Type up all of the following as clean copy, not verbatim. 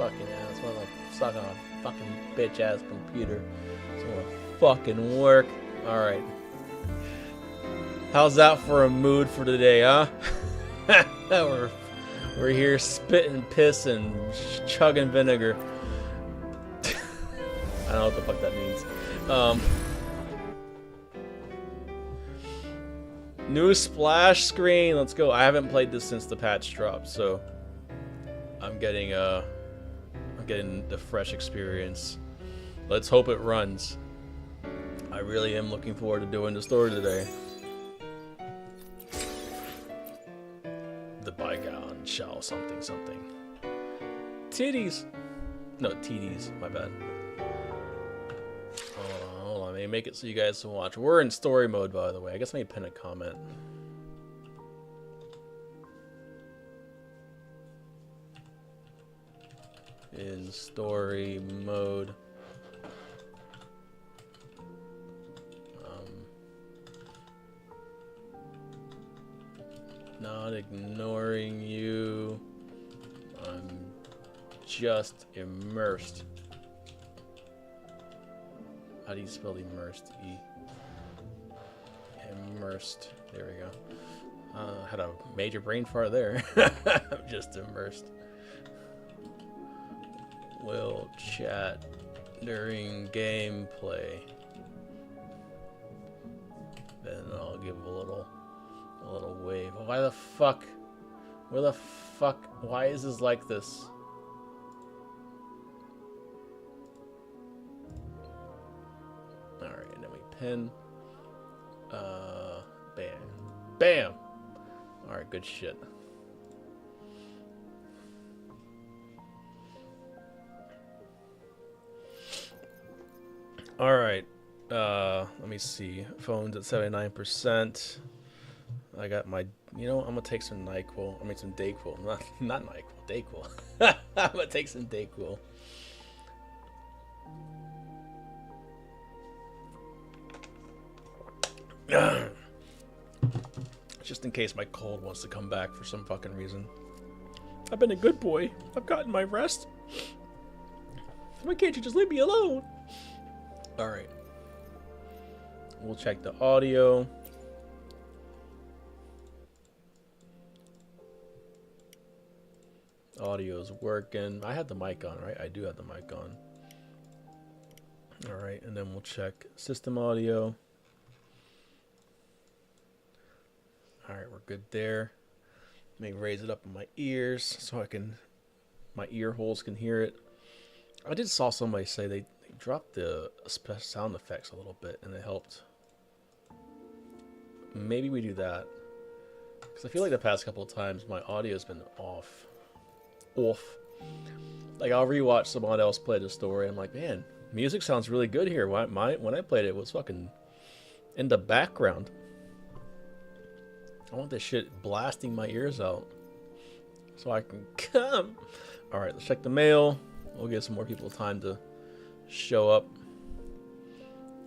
fucking ass. Why am I stuck on a fucking bitch ass computer? It's gonna fucking work. Alright. How's that for a mood for today, huh? we're here spitting piss and chugging vinegar. I don't know what the fuck that means. New splash screen. Let's go. I haven't played this since the patch dropped, so I'm getting the fresh experience. Let's hope it runs. I really am looking forward to doing the story today. The bygone shall something something. Titties. No, TDs. My bad. Hold on. Let me make it so you guys can watch. We're in story mode, by the way. I guess let me pin a comment. In story mode. Not ignoring you. I'm just immersed. How do you spell immersed? E. Immersed. There we go. Had a major brain fart there. I'm just immersed. Will chat during gameplay. Then I'll give a little wave. Why the fuck? Where the fuck? Why is this like this? Alright, and then we pin. Bam. Bam! Alright, good shit. Alright. Let me see. Phone's at 79%. I got my, you know, I'm gonna take some NyQuil. I mean some Dayquil. Not NyQuil, Dayquil. I'm gonna take some Dayquil. Just in case my cold wants to come back for some fucking reason. I've been a good boy. I've gotten my rest. Why can't you just leave me alone? Alright. We'll check the audio. Audio's working. I had the mic on, right? I do have the mic on. Alright, and then we'll check system audio. Alright, we're good there. Let me raise it up in my ears so my ear holes can hear it. I did saw somebody say they dropped the sound effects a little bit and it helped. Maybe we do that. Because I feel like the past couple of times my audio's been off. Like I'll rewatch someone else play the story. I'm like, man, music sounds really good here. When I played it was fucking in the background. I want this shit blasting my ears out so I can come. All right, let's check the mail. We'll give some more people time to show up.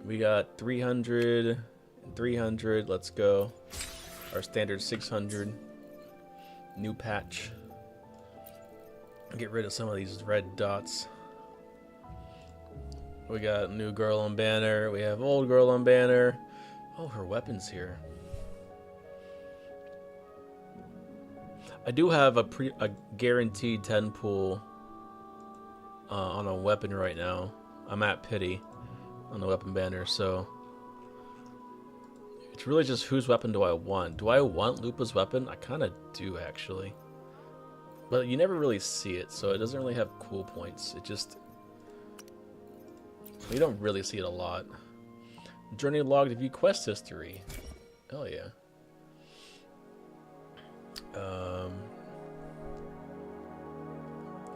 We got 300, 300. Let's go. Our standard 600. New patch. Get rid of some of these red dots. We got new girl on banner. We have old girl on banner. Oh, her weapon's here. I do have a guaranteed 10 pull on a weapon right now. I'm at pity on the weapon banner, so it's really just whose weapon do I want. Do I want Lupa's weapon? I kind of do, actually. But you never really see it, so it doesn't really have cool points. It just... You don't really see it a lot. Journey log to view quest history. Hell yeah.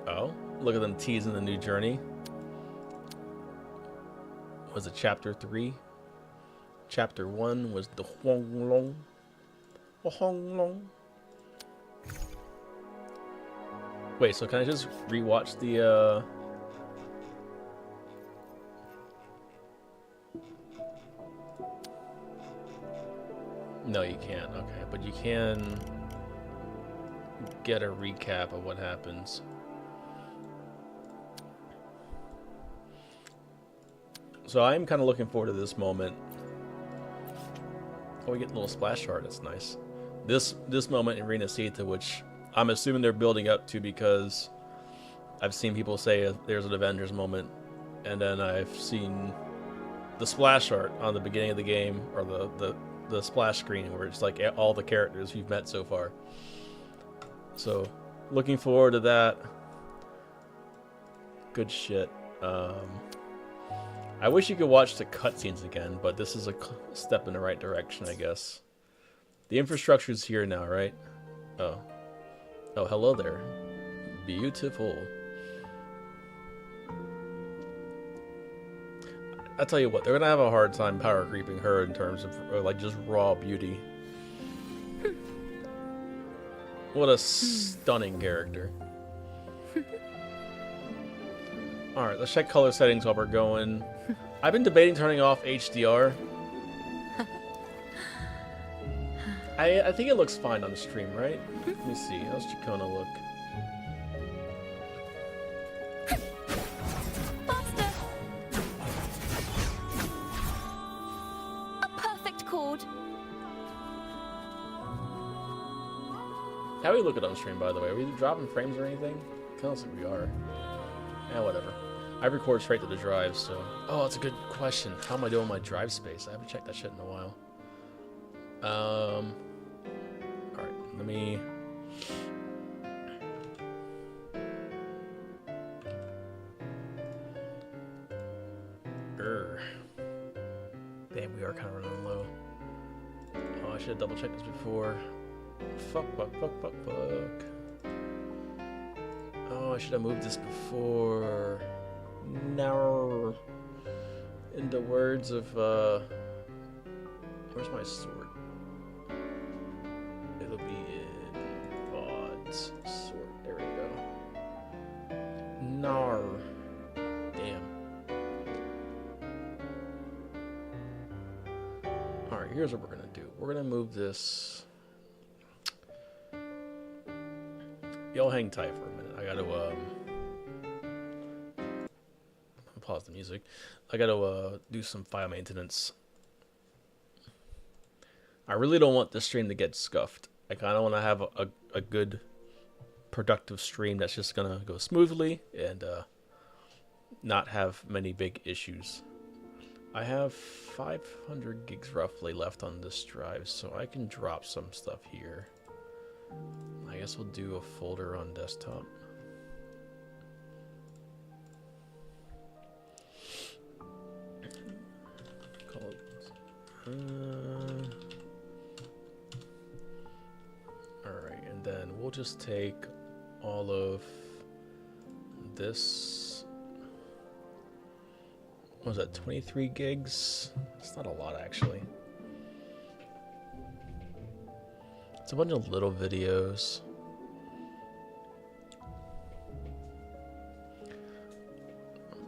Oh, look at them teasing the new journey. Was it chapter 3? Chapter 1 was the Huanglong. Huanglong. Wait, so can I just rewatch the No, you can't. Okay, but you can get a recap of what happens. So I'm kind of looking forward to this moment. Oh, we get a little splash art. That's nice. This moment in Arena Sita, which I'm assuming they're building up to because I've seen people say there's an Avengers moment, and then I've seen the splash art on the beginning of the game, or the splash screen where it's like all the characters you've met so far. So, looking forward to that. Good shit. I wish you could watch the cutscenes again, but this is a step in the right direction, I guess. The infrastructure's here now, right? Oh. Oh, hello there. Beautiful. I tell you what, they're gonna have a hard time power creeping her in terms of like just raw beauty. What a stunning character. Alright, let's check color settings while we're going. I've been debating turning off HDR. I think it looks fine on the stream, right? Let me see. How's Chicona look? Faster! A perfect chord. How are we looking on stream, by the way? Are we dropping frames or anything? Kind of looks like we are. Yeah, whatever. I record straight to the drive, so... Oh, that's a good question. How am I doing my drive space? I haven't checked that shit in a while. Alright, let me... Damn, we are kind of running low. Oh, I should have double checked this before. Fuck. Oh, I should have moved this before. No. In the words of, where's my sword? It'll be in Bod's sword. There we go. Nar. Damn. Alright, here's what we're gonna do. We're gonna move this. Y'all hang tight for a minute. I gotta, pause the music. I gotta, do some file maintenance. I really don't want this stream to get scuffed. I kinda wanna have a good, productive stream that's just gonna go smoothly and, not have many big issues. I have 500 gigs roughly left on this drive, so I can drop some stuff here. I guess we'll do a folder on desktop. Call it. Alright, and then we'll just take all of this. What was that, 23 gigs? It's not a lot, actually. It's a bunch of little videos.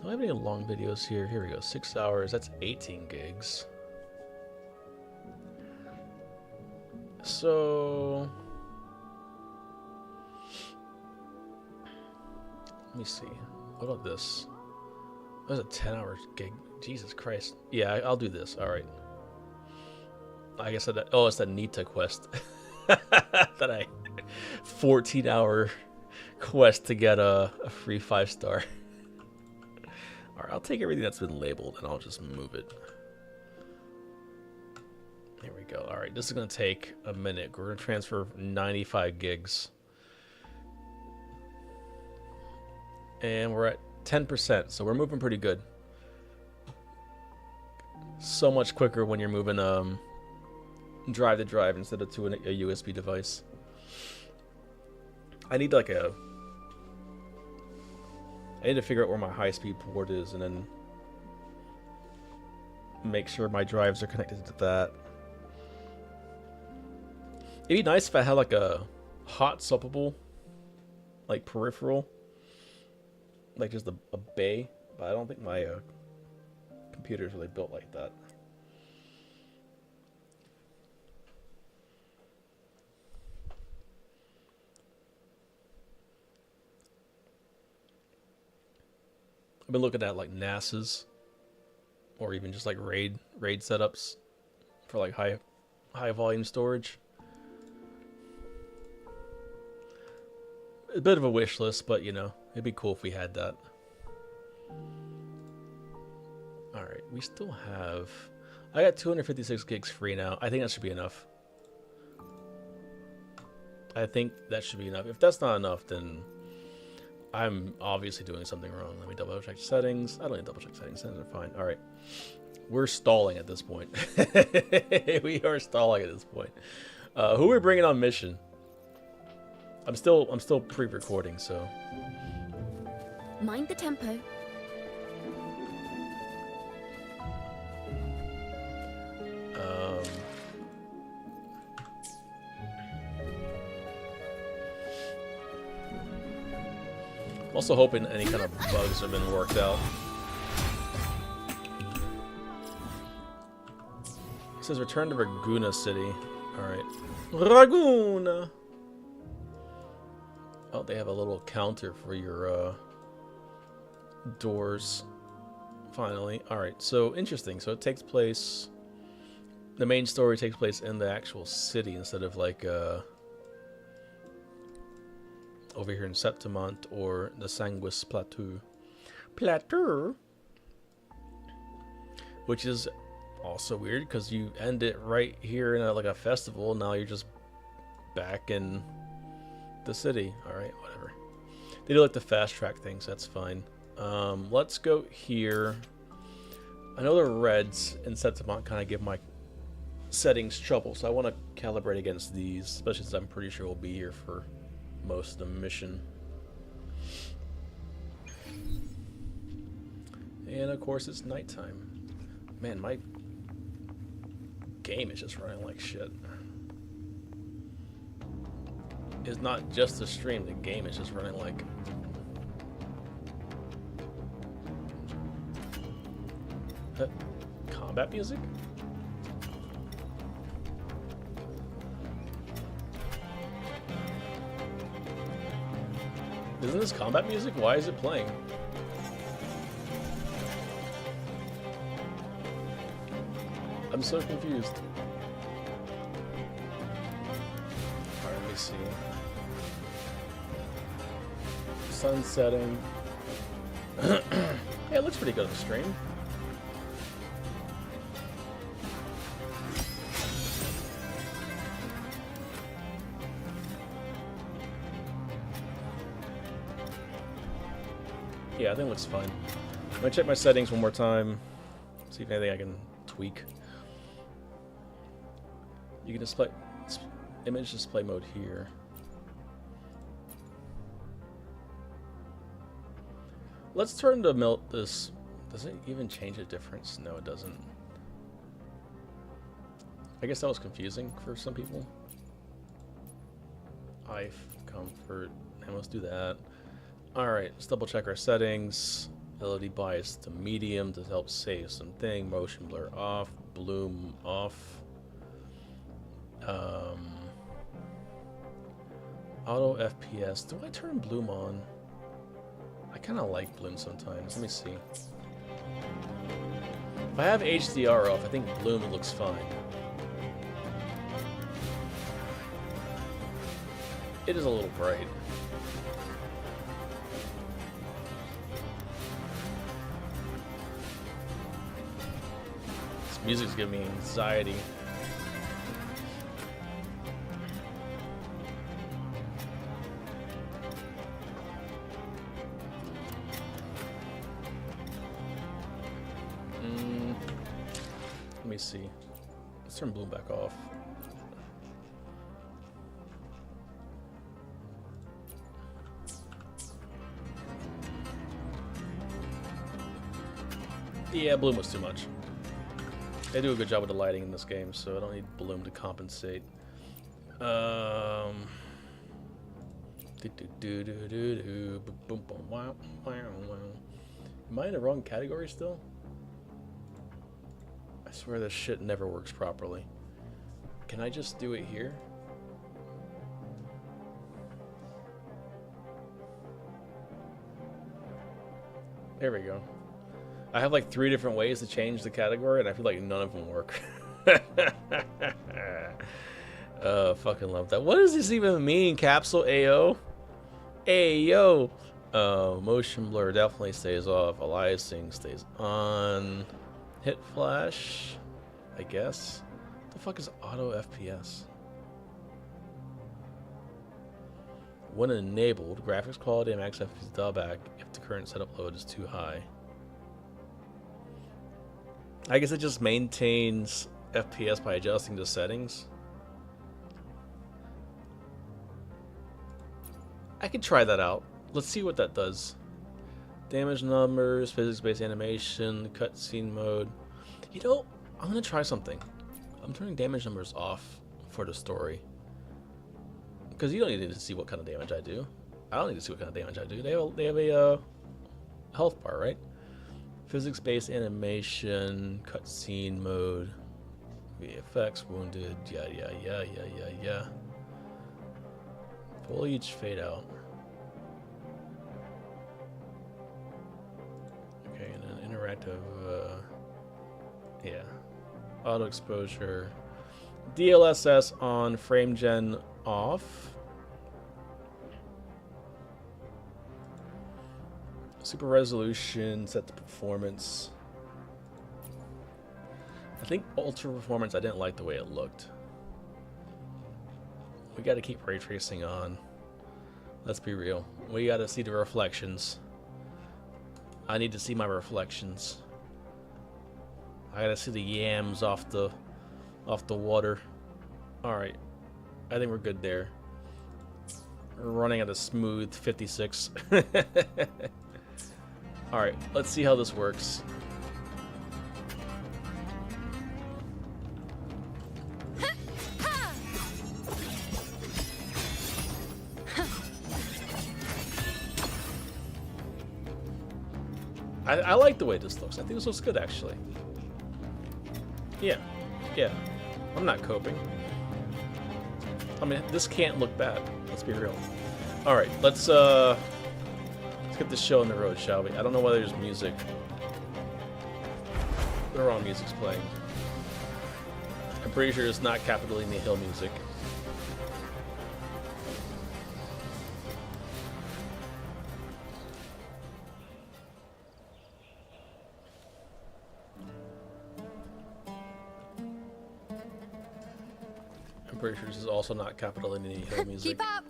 Do I have any long videos here? Here we go, 6 hours, that's 18 gigs. So... let me see. What about this? That was a 10-hour gig. Jesus Christ. Yeah, I'll do this. Alright. I guess that... oh, it's that Nita quest. That 14-hour quest to get a free 5-star. Alright, I'll take everything that's been labeled and I'll just move it. There we go. Alright, this is going to take a minute. We're going to transfer 95 gigs. And we're at 10%, so we're moving pretty good. So much quicker when you're moving drive to drive instead of to a USB device. I need like I need to figure out where my high-speed port is and then make sure my drives are connected to that. It'd be nice if I had like a hot swappable like peripheral, like just a bay, but I don't think my computer is really built like that. I've been looking at like NASA's or even just like raid setups for like high volume storage. A bit of a wish list, but you know, it'd be cool if we had that. Alright, we still have... I got 256 gigs free now. I think that should be enough. I think that should be enough. If that's not enough, then I'm obviously doing something wrong. Let me double check settings. I don't need to double check settings. Settings are fine. Alright. We're stalling at this point. We are stalling at this point. Who are we bringing on mission? I'm still pre-recording, so... Mind the tempo. Also hoping any kind of bugs have been worked out. It says return to Raguna City. Alright. Raguna! Oh, they have a little counter for your doors. Finally. Alright, so interesting. So it takes place... The main story takes place in the actual city instead of like over here in Septimont or the Sanguis Plateau. Which is also weird because you end it right here in like a festival. Now you're just back in the city. Alright, whatever. They do like the fast track things, that's fine. Let's go here. I know the reds in Septimont kind of give my settings trouble, so I want to calibrate against these, especially since I'm pretty sure we'll be here for most of the mission. And of course it's nighttime. Man, my game is just running like shit. It's not just the stream, the game is just running like... Combat music? Isn't this combat music? Why is it playing? I'm so confused. Alright, let me see. Sun setting. Yeah, it looks pretty good on the stream. Yeah, I think it looks fine. I'm gonna check my settings one more time. See if anything I can tweak. You can display image display mode here. Let's turn to melt this. Does it even change the difference? No, it doesn't. I guess that was confusing for some people. Eye comfort. And let's do that. Alright, let's double check our settings. LED bias to medium to help save something. Motion blur off. Bloom off. Auto FPS. Do I turn bloom on? I kind of like bloom sometimes. Let me see. If I have HDR off, I think bloom looks fine. It is a little bright. This music's giving me anxiety. Let me see. Let's turn bloom back off. Yeah, bloom was too much. They do a good job with the lighting in this game, so I don't need bloom to compensate. Am I in the wrong category still? I swear this shit never works properly. Can I just do it here? There we go. I have like 3 different ways to change the category, and I feel like none of them work. Fucking love that. What does this even mean? Capsule AO? Ayo! Motion blur definitely stays off. Aliasing stays on. Hit flash, I guess. What the fuck is auto FPS? When enabled, graphics quality and max FPS dial back if the current setup load is too high. I guess it just maintains FPS by adjusting the settings. I could try that out. Let's see what that does. Damage numbers, physics-based animation, cutscene mode. You know, I'm gonna try something. I'm turning damage numbers off for the story. Because you don't need to see what kind of damage I do. I don't need to see what kind of damage I do. They have a health bar, right? Physics-based animation, cutscene mode, VFX, wounded, yeah. Foliage fade out. Okay, and then interactive, yeah. Auto exposure. DLSS on, frame gen off. Super resolution, set to performance. I think ultra performance, I didn't like the way it looked. We gotta keep ray tracing on. Let's be real. We gotta see the reflections. I need to see my reflections. I gotta see the yams off the water. Alright. I think we're good there. We're running at a smooth 56. Alright, let's see how this works. I like the way this looks. I think this looks good, actually. Yeah. I'm not coping. I mean, this can't look bad. Let's be real. Alright, let's get this show on the road, shall we? I don't know whether there's music. The wrong music's playing. I'm pretty sure it's not Capitolini Hill music. I'm pretty sure this is also not Capitolini Hill music. Keep up!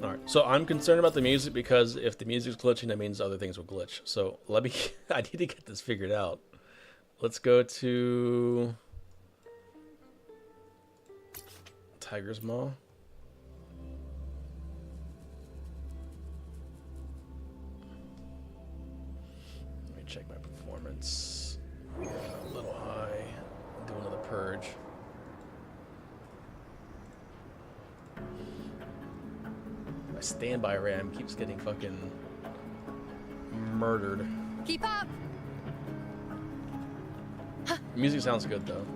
Alright, so I'm concerned about the music because if the music's glitching, that means other things will glitch. So let me, I need to get this figured out. Let's go to Tiger's Maw. Let me check my performance. A little high. Do another purge. My standby RAM keeps getting fucking murdered. Keep up! Music sounds good though.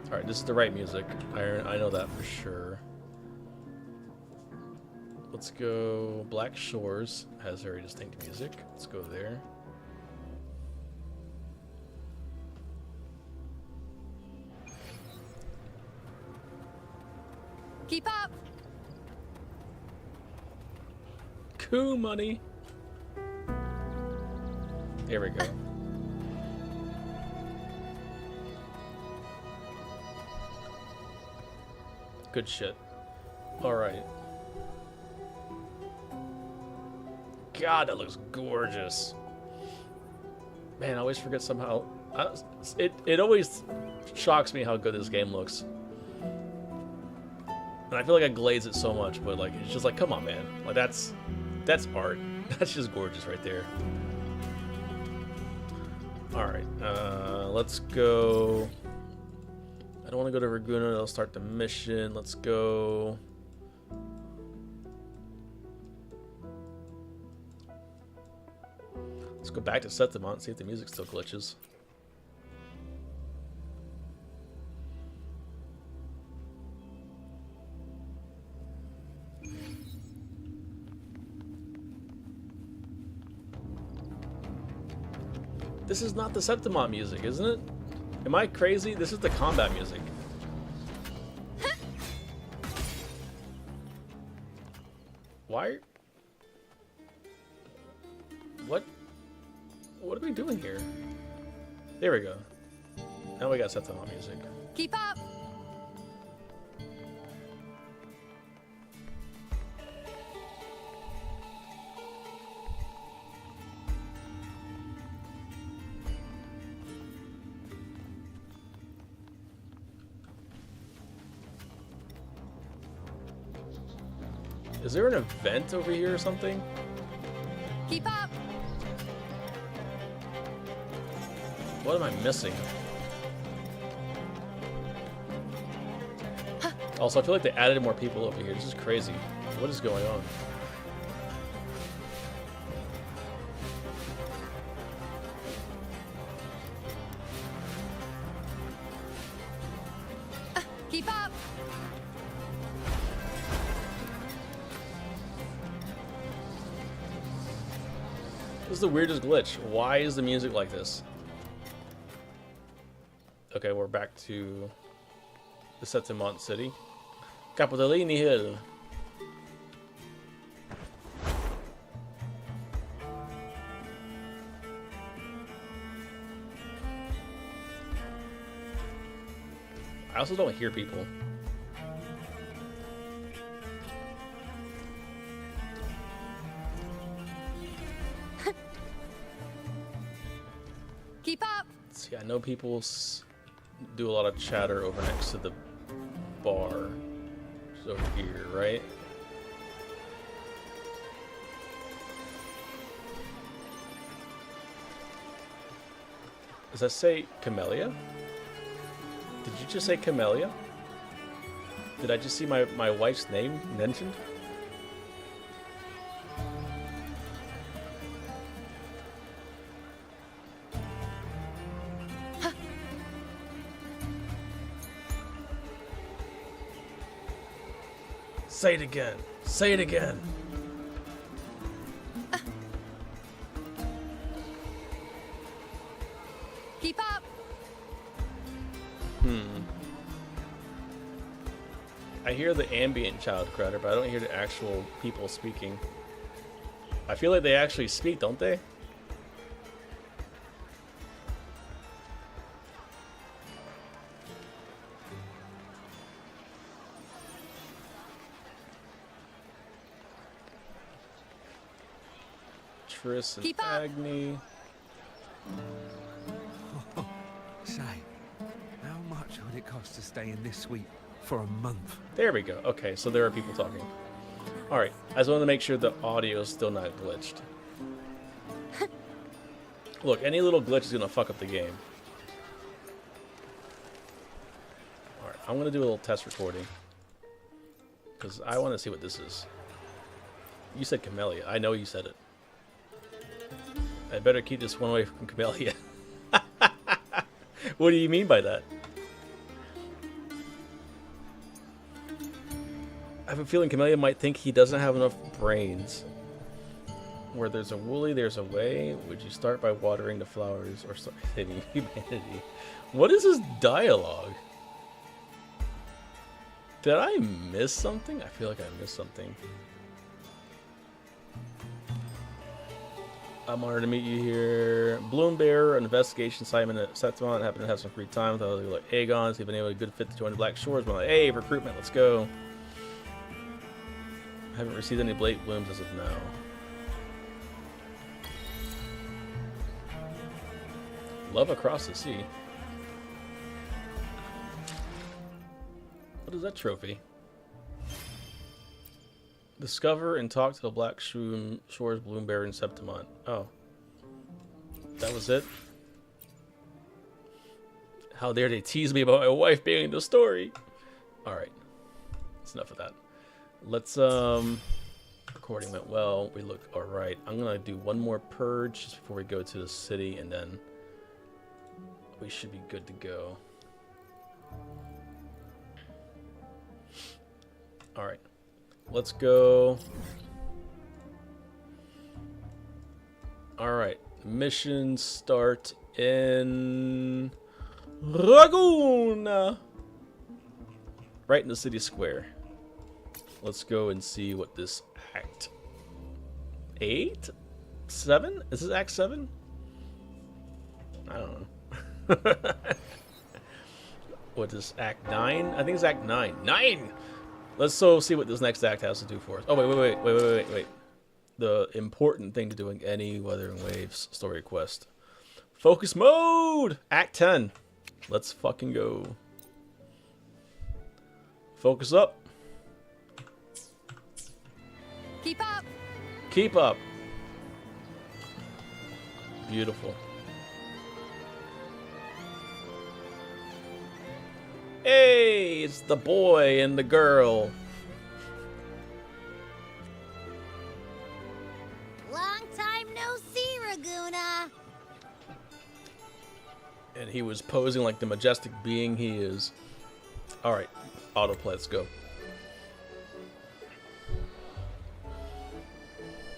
Alright, this is the right music. I know that for sure. Let's go. Black Shores has very distinct music. Let's go there. Keep up! Cool money. There we go. Good shit. Alright. God, that looks gorgeous. Man, I always forget somehow. It always shocks me how good this game looks. And I feel like I glaze it so much, but like it's just like, come on, man. Like that's art. That's just gorgeous right there. Alright, let's go. I don't want to go to Raguna, they'll start the mission. Let's go. Let's go back to Septimont and see if the music still glitches. This is not the Septimont music, isn't it? Am I crazy? This is the combat music. Why? What are we doing here? There we go. Now we got Septimont music. Keep up! Is there an event over here or something? Keep up! What am I missing? Also, I feel like they added more people over here. This is crazy. What is going on? Keep up! This is the weirdest glitch. Why is the music like this? Okay, we're back to the Septimont city. Capitolini Hill. I also don't hear people. Keep up! See, I know people do a lot of chatter over next to the bar. Which is over here, right? Does that say Camellia? Did you just say Camellia? Did I just see my wife's name mentioned? Say it again. Say it again. Keep up! I hear the ambient child chatter, but I don't hear the actual people speaking. I feel like they actually speak, don't they? Triss and Keep up. Agni. Say, how much would it cost to stay in this suite for a month? There we go. Okay, so there are people talking. Alright, I just wanted to make sure the audio is still not glitched. Look, any little glitch is going to fuck up the game. Alright, I'm going to do a little test recording. Because I want to see what this is. You said Camellia. I know you said it. I better keep this one away from Camellia. What do you mean by that? I have a feeling Camellia might think he doesn't have enough brains. Where there's a woolly, there's a way. Would you start by watering the flowers or start saving humanity? What is this dialogue? Did I miss something? I feel like I missed something. I'm honored to meet you here. Bloombearer, an investigation assignment at Septimont. Happened to have some free time. Thought like Aegon. See if anyone a good fit to join the Black Shores. I'm like, hey, recruitment, let's go. Haven't received any Blake blooms as of now. Love across the sea. What is that trophy? Discover and talk to the Black Shores Bloombearer in Septimont. Oh. That was it? How dare they tease me about my wife being in the story? Alright. That's enough of that. Let's, recording went well. We look alright. I'm gonna do one more purge just before we go to the city, and then we should be good to go. Alright. Let's go. Alright. Mission start in Laguna, right in the city square. Let's go and see what this act 8, 7. Is this act 7? I don't know. What is act 9? I think it's act 9. 9. Let's see what this next act has to do for us. Oh wait. The important thing to do in any Wuthering Waves story quest. Focus mode! Act 10. Let's fucking go. Focus up. Keep up. Keep up. Beautiful. Hey, it's the boy and the girl. Long time no see, Raguna. And he was posing like the majestic being he is. Alright, autoplay, let's go.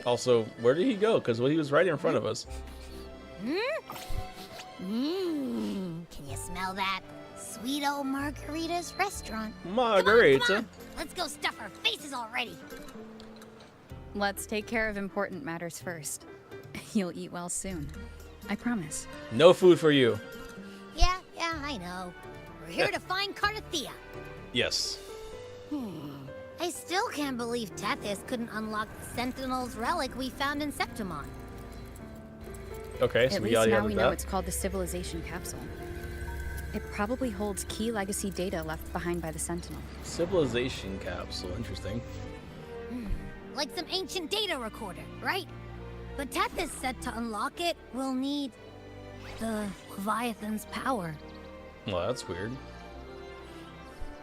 Also, where did he go? Because he was right in front of us. Can you smell that? Sweet old Margarita's restaurant. Margarita. Come on. Let's go stuff our faces already. Let's take care of important matters first. You'll eat well soon. I promise. No food for you. Yeah, I know. We're here to find Cardathea. Yes. I still can't believe Tethys couldn't unlock the Sentinel's relic we found in Septimon. Okay, so At we least got now we know that. it's called the Civilization Capsule. It probably holds key legacy data left behind by the Sentinel. Civilization capsule, interesting. Like some ancient data recorder, right? But Tethys said to unlock it, we'll need the Leviathan's power. Well, that's weird.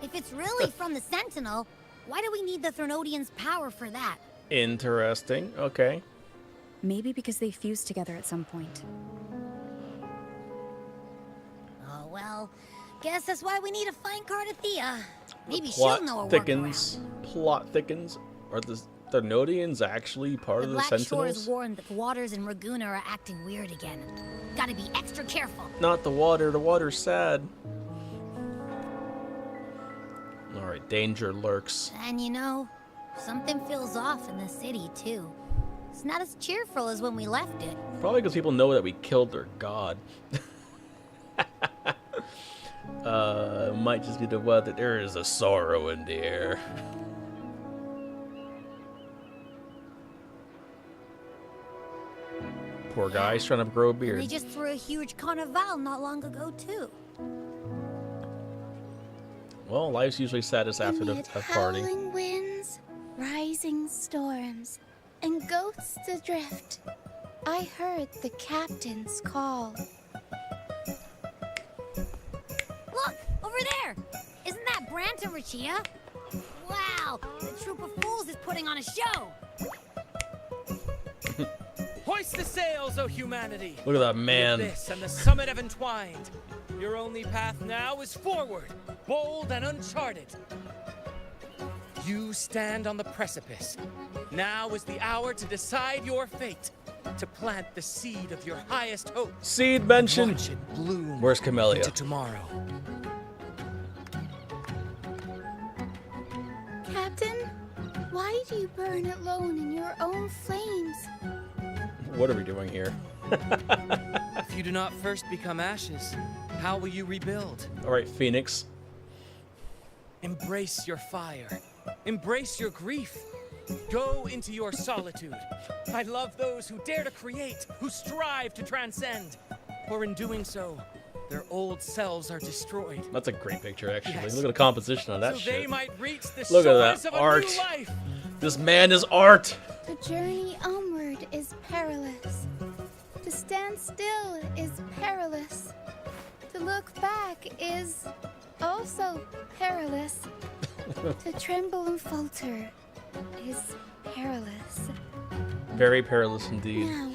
If it's really from the Sentinel, why do we need the Threnodian's power for that? Interesting. Okay. Maybe because they fused together at some point. Oh, well, guess that's why we need to find Cardathea. Maybe Plot she'll know a thickens. workaround. Plot thickens. Are the Threnodians actually part The of the Black Shore Sentinels? is warned that the waters in Raguna are acting weird again. Gotta be extra careful. Not the water. The water's sad. Alright, danger lurks. And you know, something feels off in the city, too. It's not as cheerful as when we left it. Probably because people know that we killed their god. Might just be the weather. There is a sorrow in the air. Poor guy, he's trying to grow a They beard. just threw a huge carnival not long ago, too. Well, life's usually saddest after the Amid party. howling winds, rising storms, and ghosts adrift, I heard the captain's call. Look, over there! Isn't that Brant and Rachia? Wow, the troop of fools is putting on a show! Hoist the sails, O humanity! Look at that With man. this and the summit have entwined. Your only path now is forward, bold and uncharted. You stand on the precipice. Now is the hour to decide your fate, to plant the seed of your highest hope. Seed mention. Watch it bloom Where's Camellia? into tomorrow. Captain, why do you burn alone in your own flames? What are we doing here? If you do not first become ashes, how will you rebuild? Alright, Phoenix. Embrace your fire. Embrace your grief. Go into your solitude. I love those who dare to create, who strive to transcend. For in doing so, their old selves are destroyed. That's a great picture, actually. Yes. Look at the composition on that So shit. they might reach the Look at shores that of a art. new life. This man is art. The journey onward is perilous. To stand still is perilous. To look back is also perilous. To tremble and falter is perilous. Very perilous indeed. Now,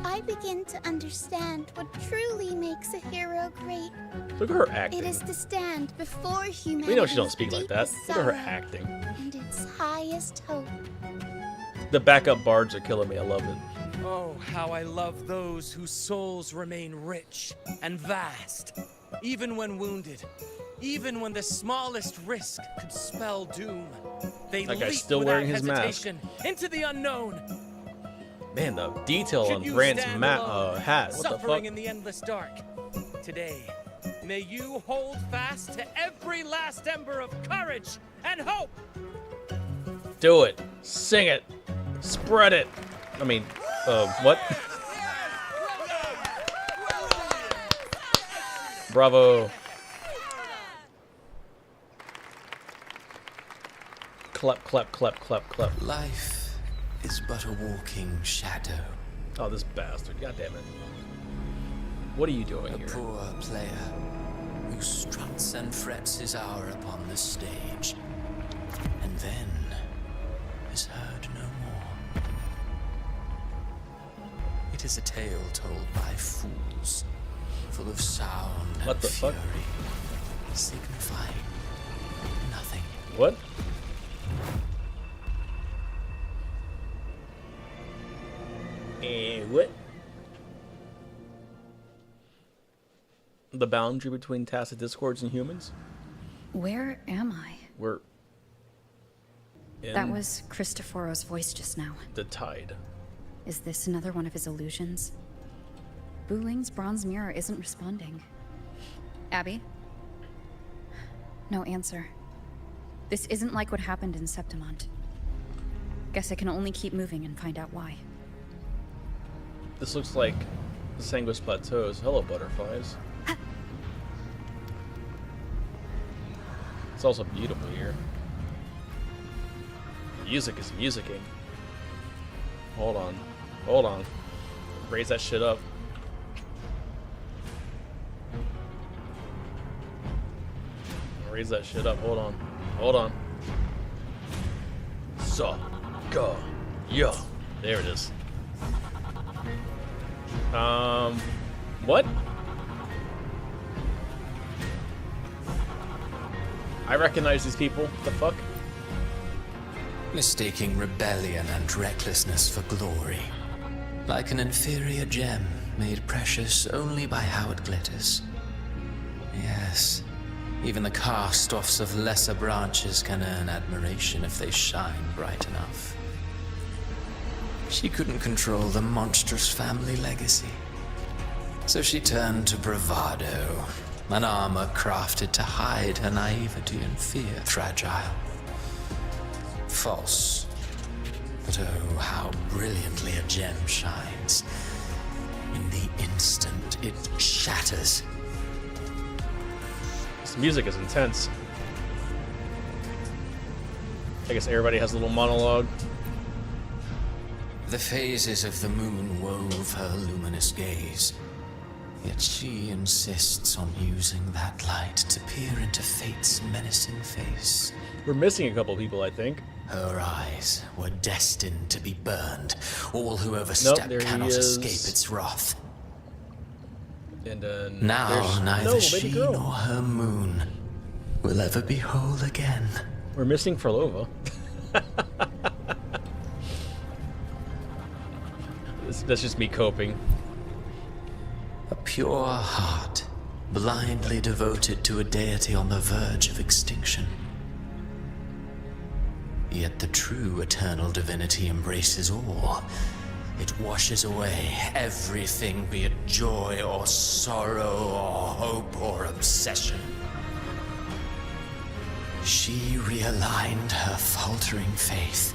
I begin to understand what truly makes a hero great. Look at her It acting. is to stand before humanity. We know she don't speak like that. Look at her acting. And its highest hope. The backup bards are killing me. I love it. Oh, how I love those whose souls remain rich and vast, even when wounded, even when the smallest risk could spell doom. They That guy's leap still without wearing his mask. hesitation into the unknown. Man, the detail Should on you Brand's stand hat. alone, What the suffering fuck? in the endless dark. Today, may you hold fast to every last ember of courage and hope. Do it. Sing it. Spread it. I mean, what? Bravo. Clap, clap, clap, clap, clap. Life is but a walking shadow. Oh, this bastard. God damn it. What are you doing A here? poor player who struts and frets his hour upon the stage, and then is heard no more. It is a tale told by fools, full of sound What and the fuck? fury, signifying nothing. What? What? The boundary between tacit discords and humans? Where am I? We're in That was Cristoforo's voice just now. the tide. Is this another one of his illusions? Buling's bronze mirror isn't responding. Abby? No answer. This isn't like what happened in Septimont. Guess I can only keep moving and find out why. This looks like the Sanguis Plateaus. Hello, butterflies. It's also beautiful here. Music is musicking. Hold on. Hold on. Raise that shit up. Raise that shit up. Hold on. Hold on. So. Go. Yo. There it is. What? I recognize these people. What the fuck? Mistaking rebellion and recklessness for glory, like an inferior gem made precious only by how it glitters. Yes, even the cast-offs of lesser branches can earn admiration if they shine bright enough. She couldn't control the monstrous family legacy, so she turned to bravado, an armor crafted to hide her naivety and fear. Fragile. False. But oh, how brilliantly a gem shines. In the instant it shatters. This music is intense. I guess everybody has a little monologue. The phases of the moon wove her luminous gaze. Yet she insists on using that light to peer into fate's menacing face. We're missing a couple people, I think. Her eyes were destined to be burned. All who overstep there he cannot is. escape its wrath. And then Now there's neither no baby she girl. nor her moon will ever be whole again. We're missing Frolova. That's just me coping. A pure heart, blindly devoted to a deity on the verge of extinction. Yet the true eternal divinity embraces all. It washes away everything, be it joy or sorrow or hope or obsession. She realigned her faltering faith,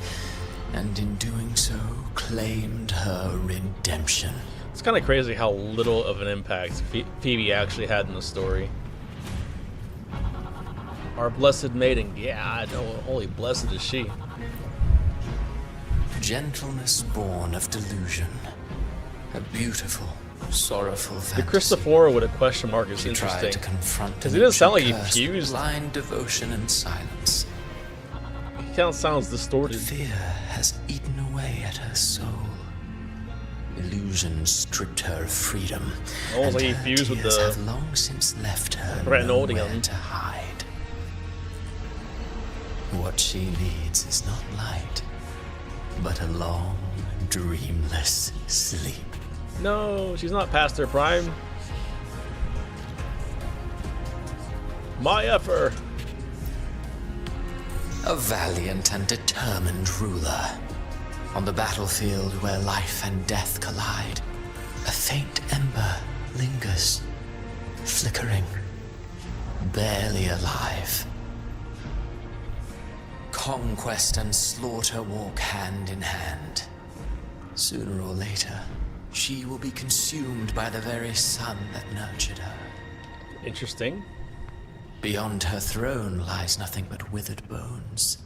and in doing so, claimed her redemption. It's kind of crazy how little of an impact Phoebe actually had in the story. Our blessed maiden. Yeah, I know. Holy blessed is she. Gentleness born of delusion. A beautiful, sorrowful The fantasy. Cristoforo with a question mark is She tried interesting. to confront Because him, it doesn't sound she like he cursed fused. blind devotion and silence. He kind of sounds But distorted. fear has eaten away at her soul. Illusion stripped her of freedom. Almost and like he her fused with tears the have long since left her retinoidium. nowhere to hide. What she needs is not light, but a long, dreamless sleep. No, she's not past her prime. My effort. A valiant and determined ruler. On the battlefield where life and death collide, a faint ember lingers, flickering, barely alive. Conquest and slaughter walk hand in hand. Sooner or later, she will be consumed by the very sun that nurtured her. Interesting. Beyond her throne lies nothing but withered bones.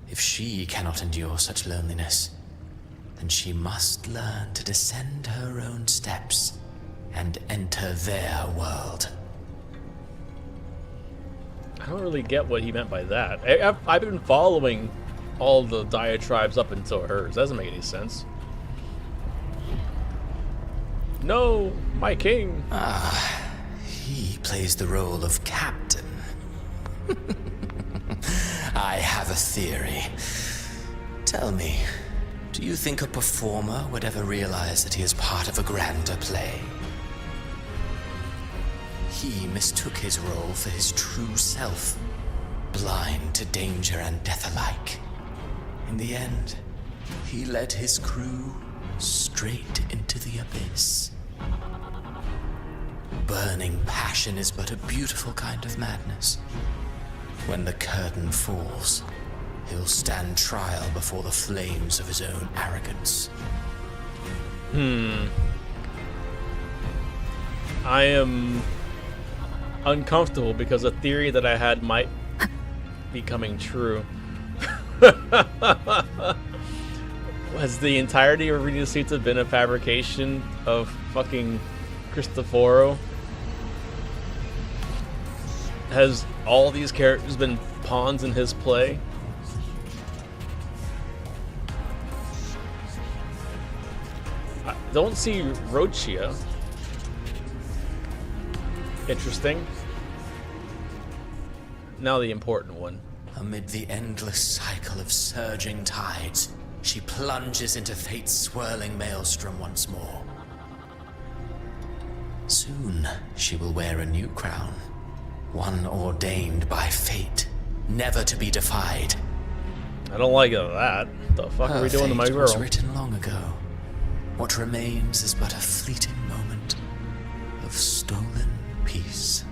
If she cannot endure such loneliness, then she must learn to descend her own steps and enter their world. I don't really get what he meant by that. I've been following all the diatribes up until hers. Doesn't make any sense. No, my king. He plays the role of captain. I have a theory. Tell me, do you think a performer would ever realize that he is part of a grander play? He mistook his role for his true self, blind to danger and death alike. In the end, he led his crew straight into the abyss. Burning passion is but a beautiful kind of madness. When the curtain falls, he'll stand trial before the flames of his own arrogance. I am uncomfortable because a theory that I had might be coming true. Has the entirety of Arena Seats have been a fabrication of fucking Cristoforo? Has all these characters been pawns in his play? I don't see Rochia. Interesting. Now the important one. Amid the endless cycle of surging tides, she plunges into fate's swirling maelstrom once more. Soon, she will wear a new crown. One ordained by fate, never to be defied. I don't like that. The fuck are we doing to my fate girl? was written long ago. What remains is but a fleeting moment of stolen peace.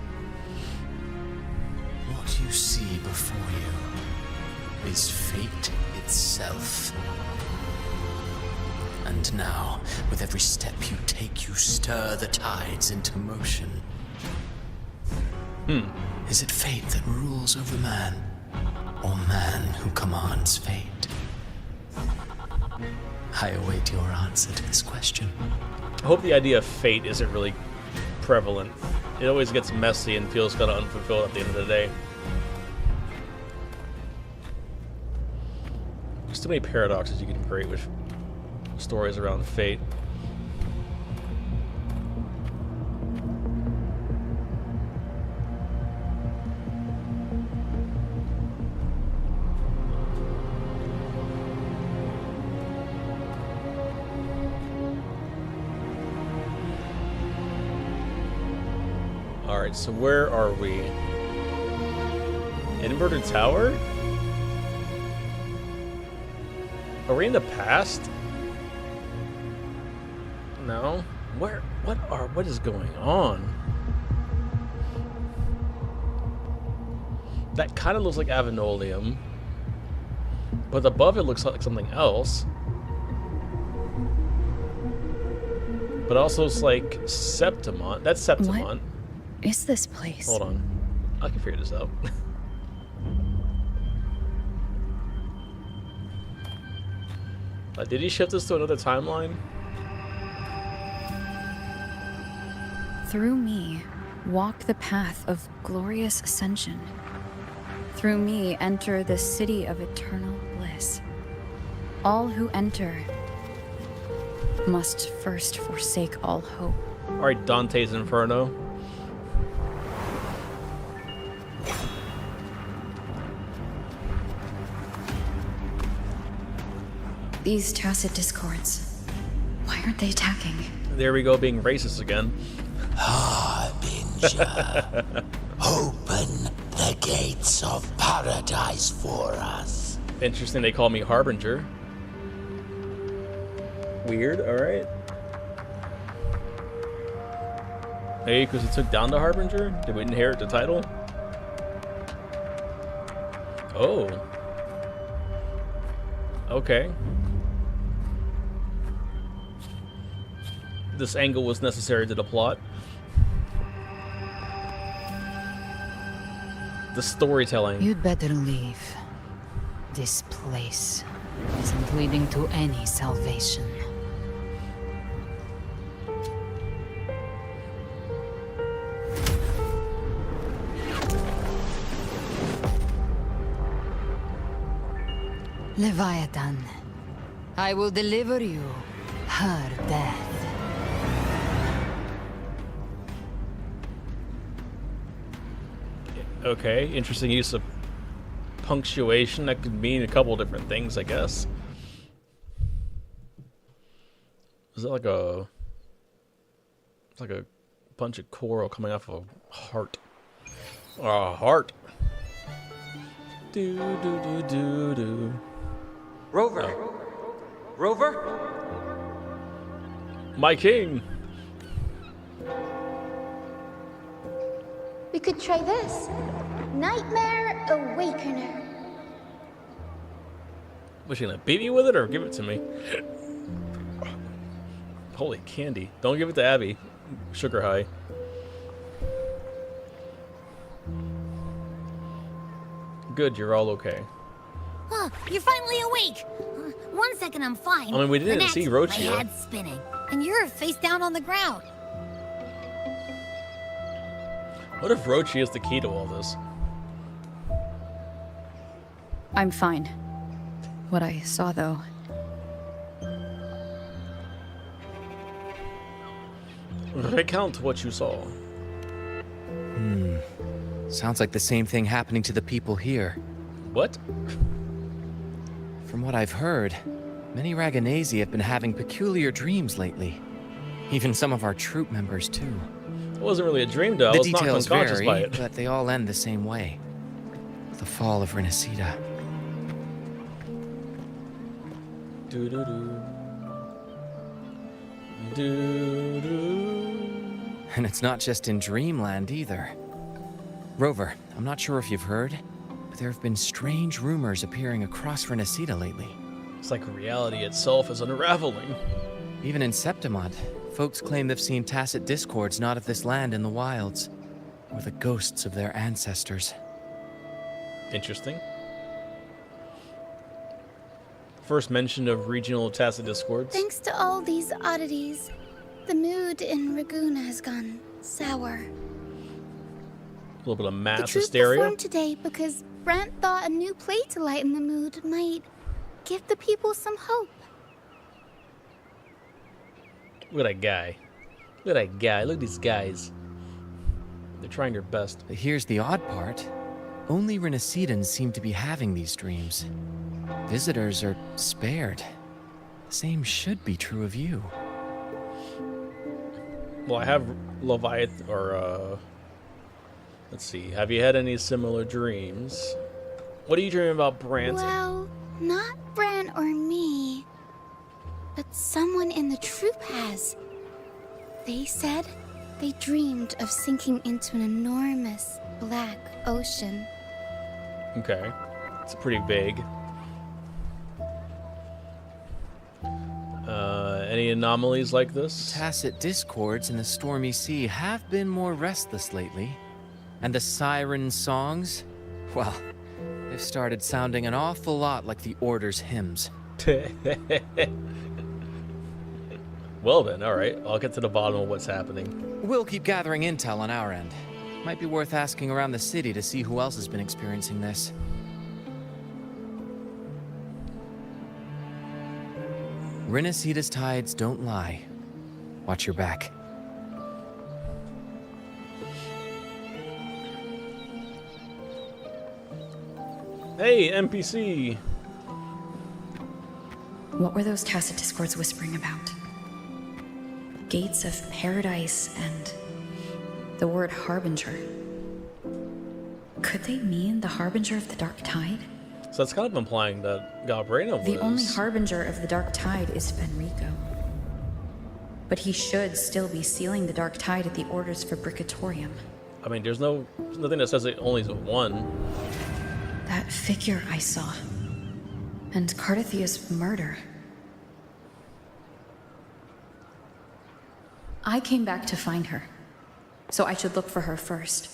What you see before you is fate itself. And now, with every step you take, you stir the tides into motion. Is it fate that rules over man, or man who commands fate? I await your answer to this question. I hope the idea of fate isn't really prevalent. It always gets messy and feels kind of unfulfilled at the end of the day. There's too many paradoxes you can create with stories around fate. Alright, so where are we? Inverted Tower? Are we in the past? No. What is going on? That kind of looks like Avenolium, but above it looks like something else. But also it's like Septimont. That's Septimont. What is this place? Hold on. I can figure this out. Did he shift us to another timeline? Through me, walk the path of glorious ascension. Through me, enter the city of eternal bliss. All who enter must first forsake all hope. Alright, Dante's Inferno. These tacit discords. Why aren't they attacking? There we go, being racist again. Harbinger, open the gates of paradise for us. Interesting they call me Harbinger. Weird, alright. Hey, because it took down the Harbinger? Did we inherit the title? Oh. Okay. This angle was necessary to the plot. The storytelling. You'd better leave. This place isn't leading to any salvation. Leviathan, I will deliver you her death. Okay, interesting use of punctuation. That could mean a couple different things, I guess. Is that like a... It's like a bunch of coral coming off of a heart. A heart. Do do do do do. Rover! Oh. Rover? My king! We could try this. Nightmare Awakener. Was she gonna beat me with it or give it to me? Holy candy. Don't give it to Abby. Sugar high. Good, you're all okay. Huh, you're finally awake. 1 second, I'm fine. I mean, we didn't The next, see Rochi. My head's spinning, and you're face down on the ground. What if Rochi is the key to all this? I'm fine. What I saw, though. Recount what you saw. Sounds like the same thing happening to the people here. What? From what I've heard, many Raganesi have been having peculiar dreams lately. Even some of our troop members, too. It wasn't really a dream, though. I The was not details unconscious by vary, it. but they all end the same way. The fall of Renacida. Do do do. Do do. And it's not just in Dreamland either. Rover, I'm not sure if you've heard, but there have been strange rumors appearing across Renacida lately. It's like reality itself is unraveling. Even in Septimont, folks claim they've seen tacit discords not of this land in the wilds, or the ghosts of their ancestors. Interesting. First mention of regional tacit discords. Thanks to all these oddities, the mood in Raguna has gone sour. A little bit of The mass troop hysteria. performed today because Brant thought a new play to lighten the mood might give the people some hope. Look at that guy. Look at that guy. Look at these guys. They're trying their best. But here's the odd part. Only Renacidans seem to be having these dreams. Visitors are spared. The same should be true of you. Well, I have Leviathan, or, let's see. Have you had any similar dreams? What are you dreaming about, Brant? Well, not Brant or me, but someone in the troop has. They said they dreamed of sinking into an enormous black ocean. Okay. It's pretty vague. Any anomalies like this? Tacit discords in the stormy sea have been more restless lately. And the siren songs? Well, they've started sounding an awful lot like the Order's hymns. Well then, alright. I'll get to the bottom of what's happening. We'll keep gathering intel on our end. Might be worth asking around the city to see who else has been experiencing this. Renacida's tides don't lie. Watch your back. Hey, NPC! What were those tacit discords whispering about? Gates of paradise and the word harbinger. Could they mean the harbinger of the dark tide? So that's kind of implying that Galbreno was... The only harbinger of the dark tide is Fenrico. But he should still be sealing the dark tide at the orders for Bricatorium. I mean, there's nothing that says it only is one. That figure I saw. And Cardathia's murder. I came back to find her. So I should look for her first.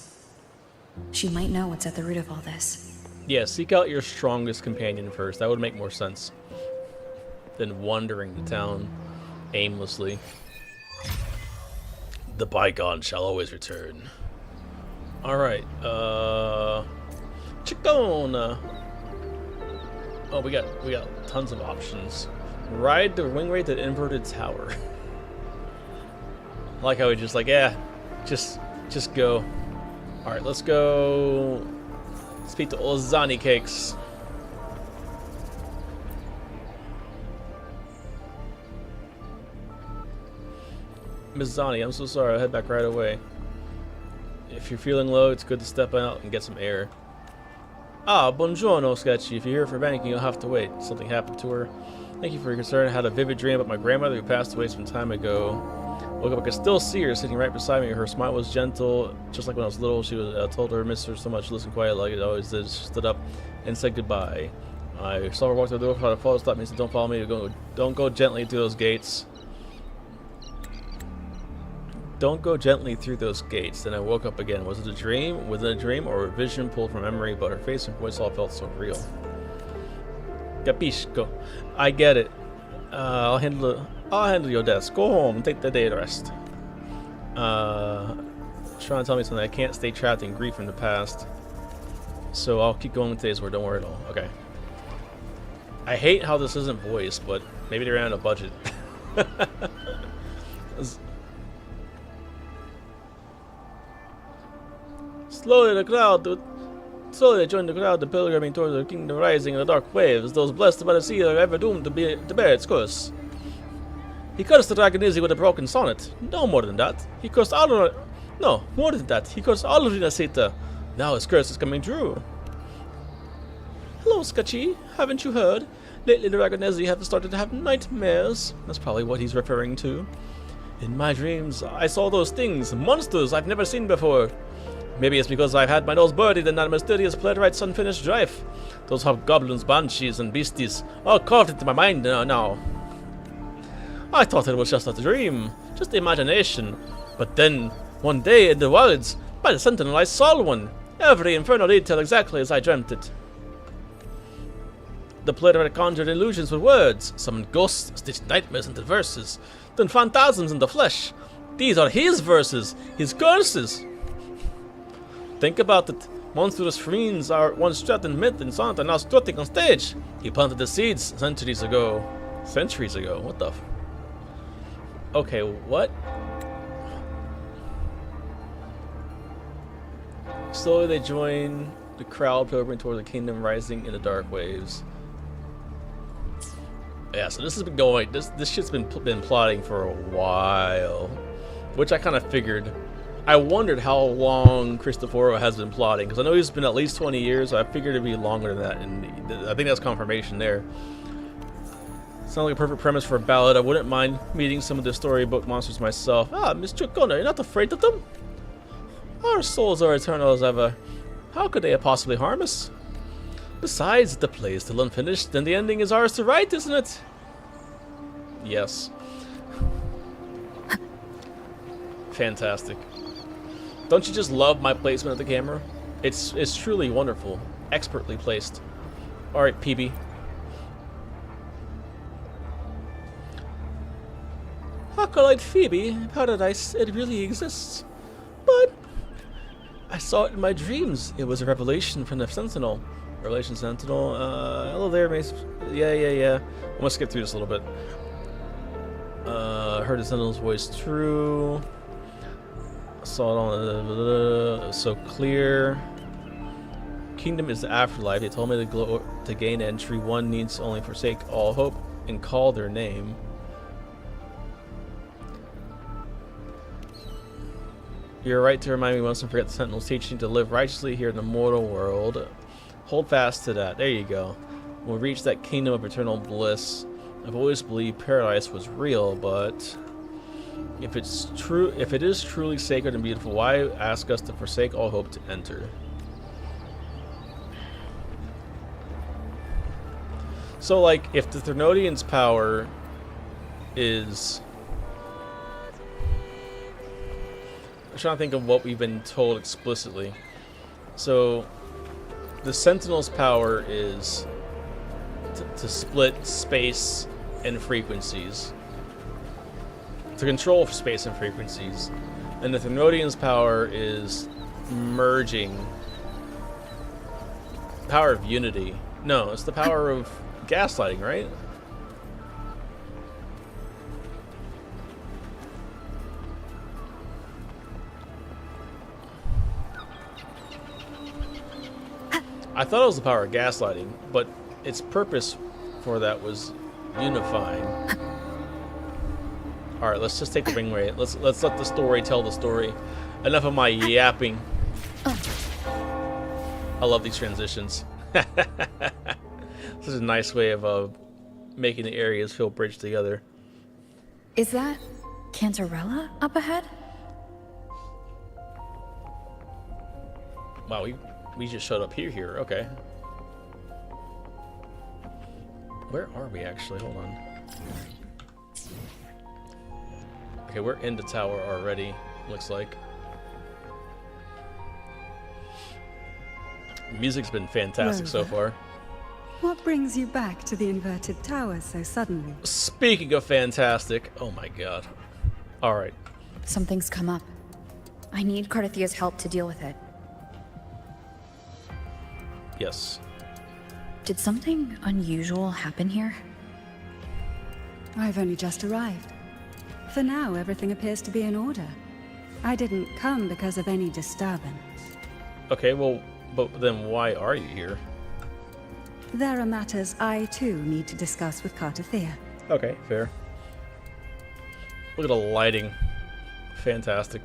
She might know what's at the root of all this. Yeah, seek out your strongest companion first. That would make more sense than wandering the town aimlessly. The bygone shall always return. Alright, Chicona. Oh, we got tons of options. Ride the wing rate at inverted tower. I like how we just like, yeah, just go. Alright, let's go speak to Ozani Cakes. Miss Zani, I'm so sorry, I'll head back right away. If you're feeling low, it's good to step out and get some air. Ah, buongiorno, Sketchy. If you're here for banking, you'll have to wait. Something happened to her. Thank you for your concern. I had a vivid dream about my grandmother who passed away some time ago. Woke up, I could still see her sitting right beside me. Her smile was gentle, just like when I was little. She was told her I missed her so much. Listen quiet like it always did. She stood up and said goodbye. I saw her walk to the door. Tried to follow, stopped me and said, "Don't follow me. Don't go gently through those gates." Don't go gently through those gates. Then I woke up again. Was it a dream? Was it a dream or a vision pulled from memory? But her face and voice all felt so real. Capisco. I get it. I'll handle your desk. Go home and take the day to rest. Trying to tell me something. I can't stay trapped in grief from the past. So I'll keep going with today's word. Don't worry at all. Okay. I hate how this isn't voiced, but maybe they ran out of budget. Slowly they joined the crowd, the pilgriming towards the kingdom rising in the dark waves. Those blessed by the sea are ever doomed to bear its curse. He cursed the Dragonese with a broken sonnet. No more than that. He cursed all No, more than that. He cursed all of Rinasita. Now his curse is coming true. Hello, Sketchy. Haven't you heard? Lately the Dragonese have started to have nightmares. That's probably what he's referring to. In my dreams, I saw those things, monsters I've never seen before. Maybe it's because I've had my nose buried in that mysterious playwright's unfinished drive. Those hobgoblins, banshees, and beasties all carved into my mind now. I thought it was just a dream, just imagination. But then, one day in the wilds, by the sentinel I saw one. Every infernal detail exactly as I dreamt it. The playwright conjured illusions with words, summoned ghosts, stitched nightmares into verses, then phantasms into flesh. These are his verses, his curses. Think about it. Monstrous fiends are once trapped in myth and sonnet and now strutting on stage. He planted the seeds centuries ago. Centuries ago? What the Okay, what? Slowly they join the crowd pilgriming toward the kingdom rising in the dark waves. Yeah, so this has been going. This shit's been plotting for a while, which I kind of figured. I wondered how long Cristoforo has been plotting, because I know he's been at least 20 years, so I figured it'd be longer than that, and I think that's confirmation there. Sounds like a perfect premise for a ballad. I wouldn't mind meeting some of the storybook monsters myself. Ah, Miss Chicona, you're not afraid of them? Our souls are eternal as ever. How could they possibly harm us? Besides, the play is still unfinished, and the ending is ours to write, isn't it? Yes. Fantastic. Don't you just love my placement of the camera? It's truly wonderful. Expertly placed. Alright, PB. Acolyte Phoebe, paradise, it really exists. But I saw it in my dreams. It was a revelation from the Sentinel. Revelation Sentinel. Hello there, Mace. Yeah. I'm gonna skip through this a little bit. Heard the Sentinel's voice true. Saw it on so clear. Kingdom is the afterlife. They told me to gain entry. One needs only forsake all hope. and call their name. You're right to remind me once and forget the Sentinel's teaching to live righteously here in the mortal world. Hold fast to that. There you go. We'll reach that kingdom of eternal bliss. I've always believed paradise was real, but if it is truly sacred and beautiful, why ask us to forsake all hope to enter? So, like, if the Thermodian's power is... I'm trying to think of what we've been told explicitly. So, the Sentinel's power is to split space and frequencies. To control space and frequencies. And the Thermodian's power is merging. Power of unity. No, it's the power of gaslighting, right? I thought it was the power of gaslighting, but its purpose for that was unifying. All right, let's just take the ring ray. Let's let the story tell the story. Enough of my yapping. I love these transitions. This is a nice way of making the areas feel bridged together. Is that Cantarella up ahead? Wow, we just showed up here. Okay. Where are we actually? Hold on. Okay, we're in the tower already, looks like. Music's been fantastic so far. What brings you back to the inverted tower so suddenly? Speaking of fantastic, oh my god. Alright. Something's come up. I need Cardathia's help to deal with it. Yes. Did something unusual happen here? I've only just arrived. For now, everything appears to be in order. I didn't come because of any disturbance. Okay, well, but then why are you here? There are matters I, too, need to discuss with Cardathia. Okay, fair. Look at the lighting. Fantastic.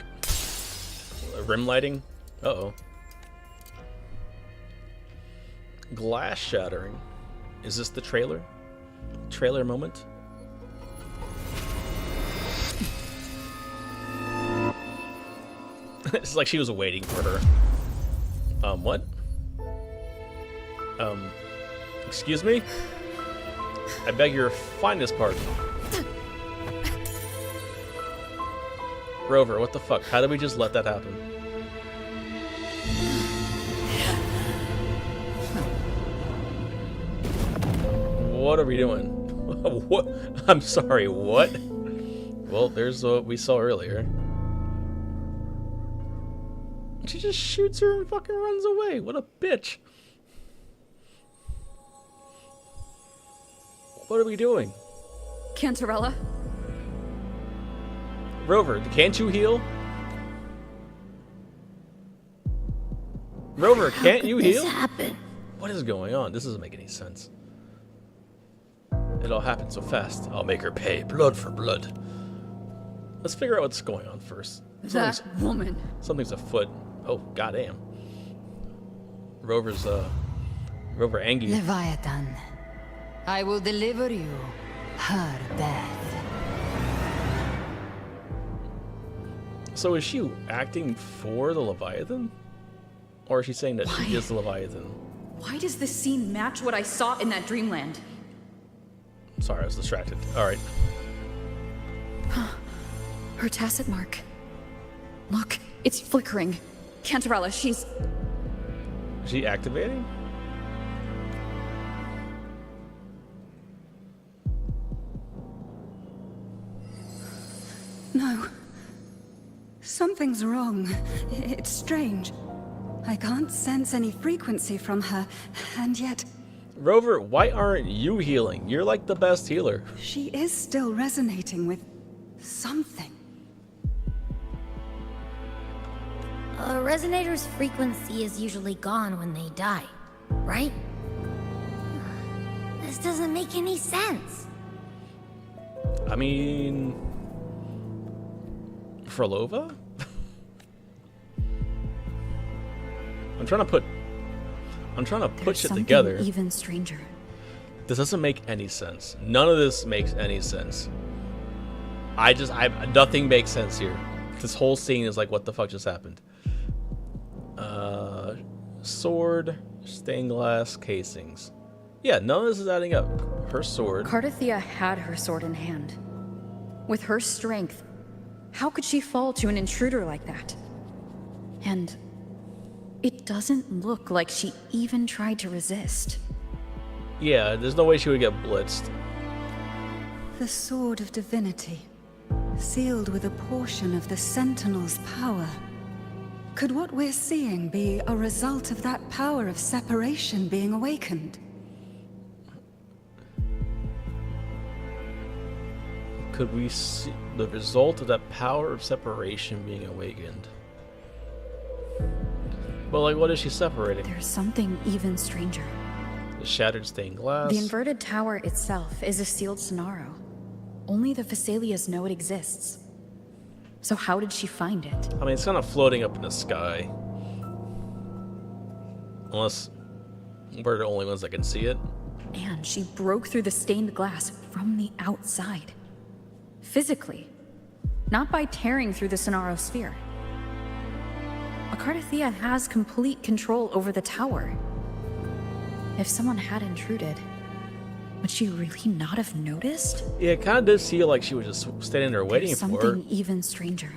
Rim lighting? Uh-oh. Glass shattering. Is this the trailer? Trailer moment? It's like she was waiting for her. What? Excuse me? I beg your finest pardon. Rover, what the fuck? How did we just let that happen? What are we doing? What? I'm sorry, what? Well, there's what we saw earlier. She just shoots her and fucking runs away. What a bitch. What are we doing? Cantarella? Rover, can't you heal? Rover, can't you heal? This happen? What is going on? This doesn't make any sense. It all happened so fast. I'll make her pay blood for blood. Let's figure out what's going on first. That woman. Something's afoot. Oh, goddamn. Rover angry. Leviathan, I will deliver you her death. So is she acting for the Leviathan? Or is she saying that she is the Leviathan? Why does this scene match what I saw in that dreamland? Sorry, I was distracted. Alright. Her tacit mark. Look, it's flickering. Cantarella, she's... Is she activating? No. Something's wrong. It's strange. I can't sense any frequency from her, and yet... Rover, why aren't you healing? You're like the best healer. she is still resonating with something. A resonator's frequency is usually gone when they die, right? This doesn't make any sense. I mean, Frolova? I'm trying to put shit something together. Even stranger. This doesn't make any sense. None of this makes any sense. Nothing makes sense here. This whole scene is like, what the fuck just happened? Sword, stained glass casings. Yeah, none of this is adding up. Her sword. Cardathia had her sword in hand. With her strength, how could she fall to an intruder like that? And it doesn't look like she even tried to resist. Yeah, there's no way she would get blitzed. The Sword of Divinity, sealed with a portion of the Sentinel's power. Could what we're seeing be a result of that power of separation being awakened? Could we see the result of that power of separation being awakened? But like, what is she separating? There's something even stranger. The shattered stained glass. The inverted tower itself is a sealed Sonaro. Only the Phasalias know it exists. So how did she find it? I mean, it's kind of floating up in the sky. Unless we're the only ones that can see it. And she broke through the stained glass from the outside. Physically. Not by tearing through the Sonaro sphere. Cardathia has complete control over the tower. If someone had intruded, would she really not have noticed? Yeah, it kind of did feel like she was just standing there waiting There's for her. something even stranger.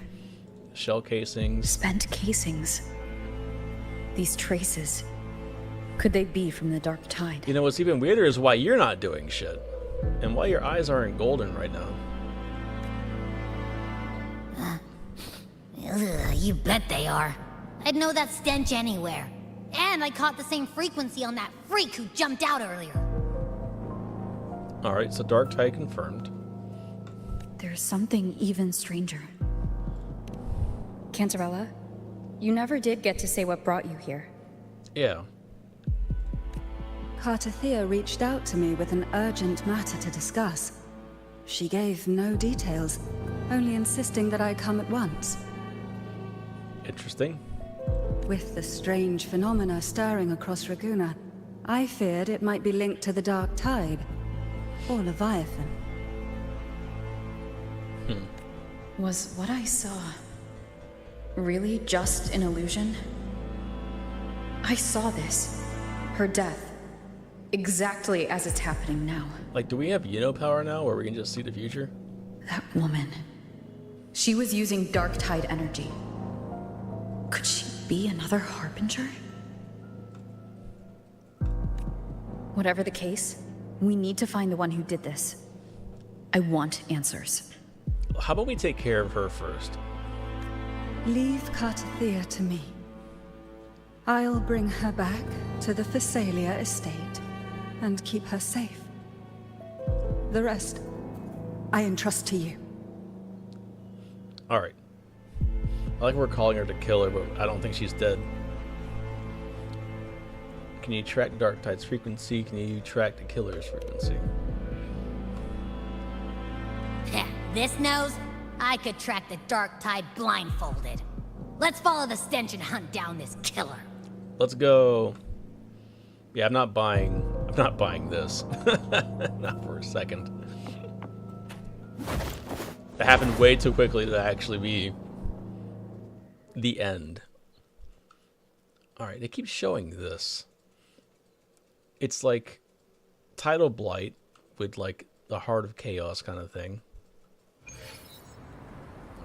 Shell casings. Spent casings. These traces. Could they be from the Dark Tide? You know, what's even weirder is why you're not doing shit. And why your eyes aren't golden right now. Ugh, you bet they are. I'd know that stench anywhere. And I caught the same frequency on that freak who jumped out earlier. Alright, so Dark Tide confirmed. There's something even stranger. Cantarella, you never did get to say what brought you here. Yeah. Cardathia reached out to me with an urgent matter to discuss. She gave no details, only insisting that I come at once. Interesting. With the strange phenomena stirring across Raguna, I feared it might be linked to the Dark Tide, or Leviathan. Was what I saw really just an illusion? I saw this, her death, exactly as it's happening now. Like, do we have power now where we can just see the future? That woman, she was using Dark Tide energy. Could she be another Harbinger? Whatever the case, we need to find the one who did this. I want answers. How about we take care of her first? Leave Cardathia to me. I'll bring her back to the Phasalia estate and keep her safe. The rest, I entrust to you. Alright. I like we're calling her to kill her, but I don't think she's dead. Can you track Dark Tide's frequency? Can you track the killer's frequency? This knows I could track the Dark Tide blindfolded. Let's follow the stench and hunt down this killer. Let's go. Yeah, I'm not buying this. Not for a second. That happened way too quickly to actually be the end. Alright, they keep showing this. It's like Tidal Blight with like the Heart of Chaos kind of thing.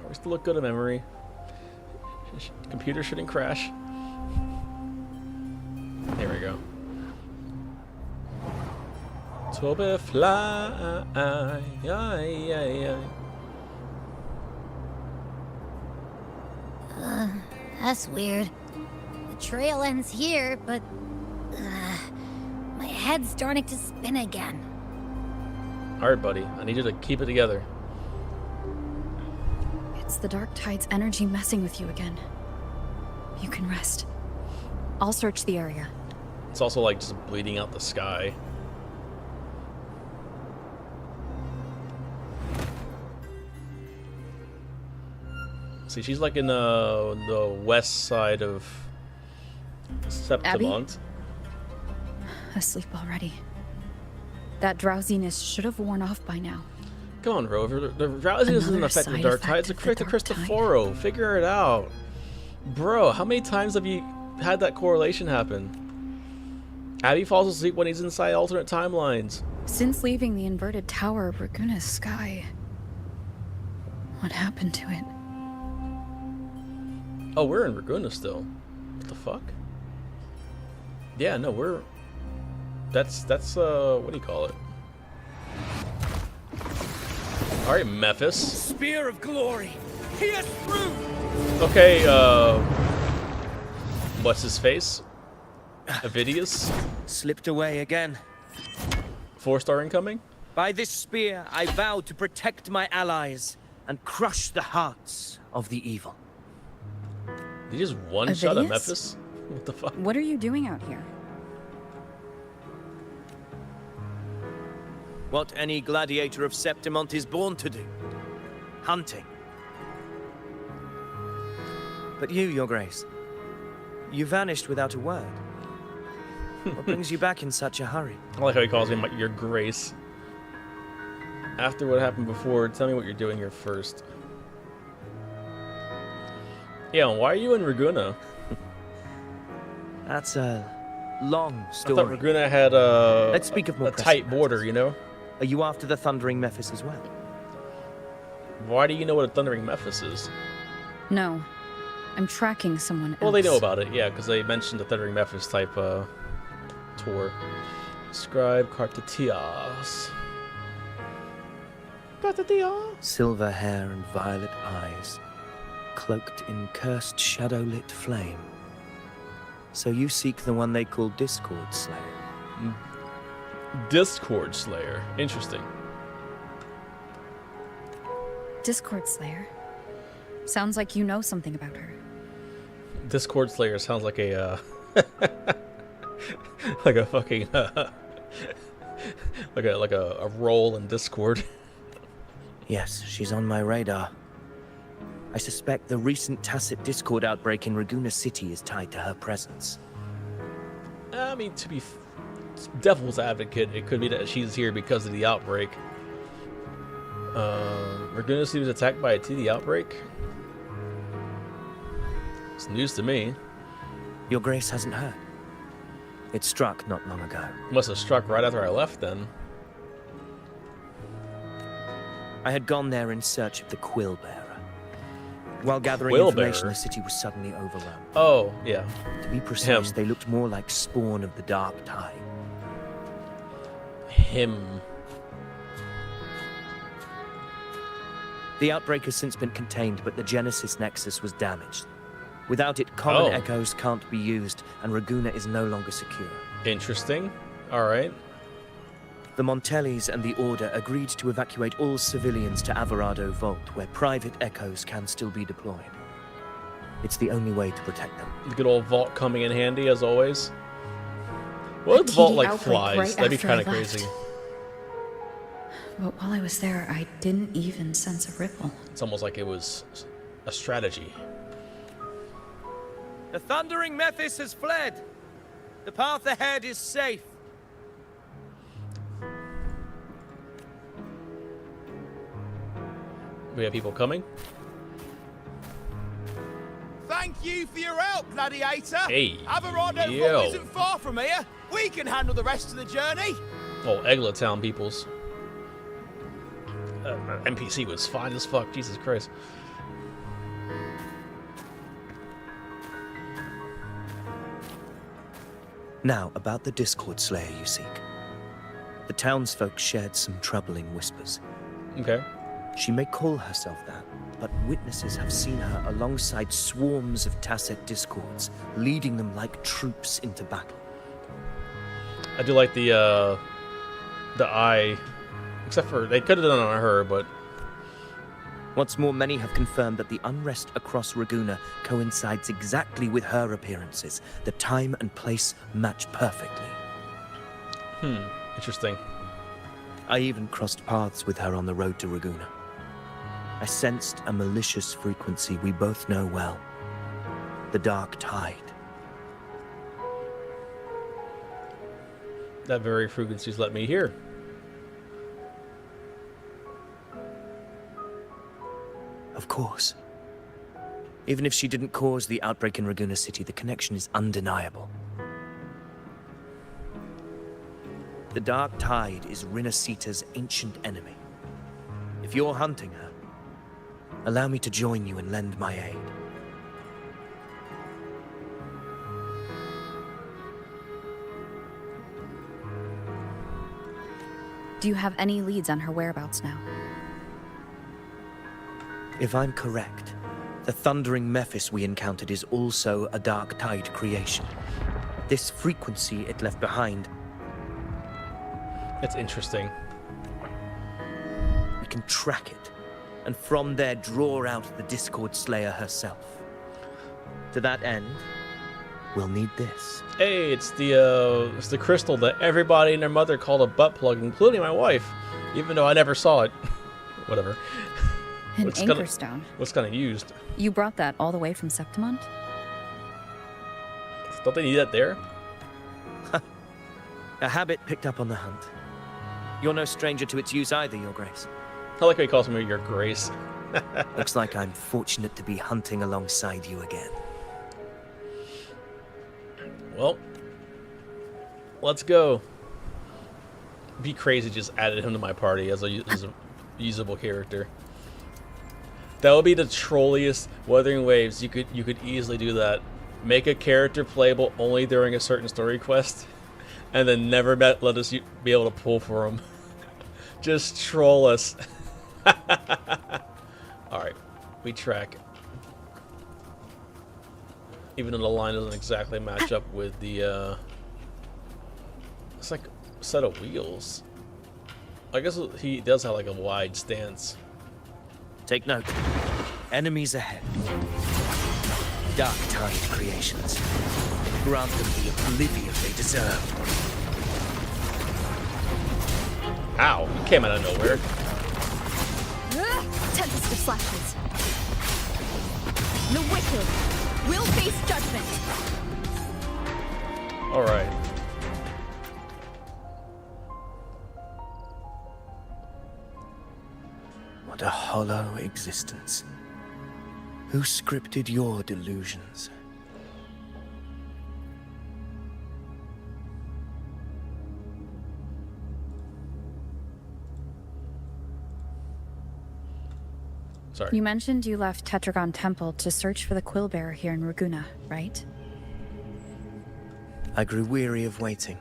We still look good in memory. Computer shouldn't crash. There we go. Toby fly. That's weird. The trail ends here, but my head's starting to spin again. Alright, buddy. I need you to keep it together. It's the Dark Tide's energy messing with you again. You can rest. I'll search the area. It's also like just bleeding out the sky. See, she's like in the west side of Septimont. Asleep already. That drowsiness should have worn off by now. Come on, Rover. The drowsiness doesn't Another affect the side dark tide. effect It's a of the correct to dark tide. Cristoforo. Figure it out. Bro, how many times have you had that correlation happen? Abby falls asleep when he's inside alternate timelines. Since leaving the inverted tower of Raguna's sky, what happened to it? Oh, we're in Raguna still. What the fuck? Yeah, no, we're... That's what do you call it? Alright, Memphis. Spear of glory! Pierce through! Okay, what's his face? Avidius? Slipped away again. 4-star incoming? By this spear, I vow to protect my allies and crush the hearts of the evil. Did he just one-shot a Avidius? Memphis? What the fuck? What are you doing out here? What any gladiator of Septimont is born to do. Hunting. But you, Your Grace, you vanished without a word. What brings you back in such a hurry? I like how he calls me Your Grace. After what happened before, tell me what you're doing here first. Yeah, why are you in Raguna? That's a long I story. thought Raguna had a, Let's speak of more a tight pressing border, matters. you know? Are you after the Thundering Memphis as well? Why do you know what a Thundering Memphis is? No. I'm tracking someone else. Well, they know about it, yeah, because they mentioned the Thundering Memphis type tour. Scribe Cartatias. Cartatias. Silver hair and violet eyes, cloaked in cursed shadow-lit flame. So you seek the one they call Discord Slayer. Discord Slayer. Interesting. Discord Slayer. Sounds like you know something about her. Discord Slayer sounds like a like a fucking like a role in Discord. Yes, she's on my radar. I suspect the recent tacit Discord outbreak in Raguna City is tied to her presence. I mean, to be devil's advocate, it could be that she's here because of the outbreak. Raguna City was attacked by a TD outbreak. It's news to me. Your Grace hasn't heard. It struck not long ago. Must have struck right after I left then. I had gone there in search of the Quill Bearer. While gathering Quill information, Bearer? the city was suddenly overrun. Oh, yeah. To be precise, Him. they looked more like spawn of the Dark Tide. Him. The outbreak has since been contained, but the Genesis Nexus was damaged. Without it, common Oh. echoes can't be used, and Raguna is no longer secure. Interesting. Alright. The Montellis and the Order agreed to evacuate all civilians to Averado Vault, where private echoes can still be deployed. It's the only way to protect them. The good old vault coming in handy, as always. What if the vault, like, outbreak flies? right That'd be after kind I of left. crazy. But while I was there, I didn't even sense a ripple. It's almost like it was a strategy. The Thundering Memphis has fled. The path ahead is safe. We have people coming. Thank you for your help, Gladiator. Hey, Averado yo. Vault isn't far from here. We can handle the rest of the journey. Oh, Egla Town peoples. NPC was fine as fuck. Jesus Christ. Now, about the Discord Slayer you seek. The townsfolk shared some troubling whispers. Okay. She may call herself that, but witnesses have seen her alongside swarms of Tacet Discords, leading them like troops into battle. I do like the eye, except for they could have done it on her, but What's more, many have confirmed that the unrest across Raguna coincides exactly with her appearances. The time and place match perfectly. interesting. I even crossed paths with her on the road to Raguna. I sensed a malicious frequency we both know well. The Dark Tide. That very frequency's let me hear. Of course. Even if she didn't cause the outbreak in Raguna City, the connection is undeniable. The Dark Tide is Rinasita's ancient enemy. If you're hunting her, allow me to join you and lend my aid. Do you have any leads on her whereabouts now? If I'm correct, the thundering Mephis we encountered is also a Dark Tide creation. This frequency it left behind. That's interesting. We can track it, and from there draw out the Discord Slayer herself. To that end, we'll need this. Hey, it's the crystal that everybody and their mother called a butt plug, including my wife, even though I never saw it. Whatever. An anchor stone. What's kind of used? You brought that all the way from Septimont? Don't they need that there? A habit picked up on the hunt. You're no stranger to its use either, Your Grace. I like how he calls me Your Grace. Looks like I'm fortunate to be hunting alongside you again. Well, let's go. Be crazy just added him to my party as a usable character. That would be the trolliest Wuthering Waves. You could easily do that. Make a character playable only during a certain story quest, and then never let us be able to pull for him. Just troll us. Alright, we track. Even though the line doesn't exactly match up with the, it's like a set of wheels. I guess he does have like a wide stance. Take note. Enemies ahead. Dark Tide creations. Grant them the oblivion they deserve. Ow, he came out of nowhere. Tempest of slashes. The wicked will face judgment. Alright. What a hollow existence. Who scripted your delusions? Sorry. You mentioned you left Tetragon Temple to search for the Quillbearer here in Raguna, right? I grew weary of waiting.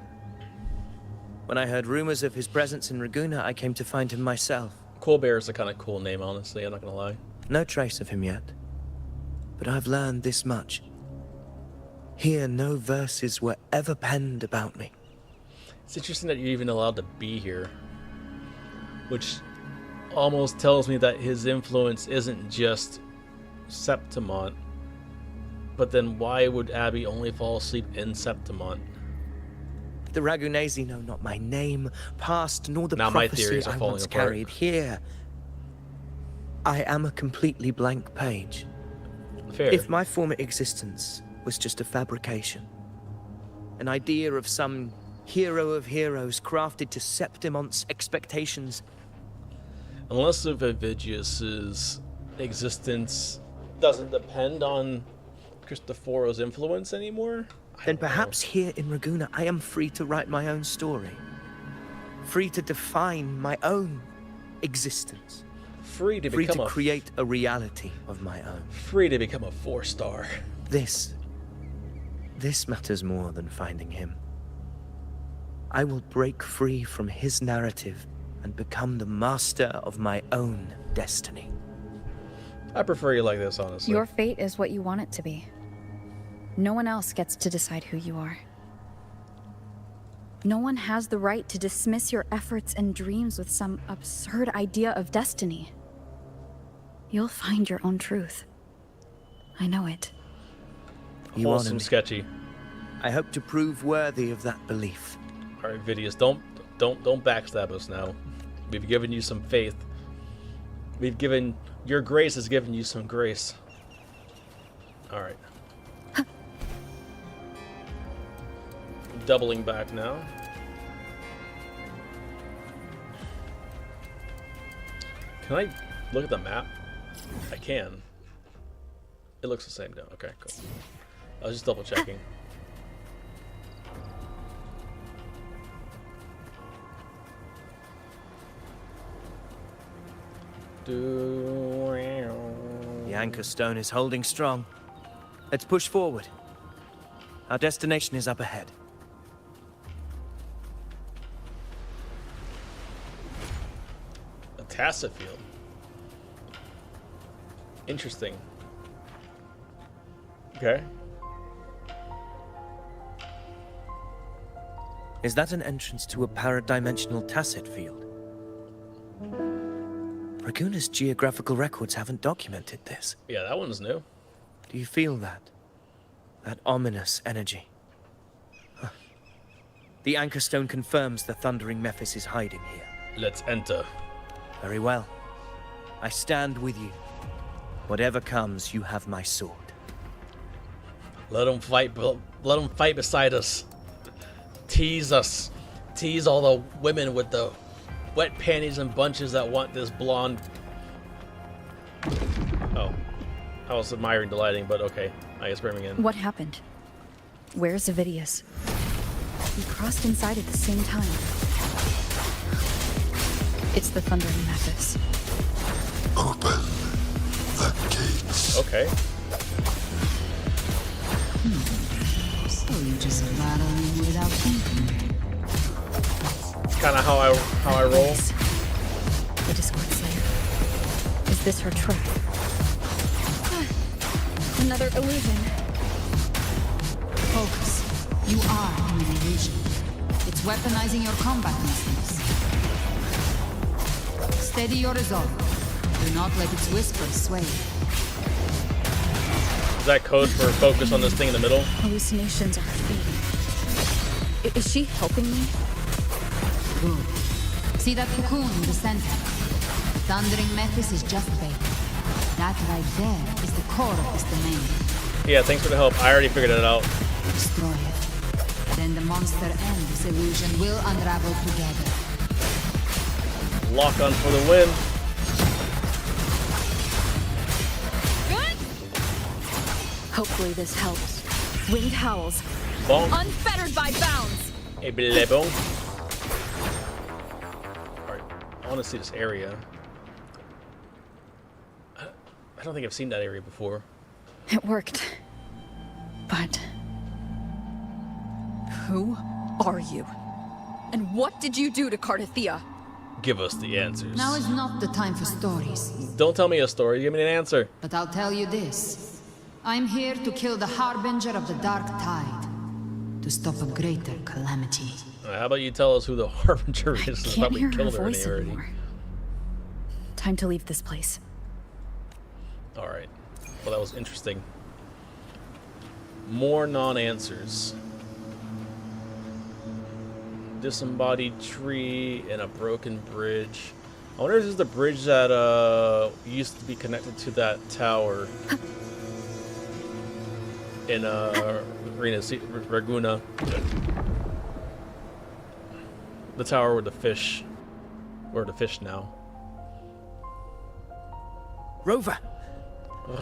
When I heard rumors of his presence in Raguna, I came to find him myself. Quillbearer is a kind of cool name, honestly. I'm not gonna lie. No trace of him yet. But I've learned this much. Here, no verses were ever penned about me. It's interesting that you're even allowed to be here. Which almost tells me that his influence isn't just Septimont. But then why would Abby only fall asleep in Septimont? The Ragunesi know not my name, past, nor the now my prophecy theories are I falling once apart. carried. Here, I am a completely blank page. Fair. If my former existence was just a fabrication, an idea of some hero of heroes crafted to Septimont's expectations. Unless Vividius's existence doesn't depend on Cristoforo's influence anymore, Then perhaps here in Raguna I am free to write my own story. Free to define my own existence. free to Free become to a create a reality of my own. free to become a 4-star. This matters more than finding him. I will break free from his narrative and become the master of my own destiny. I prefer you like this, honestly. Your fate is what you want it to be. No one else gets to decide who you are. No one has the right to dismiss your efforts and dreams with some absurd idea of destiny. You'll find your own truth. I know it. You honor Wholesome me. sketchy. I hope to prove worthy of that belief. Alright, Vidius, don't backstab us now. We've given you some faith. Your grace has given you some grace. Alright. Doubling back now. Can I look at the map? I can. It looks the same now. Okay, cool. I was just double checking. The anchor stone is holding strong. Let's push forward. Our destination is up ahead. A tacit field. Interesting. Okay. Is that an entrance to a paradimensional tacit field? Raguna's geographical records haven't documented this. Yeah, that one's new. Do you feel that? That ominous energy? Huh. The anchor stone confirms the thundering Mephis is hiding here. Let's enter. Very well. I stand with you. Whatever comes, you have my sword. Let them fight. Let them fight beside us. Tease us. Tease all the women with the wet panties and bunches that want this blonde. Oh, I was admiring the lighting, but okay. I guess bring me in. What happened? Where's Avidius? We crossed inside at the same time. It's the thundering Mephis. Open the gates. Okay. So you just battling without thinking. It's kind of how I roll. The Discord Slayer. Is this her trap? Another illusion. Focus. You are in an illusion. It's weaponizing your combat instincts. Steady your resolve. Do not let its whispers sway you. Is that code for focus on this thing in the middle? Hallucinations are fading. Is she helping me? Good. See that cocoon in the center? Thundering Mephis is just bait. That right there is the core of this domain. Yeah, thanks for the help. I already figured it out. Destroy it. Then the monster and this illusion will unravel together. Lock on for the win. Hopefully this helps. Wind howls. Bonk. Unfettered by bounds. A blebon. Alright, I want to see this area. I don't think I've seen that area before. It worked. But... who are you? And what did you do to Cardathea? Give us the answers. Now is not the time for stories. Don't tell me a story, give me an answer. But I'll tell you this. I'm here to kill the Harbinger of the Dark Tide. To stop a greater calamity. How about you tell us who the Harbinger is? I can't Probably hear her killed her voice already. anymore. Time to leave this place. Alright. Well, that was interesting. More non-answers. Disembodied tree and a broken bridge. I wonder if this is the bridge that used to be connected to that tower in Raguna. The tower with the fish. Where the fish now? Rover!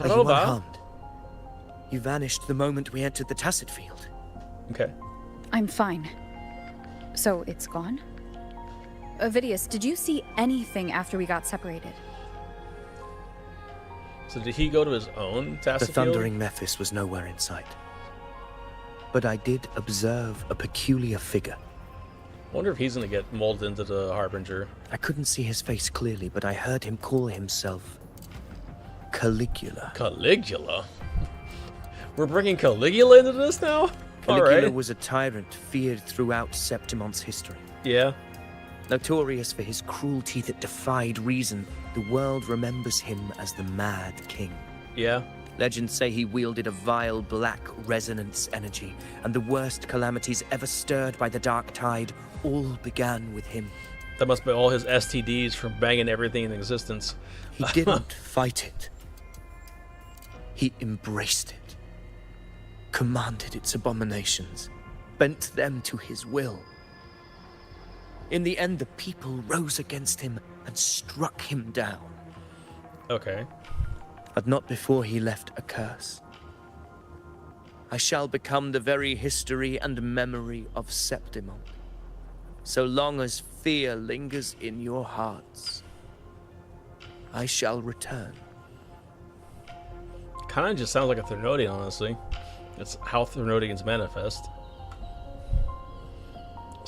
Are you unharmed? You vanished the moment we entered the tacit field. Okay. I'm fine. So it's gone? Avidius, did you see anything after we got separated? So did he go to his own tacit The field? thundering Mephis was nowhere in sight. But I did observe a peculiar figure. I wonder if he's gonna get molded into the Harbinger. I couldn't see his face clearly, but I heard him call himself Caligula. Caligula? We're bringing Caligula into this now? Caligula Alright. was a tyrant feared throughout Septimont's history. Yeah. Notorious for his cruelty that defied reason, the world remembers him as the Mad King. Yeah. Legends say he wielded a vile black resonance energy, and the worst calamities ever stirred by the Dark Tide all began with him. That must be all his STDs from banging everything in existence. He didn't fight it. He embraced it, commanded its abominations, bent them to his will. In the end, the people rose against him and struck him down. Okay. But not before he left a curse. I shall become the very history and memory of Septimont, so long as fear lingers in your hearts. I shall return. Kind of just sounds like a Thernodian, honestly. That's how Thernodians manifest.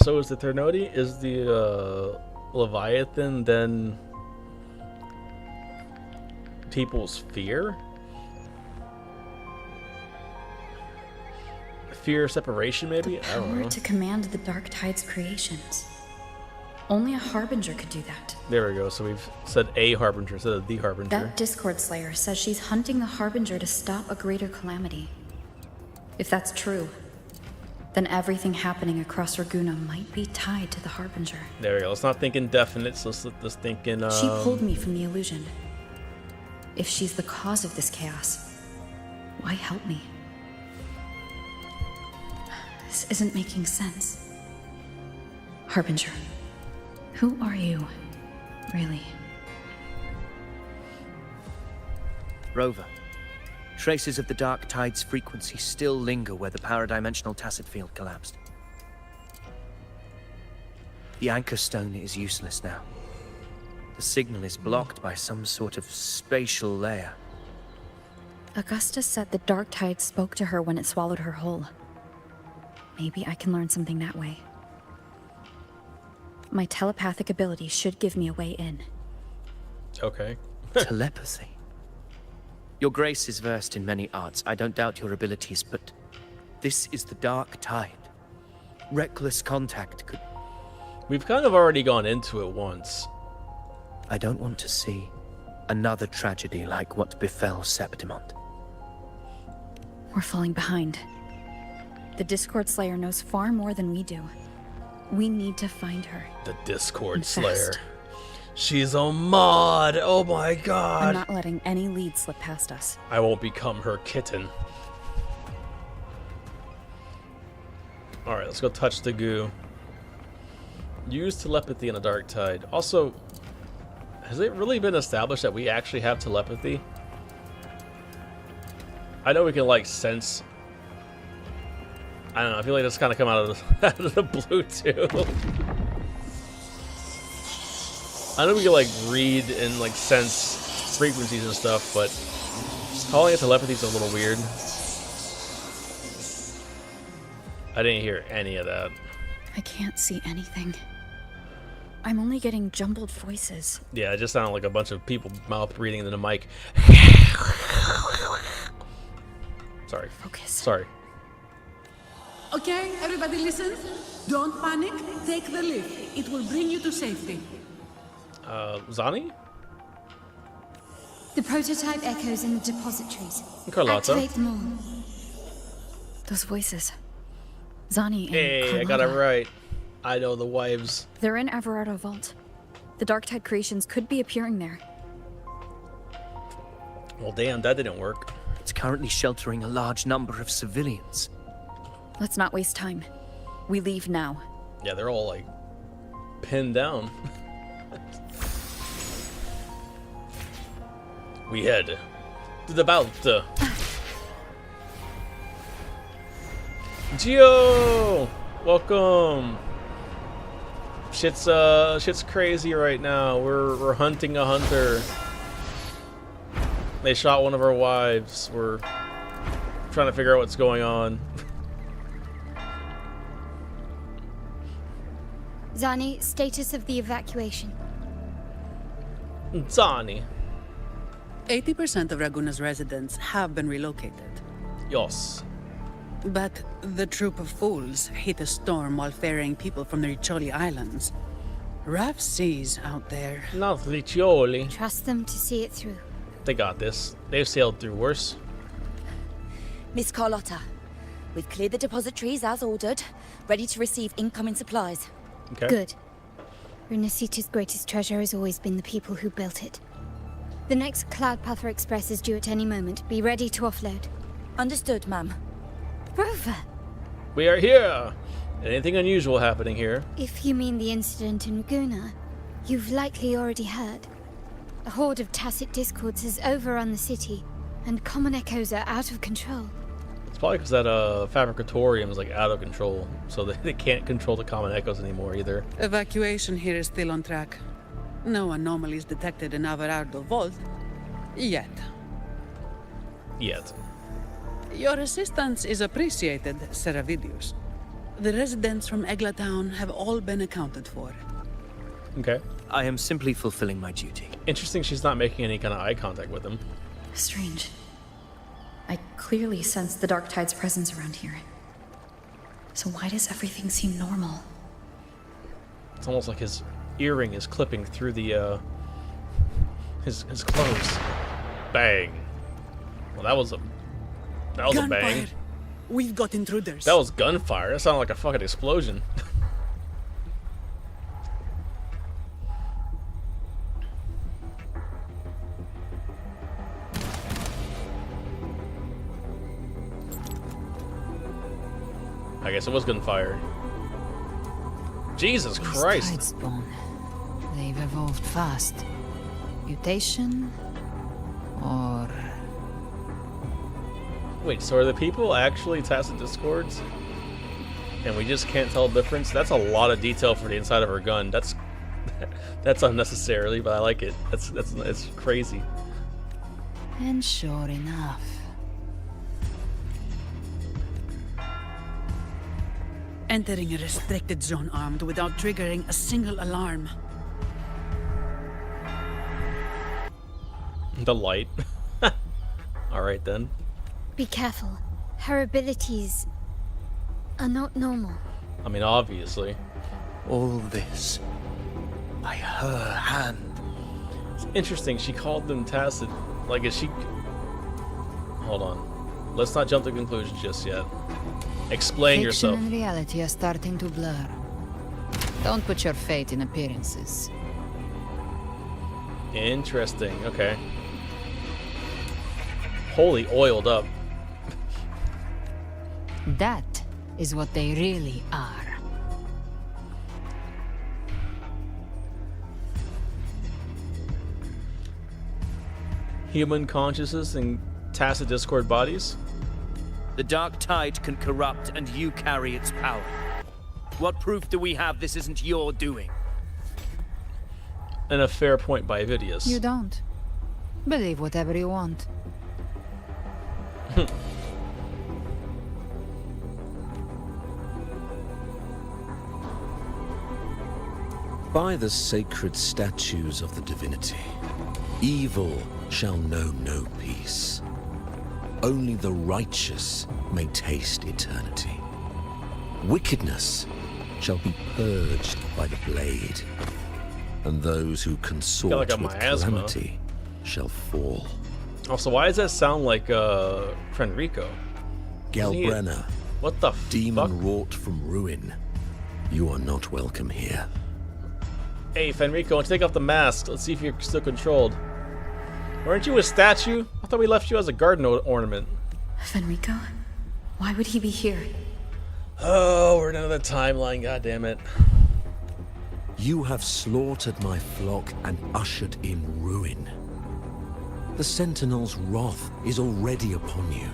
So is the Leviathan then people's fear? Fear of separation, maybe? I don't know. Power to command the Dark Tide's creations. Only a Harbinger could do that. There we go. So we've said a Harbinger instead of the Harbinger. That Discord Slayer says she's hunting the Harbinger to stop a greater calamity. If that's true, then everything happening across Raguna might be tied to the Harbinger. There we go. Let's not think indefinite. So let's think in. She pulled me from the illusion. If she's the cause of this chaos, why help me? This isn't making sense. Harbinger, who are you, really? Rover, traces of the Dark Tide's frequency still linger where the paradimensional tacit field collapsed. The anchor stone is useless now. The signal is blocked by some sort of spatial layer. Augustus said the Dark Tide spoke to her when it swallowed her whole. Maybe I can learn something that way. My telepathic ability should give me a way in. Okay. Telepathy. Your Grace is versed in many arts. I don't doubt your abilities, but this is the Dark Tide. Reckless contact could... We've kind of already gone into it once. I don't want to see another tragedy like what befell Septimont. We're falling behind. The Discord Slayer knows far more than we do. We need to find her. The Discord And Slayer. fast. She's a mod. Oh my god. I'm not letting any lead slip past us. I won't become her kitten. Alright, let's go touch the goo. Use telepathy in a Dark Tide. Also, has it really been established that we actually have telepathy? I know we can, like, sense... I don't know, I feel like that's kind of come out of the blue, too. I know we can, like, read and, like, sense frequencies and stuff, but calling it telepathy is a little weird. I didn't hear any of that. I can't see anything. I'm only getting jumbled voices. Yeah, it just sounded like a bunch of people mouth breathing into the mic. Sorry. Focus. Sorry. Okay, everybody listen. Don't panic. Take the lift. It will bring you to safety. Zani? The prototype echoes in the depositories. Carlotta. Activate them all. Those voices. Zani and Hey, I got it right. I know the wives. They're in Everardo Vault. The Dark Tide creations could be appearing there. Well, damn, that didn't work. It's currently sheltering a large number of civilians. Let's not waste time. We leave now. Yeah, they're all, like, pinned down. We head to the vault. Gio! Welcome! Shit's crazy right now. We're hunting a hunter. They shot one of our wives. We're trying to figure out what's going on. Zani, status of the evacuation. Zani. 80% of Raguna's residents have been relocated. Yes. But the troop of fools hit a storm while ferrying people from the Riccioli Islands. Rough seas out there. Not Riccioli. Trust them to see it through. They got this. They've sailed through worse. Miss Carlotta, we've cleared the depositories as ordered, ready to receive incoming supplies. Okay. Good. Runasita's greatest treasure has always been the people who built it. The next Cloudpather Express is due at any moment. Be ready to offload. Understood, ma'am. Rover! We are here! Anything unusual happening here? If you mean the incident in Raguna, you've likely already heard. A horde of tacit discords has overrun the city, and common echoes are out of control. It's probably because that Fabricatorium is like out of control, so they can't control the common echoes anymore either. Evacuation here is still on track. No anomalies detected in Averardo Vault. Yet. Your assistance is appreciated, Seravidius. The residents from Egla Town have all been accounted for. Okay. I am simply fulfilling my duty. Interesting she's not making any kind of eye contact with him. Strange. I clearly sense the Dark Tide's presence around here. So why does everything seem normal? It's almost like his earring is clipping through the his clothes. Bang. Well, that was a bang. Gunfire. We've got intruders. That was gunfire. That sounded like a fucking explosion. I guess it was gunfire. Jesus Christ. Tidespawn. They've evolved fast. Mutation? Or... Wait, so are the people actually tacit discords? And we just can't tell the difference? That's a lot of detail for the inside of her gun. That's unnecessarily, but I like it. It's crazy. And sure enough. Entering a restricted zone armed without triggering a single alarm. The light. Alright then. Be careful. Her abilities are not normal. I mean, obviously. All this by her hand. It's interesting, she called them tacit. Like, is she... Hold on. Let's not jump to conclusions just yet. Explain yourself. Fiction and reality are starting to blur. Don't put your fate in appearances. Interesting, okay. Holy oiled up. That is what they really are. Human consciousness and tacit discord bodies? The Dark Tide can corrupt, and you carry its power. What proof do we have this isn't your doing? And a fair point by Vidius. You don't. Believe whatever you want. By the sacred statues of the divinity, evil shall know no peace. Only the righteous may taste eternity. Wickedness shall be purged by the blade, and those who consort with calamity shall fall. Also, why does that sound like Fenrico? Galbrenna, what the demon fuck? wrought from ruin, you are not welcome here. Hey, Fenrico, why don't you take off the mask? Let's see if you're still controlled. Weren't you a statue? I thought we left you as a garden ornament. Fenrico? Why would he be here? Oh, we're in another timeline, goddammit. You have slaughtered my flock and ushered in ruin. The Sentinel's wrath is already upon you.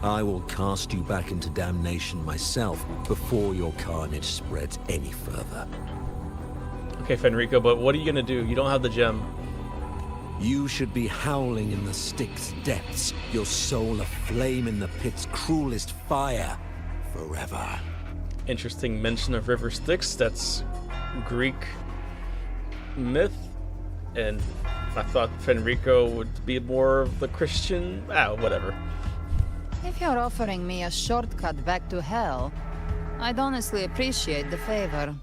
I will cast you back into damnation myself before your carnage spreads any further. Okay, Fenrico, but what are you gonna do? You don't have the gem. You should be howling in the Styx depths, your soul aflame in the pit's cruelest fire, forever. Interesting mention of River Styx. That's Greek myth, and I thought Fenrico would be more of the Christian. Whatever. If you're offering me a shortcut back to hell, I'd honestly appreciate the favor.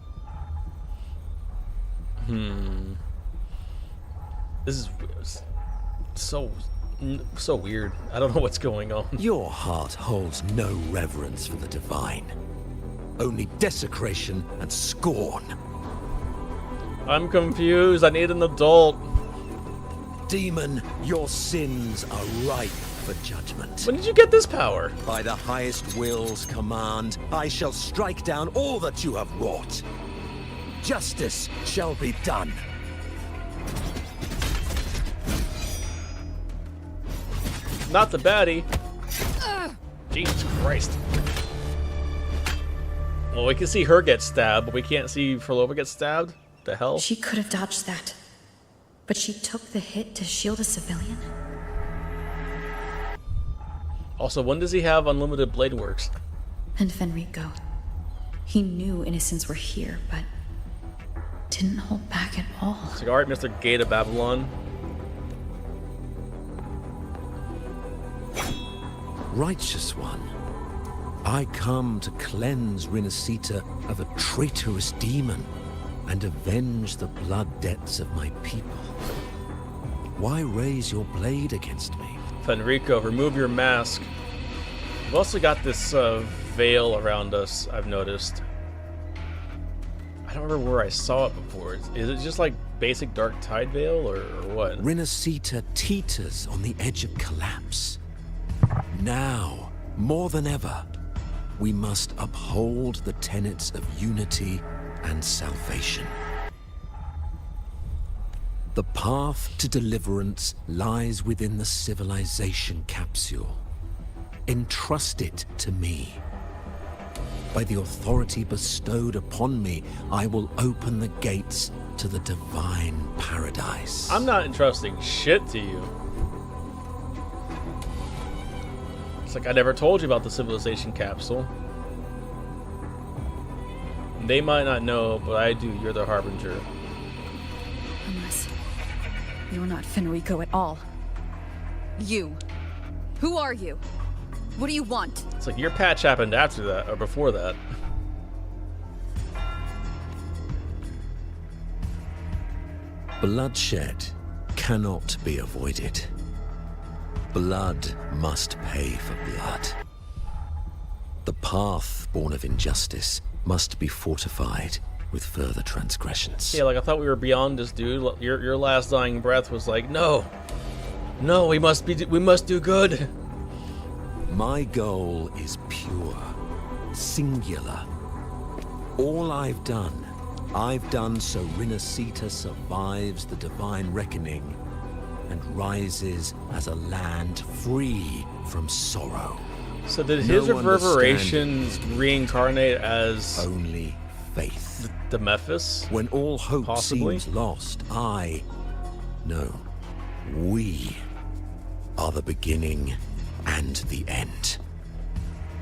This is so weird. I don't know what's going on. Your heart holds no reverence for the divine. Only desecration and scorn. I'm confused. I need an adult. Demon, your sins are ripe for judgment. When did you get this power? By the highest will's command, I shall strike down all that you have wrought. Justice shall be done. Not the baddie. Jesus Christ. Well, we can see her get stabbed, but we can't see Forlova get stabbed? The hell? She could have dodged that. But she took the hit to shield a civilian? Also, when does he have unlimited blade works? And Fenrico. He knew innocents were here, but didn't hold back at all. It's like, alright, Mr. Gate of Babylon. Righteous one, I come to cleanse Rinascita of a traitorous demon and avenge the blood debts of my people. Why raise your blade against me? Fenrico, remove your mask. We've also got this veil around us, I've noticed. I don't remember where I saw it before. Is it just like basic Dark Tide veil, or what? Rinascita teeters on the edge of collapse. Now, more than ever, we must uphold the tenets of unity and salvation. The path to deliverance lies within the civilization capsule. Entrust it to me. By the authority bestowed upon me, I will open the gates to the divine paradise. I'm not entrusting shit to you. It's like I never told you about the civilization capsule. They might not know, but I do. You're the harbinger. Unless you're not Fenrico at all. You. Who are you? What do you want? It's like your patch happened after that, or before that. Bloodshed cannot be avoided. Blood must pay for blood. The path born of injustice must be fortified with further transgressions. Yeah, like I thought we were beyond this, dude. Your last dying breath was like, no, we must do good. My goal is pure, singular. All I've done so Rinascita survives the divine reckoning and rises as a land free from sorrow. So did his reverberations reincarnate as only faith? The Mephis? When all hope possibly seems lost, we are the beginning and the end.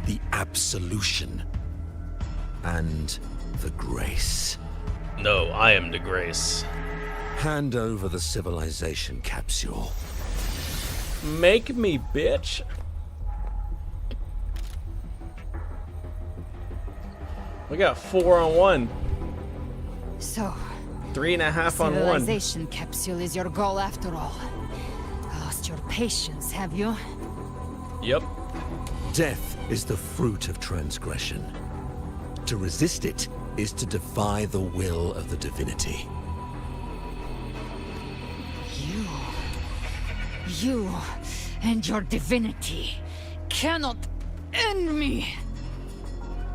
The absolution and the grace. No, I am the grace. Hand over the civilization capsule. Make me, bitch. We got 4 on 1. So, 3.5 on 1. Civilization capsule is your goal after all. Lost your patience, have you? Yep. Death is the fruit of transgression. To resist it is to defy the will of the divinity. You and your divinity cannot end me.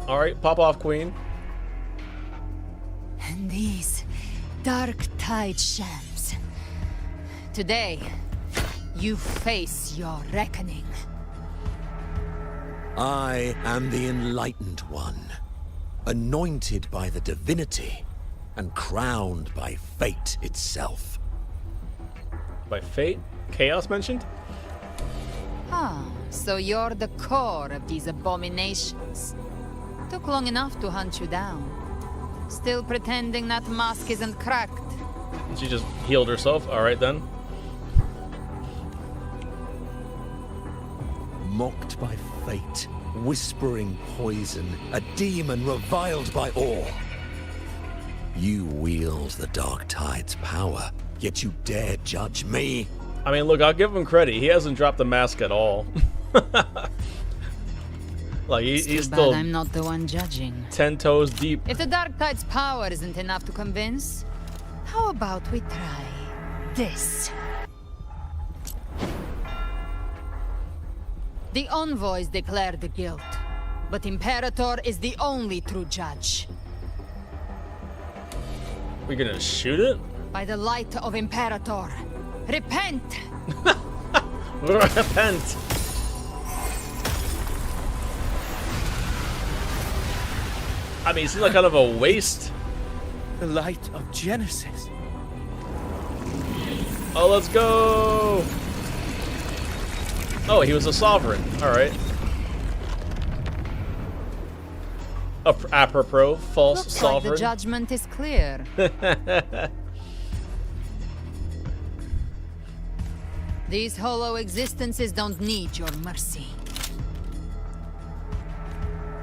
Alright, pop off, Queen. And these Dark Tide shams. Today, you face your reckoning. I am the Enlightened One, anointed by the divinity and crowned by fate itself. By fate? Chaos mentioned? Ah, so you're the core of these abominations. Took long enough to hunt you down. Still pretending that mask isn't cracked. She just healed herself. Alright then. Mocked by fate, whispering poison, a demon reviled by all. You wield the Dark Tide's power, yet you dare judge me? I mean, look, I'll give him credit. He hasn't dropped the mask at all. Like, he's still... I'm not the one judging. 10 toes deep. If the Dark Tide's power isn't enough to convince, How about we try this? The envoys declare the guilt, but Imperator is the only true judge. We're gonna shoot it? By the light of Imperator, repent! Repent! I mean, it seems like kind of a waste. The light of Genesis. Oh, let's go! Oh, he was a sovereign. Alright. Apropos, false Looks sovereign. like the judgment is clear. These hollow existences don't need your mercy.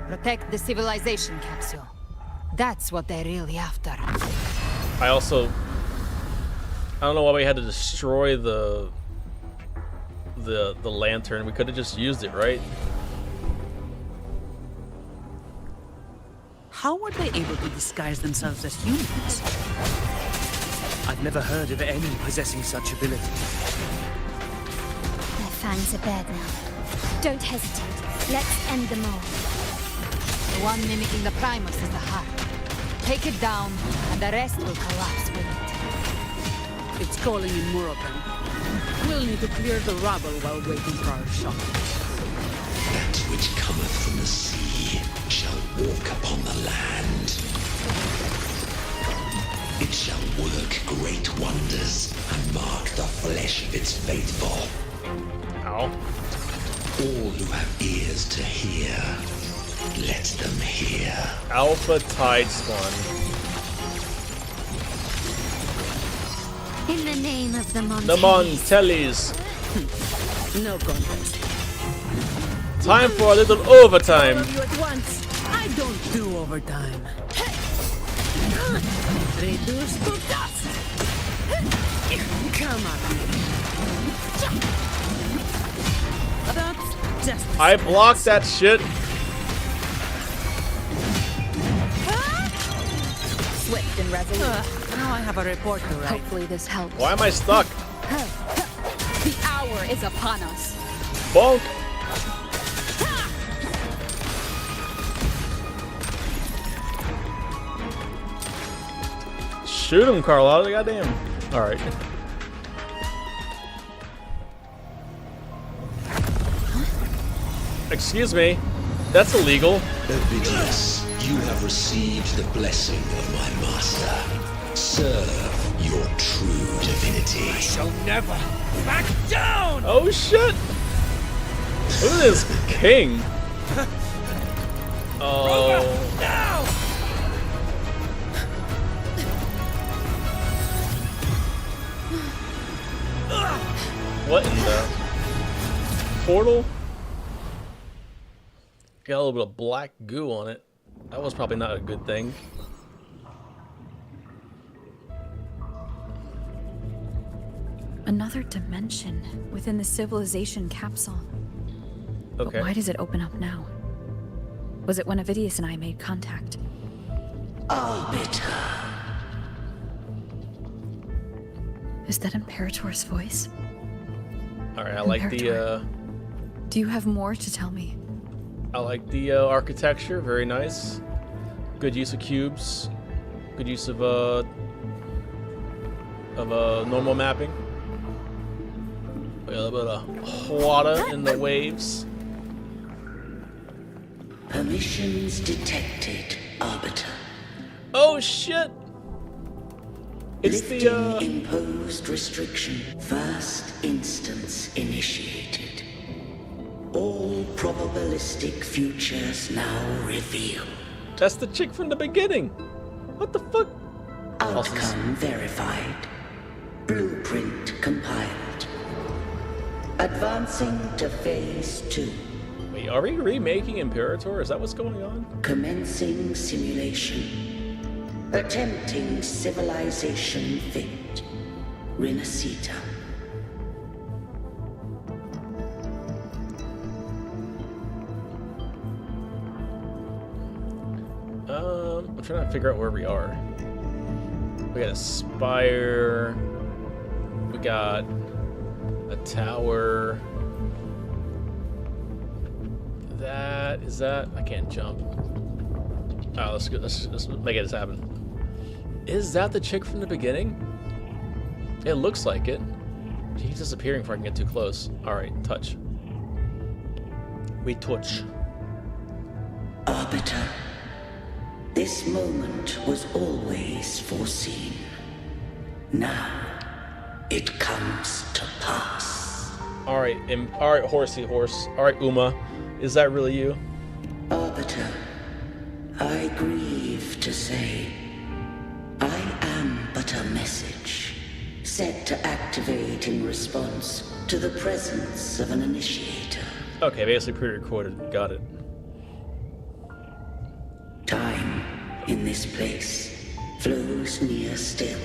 Protect the civilization capsule. That's what they're really after. I don't know why we had to destroy the lantern. We could have just used it, right? How were they able to disguise themselves as humans? I've never heard of any possessing such ability. Their fangs are bared now. Don't hesitate. Let's end them all. The one mimicking the Primus is the heart. Take it down, and the rest will collapse with it. It's calling in more of them. We'll need to clear the rubble while waiting for our shot. That which cometh from the sea shall walk upon the land. It shall work great wonders and mark the flesh of its faithful. Ow. All who have ears to hear, let them hear. Alpha Tide Spawn. In the name of the Montellis. The Montellis. No contest. Time for a little overtime. All of you at once. I don't do overtime. Reduce to dust. Come on. That's just. I blocked that shit. Swift and resolute. Now I have a report to write. Hopefully this helps. Why am I stuck? The hour is upon us. Bonk. Shoot him, Carlotta. Goddamn. All right. Excuse me. That's illegal. Ovidius, you have received the blessing of my master. Serve your true divinity. I shall never back down! Oh shit! Look at this king. Oh. Now! What in the portal? Got a little bit of black goo on it. That was probably not a good thing. Another dimension within the civilization capsule. Okay. But why does it open up now? Was it when Ovidius and I made contact? Arbiter. Is that Imperator's voice? Alright, I like the Do you have more to tell me? I like the architecture, very nice. Good use of cubes. Good use of normal mapping. A little bit of water in the waves. Permissions detected, Arbiter. Oh shit! It's Lifting imposed restriction. First instance initiated. All probabilistic futures now revealed. That's the chick from the beginning. What the fuck? Outcome verified. Blueprint compiled. Advancing to phase 2. Wait, are we remaking Imperator? Is that what's going on? Commencing simulation. Attempting civilization fit. Renacita. I'm trying to figure out where we are. We got a spire. We got a tower. That is that. I can't jump. Oh, let's go. Let's make it happen. Is that the chick from the beginning? It looks like it. He's disappearing before I can get too close. All right, touch. We touch. Arbiter, this moment was always foreseen. Now it comes to pass. All right, horsey horse. All right, Uma, is that really you? Arbiter, I grieve to say, I am but a message set to activate in response to the presence of an initiator. Okay, basically pre-recorded. Got it. Time in this place flows near still.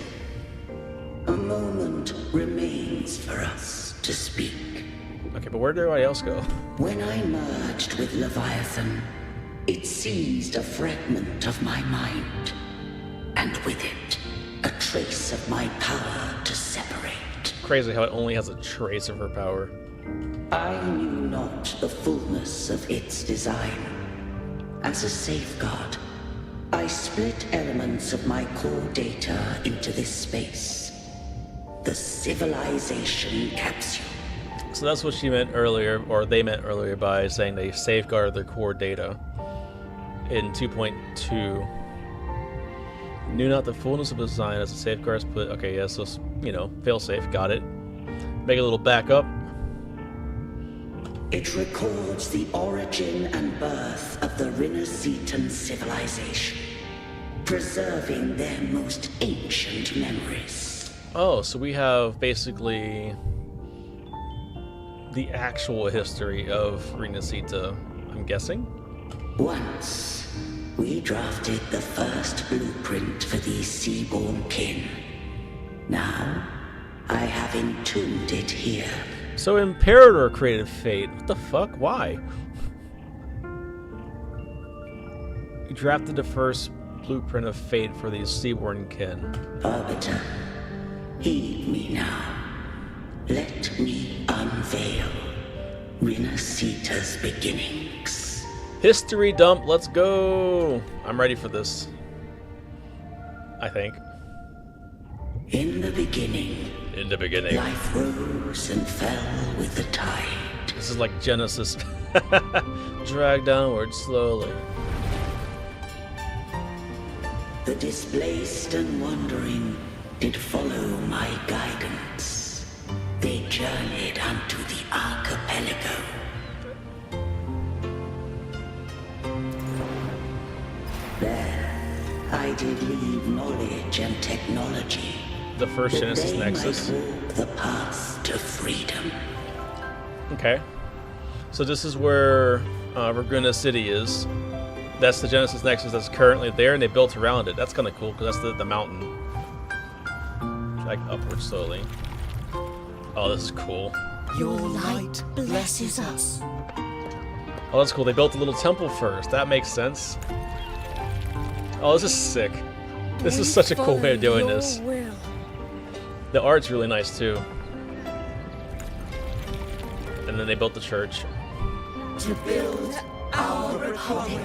A moment remains for us to speak. Okay, but where did everybody else go? When I merged with Leviathan, it seized a fragment of my mind, and with it, a trace of my power to separate. Crazy how it only has a trace of her power. I knew not the fullness of its design. As a safeguard, I split elements of my core data into this space. The civilization capsule. So that's what she meant earlier, or they meant earlier by saying they safeguarded their core data in 2.2. Knew not the fullness of design as a safeguard split. Okay, yeah, so, you know, fail safe, got it. Make a little backup. It records the origin and birth of the Rinascitan civilization, preserving their most ancient memories. Oh, so we have basically the actual history of Rinascita, I'm guessing? Once, we drafted the first blueprint for these seaborn kin. Now, I have entombed it here. So Imperator created Fate. What the fuck? Why? You drafted the first blueprint of Fate for these seaborn kin. Arbiter, heed me now. Let me unveil Rinascita's beginnings. History dump, let's go! I'm ready for this. I think. In the beginning, life rose and fell with the tide. This is like Genesis. Drag downward slowly. The displaced and wandering did follow my guidance. They journeyed unto the archipelago. There, I did leave knowledge and technology. The first Genesis Nexus. The path to freedom. Okay. So this is where Raguna City is. That's the Genesis Nexus that's currently there, and they built around it. That's kind of cool, because that's the mountain. Drag upward slowly. Oh, this is cool. Your light blesses us. Oh, that's cool. They built a little temple first. That makes sense. Oh, this is sick. This is such a cool way of doing this. The art's really nice, too. And then they built the church. To build our republic.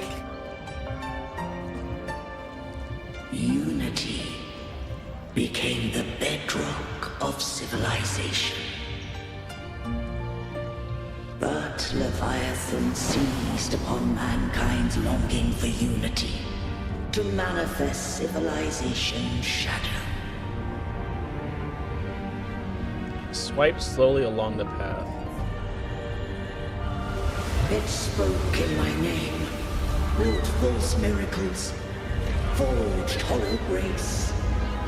Unity became the bedrock of civilization. But Leviathan seized upon mankind's longing for unity to manifest civilization's shadow. Swipe slowly along the path. It spoke in my name, wrought false miracles, forged hollow grace,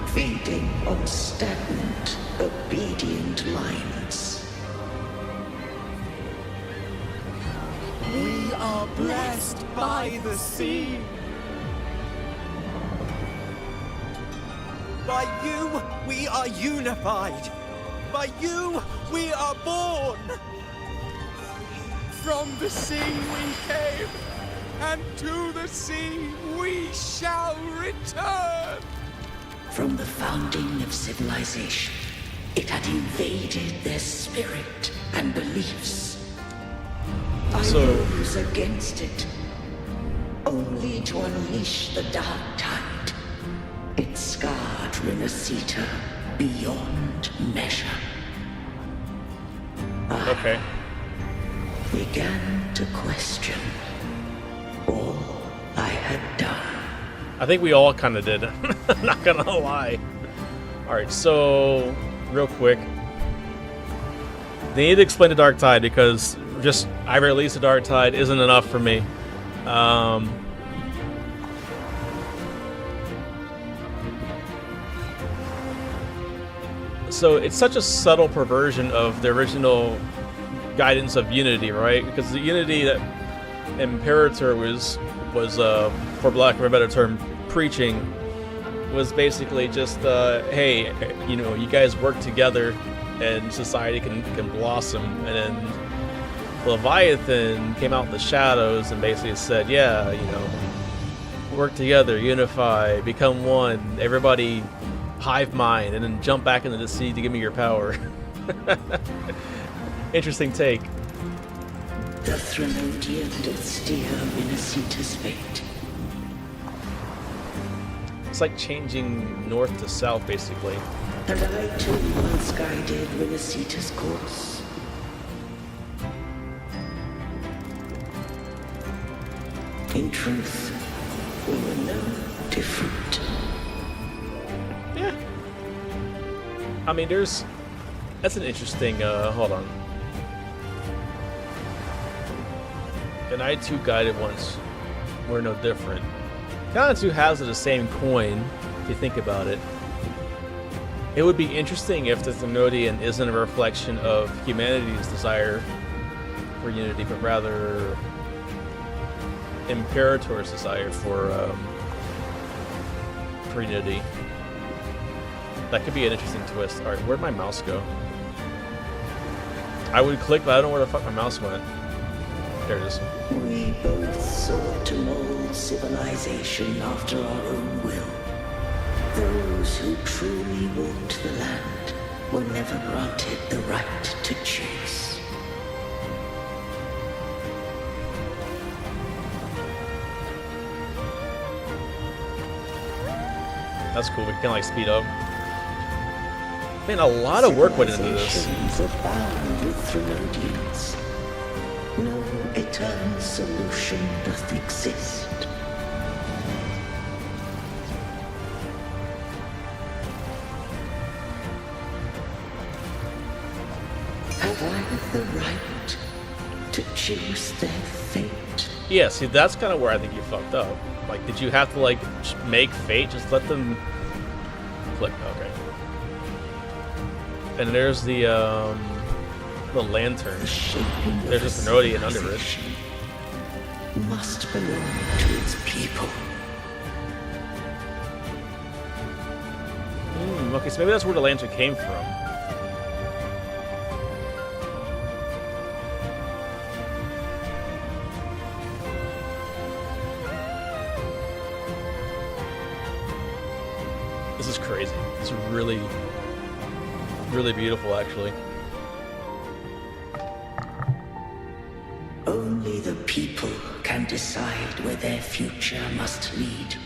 feeding on stagnant, obedient minds. We are blessed by the sea. By you, we are unified. By you, we are born. From the sea we came, and to the sea we shall return. From the founding of civilization, it had invaded their spirit and beliefs. I rose against it, only to unleash the dark tide. It scarred Renacita beyond measure. Okay. Began to question all I had done. I think we all kind of did. I'm not gonna lie. Alright, so real quick. They need to explain the Dark Tide because just I released the Dark Tide isn't enough for me. So it's such a subtle perversion of the original guidance of Unity, right? Because the Unity that Imperator was for lack of a better term, preaching was basically just, hey, you know, you guys work together and society can blossom. And then Leviathan came out in the shadows and basically said, yeah, you know, work together, unify, become one, everybody hive mind, and then jump back into the sea to give me your power. Interesting take. The Threnodian did steer Renacita's fate. It's like changing north to south, basically. And I too once guided Renacita's course. In truth, we were no different. Yeah. I mean, that's an interesting, hold on. And I too guided once. We're no different. Kind of two halves of the same coin, if you think about it. It would be interesting if the Threnodian isn't a reflection of humanity's desire for unity, but rather Imperator's desire for unity. That could be an interesting twist. Alright, where'd my mouse go? I would click, but I don't know where the fuck my mouse went. There it is. We both sought to mold civilization after our own will. Those who truly walked the land were never granted the right to choose. That's cool. We can like speed up. Man, a lot of work went into this. Civilizations abound with Threnodians. No eternal solution doth exist. Have I the right to choose their fate? Yeah, see, that's kind of where I think you fucked up. Like, did you have to, like, make fate? Just let them click. Okay. And there's the lantern. There's a Threnodian under it. Must belong to its people. Okay, so maybe that's where the lantern came from. This is crazy. It's really, really beautiful, actually. Only the people can decide where their future must lead.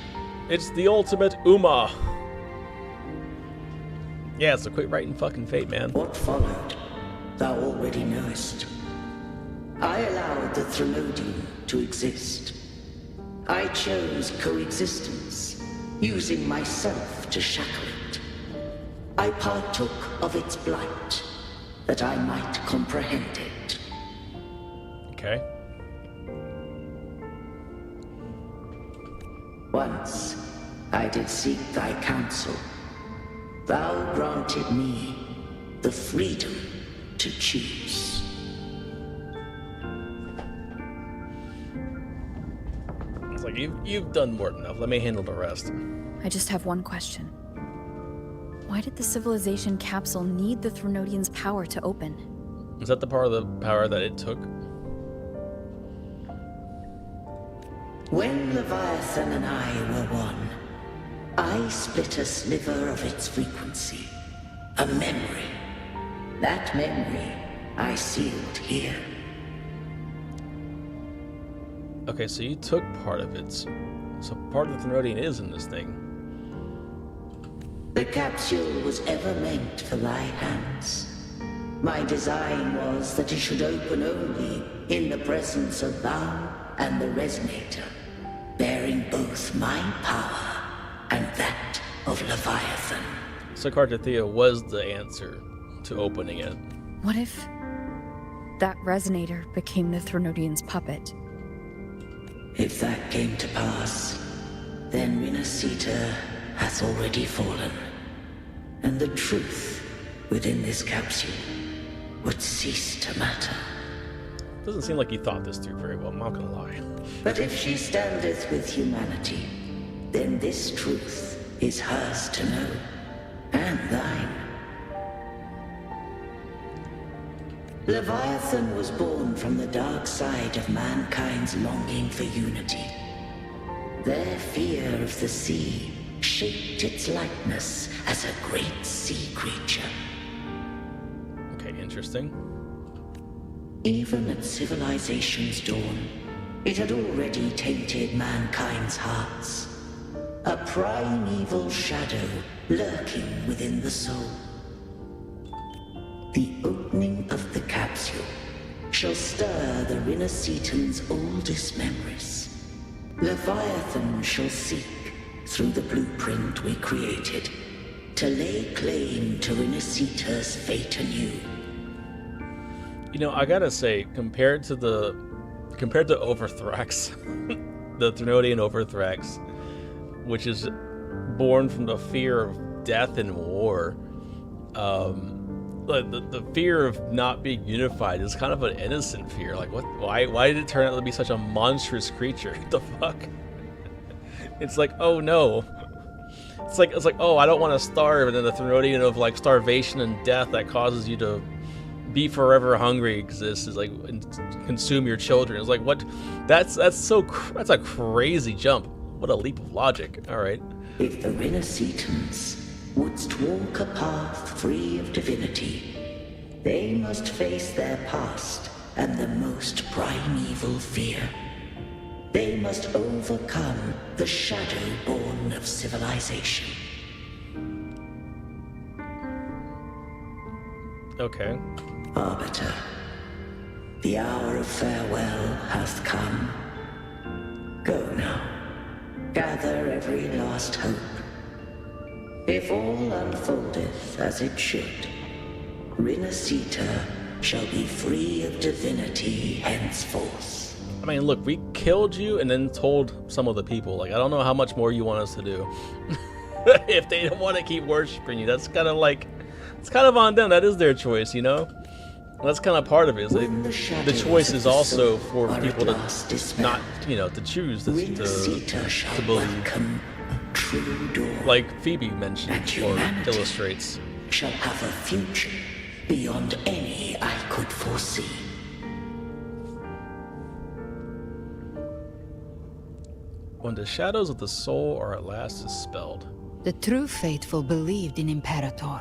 It's the ultimate Uma. Yeah, so quit writing fucking fate, man. What followed, thou already knowest. I allowed the Threnodian to exist. I chose coexistence, using myself to shackle it. I partook of its blight, that I might comprehend it. Okay. Once, I did seek thy counsel. Thou granted me the freedom to choose. It's like, you've done more than enough. Let me handle the rest. I just have one question. Why did the civilization capsule need the Threnodian's power to open? Is that the part of the power that it took? When Leviathan and I were one, I split a sliver of its frequency. A memory. That memory I sealed here. Okay, so you took part of it. So part of the Thenodian is in this thing. The capsule was ever meant for my hands. My design was that it should open only in the presence of thou and the Resonator, bearing both my power and that of Leviathan. So Cartathea was the answer to opening it. What if that Resonator became the Thenodian's puppet? If that came to pass, then Renacita hath already fallen, and the truth within this capsule would cease to matter. Doesn't seem like you thought this through very well, I'm not gonna lie. But if she standeth with humanity, then this truth is hers to know, and thine. Leviathan was born from the dark side of mankind's longing for unity. Their fear of the sea shaped its likeness as a great sea creature. Okay, interesting. Even at civilization's dawn, it had already tainted mankind's hearts. A primeval shadow lurking within the soul. The opening of the capsule shall stir the Renacitan's oldest memories. Leviathan shall seek, through the blueprint we created, to lay claim to Renacita's fate anew. You know, I gotta say, compared to Overthrax, the Thenodian Overthrax, which is born from the fear of death and war, the fear of not being unified is kind of an innocent fear. Like, what? Why did it turn out to be such a monstrous creature? What the fuck? It's like, oh no. It's like, oh, I don't want to starve, and then the Thenodian of like starvation and death that causes you to be forever hungry exists, is like, and consume your children. It's like, what? That's a crazy jump. What a leap of logic. All right. If the Renacitans wouldst walk a path free of divinity, they must face their past and the most primeval fear. They must overcome the shadow born of civilization. Okay. Arbiter, the hour of farewell hath come. Go now. Gather every last hope. If all unfoldeth as it should, Renacita shall be free of divinity henceforth. I mean, look, we killed you and then told some of the people. Like, I don't know how much more you want us to do. If they don't want to keep worshiping you, that's kind of like, it's kind of on them. That is their choice, you know? That's kind of part of it. The choice is also for people to not, you know, to choose to believe. Like Phoebe mentioned or illustrates. Shall have a future beyond any I could foresee. When the shadows of the soul are at last dispelled. The true faithful believed in Imperator.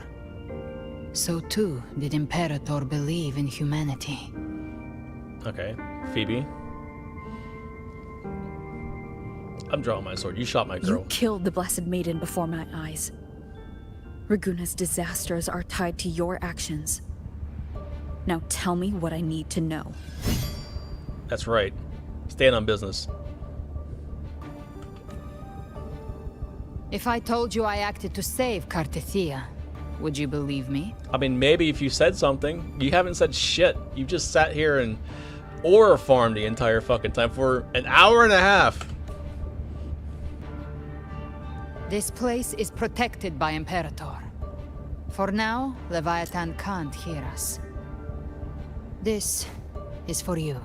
So too did Imperator believe in humanity. Okay, Phoebe. I'm drawing my sword. You shot my girl. You killed the Blessed Maiden before my eyes. Raguna's disasters are tied to your actions. Now tell me what I need to know. That's right. Stand on business. If I told you I acted to save Cartathea, would you believe me? I mean, maybe if you said something. You haven't said shit. You just sat here and aura farmed the entire fucking time for an hour and a half. This place is protected by Imperator. For now, Leviathan can't hear us. This is for you.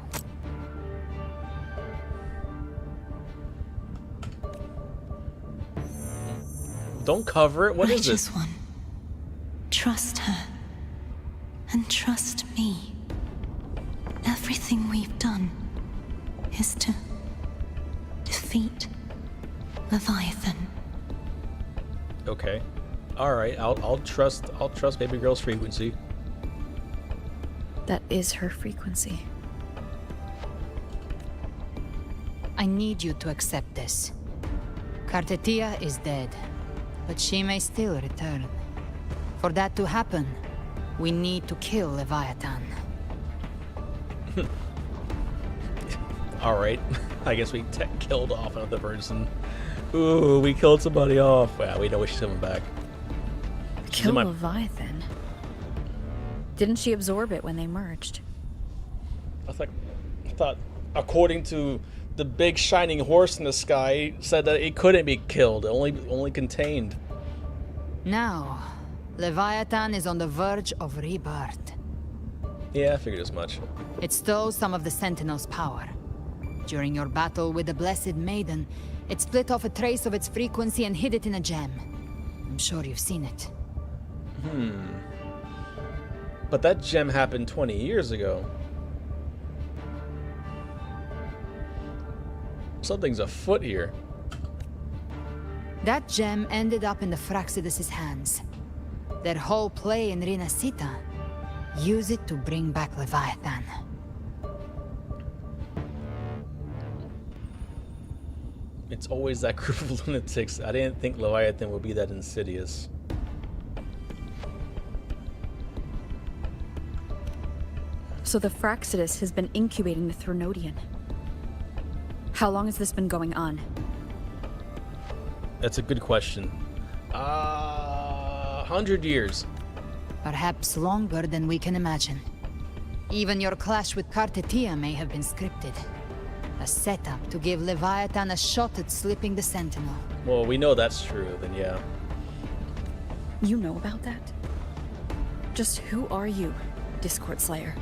Don't cover it. What is Righteous it? One, trust her. And trust me. Everything we've done is to defeat Leviathan. Okay. All right. I'll trust baby girl's frequency. That is her frequency. I need you to accept this. Kartetia is dead, but she may still return. For that to happen, we need to kill Leviathan. Alright. I guess we killed off another person. Ooh, we killed somebody off. Yeah, we know she's coming back. Kill Leviathan? Didn't she absorb it when they merged? I thought, according to the big shining horse in the sky, said that it couldn't be killed, only contained. Now, Leviathan is on the verge of rebirth. Yeah, I figured as much. It stole some of the Sentinel's power. During your battle with the Blessed Maiden, it split off a trace of its frequency and hid it in a gem. I'm sure you've seen it. But that gem happened 20 years ago. Something's afoot here. That gem ended up in the Fraxidus' hands. Their whole play in Rinasita. Use it to bring back Leviathan. It's always that group of lunatics. I didn't think Leviathan would be that insidious. So the Fraxidus has been incubating the Thronodian. How long has this been going on? That's a good question. 100 years. Perhaps longer than we can imagine. Even your clash with Kartetia may have been scripted. A setup to give Leviathan a shot at slipping the Sentinel. Well, we know that's true, then yeah. You know about that? Just who are you, Discord Slayer?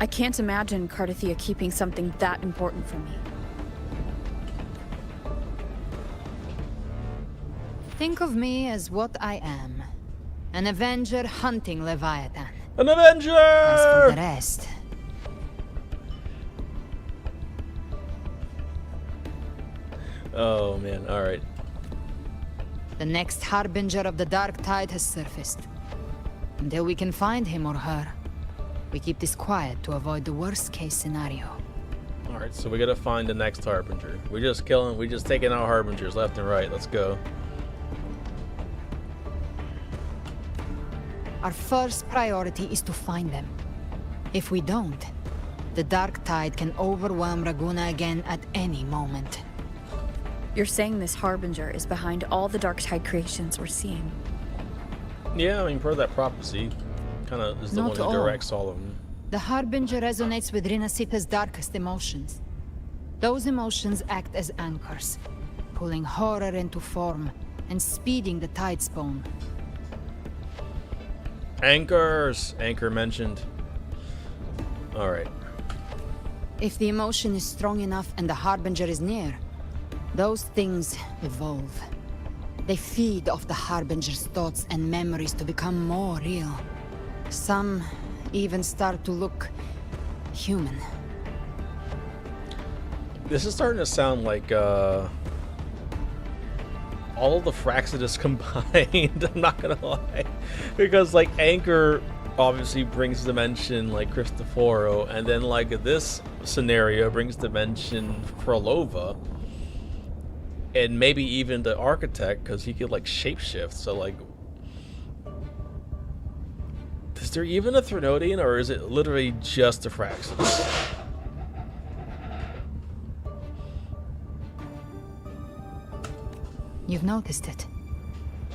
I can't imagine Kartetia keeping something that important from me. Think of me as what I am. An Avenger hunting Leviathan. An Avenger! As for the rest... Oh man, alright. The next Harbinger of the Dark Tide has surfaced. Until we can find him or her, we keep this quiet to avoid the worst case scenario. Alright, so we gotta find the next Harbinger. We just taking out Harbingers left and right. Let's go. Our first priority is to find them. If we don't, the Dark Tide can overwhelm Raguna again at any moment. You're saying this Harbinger is behind all the Dark Tide creations we're seeing? Yeah, I mean, per that prophecy, kind of is the Not one all. who directs all of them. The Harbinger resonates with Rinasita's darkest emotions. Those emotions act as anchors, pulling horror into form and speeding the tide spawn. Anchors! Anchor mentioned. Alright. If the emotion is strong enough and the Harbinger is near, those things evolve. They feed off the Harbinger's thoughts and memories to become more real. Some even start to look human. This is starting to sound like all of the Fraxidus combined. I'm not gonna lie, because like Anchor obviously brings dimension like Cristoforo, and then like this scenario brings dimension Frolova, and maybe even the Architect because he could like shapeshift. So like, is there even a Thronodian, or is it literally just a Fraxidus? You've noticed it.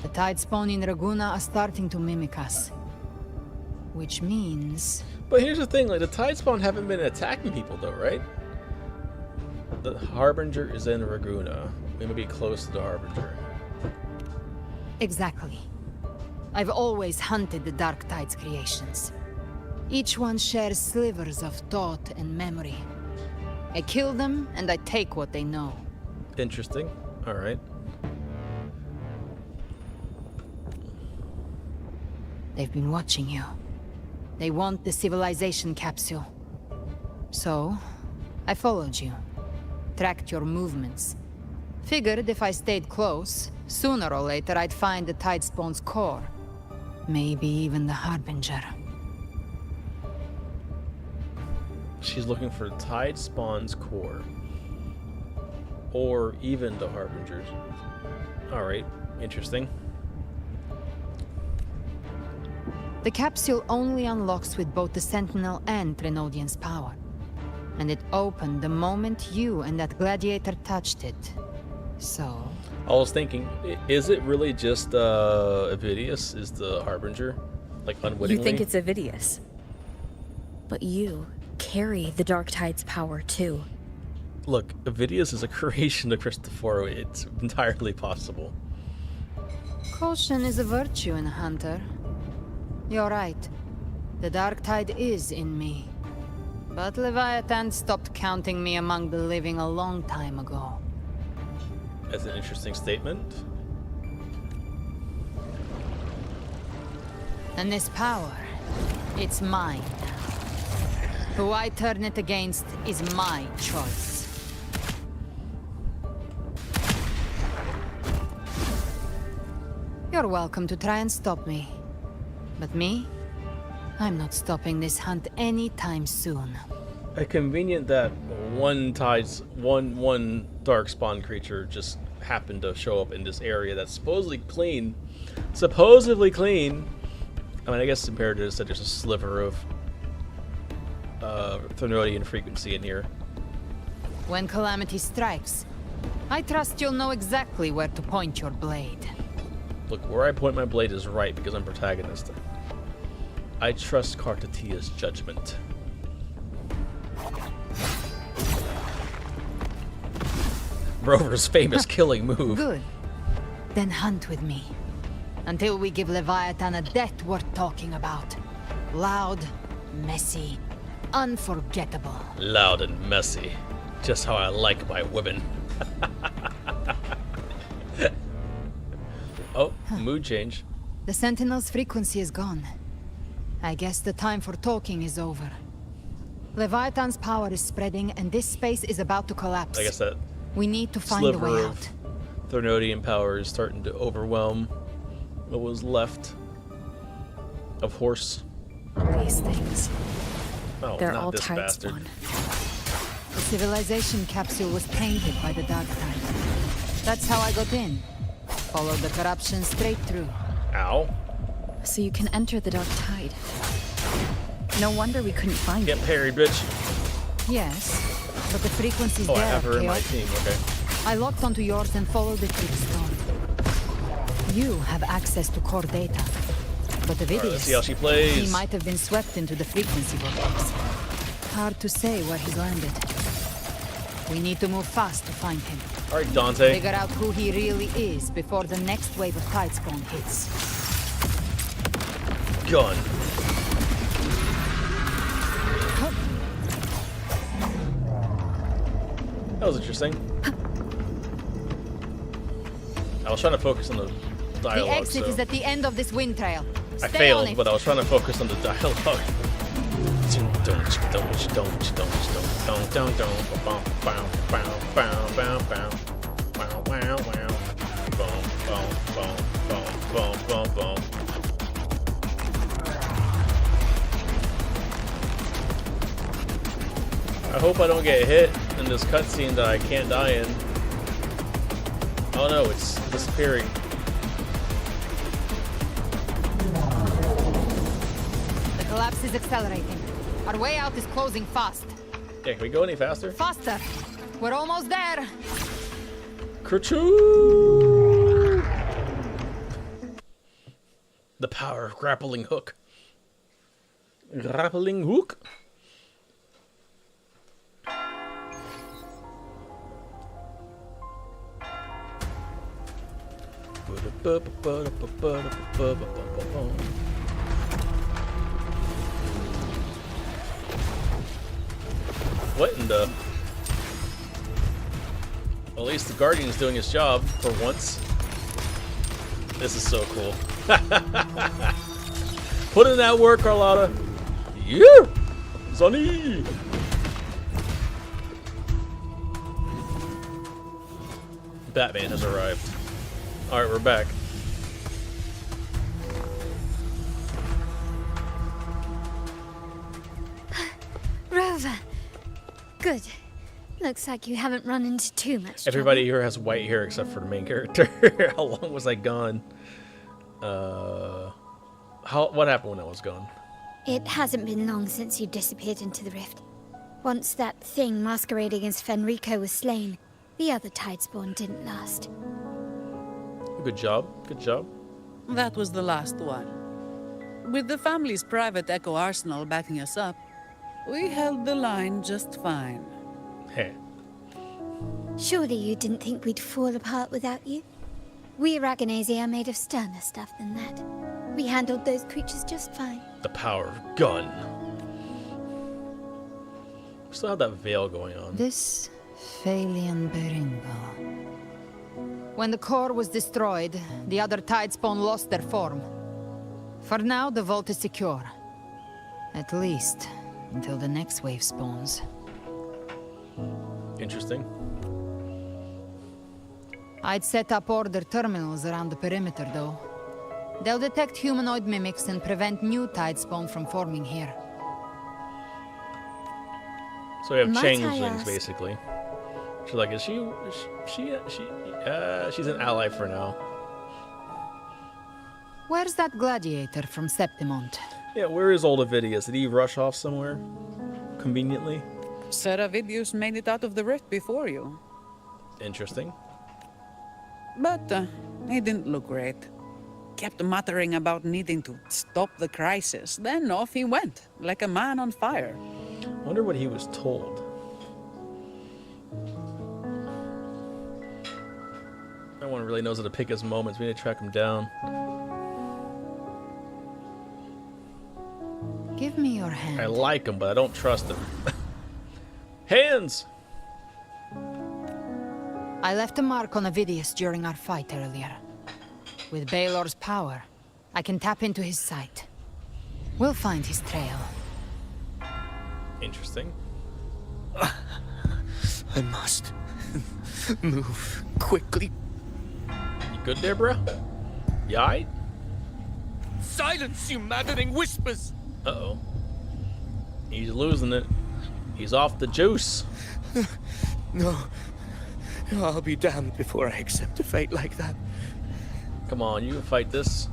The tide spawn in Raguna are starting to mimic us. Which means... But here's the thing, like the tide spawn haven't been attacking people though, right? The Harbinger is in Raguna. We may be close to the Harbinger. Exactly. I've always hunted the Dark Tide's creations. Each one shares slivers of thought and memory. I kill them and I take what they know. Interesting. Alright. They've been watching you. They want the civilization capsule. So, I followed you. Tracked your movements. Figured if I stayed close, sooner or later I'd find the Tidespawn's core. Maybe even the Harbinger. She's looking for Tidespawn's core. Or even the Harbingers. Alright, interesting. The capsule only unlocks with both the Sentinel and Trinodian's power. And it opened the moment you and that gladiator touched it. So... I was thinking, is it really just Avidius is the Harbinger? Like, unwittingly? You think it's Avidius. But you carry the Dark Tide's power, too. Look, Avidius is a creation of Cristoforo. It's entirely possible. Caution is a virtue in a hunter. You're right. The Dark Tide is in me. But Leviathan stopped counting me among the living a long time ago. That's an interesting statement. And this power, it's mine. Who I turn it against is my choice. You're welcome to try and stop me. But me? I'm not stopping this hunt anytime soon. Convenient that one darkspawn creature just happened to show up in this area that's supposedly clean. Supposedly clean. I mean, I guess compared to this, that there's a sliver of Trinodian frequency in here. When calamity strikes, I trust you'll know exactly where to point your blade. Look, where I point my blade is right because I'm protagonist. I trust Kartatia's judgment. Rover's famous killing move. Good. Then hunt with me. Until we give Leviathan a death worth talking about. Loud, messy, unforgettable. Loud and messy. Just how I like my women. Oh, mood change. The Sentinel's frequency is gone. I guess the time for talking is over. Leviathan's power is spreading and this space is about to collapse. I guess that we need to find a way out. Trinodian power is starting to overwhelm what was left of Horse. These things. Oh, they're not all this bastard. The civilization capsule was tainted by the Dark Tide. That's how I got in. Followed the corruption straight through. Ow. So you can enter the Dark Tide. No wonder we couldn't find Get parried, bitch. Yes, but the frequency's Oh, there. I have her in my Chaos. team, okay. I locked onto yours and followed it to the storm. You have access to core data. But the Alright, let's see how she plays. he might have been swept into the frequency vortex. Hard to say where he's landed. We need to move fast to find him. Alright, Dante. Figure out who he really is before the next wave of Tidespawn hits. Gun. That was interesting. I was trying to focus on the dialogue. The exit so. is at the end of this wind trail. I Stay on failed, it. but I was trying to focus on the dialogue. I hope I don't get hit in this cutscene that I can't die in. Oh no, it's disappearing. The collapse is accelerating. Our way out is closing fast. Yeah, can we go any faster? Faster! We're almost there! Kerchoo! The power of grappling hook. Grappling hook? What in the... At least the Guardian's doing his job for once. This is so cool. Put in that work, Carlotta. Yeah! Sonny! Batman has arrived. Alright, we're back. Rover. Good. Looks like you haven't run into too much Everybody trouble. here has white hair except for the main character. How long was I gone? What happened when I was gone? It hasn't been long since you disappeared into the rift. Once that thing masquerading as Fenrico was slain, the other Tidespawn didn't last. Good job. Good job. That was the last one. With the family's private Echo arsenal backing us up, we held the line just fine. Hey. Surely you didn't think we'd fall apart without you? We Aragonese are made of sterner stuff than that. We handled those creatures just fine. The power of gun. Still have that veil going on. This Phalian Beringal. When the core was destroyed, the other Tidespawn lost their form. For now, the vault is secure. At least, until the next wave spawns. Interesting. I'd set up order terminals around the perimeter, though. They'll detect humanoid mimics and prevent new Tidespawn from forming here. So we have Might I changelings, ask- basically. She's like, is she's an ally for now. Where's that gladiator from Septimont? Yeah, where is old Ovidius? Did he rush off somewhere? Conveniently? Seravidius made it out of the rift before you. Interesting. But he didn't look great. Kept muttering about needing to stop the crisis. Then off he went, like a man on fire. Wonder what he was told. No one really knows how to pick his moments. We need to track him down. Give me your hand. I like him, but I don't trust him. Hands! I left a mark on Ovidius during our fight earlier. With Baelor's power, I can tap into his sight. We'll find his trail. Interesting. I must move quickly. You good there, bro? You aight? Silence, you maddening whispers! Uh-oh. He's losing it. He's off the juice. No. I'll be damned before I accept a fate like that. Come on, you can fight this.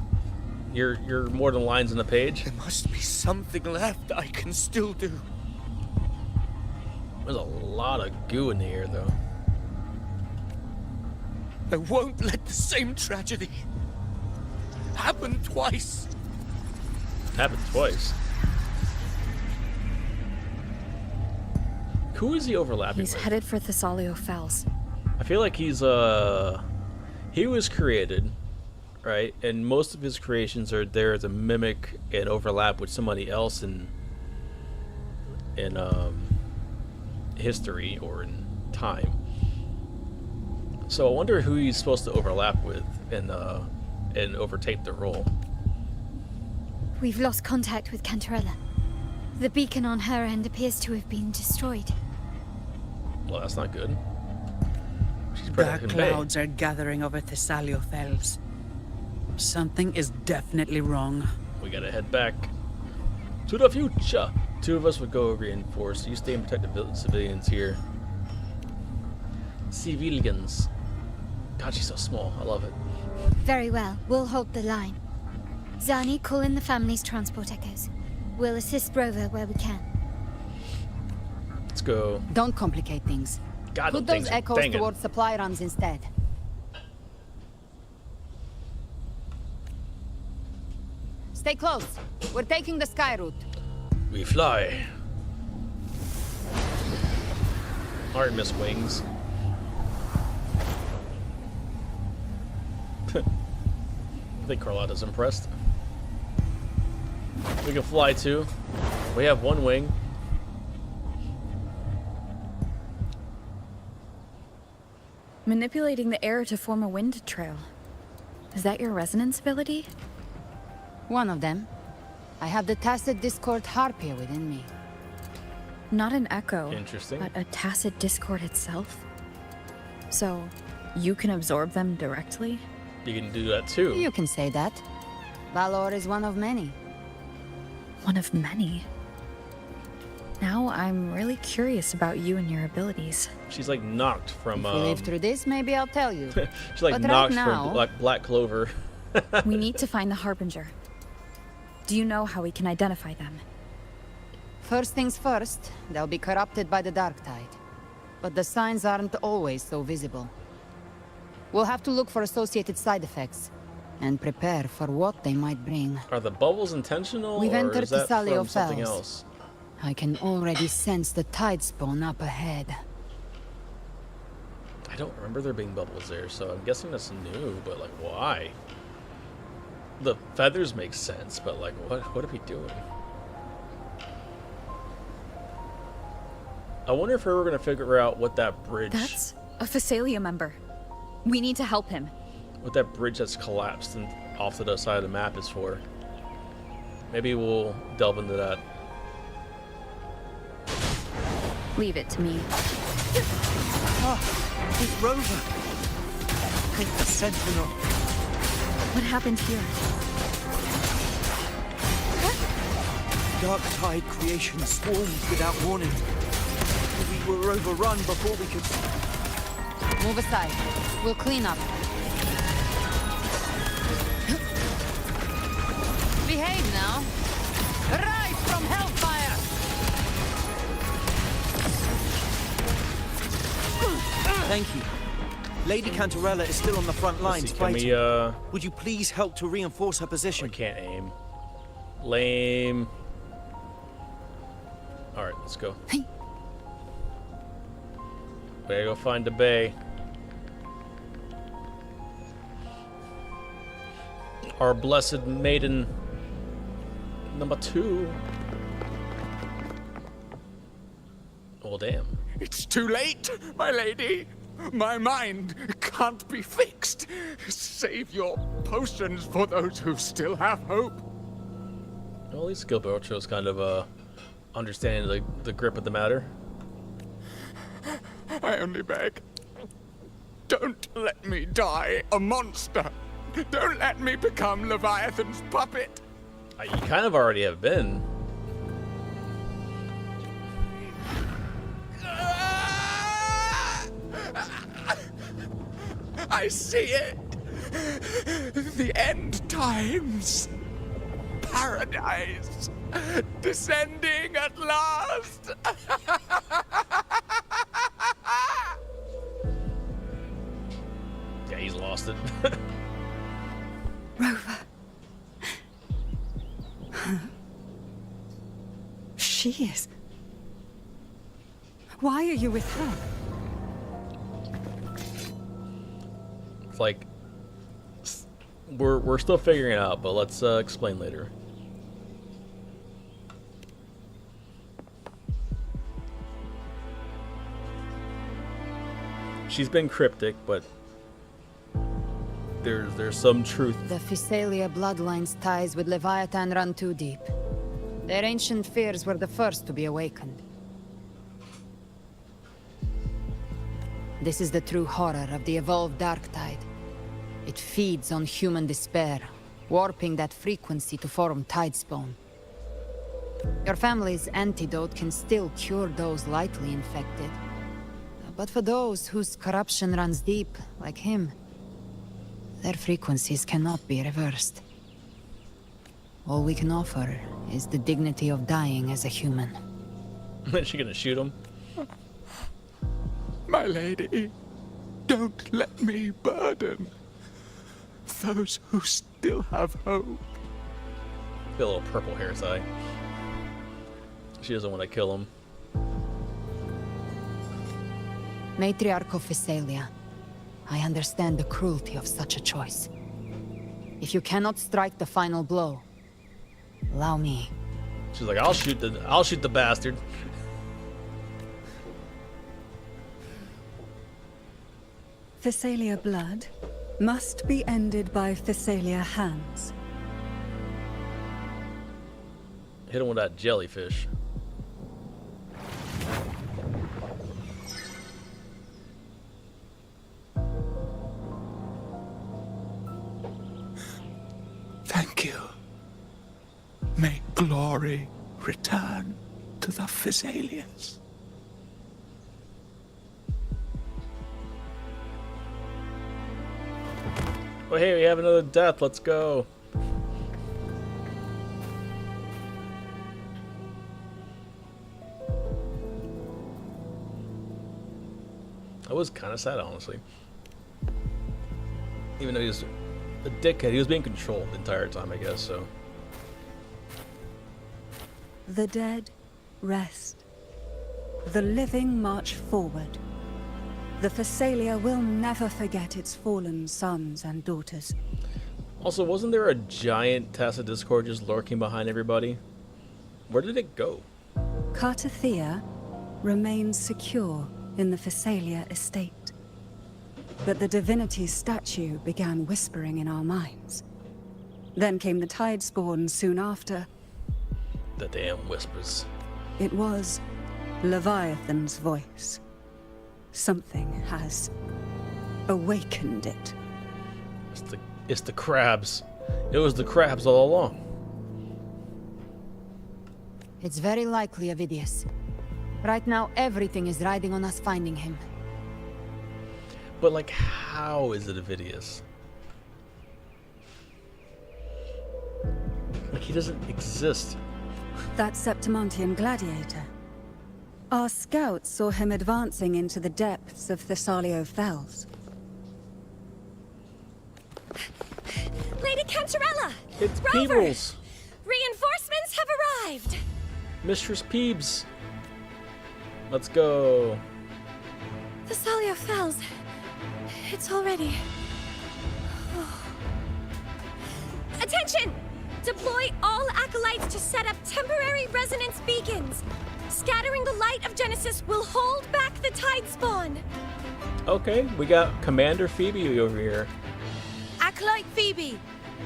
You're more than lines on the page. There must be something left I can still do. There's a lot of goo in the air, though. I won't let the same tragedy happen twice. Happened twice. Who is he overlapping He's with? headed for Thessalio Fells. I feel like he was created, right? And most of his creations are there to mimic and overlap with somebody else in history or in time. So I wonder who he's supposed to overlap with and overtake the role. We've lost contact with Cantarella. The beacon on her end appears to have been destroyed. Well, that's not good. She's Dark protecting Bay. clouds are gathering over Thessalio Fells. Something is definitely wrong. We gotta head back to the future. Two of us would go reinforce. You stay and protect the civilians here. Civilians. God, she's so small. I love it. Very well. We'll hold the line. Zani, call in the family's transport echoes. We'll assist Rover where we can. Let's go. Don't complicate things. God, Put them those things are echoes banging. towards supply runs instead. Stay close. We're taking the sky route. We fly. Alright, Miss Wings. I think Carlotta's impressed. We can fly too. We have one wing. Manipulating the air to form a wind trail. Is that your resonance ability? One of them. I have the tacit discord harpia within me. Not an echo. Interesting. But a tacit discord itself? So, you can absorb them directly? You can do that too. You can say that. Valor is one of many. One of many? Now I'm really curious about you and your abilities. She's like knocked from. If we live through this, maybe I'll tell you. She's like But knocked right from now, Black Clover. We need to find the Harbinger. Do you know how we can identify them? First things first, they'll be corrupted by the dark tide. But the signs aren't always so visible. We'll have to look for associated side effects and prepare for what they might bring. Are the bubbles intentional, We've or entered is that Thessalia from something Fells. else? I can already sense the tide spawn up ahead. I don't remember there being bubbles there, so I'm guessing that's new. But like, why? The feathers make sense, but like, what are we doing? I wonder if we're gonna figure out what that bridge. That's a Phasalia member. We need to help him. What that bridge that's collapsed and off to the side of the map is for. Maybe we'll delve into that. Leave it to me. Ah, it's Rover. The Sentinel. What happened here? Dark tide creation swarmed without warning. We were overrun before we could... Move aside. We'll clean up. Behave now. Rise from hellfire! Thank you. Lady Cantarella is still on the front lines Can fighting. we, Would you please help to reinforce her position? I can't aim. Lame. Alright, let's go. We gotta go find the bay. Our blessed maiden number 2. Oh, damn. It's too late, my lady. My mind can't be fixed. Save your potions for those who still have hope. Well, at least Gilbert shows kind of understanding the grip of the matter. I only beg. Don't let me die a monster. Don't let me become Leviathan's puppet. You kind of already have been. I see it. The end times. Paradise. Descending at last. Yeah, he's lost it. Rover. She is. Why are you with her? It's like we're still figuring it out, but let's explain later. She's been cryptic, but there's some truth. The Phasalia bloodline's ties with Leviathan run too deep. Their ancient fears were the first to be awakened. This is the true horror of the evolved dark tide. It feeds on human despair, warping that frequency to form tidespawn. Your family's antidote can still cure those lightly infected. But for those whose corruption runs deep, like him, their frequencies cannot be reversed. All we can offer is the dignity of dying as a human. Is she gonna shoot him? My lady, don't let me burden those who still have hope. Got a little purple hair tie. She doesn't want to kill him. Matriarch of Phasalia, I understand the cruelty of such a choice. If you cannot strike the final blow, allow me. She's like, I'll shoot the bastard. Phasalia blood must be ended by Phasalia hands. Hit him with that jellyfish. glory return to the Thessalians. Oh, hey, we have another death. Let's go. I was kind of sad, honestly. Even though he was a dickhead, he was being controlled the entire time, I guess, so. The dead rest. The living march forward. The Thessalia will never forget its fallen sons and daughters. Also, wasn't there a giant Tacit Discord just lurking behind everybody? Where did it go? Cartathea remains secure in the Thessalia estate. But the divinity's statue began whispering in our minds. Then came the Tidespawn soon after. The damn whispers. It was Leviathan's voice. Something has awakened it. It's the crabs. It was the crabs all along. It's very likely, Avidius. Right now, everything is riding on us finding him. But, like, how is it Avidius? Like, he doesn't exist. That Septimontian gladiator. Our scouts saw him advancing into the depths of Thessalio Fells. Lady Cantarella! It's Rover! Peebles! Reinforcements have arrived! Mistress Peebs! Let's go. Thessalio Fells. It's already... Oh. Attention! Deploy all acolytes to set up temporary resonance beacons. Scattering the light of Genesis will hold back the Tidespawn. Okay, we got Commander Phoebe over here. Acolyte Phoebe,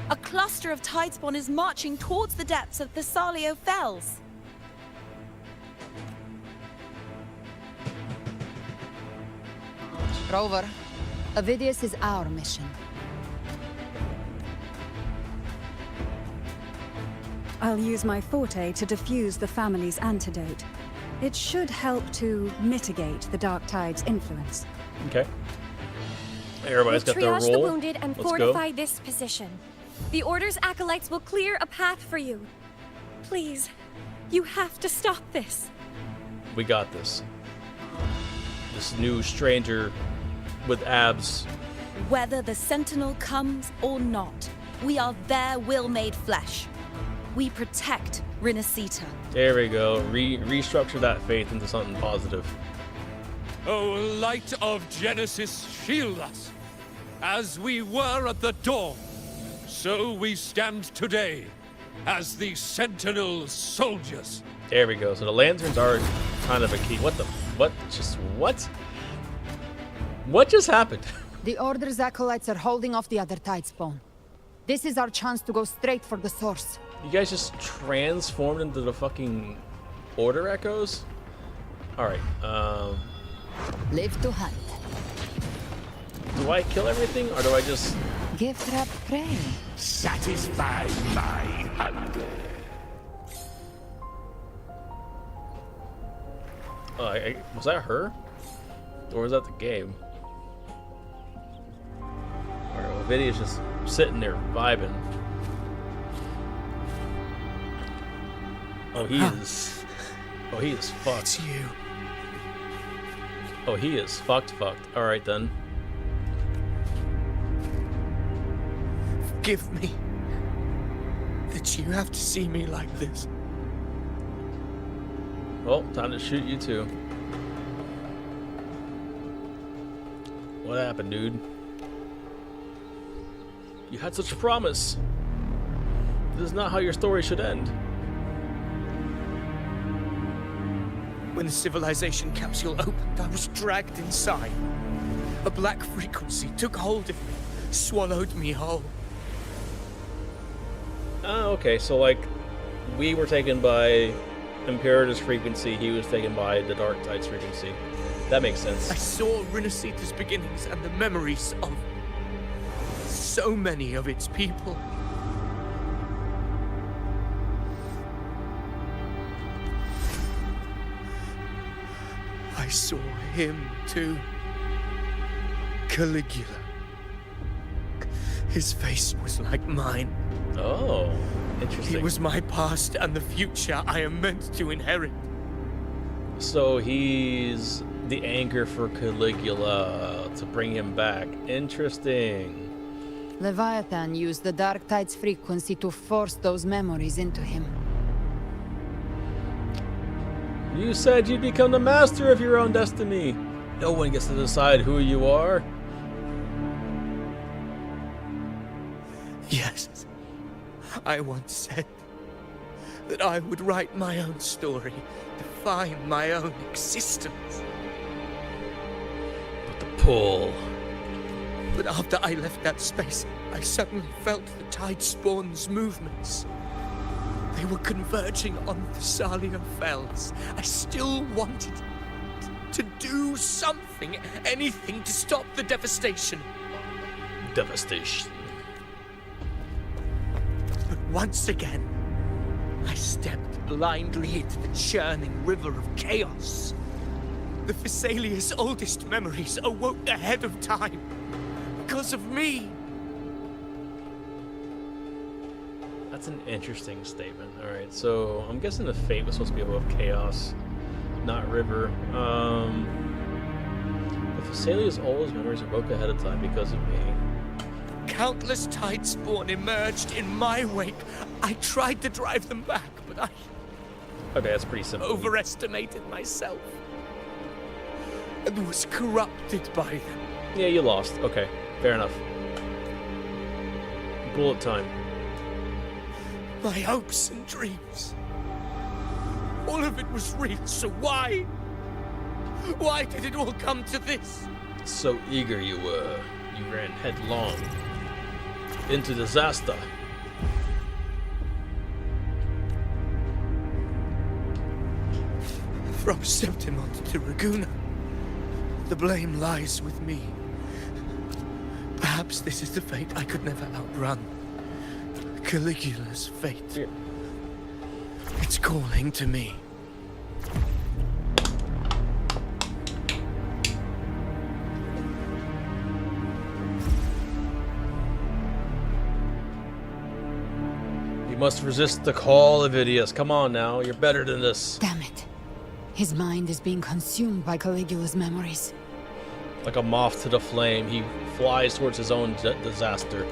a cluster of Tidespawn is marching towards the depths of Thessalio Fells. Rover, Avidius is our mission. I'll use my forte to defuse the family's antidote. It should help to mitigate the Dark Tide's influence. Okay. Everybody's got their role. Triage the wounded and Let's fortify go. this position. The Order's acolytes will clear a path for you. Please, you have to stop this. We got this. This new stranger with abs. Whether the Sentinel comes or not, we are their will made flesh. We protect Rinascita. There we go. Restructure that faith into something positive. O light of Genesis, shield us. As we were at the dawn, so we stand today as the Sentinel soldiers. There we go. So the lanterns are kind of a key. What? What just happened? The Order's acolytes are holding off the other Tidespawn. This is our chance to go straight for the source. You guys just transformed into the fucking Order echoes? Alright, Live to hunt. do I kill everything, or do I just... Give trap prey. Satisfy my hunger. Was that her? Or was that the game? Alright, well, Vidia's just sitting there vibing. Oh, he is... Oh, he is fucked. It's you. Oh, he is fucked. Alright, then. Forgive me that you have to see me like this. Well, time to shoot you too. What happened, dude? You had such a promise. This is not how your story should end. When the civilization capsule opened, I was dragged inside. A black frequency took hold of me, swallowed me whole. Oh, okay, so like, we were taken by Imperator's frequency, he was taken by the Dark Tide's frequency. That makes sense. I saw Rinascita's beginnings and the memories of so many of its people. I saw him too. Caligula. His face was like mine. Oh, interesting. He was my past and the future I am meant to inherit. So he's the anchor for Caligula to bring him back. Interesting. Leviathan used the Dark Tide's frequency to force those memories into him. You said you'd become the master of your own destiny. No one gets to decide who you are. Yes. I once said that I would write my own story, define my own existence. But the pull. But after I left that space, I suddenly felt the Tide Spawn's movements. They were converging on Thessalia Fells. I still wanted to do something, anything to stop the devastation. Devastation. But once again, I stepped blindly into the churning river of chaos. The Thessalia's oldest memories awoke ahead of time. Because of me. That's an interesting statement. Alright, so I'm guessing the fate was supposed to be above chaos, not river. The Thessalia's oldest memories awoke ahead of time because of me. Countless Tide Spawn emerged in my wake. I tried to drive them back, but I... Okay, that's pretty simple. Overestimated myself. And was corrupted by them. Yeah, you lost. Okay, fair enough. Bullet time. My hopes and dreams. All of it was real, so why? Why did it all come to this? So eager you were. You ran headlong into disaster. From Septimont to Raguna, the blame lies with me. Perhaps this is the fate I could never outrun. Caligula's fate. Here. It's calling to me. You must resist the call, Avidius. Come on now, you're better than this. Damn it. His mind is being consumed by Caligula's memories. Like a moth to the flame, he flies towards his own disaster.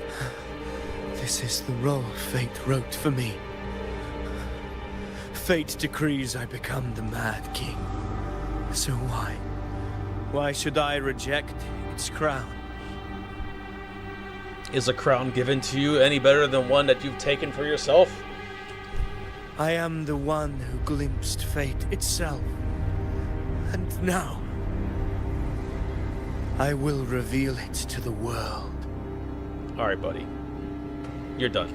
This is the role fate wrote for me. Fate decrees I become the Mad King. So why? Why should I reject its crown? Is a crown given to you any better than one that you've taken for yourself? I am the one who glimpsed fate itself. And now, I will reveal it to the world. Alright, buddy. You're done.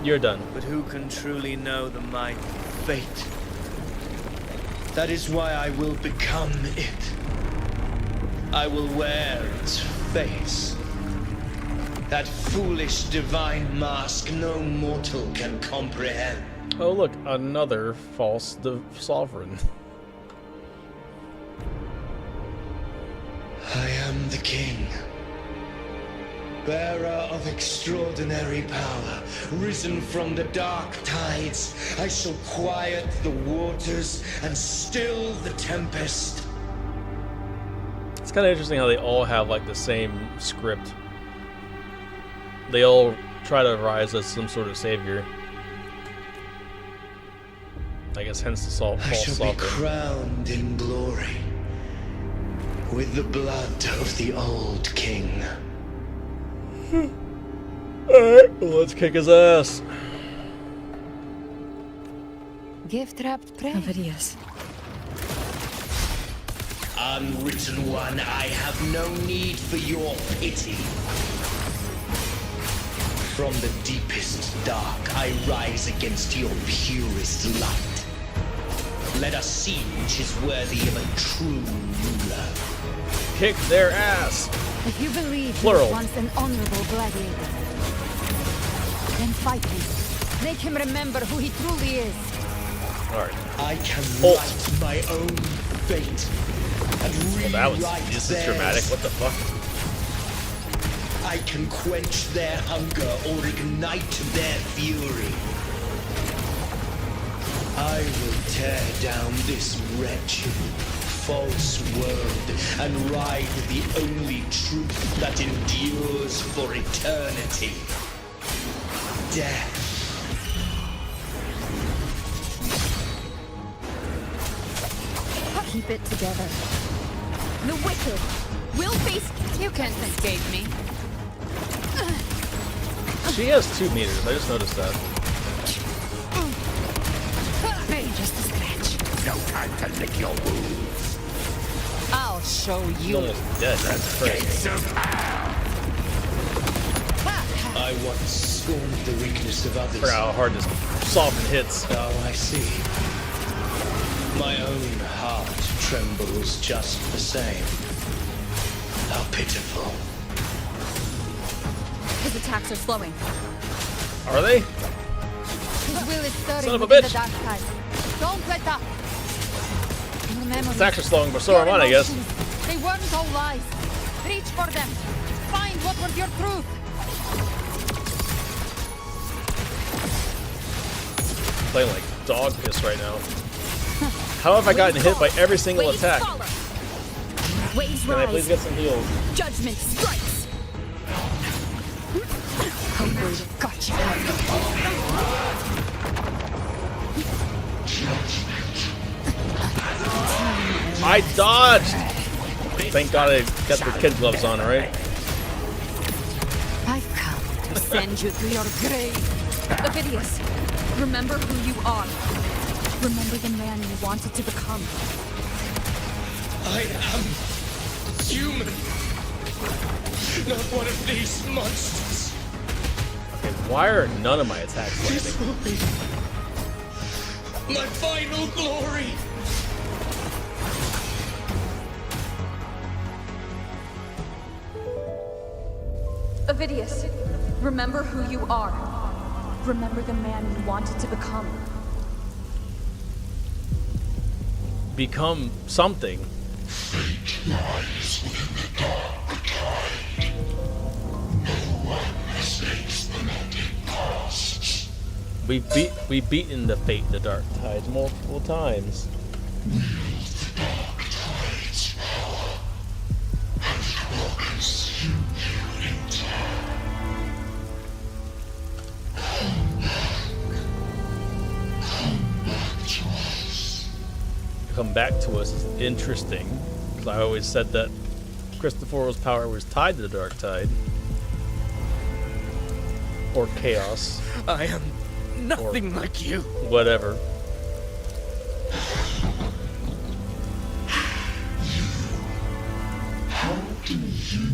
You're done. But who can truly know the might of fate? That is why I will become it. I will wear its face. That foolish divine mask no mortal can comprehend. Oh look, another false sovereign. I am the king, bearer of extraordinary power, risen from the dark tides. I shall quiet the waters and still the tempest. It's kind of interesting how they all have like the same script. They all try to rise as some sort of savior. I guess hence the false I shall sovereign. be crowned in glory with the blood of the old king. Alright, well, let's kick his ass. Gift-wrapped prey. Avidius. Unwritten one, I have no need for your pity. From the deepest dark, I rise against your purest light. Let us see which is worthy of a true ruler. Kick their ass. If you believe he Plural. was once an honorable gladiator, then fight him. Make him remember who he truly is. Alright. I can write my own fate and rewrite this is theirs. dramatic. What the fuck? I can quench their hunger or ignite their fury. I will tear down this wretched, false world and ride the only truth that endures for eternity. Death. Keep it together. The wicked will face. You can't escape me. She has 2 meters. I just noticed that. Hey, just a scratch. No time to lick your wounds. I'll show you. Almost dead. That's crazy. I once scorned the weakness of others. Forgot how hard this soften hits. Oh, I see. My own heart trembles just the same. How pitiful. His attacks are slowing. Are they? His will is stirring Son of a within bitch. the dark tide. Don't let up. Your memories, Attacks are slowing, but so are your mine, I guess. emotions, they weren't all lies. Reach for them. Find what was your truth. Playing like dog piss right now. How have I gotten hit by every single attack? Waves Can I please get some heals? Judgment strikes. Gotcha. I dodged! Thank God I got the kid gloves on, right? I've come to send you to your grave. Ovidius, remember who you are. Remember the man you wanted to become. I am human. Not one of these monsters. Okay, why are none of my attacks This landing? will be my final glory. Ovidius, remember who you are. Remember the man you wanted to become. Become something. Fate lies within the dark tide. No one mistakes the mending costs. We've beaten the fate in the dark tides multiple times. Wield the dark tide's power, and it will consume you in time. Come back to us is interesting, because I always said that Christopher's power was tied to the dark tide. Or chaos. I am nothing like you. Whatever. How do you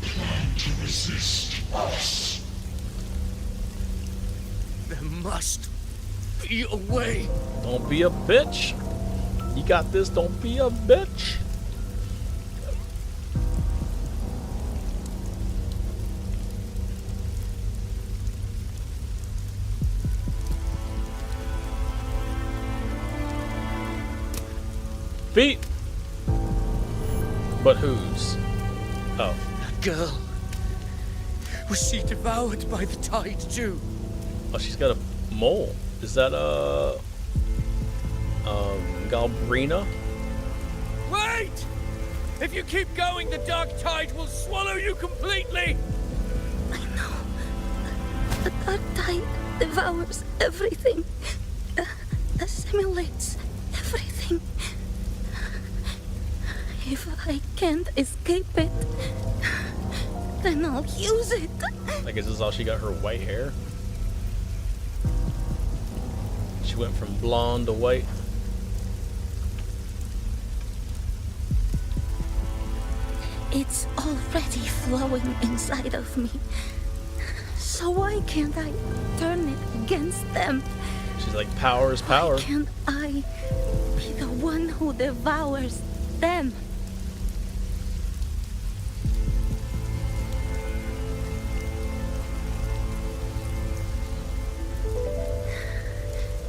plan to resist us? There must be a way. Don't be a bitch. You got this, don't be a bitch. Feet. But whose? Oh. That girl. Was she devoured by the tide too? Oh, she's got a mole. Is that Galbrina? Wait! If you keep going, the dark tide will swallow you completely! The dark tide devours everything. Assimilates everything. If I can't escape it, then I'll use it. I guess this is all she got, her white hair. She went from blonde to white. It's already flowing inside of me. So why can't I turn it against them? She's like, power is power. Why can't I be the one who devours them?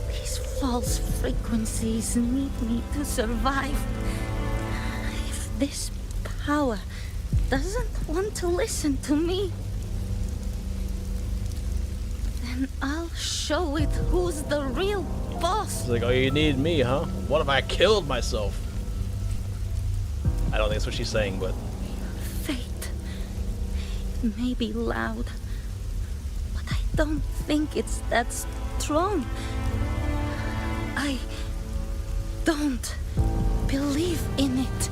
These false frequencies frequencies need me to survive. If this power doesn't want to listen to me, then I'll show it who's the real boss. It's like, oh, you need me, huh? What if I killed myself? I don't think that's what she's saying, but... Fate. It may be loud, but I don't think it's that strong. I don't believe in it.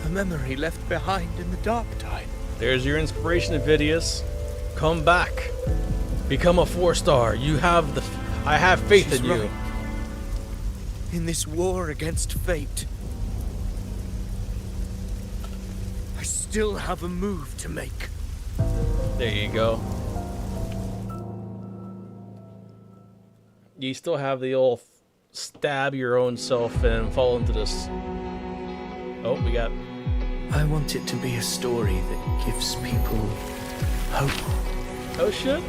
A memory left behind in the dark tide. There's your inspiration, Vidius. Come back. Become a 4-star. You have the... I have faith in you. Right. In this war against fate, I still have a move to make. There you go. You still have the old stab your own self and fall into this. Oh, we got... I want it to be a story that gives people hope. Oh shit.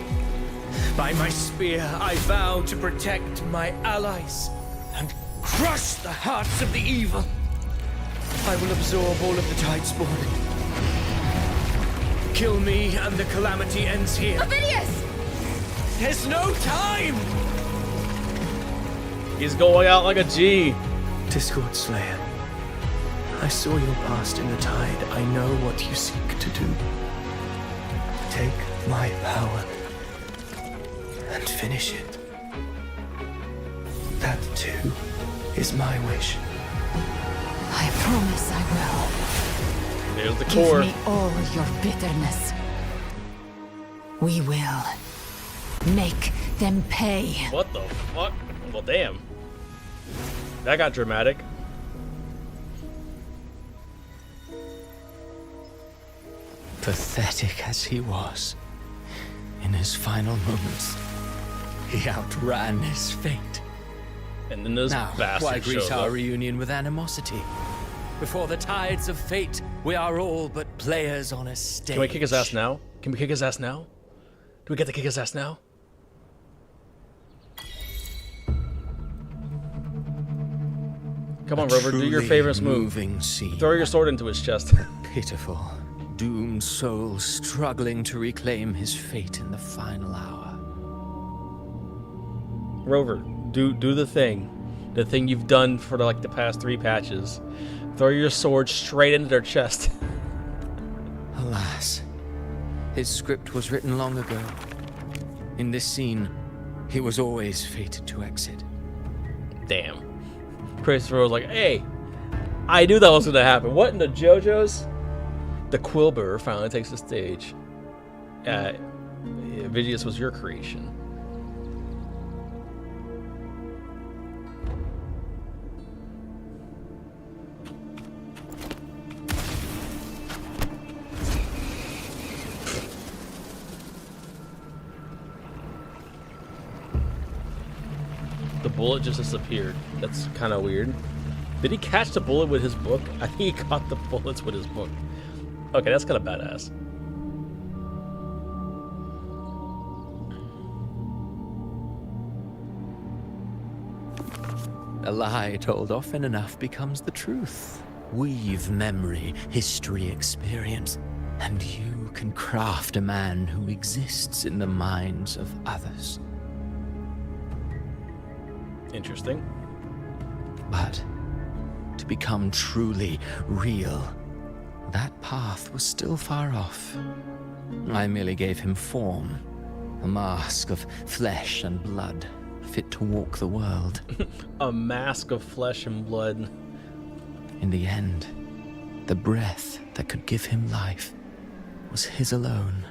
By my spear, I vow to protect my allies and crush the hearts of the evil. I will absorb all of the Tidespawn. Kill me and the calamity ends here. Vidius! There's no time! He's going out like a G. Discord Slayer, I saw your past in the tide. I know what you seek to do. Take my power and finish it. That too is my wish. I promise I will. There's the core. Give me all your bitterness. We will make them pay. What the fuck? Well, damn. That got dramatic. Pathetic as he was, in his final moments, he outran his fate. And then this now, bastard why greet shows our up. reunion with animosity? Before the tides of fate, we are all but players on a stage. Can we kick his ass now? Can we kick his ass now? Do we get to kick his ass now? Come on, Rover, do your famous move. Throw your sword into his chest. Pitiful, doomed soul struggling to reclaim his fate in the final hour. Rover, do the thing you've done for like the past 3 patches. Throw your sword straight into their chest. Alas, his script was written long ago. In this scene, he was always fated to exit. Damn. Christopher was like, hey, I knew that was gonna happen. What in the JoJo's? The Quillbearer finally takes the stage. Vidius was your creation. The bullet just disappeared. That's kind of weird. Did he catch the bullet with his book? I think he caught the bullets with his book. Okay, that's kind of badass. A lie told often enough becomes the truth. Weave memory, history, experience, and you can craft a man who exists in the minds of others. Interesting. But to become truly real, that path was still far off. I merely gave him form, a mask of flesh and blood, fit to walk the world. A mask of flesh and blood. In the end, the breath that could give him life was his alone.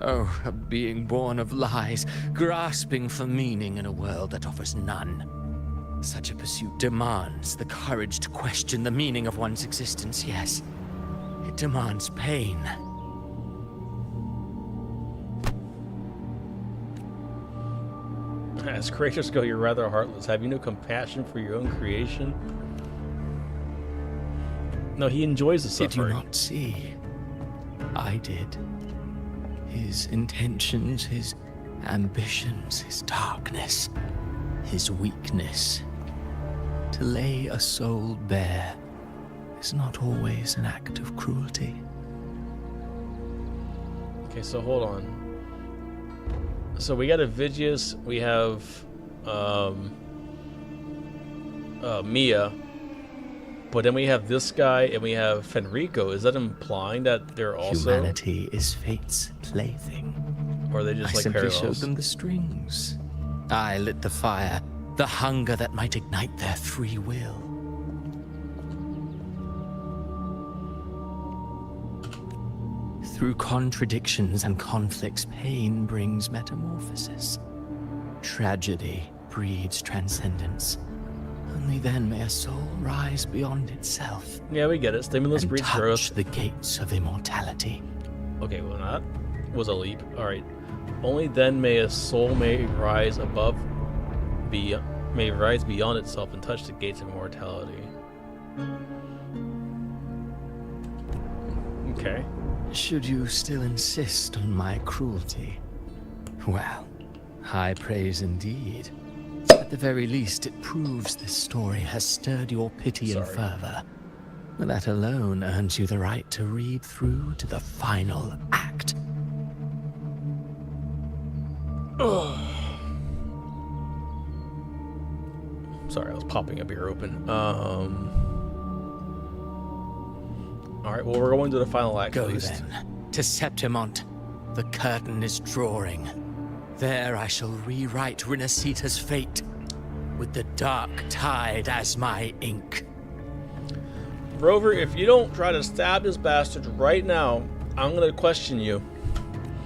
Oh, a being born of lies, grasping for meaning in a world that offers none. Such a pursuit demands the courage to question the meaning of one's existence, yes. It demands pain. As creators go, you're rather heartless. Have you no compassion for your own creation? No, he enjoys the Did you suffering. not see? I did. His intentions, his ambitions, his darkness, his weakness. To lay a soul bare is not always an act of cruelty. Okay, so hold on. So we got Avidius, we have Mia, but then we have this guy and we have Fenrico. Is that implying that they're also... Humanity is fate's plaything. Or are they just I like simply parallels? showed them the strings. I lit the fire, the hunger that might ignite their free will. Through contradictions and conflicts, pain brings metamorphosis. Tragedy breeds transcendence. Only then may a soul rise beyond itself. Yeah, we get it. Stimulus and breeds touch growth. the gates of immortality. Okay, well that was a leap. Alright. Only then may a soul may rise beyond itself and touch the gates of immortality. Okay. Should you still insist on my cruelty? Well, high praise indeed. At the very least, it proves this story has stirred your pity and fervor. That alone earns you the right to read through to the final act. Sorry, I was popping a beer open. Alright, well, we're going to the final act. Go at least. then, to Septimont. The curtain is drawing. There I shall rewrite Renacita's fate, with the dark tide as my ink. Rover, if you don't try to stab this bastard right now, I'm gonna question you.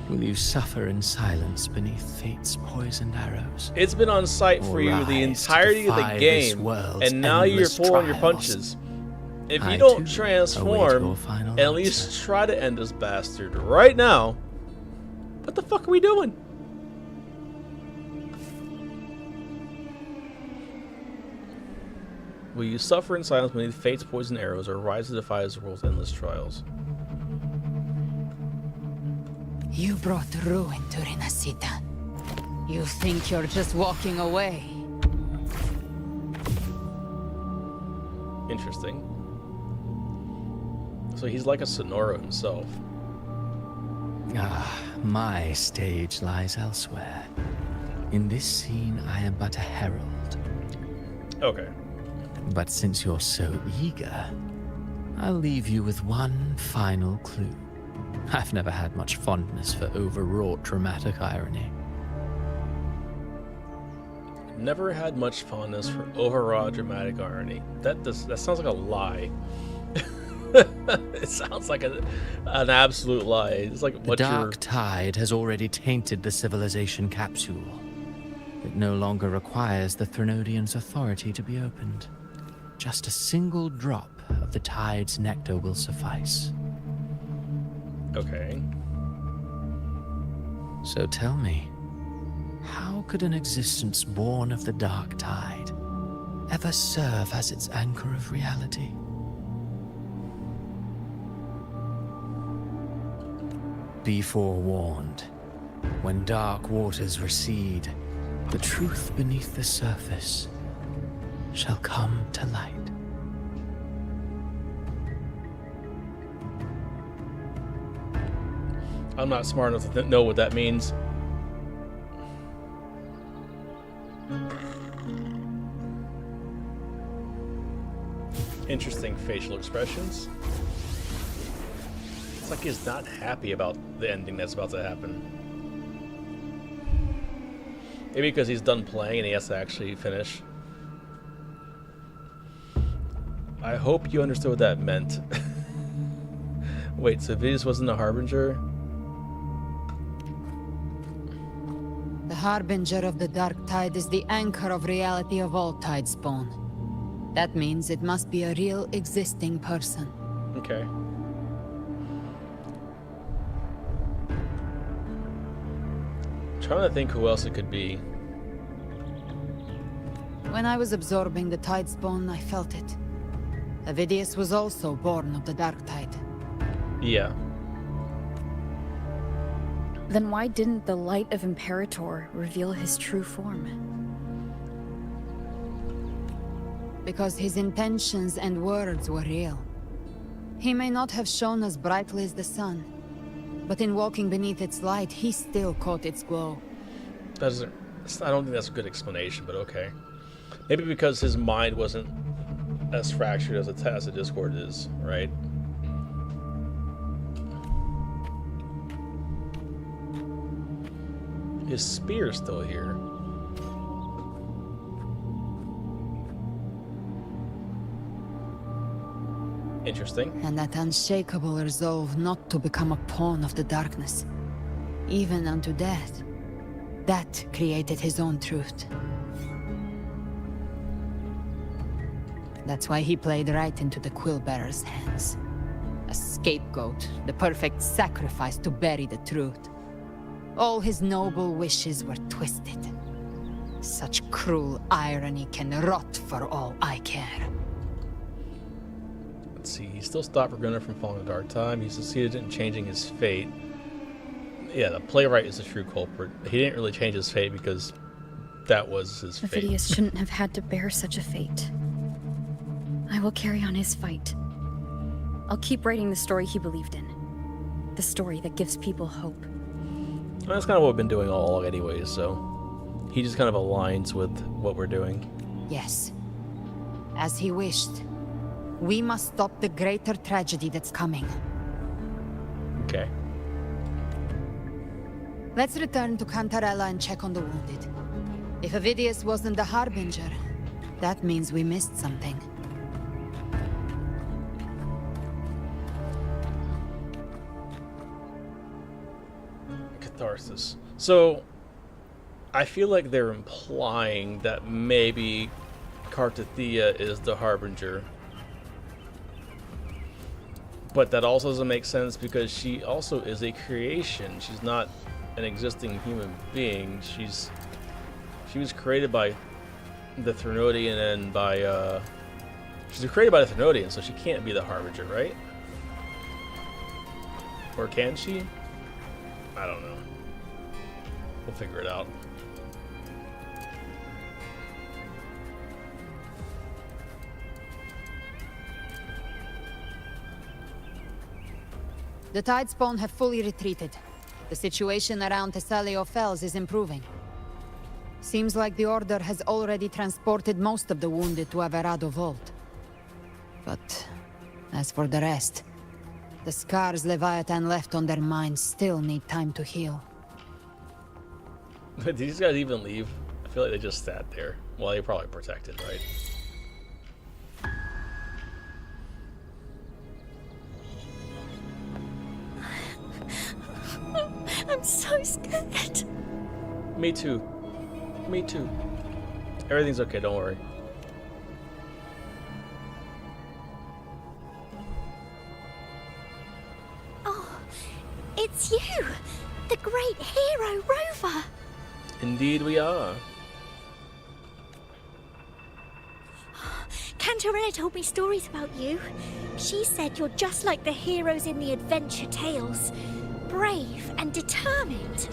Will you suffer in silence beneath fate's poisoned arrows? It's been on sight for Or you the rise to entirety of the defy this game, world's and now you're endless pulling your trials? punches. If I you don't too transform, await your final at least try to end this bastard right now. What the fuck are we doing? Will you suffer in silence beneath fate's poisoned arrows, or rise to defy his world's endless trials? You brought ruin to Renacita. You think you're just walking away? Interesting. So he's like a Sonora himself. Ah, my stage lies elsewhere. In this scene, I am but a herald. Okay. But since you're so eager, I'll leave you with one final clue. I've never had much fondness for overwrought dramatic irony. Never had much fondness for overwrought dramatic irony. That sounds like a lie. It sounds like an absolute lie. It's like The what dark tide has already tainted the civilization capsule. It no longer requires the Threnodians' authority to be opened. Just a single drop of the tide's nectar will suffice. Okay. So tell me, how could an existence born of the dark tide ever serve as its anchor of reality? Be forewarned. When dark waters recede, the truth beneath the surface shall come to light. I'm not smart enough to know what that means. Interesting facial expressions. It's like he's not happy about the ending that's about to happen. Maybe because he's done playing and he has to actually finish. I hope you understood what that meant. Wait, so Vidius wasn't a Harbinger? The Harbinger of the Dark Tide is the anchor of reality of all Tidespawn. That means it must be a real existing person. Okay. Trying to think who else it could be. When I was absorbing the Tidespawn, I felt it. Avidius was also born of the Dark Tide. Yeah. Then why didn't the light of Imperator reveal his true form? Because his intentions and words were real. He may not have shone as brightly as the sun, but in walking beneath its light, he still caught its glow. I don't think that's a good explanation, but okay. Maybe because his mind wasn't as fractured as the Discord is, right? His spear's still here. Interesting. And that unshakable resolve not to become a pawn of the darkness, even unto death. That created his own truth. That's why he played right into the Quillbearer's hands. A scapegoat, the perfect sacrifice to bury the truth. All his noble wishes were twisted. Such cruel irony can rot for all I care. Let's see, he still stopped Ragunnar from falling a dark time. He succeeded in changing his fate. Yeah, the playwright is the true culprit. He didn't really change his fate because that was his fate. Avidius shouldn't have had to bear such a fate. I will carry on his fight. I'll keep writing the story he believed in. The story that gives people hope. Well, that's kind of what we've been doing all along anyways, so he just kind of aligns with what we're doing. Yes. As he wished. We must stop the greater tragedy that's coming. Okay. Let's return to Cantarella and check on the wounded. If Avidius wasn't the Harbinger, that means we missed something. Catharsis. So, I feel like they're implying that maybe Cartathea is the Harbinger. But that also doesn't make sense because she also is a creation. She's not an existing human being. She was created by the Threnodian and by she's created by the Threnodian, so she can't be the Harbinger, right? Or can she? I don't know. We'll figure it out. The Tidespawn have fully retreated. The situation around Thessalio Fells is improving. Seems like the Order has already transported most of the wounded to Averado Vault. But as for the rest, the scars Leviathan left on their minds still need time to heal. Did these guys even leave? I feel like they just sat there. Well, they probably protected, right? I'm so scared. Me too. Me too. Everything's okay, don't worry. Oh, it's you! The great hero, Rover! Indeed we are. Cantarella told me stories about you. She said you're just like the heroes in the adventure tales. Brave and determined.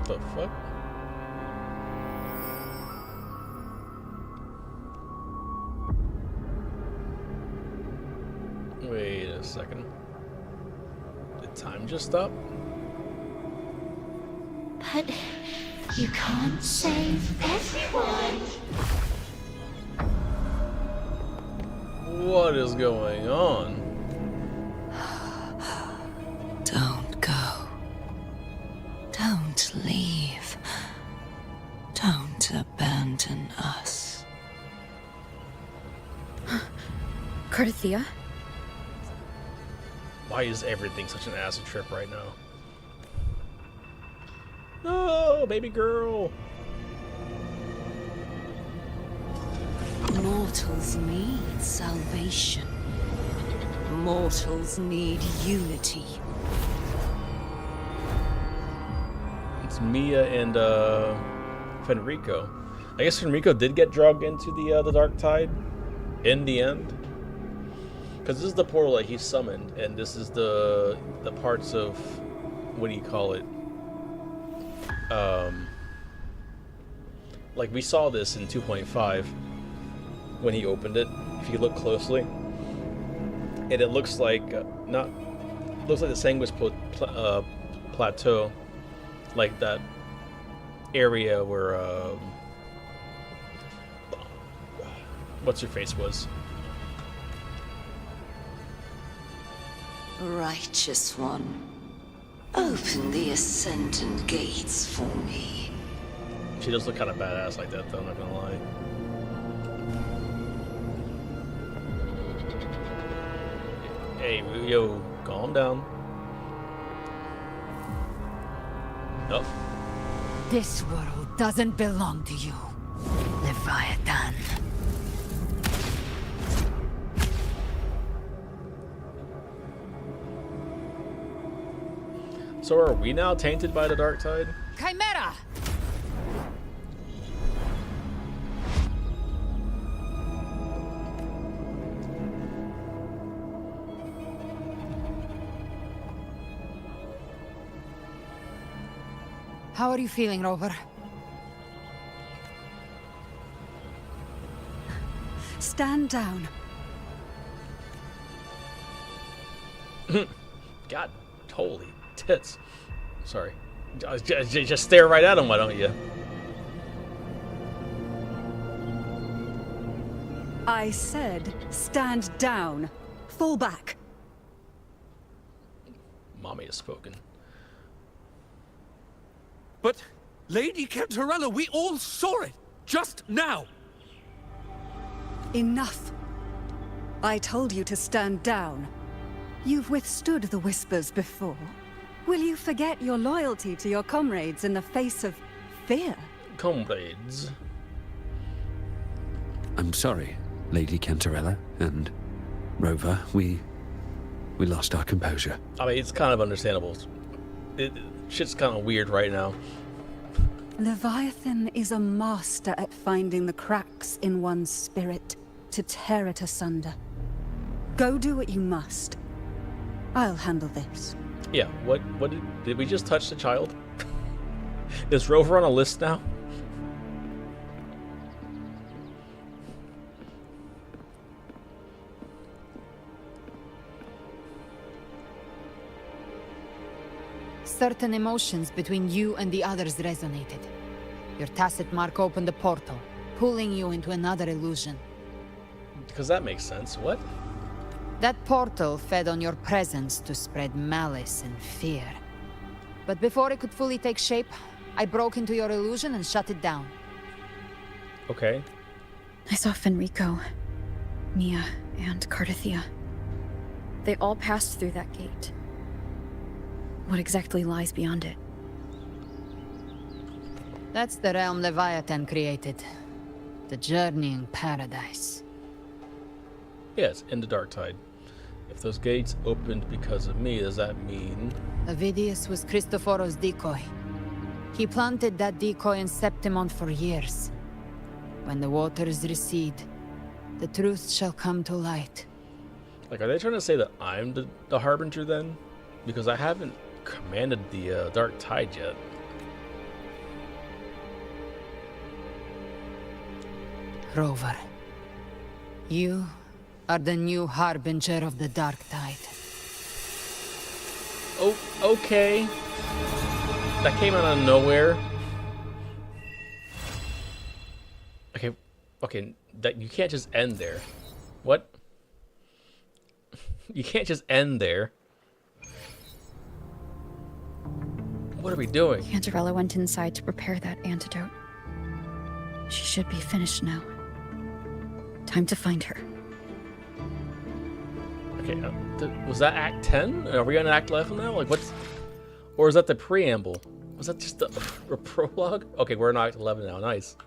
The fuck? Wait a second. Did time just stop? But you can't save everyone. What is going on? Don't go. Don't leave. Don't abandon us. Cartathea? Why is everything such an acid trip right now? No, baby girl. Mortals need salvation. Mortals need unity. It's Mia and Fenrico. I guess Enrico did get drugged into the Dark Tide in the end. Because this is the portal that he summoned, and this is the parts of, what do you call it? Like we saw this in 2.5 when he opened it. If you look closely, and it looks like looks like the Sanguis plateau, like that area where what's her face was. Righteous one, open the Ascendant gates for me. She does look kind of badass like that, though, I'm not gonna lie. Hey, yo, calm down. Oh. This world doesn't belong to you, Leviathan. So are we now tainted by the Dark Tide? Chimera! How are you feeling, Rover? Stand down. God, holy tits. Sorry. Just stare right at him, why don't you? I said, stand down. Fall back. Mommy has spoken. But, Lady Cantarella, we all saw it! Just now! Enough. I told you to stand down. You've withstood the whispers before. Will you forget your loyalty to your comrades in the face of fear? Comrades. I'm sorry, Lady Cantarella and Rover. We lost our composure. I mean, it's kind of understandable. Shit's kind of weird right now. Leviathan is a master at finding the cracks in one's spirit to tear it asunder. Go do what you must. I'll handle this. Yeah, what did we just touch the child? Is Rover on a list now? Certain emotions between you and the others resonated. Your tacit mark opened a portal, pulling you into another illusion. Because that makes sense. What? That portal fed on your presence to spread malice and fear. But before it could fully take shape, I broke into your illusion and shut it down. Okay. I saw Fenrico, Mia, and Cardathia. They all passed through that gate. What exactly lies beyond it? That's the realm Leviathan created. The journeying paradise. Yes, in the Dark Tide. If those gates opened because of me, does that mean... Avidius was Cristoforo's decoy. He planted that decoy in Septimont for years. When the waters recede, the truth shall come to light. Like, are they trying to say that I'm the Harbinger then? Because I haven't commanded the Dark Tide yet. Rover, you are the new Harbinger of the Dark Tide. Oh, okay. That came out of nowhere. Okay, that you can't just end there. What? You can't just end there. What are we doing? Cantarella went inside to prepare that antidote. She should be finished now. Time to find her. Okay, was that Act 10? Are we on Act 11 now? Like, what's... Or is that the preamble? Was that just a prologue? Okay, we're in Act 11 now. Nice.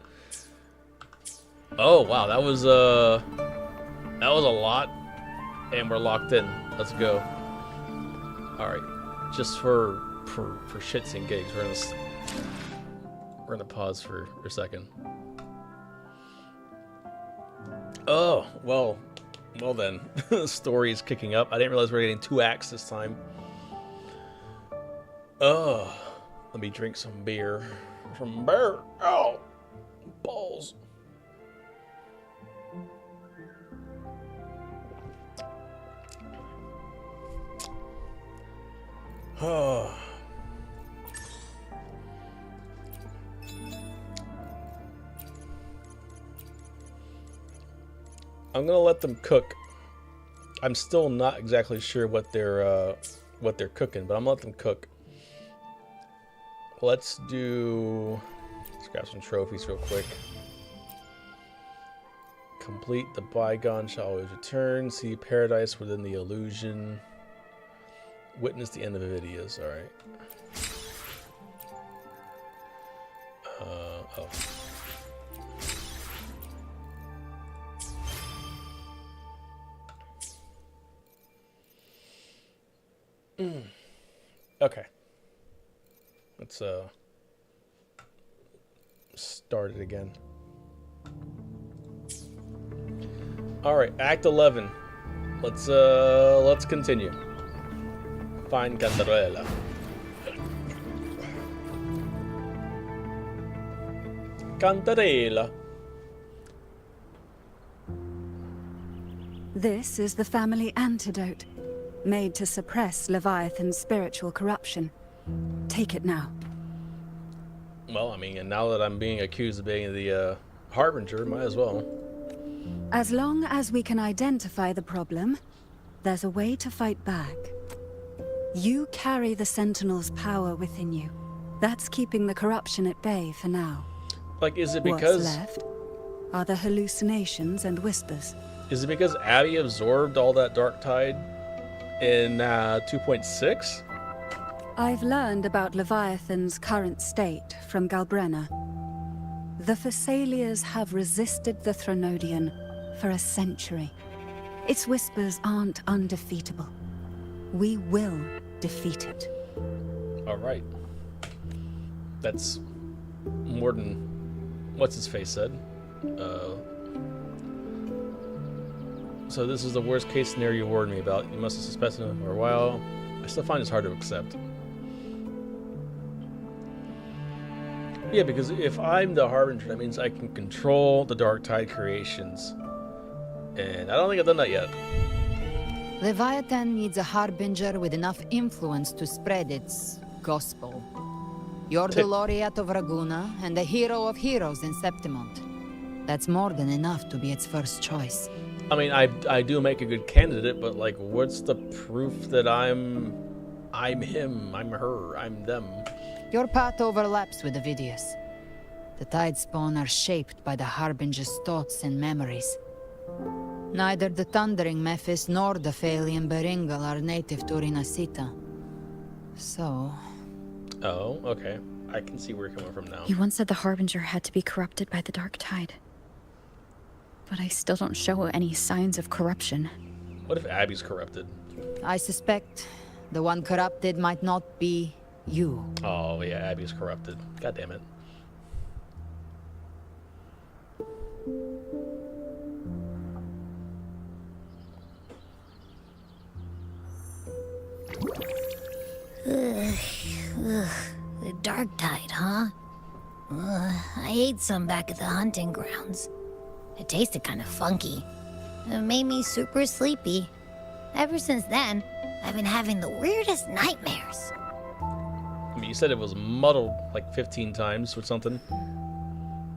Oh, wow, that was a lot. And we're locked in. Let's go. Alright. Just for shits and gigs, we're gonna pause for a second. Oh, well then. The story is kicking up. I didn't realize we were getting 2 acts this time. Oh, let me drink some beer. Some beer. Oh, balls. Oh. I'm gonna let them cook. I'm still not exactly sure what they're cooking, but I'm gonna let them cook. Let's grab some trophies real quick. Complete the bygone shall always return. See paradise within the illusion. Witness the end of the videos. All right. Oh. Okay. Let's start it again. All right, Act 11. Let's continue. Find Cantarella. Cantarella. This is the family antidote, made to suppress Leviathan's spiritual corruption. Take it now. Well, I mean, and now that I'm being accused of being the Harbinger, might as well. As long as we can identify the problem, there's a way to fight back. You carry the Sentinel's power within you. That's keeping the corruption at bay for now. Like, is it because... What's left are the hallucinations and whispers. Is it because Abby absorbed all that dark tide in 2.6? I've learned about Leviathan's current state from Galbrenna. The Thessalias have resisted the Thronodian for a century. Its whispers aren't undefeatable. We will defeat it. All right. That's more than what's-his-face said. So this is the worst-case scenario you warned me about. You must have suspected him for a while. I still find this hard to accept. Yeah, because if I'm the Harbinger, that means I can control the Dark Tide creations. And I don't think I've done that yet. Leviathan needs a Harbinger with enough influence to spread its gospel. You're the laureate of Raguna and the hero of heroes in Septimont. That's more than enough to be its first choice. I mean, I do make a good candidate, but like, what's the proof that I'm him, I'm her, I'm them? Your path overlaps with Ovidius. The Tidespawn are shaped by the Harbinger's thoughts and memories. Neither the Thundering Mephis nor the Phalian Beringal are native to Rinasita. So... Oh, okay. I can see where you're coming from now. You once said the Harbinger had to be corrupted by the Dark Tide. But I still don't show any signs of corruption. What if Abby's corrupted? I suspect the one corrupted might not be you. Oh, yeah, Abby's corrupted. God damn it. The Dark Tide, huh? I ate some back at the hunting grounds. It tasted kind of funky. It made me super sleepy. Ever since then, I've been having the weirdest nightmares. I mean, you said it was muddled like 15 times or something.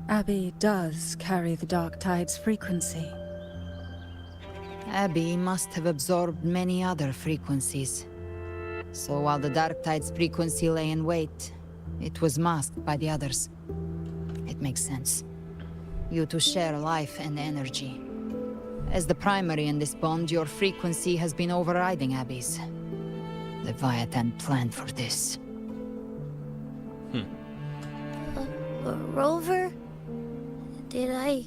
Abby does carry the Dark Tide's frequency. Abby must have absorbed many other frequencies. So while the Dark Tide's frequency lay in wait, it was masked by the others. It makes sense. You two share life and energy. As the primary in this bond, your frequency has been overriding Abby's. Leviathan planned for this. Rover? Did I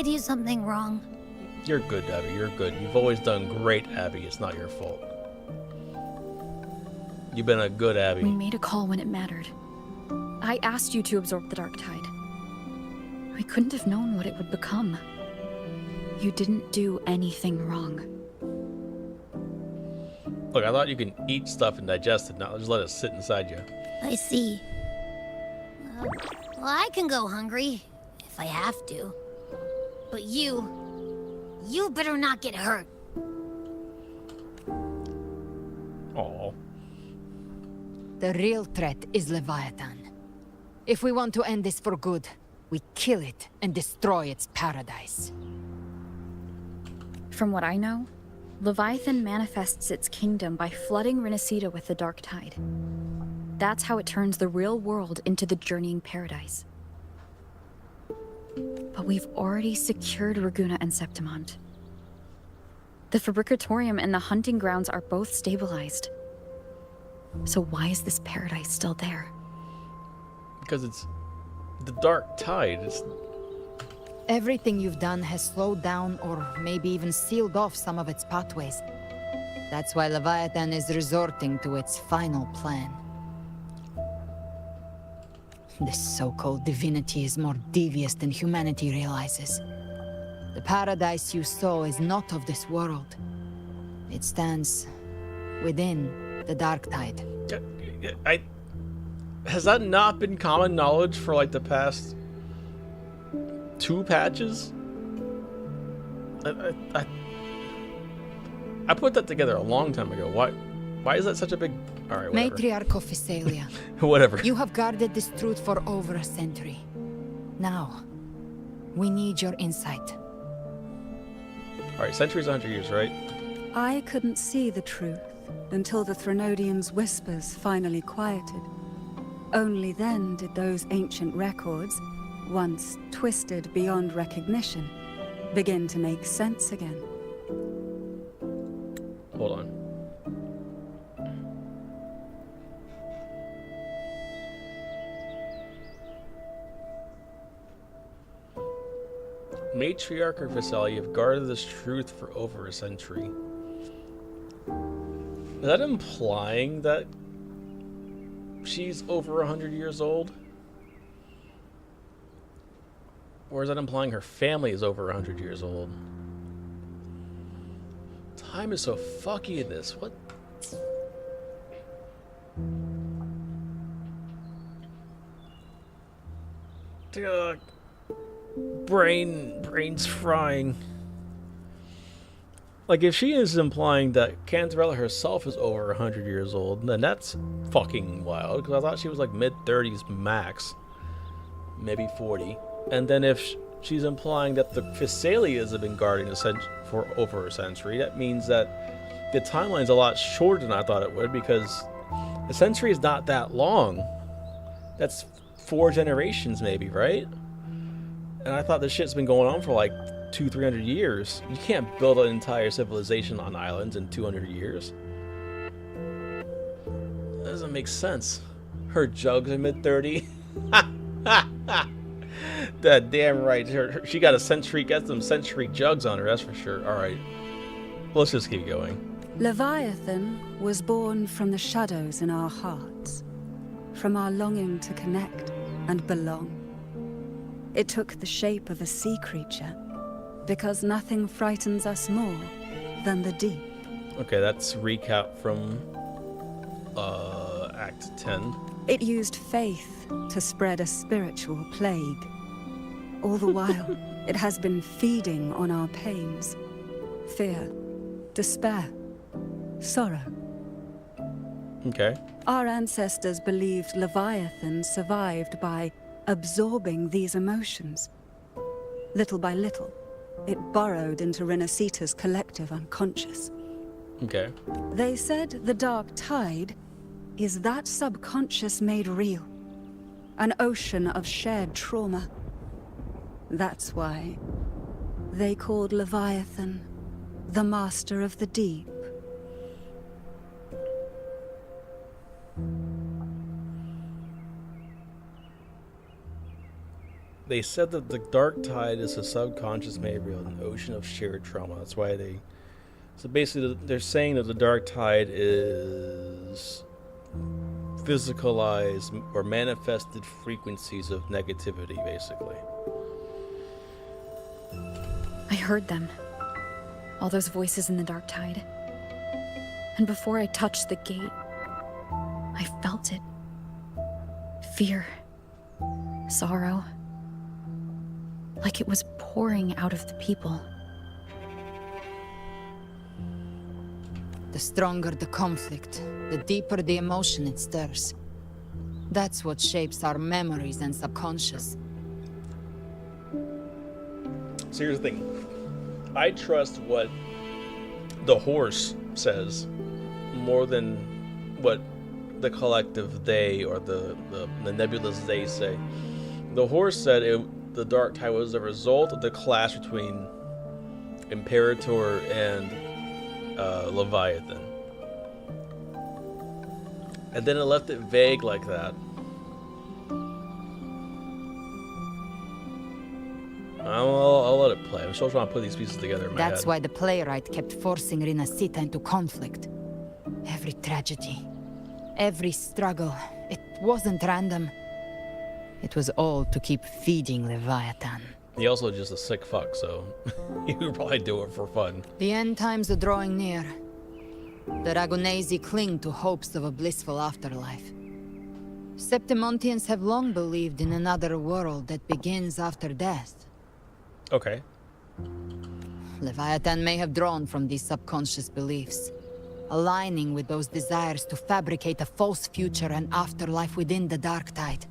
do something wrong? You're good, Abby. You're good. You've always done great, Abby. It's not your fault. You've been a good Abby. We made a call when it mattered. I asked you to absorb the Dark Tide. I couldn't have known what it would become. You didn't do anything wrong. Look, I thought you can eat stuff and digest it, not just let it sit inside you. I see. Well, I can go hungry, if I have to. But you better not get hurt. Oh. The real threat is Leviathan. If we want to end this for good, we kill it and destroy its paradise. From what I know, Leviathan manifests its kingdom by flooding Renacita with the dark tide. That's how it turns the real world into the journeying paradise. But we've already secured Raguna and Septimont. The Fabricatorium and the hunting grounds are both stabilized. So why is this paradise still there? Because it's the dark tide. It's... Everything you've done has slowed down or maybe even sealed off some of its pathways. That's why Leviathan is resorting to its final plan. This so-called divinity is more devious than humanity realizes. The paradise you saw is not of this world. It stands within the dark tide. Has that not been common knowledge for like the past 2 patches? I put that together a long time ago. Why is that such a big... Alright, whatever. Matriarch of Physalia. Whatever. You have guarded this truth for over a century. Now, we need your insight. Alright, century's 100 years, right? I couldn't see the truth until the Threnodians' whispers finally quieted. Only then did those ancient records, once twisted beyond recognition, begin to make sense again. Hold on. Matriarch of Visalia have guarded this truth for over a century. Is that implying that she's over 100 years old? Or is that implying her family is over 100 years old? Time is so fucky in this. What? Brain's frying. Like, if she is implying that Cantarella herself is over 100 years old, then that's fucking wild, because I thought she was like mid-30s max. Maybe 40. And then if she's implying that the Physalias have been guarding the for over a century, that means that the timeline's a lot shorter than I thought it would, because a century is not that long. That's 4 generations maybe, right? And I thought this shit's been going on for like 200-300 years. You can't build an entire civilization on islands in 200 years. That doesn't make sense. Her jugs are mid-30. That damn right. She got a century, got some century jugs on her, that's for sure. Alright. Let's just keep going. Leviathan was born from the shadows in our hearts, from our longing to connect and belong. It took the shape of a sea creature, because nothing frightens us more than the deep. Okay, that's recap from Act 10. It used faith to spread a spiritual plague. All the while, it has been feeding on our pains. Fear, despair, sorrow. Okay. Our ancestors believed Leviathan survived by absorbing these emotions. Little by little, it burrowed into Renacita's collective unconscious. Okay. They said the dark tide is that subconscious made real. An ocean of shared trauma. That's why they called Leviathan the Master of the Deep. They said that the dark tide is a subconscious made real, an ocean of shared trauma. That's why they... So basically, they're saying that the dark tide is physicalized or manifested frequencies of negativity, basically. I heard them. All those voices in the dark tide. And before I touched the gate, I felt it. Fear. Sorrow. Like it was pouring out of the people. The stronger the conflict, the deeper the emotion it stirs. That's what shapes our memories and subconscious. So here's the thing. I trust what the horse says more than what the collective they or the nebulous they say. The horse said the dark tide was a result of the clash between Imperator and Leviathan. And then it left it vague like that. I'll let it play. I'm still trying to put these pieces together in my head. That's why the playwright kept forcing Rinasita into conflict. Every tragedy, every struggle, it wasn't random. It was all to keep feeding Leviathan. He also just a sick fuck, so he would probably do it for fun. The end times are drawing near. The Ragonesi cling to hopes of a blissful afterlife. Septimontians have long believed in another world that begins after death. Okay. Leviathan may have drawn from these subconscious beliefs, aligning with those desires to fabricate a false future and afterlife within the dark tide.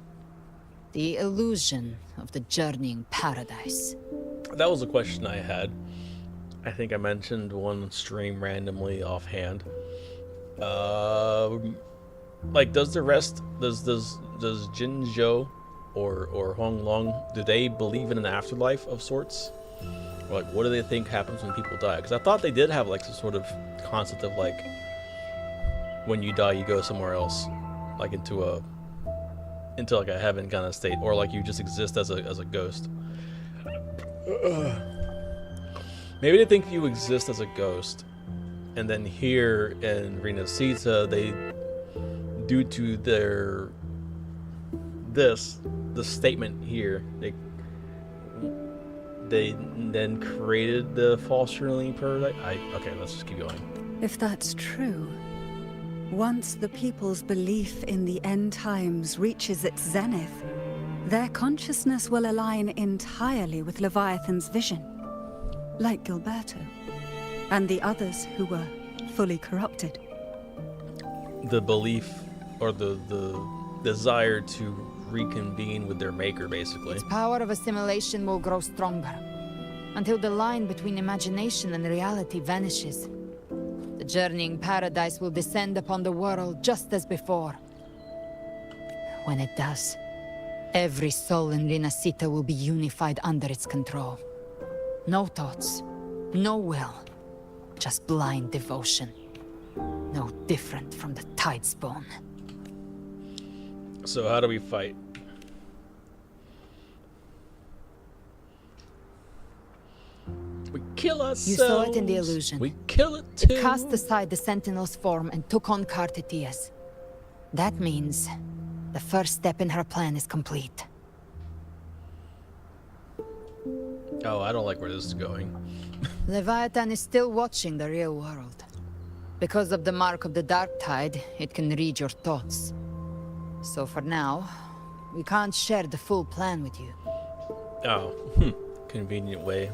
The illusion of the journeying paradise. That was a question I had. I think I mentioned one stream randomly offhand. Like, does the rest, does Jinzhou or Hong Long, do they believe in an afterlife of sorts? Or like, what do they think happens when people die? Because I thought they did have like some sort of concept of like, when you die, you go somewhere else, like into like a heaven kind of state, or like you just exist as a ghost. Maybe they think you exist as a ghost, and then here in Rinasita, they, due to the statement here, they then created the false journaling paradise. Okay, let's just keep going. If that's true, once the people's belief in the end times reaches its zenith, their consciousness will align entirely with Leviathan's vision, like Gilberto, and the others who were fully corrupted. The belief, or the desire to reconvene with their maker, basically. Its power of assimilation will grow stronger, until the line between imagination and reality vanishes. The journeying paradise will descend upon the world just as before. When it does, every soul in Rinasita will be unified under its control. No thoughts, no will, just blind devotion. No different from the Tidespawn. So how do we fight? We kill ourselves. You saw it in the illusion. We kill it too. It cast aside the Sentinel's form and took on Cartetias. That means the first step in her plan is complete. Oh, I don't like where this is going. Leviathan is still watching the real world. Because of the mark of the Dark Tide, it can read your thoughts. So for now, we can't share the full plan with you. Oh, convenient way.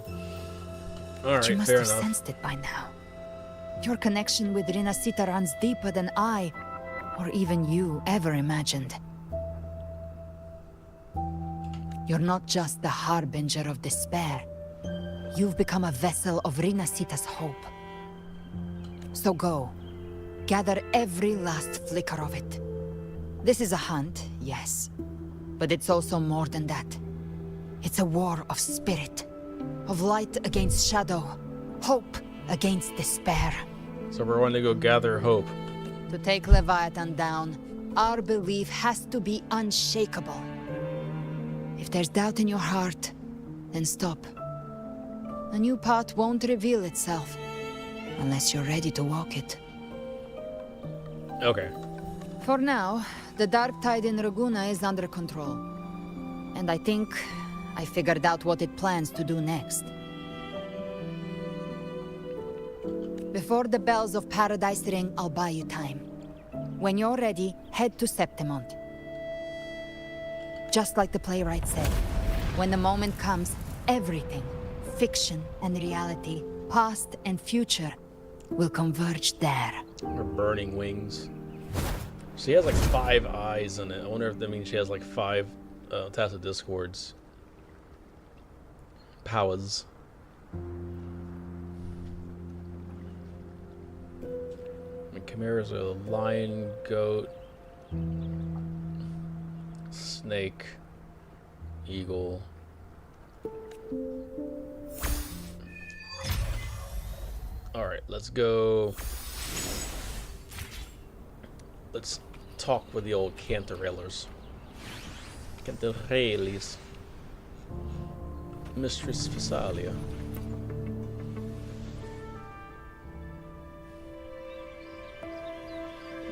Alright, You must fair have enough. sensed it by now. Your connection with Rinasita runs deeper than I, or even you, ever imagined. You're not just the harbinger of despair. You've become a vessel of Rinasita's hope. So go, gather every last flicker of it. This is a hunt, yes, but it's also more than that. It's a war of spirit, of light against shadow, hope against despair. So we're going to go gather hope. To take Leviathan down, our belief has to be unshakable. If there's doubt in your heart, then stop. A new path won't reveal itself, unless you're ready to walk it. Okay. For now, the dark tide in Raguna is under control. And I think I figured out what it plans to do next. Before the bells of paradise ring, I'll buy you time. When you're ready, head to Septimont. Just like the playwright said, when the moment comes, everything, fiction and reality, past and future, will converge there. Her burning wings. She has like 5 eyes in it. I wonder if that means she has like 5 Tacit Discords. Powers. The chimeras are the lion, goat, snake, eagle. Alright, let's go. Let's talk with the old Cantarellers. Cantarellis. Mistress Physalia.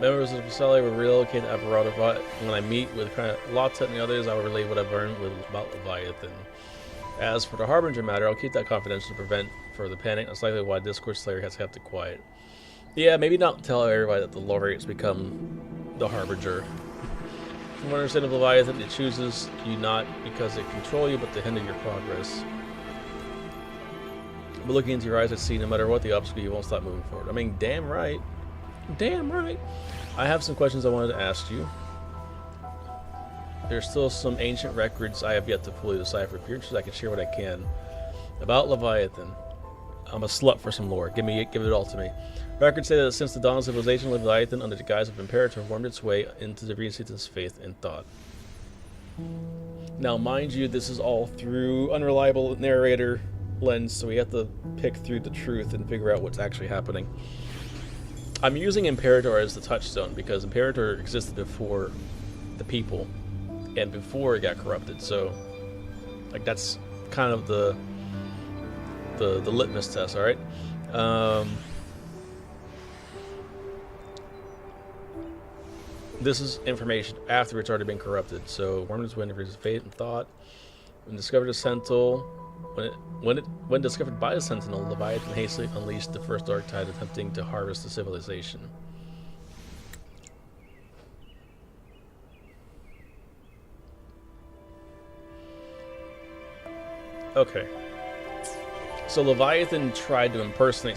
Members of Physalia will relocate to Avarada. When I meet with Lotta and the others, I will relay what I've learned about Leviathan. As for the Harbinger matter, I'll keep that confidential to prevent further panic. That's likely why Discord Slayer has kept it quiet. Yeah, maybe not tell everybody that the Laureates become the Harbinger. From what I understand of Leviathan, it chooses you not because it controls you, but to hinder your progress. But looking into your eyes, I see no matter what the obstacle, you won't stop moving forward. I mean, damn right. Damn right. I have some questions I wanted to ask you. There's still some ancient records I have yet to fully decipher. If you're interested, I can share what I can. About Leviathan. I'm a slut for some lore. Give it all to me. Records say that since the dawn of civilization, Leviathan, under the guise of Imperator, wormed its way into the Resistance faith and thought. Now, mind you, this is all through unreliable narrator lens, so we have to pick through the truth and figure out what's actually happening. I'm using Imperator as the touchstone because Imperator existed before the people and before it got corrupted, so like that's kind of the litmus test. All right. This is information after it's already been corrupted. So wormed its way into fate and thought. When discovered a Sentinel, when discovered by a Sentinel, Leviathan hastily unleashed the first dark tide, attempting to harvest the civilization. Okay. So Leviathan tried to impersonate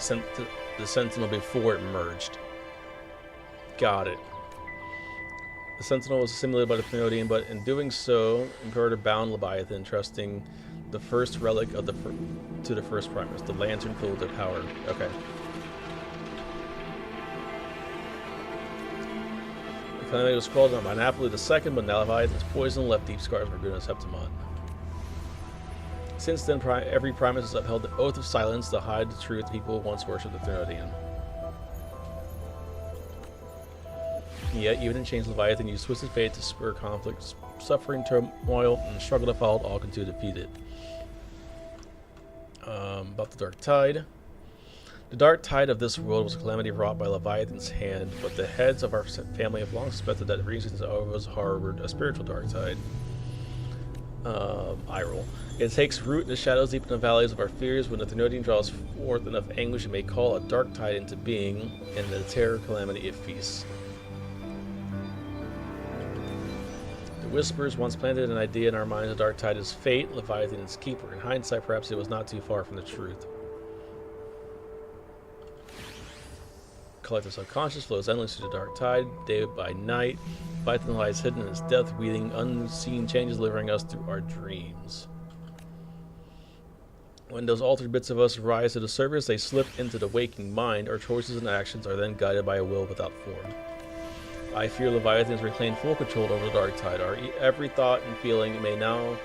the Sentinel before it merged. Got it. The Sentinel was assimilated by the Thenodian, but in doing so, Imperator bound Leviathan, trusting the first relic of to the first Primus, the lantern filled with their power. Okay. The calamity was called on by Napoli II, but now Leviathan's poison left deep scars for Bruno Septimont. Since then, every Primus has upheld the oath of silence to hide the truth people once worshipped the Thenodian. Yet, even in chains, Leviathan used twisted fate to spur conflict, suffering, turmoil, and struggle to follow all to defeat it. About the Dark Tide. The Dark Tide of this world was a calamity wrought by Leviathan's hand, but the heads of our family have long suspected that Resistance always harbored a spiritual Dark Tide. Eye roll. It takes root in the shadows deep in the valleys of our fears. When the Thenodian draws forth enough anguish, it may call a Dark Tide into being, and the terror calamity it feasts. The Whispers once planted an idea in our minds: the Dark Tide is fate, Leviathan is keeper. In hindsight, perhaps it was not too far from the truth. Collective subconscious flows endlessly to the Dark Tide, day by night. Leviathan lies hidden in its death, weaving unseen changes, delivering us through our dreams. When those altered bits of us rise to the surface, they slip into the waking mind. Our choices and actions are then guided by a will without form. I fear Leviathan has reclaimed full control over the Dark Tide. Our every thought and feeling may now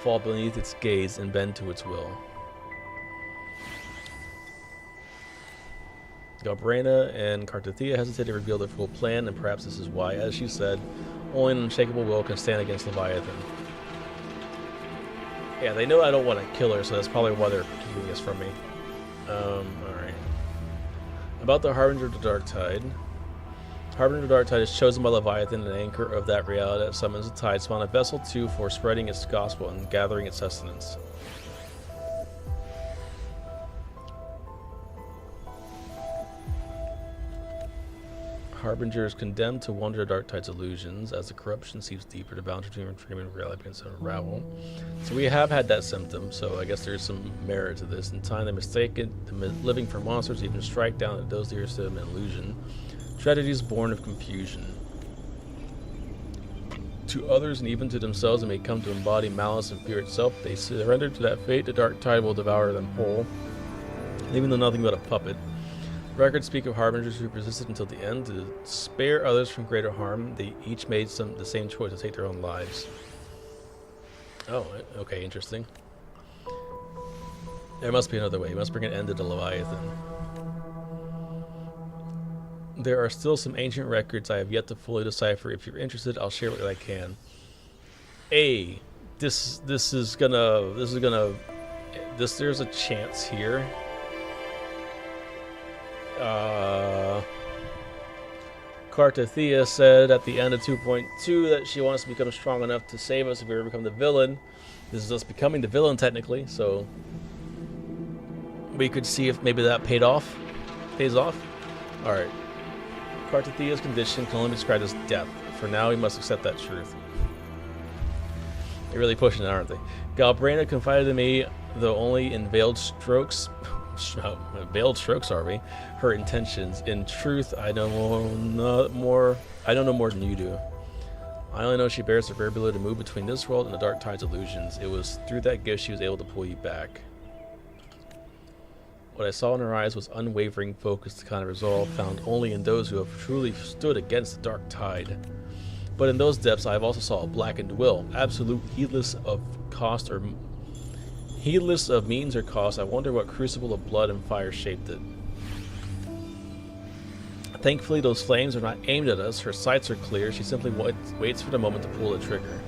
fall beneath its gaze and bend to its will. Galbrena and Cartathea hesitated to reveal their full plan, and perhaps this is why, as she said, only an unshakable will can stand against Leviathan. Yeah, they know I don't want to kill her, so that's probably why they're keeping this from me. Alright. About the Harbinger of the Dark Tide. Harbinger of the Dark Tide is chosen by Leviathan, an anchor of that reality that summons the tide, spawn a vessel too for spreading its gospel and gathering its sustenance. Harbinger is condemned to wander the dark tide's illusions. As the corruption seeps deeper, the boundary between dream and reality begins to unravel. So we have had that symptom, so I guess there's some merit to this. In time, they mistake it, living for monsters, even strike down at those dearest to them an illusion. Tragedies born of confusion. To others and even to themselves, they may come to embody malice and fear itself. They surrender to that fate, the dark tide will devour them whole, leaving them nothing but a puppet. Records speak of harbingers who persisted until the end to spare others from greater harm. They each made the same choice to take their own lives. Oh, okay, interesting. There must be another way. We must bring an end to the Leviathan. There are still some ancient records I have yet to fully decipher. If you're interested, I'll share what I can. There's a chance here. Cartathea said at the end of 2.2 that she wants to become strong enough to save us if we ever become the villain. This is us becoming the villain technically, so we could see if maybe that pays off. Alright. Cartathea's condition can only be described as death. For now, we must accept that truth. They're really pushing it, aren't they? Galbrina confided in me, though only in veiled strokes, are we? Her intentions. In truth, I know more than you do. I only know she bears the rare ability to move between this world and the dark tide's illusions. It was through that gift she was able to pull you back. What I saw in her eyes was unwavering focus, the kind of resolve found only in those who have truly stood against the dark tide. But in those depths, I have also saw a blackened will, absolute, heedless of means or cost. I wonder what crucible of blood and fire shaped it. Thankfully, those flames are not aimed at us. Her sights are clear. She simply waits for the moment to pull the trigger.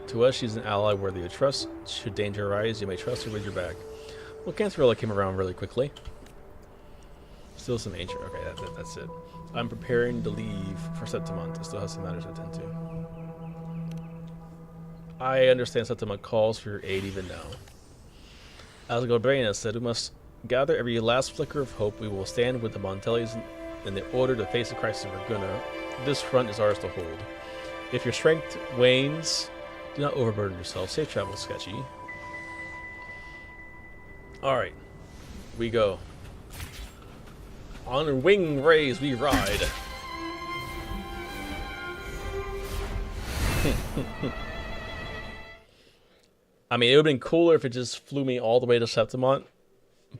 To us, she's an ally worthy of trust. Should danger arise, you may trust her with your back. Well, Cantharella came around really quickly. Still some ancient. Okay, that's it. I'm preparing to leave for Septimont. I still have some matters to attend to. I understand Septimont calls for your aid even now. As Galbrina said, we must gather every last flicker of hope. We will stand with the Montellis in the order to face the crisis of Ragunna. This front is ours to hold. If your strength wanes, do not overburden yourself. Safe travel, Sketchy. Alright. We go. On wing rays we ride. I mean, it would have been cooler if it just flew me all the way to Septimont.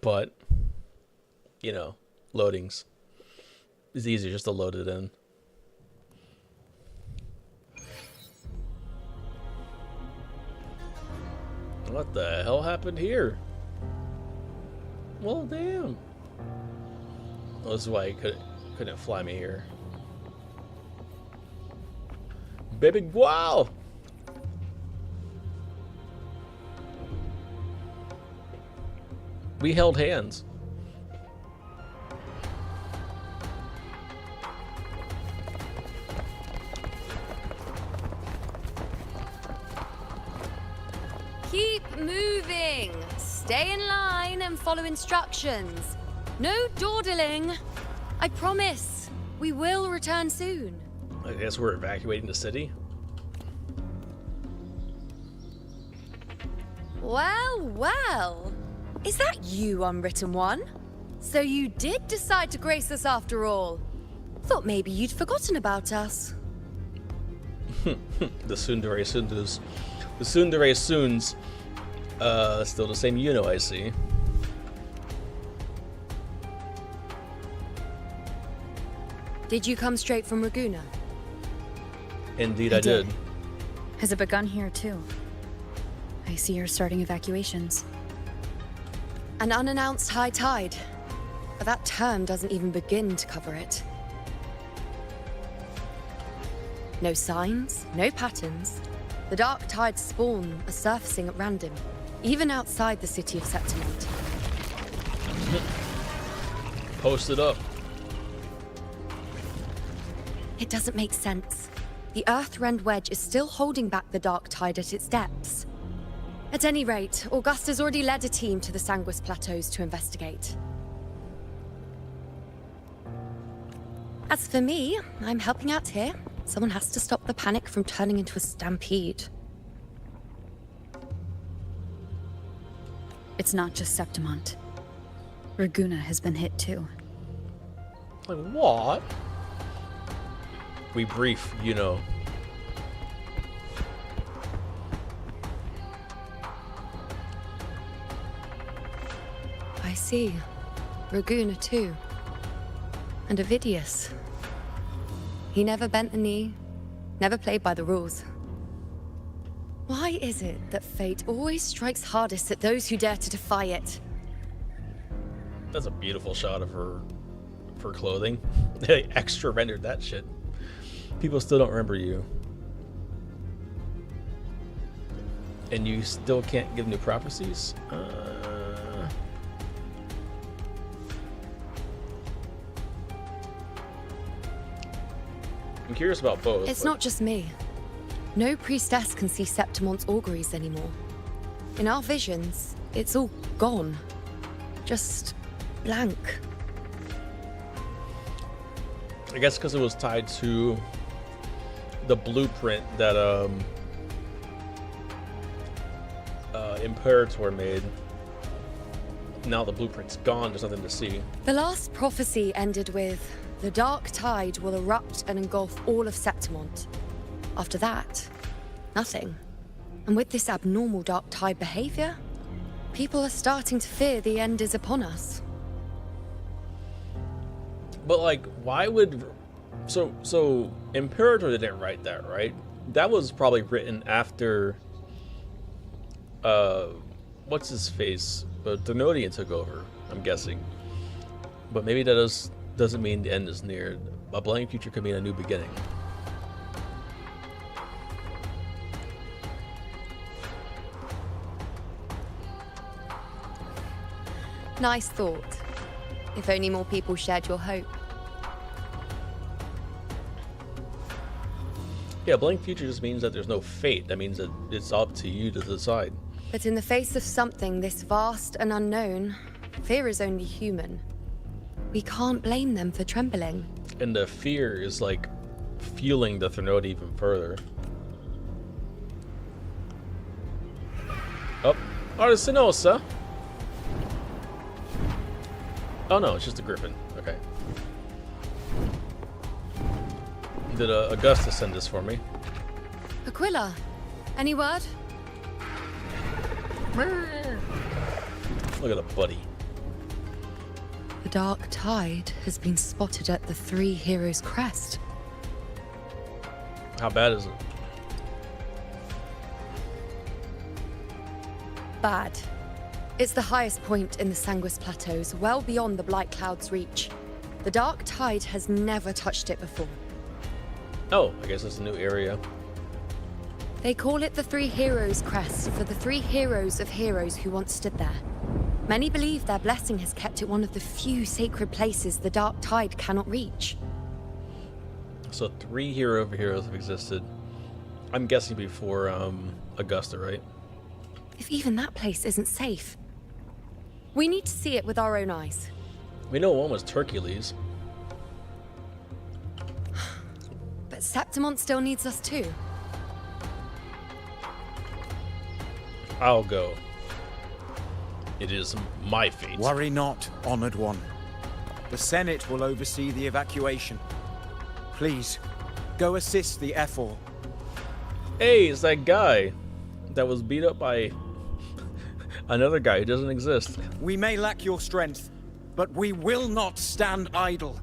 But, you know, loadings. It's easier just to load it in. What the hell happened here? Well, damn. Well, this is why he couldn't fly me here. Baby, wow! We held hands. Keep moving. Stay in line and follow instructions. No dawdling. I promise. We will return soon. I guess we're evacuating the city. Well, well. Is that you, Unwritten One? So you did decide to grace us after all. Thought maybe you'd forgotten about us. The Tsundere Sundus. The Tsundere Soons. Still the same I see. Did you come straight from Ragunna? Indeed I did. Has it begun here too? I see you're starting evacuations. An unannounced high tide. But that term doesn't even begin to cover it. No signs, no patterns. The dark tide's spawn are surfacing at random, even outside the city of Septimont. Post it up. It doesn't make sense. The Earthrend Wedge is still holding back the dark tide at its depths. At any rate, Augusta's already led a team to the Sanguis Plateaus to investigate. As for me, I'm helping out here. Someone has to stop the panic from turning into a stampede. It's not just Septimont. Raguna has been hit too. Like, what? We brief, you know. I see. Raguna too. And Ovidius. He never bent the knee, never played by the rules. Why is it that fate always strikes hardest at those who dare to defy it? That's a beautiful shot of her clothing. They extra rendered that shit. People still don't remember you. And you still can't give new prophecies? I'm curious about both. It's not just me. No priestess can see Septimont's auguries anymore. In our visions, it's all gone. Just blank. I guess because it was tied to the blueprint that Imperator made. Now the blueprint's gone, there's nothing to see. The last prophecy ended with, the dark tide will erupt and engulf all of Septimont. After that, nothing. And with this abnormal dark tide behavior, people are starting to fear the end is upon us. But like, why would... So Imperator didn't write that, right? That was probably written after... what's his face? Thenodian took over, I'm guessing. But maybe that doesn't mean the end is near. A blank future could mean a new beginning. Nice thought. If only more people shared your hope. Yeah, blank future just means that there's no fate. That means that it's up to you to decide. But in the face of something this vast and unknown, fear is only human. We can't blame them for trembling. And the fear is like fueling the Thenode even further. Oh, Arsinosa. Oh no, it's just a griffin. Okay. Did Augustus send this for me? Aquila, any word? Look at a buddy. The dark tide has been spotted at the Three Heroes Crest. How bad is it? Bad. It's the highest point in the Sanguis Plateaus, well beyond the Blight Cloud's reach. The dark tide has never touched it before. Oh, I guess it's a new area. They call it the Three Heroes Crest for the three heroes of heroes who once stood there. Many believe their blessing has kept it one of the few sacred places the dark tide cannot reach. So 3 hero of heroes have existed. I'm guessing before Augusta, right? If even that place isn't safe. We need to see it with our own eyes. We know one was Hercules. But Septimont still needs us too. I'll go. It is my fate. Worry not, Honored One. The Senate will oversee the evacuation. Please, go assist the Ephor. Hey, it's that guy that was beat up by another guy who doesn't exist. We may lack your strength, but we will not stand idle.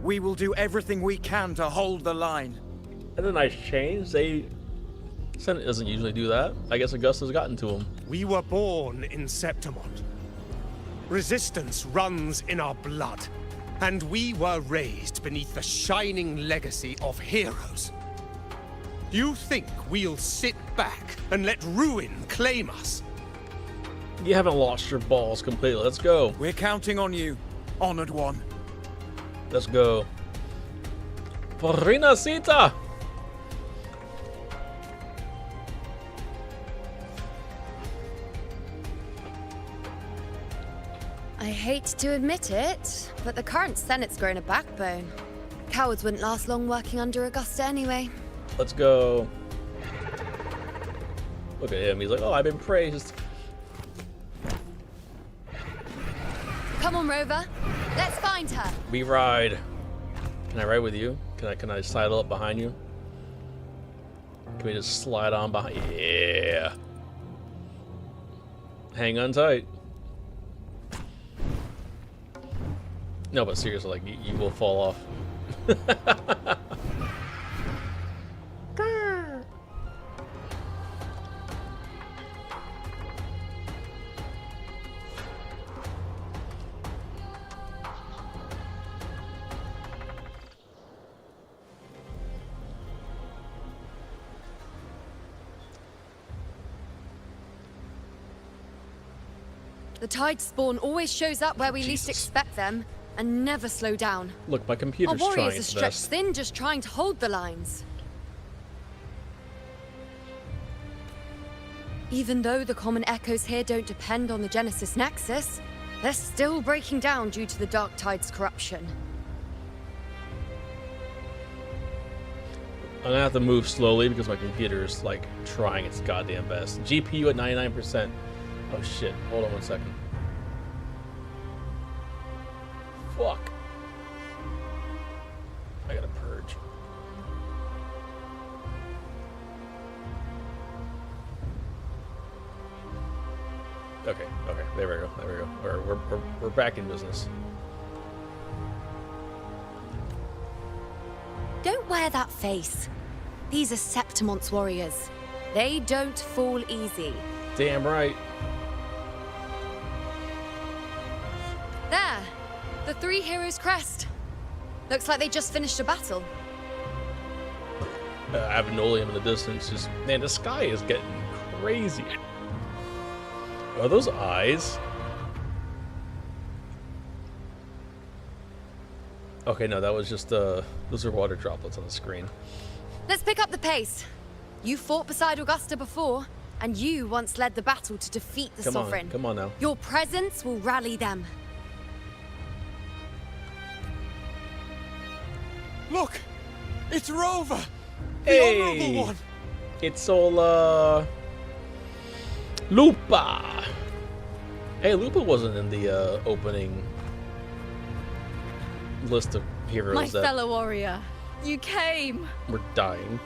We will do everything we can to hold the line. That's a nice change. Senate doesn't usually do that. I guess Augusta's gotten to him. We were born in Septimont. Resistance runs in our blood, and we were raised beneath the shining legacy of heroes. You think we'll sit back and let ruin claim us? You haven't lost your balls completely. Let's go. We're counting on you, Honored One. Let's go. Porina Sita! I hate to admit it, but the current Senate's grown a backbone. Cowards wouldn't last long working under Augusta anyway. Let's go. Look at him. He's like, oh, I've been praised. Come on, Rover. Let's find her. We ride. Can I ride with you? Can I sidle up behind you? Can we just slide on behind? Yeah. Hang on tight. No, but seriously, like you will fall off. The tide spawn always shows up where we least expect them, and never slow down. Look, my computer's Our trying warriors are its stretched best. thin just trying to hold the lines. Even though the common echoes here don't depend on the Genesis Nexus, they're still breaking down due to the Dark Tide's corruption. I'm gonna have to move slowly because my computer's like trying its goddamn best. GPU at 99%. Oh shit, hold on 1 second. Fuck. I gotta purge. Okay, there we go. We're back in business. Don't wear that face. These are Septimon's warriors. They don't fall easy. Damn right. There! The three heroes' crest. Looks like they just finished a battle. Avenolium in the distance. Just, man, the sky is getting crazy. Are those eyes? Okay, no, that was just, those are water droplets on the screen. Let's pick up the pace. You fought beside Augusta before, and you once led the battle to defeat the Sovereign. Come on now. Your presence will rally them. Look! It's Rover! The Hey! honorable one! It's all, Lupa! Hey, Lupa wasn't in the, opening list of heroes My that fellow warrior, you came. were dying.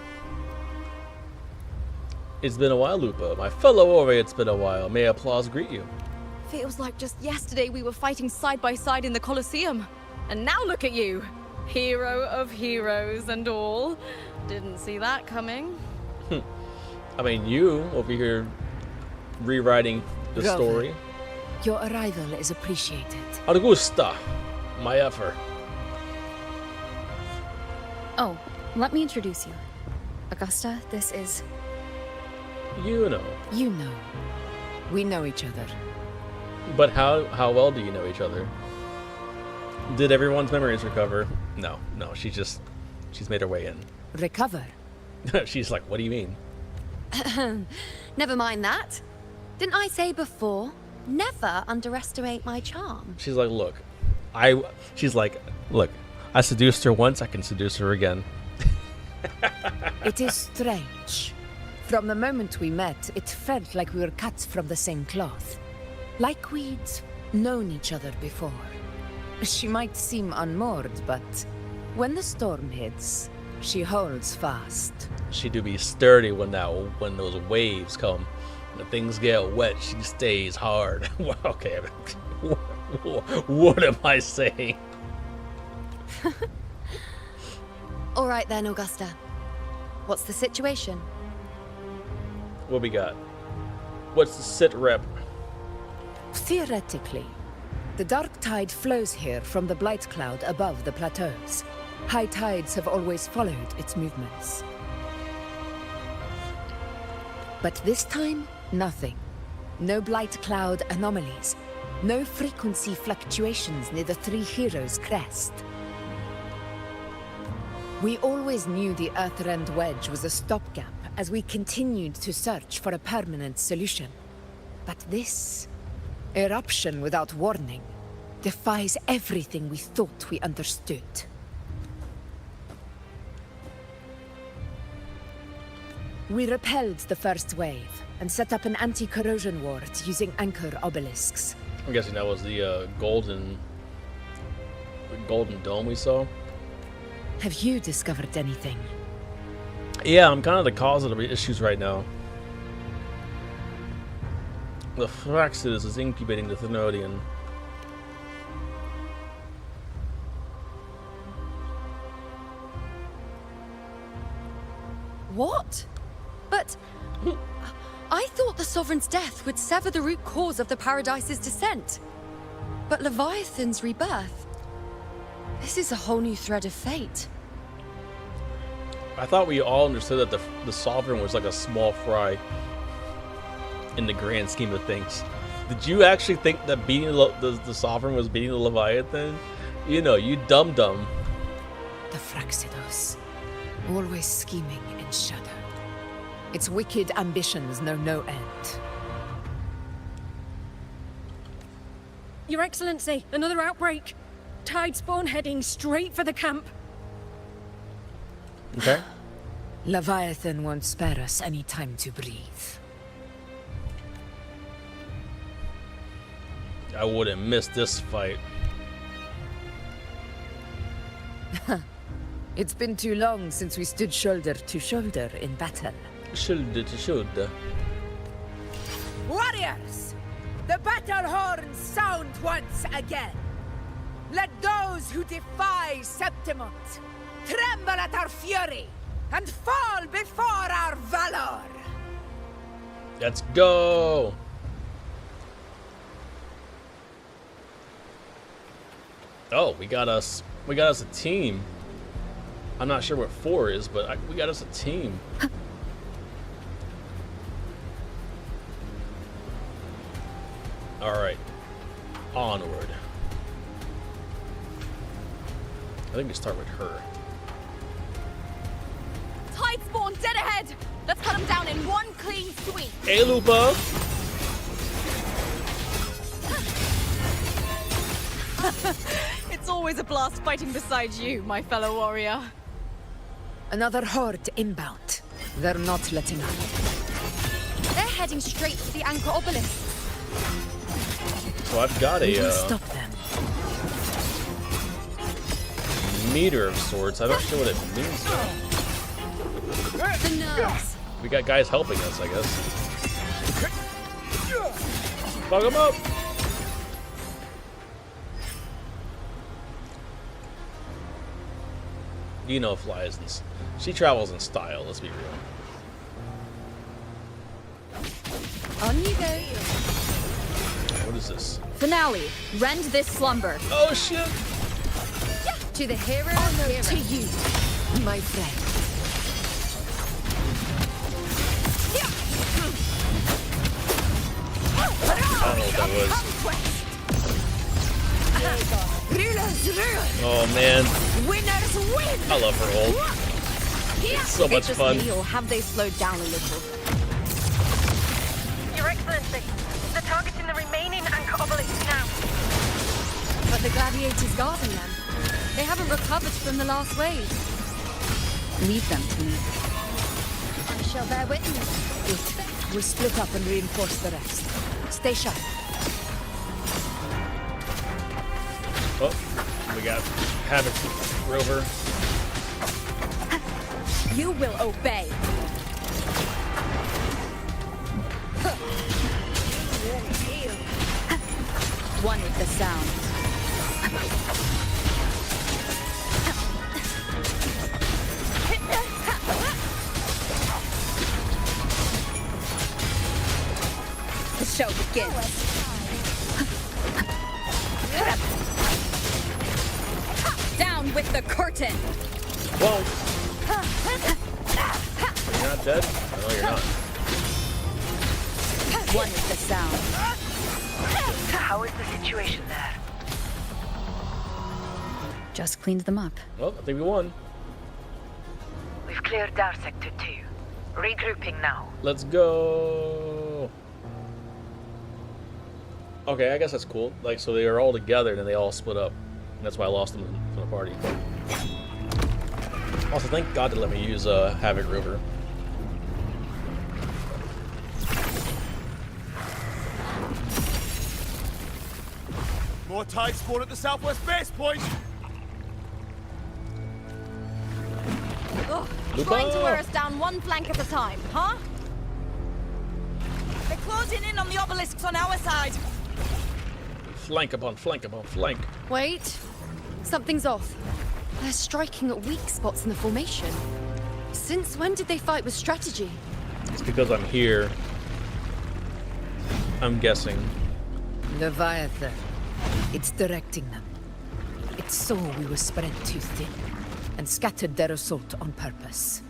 It's been a while, Lupa. My fellow warrior, it's been a while. May applause greet you. Feels like just yesterday we were fighting side by side in the Colosseum. And now look at you. Hero of heroes and all. Didn't see that coming. I mean, you over here rewriting the Rover, story. Your arrival is appreciated. Augusta, my effort. Oh, let me introduce you. Augusta, this is... You know. You know. We know each other. But how well do you know each other? Did everyone's memories recover? No, she's made her way in. Recover? She's like, what do you mean? Never mind that. Didn't I say before, never underestimate my charm? She's like, look, I seduced her once, I can seduce her again. It is strange. From the moment we met, it felt like we were cut from the same cloth. Like we'd known each other before. She might seem unmoored, but when the storm hits, she holds fast. She do be sturdy when those waves come. When things get wet, she stays hard. Okay, what am I saying? All right then, Augusta. What's the situation? What we got? What's the sit rep? Theoretically, the dark tide flows here from the blight cloud above the plateaus. High tides have always followed its movements. But this time, nothing. No blight cloud anomalies. No frequency fluctuations near the Three Heroes' crest. We always knew the Earthrend Wedge was a stopgap as we continued to search for a permanent solution. But this eruption without warning defies everything we thought we understood. We repelled the first wave and set up an anti-corrosion ward using anchor obelisks. I'm guessing that was the golden dome we saw. Have you discovered anything? Yeah, I'm kind of the cause of the issues right now. The Thraxis is incubating the Thenodian. What? But I thought the Sovereign's death would sever the root cause of the Paradise's descent. But Leviathan's rebirth... This is a whole new thread of fate. I thought we all understood that the Sovereign was like a small fry in the grand scheme of things. Did you actually think that beating the Sovereign was beating the Leviathan? You know, you dum-dum. The Fraxidos, always scheming in shadow. Its wicked ambitions know no end. Your Excellency, another outbreak. Tide spawn heading straight for the camp. Okay. Leviathan won't spare us any time to breathe. I wouldn't miss this fight. It's been too long since we stood shoulder to shoulder in battle. Shoulder to shoulder. Warriors! The battle horns sound once again! Let those who defy Septimont tremble at our fury and fall before our valor! Let's go! Oh, we got us a team. I'm not sure what 4 is, but we got us a team. Alright. Onward. I think we start with her. Tide spawn dead ahead! Let's cut them down in one clean sweep! Hey, Lupa! It's always a blast fighting beside you, my fellow warrior. Another horde inbound. They're not letting up. They're heading straight for the anchor obelisk. So I've got a stop them. meter of sorts. I'm not sure what it means though. The nerves. We got guys helping us, I guess. Fuck them up! You know, she travels in style, let's be real. On you go. What is this? Finale. Rend this slumber. Oh shit! To the hero Honor to you, my friend. I don't know what that was. Rulers rule. Oh man. Winners win. I love her ult. It's so much fun. Or have they slowed down a little? Your Excellency, they're targeting the remaining anchor obelisk now. But the gladiators guarding them. They haven't recovered from the last wave. Leave them to me. I shall bear witness. Good. We'll split up and reinforce the rest. Stay sharp. Oh, we got Havoc Rover. You will obey. One with the sound. The show begins. Down with the curtain. Whoa! You're not dead? No, you're not. One with the sound. How is the situation there? Just cleaned them up. Well, I think we won. We've cleared our sector 2. Regrouping now. Let's go. Okay, I guess that's cool. Like, so they are all together and then they all split up. And that's why I lost them from the party. Also, thank God to let me use Havoc Rover. More tide spawn at the southwest base point. Ugh, trying to wear us down one flank at a time, huh? They're closing in on the obelisks on our side. Flank upon flank upon flank. Wait. Something's off. They're striking at weak spots in the formation. Since when did they fight with strategy? It's because I'm here. I'm guessing. Leviathan. It's directing them. It saw we were spread too thin, and scattered their assault on purpose.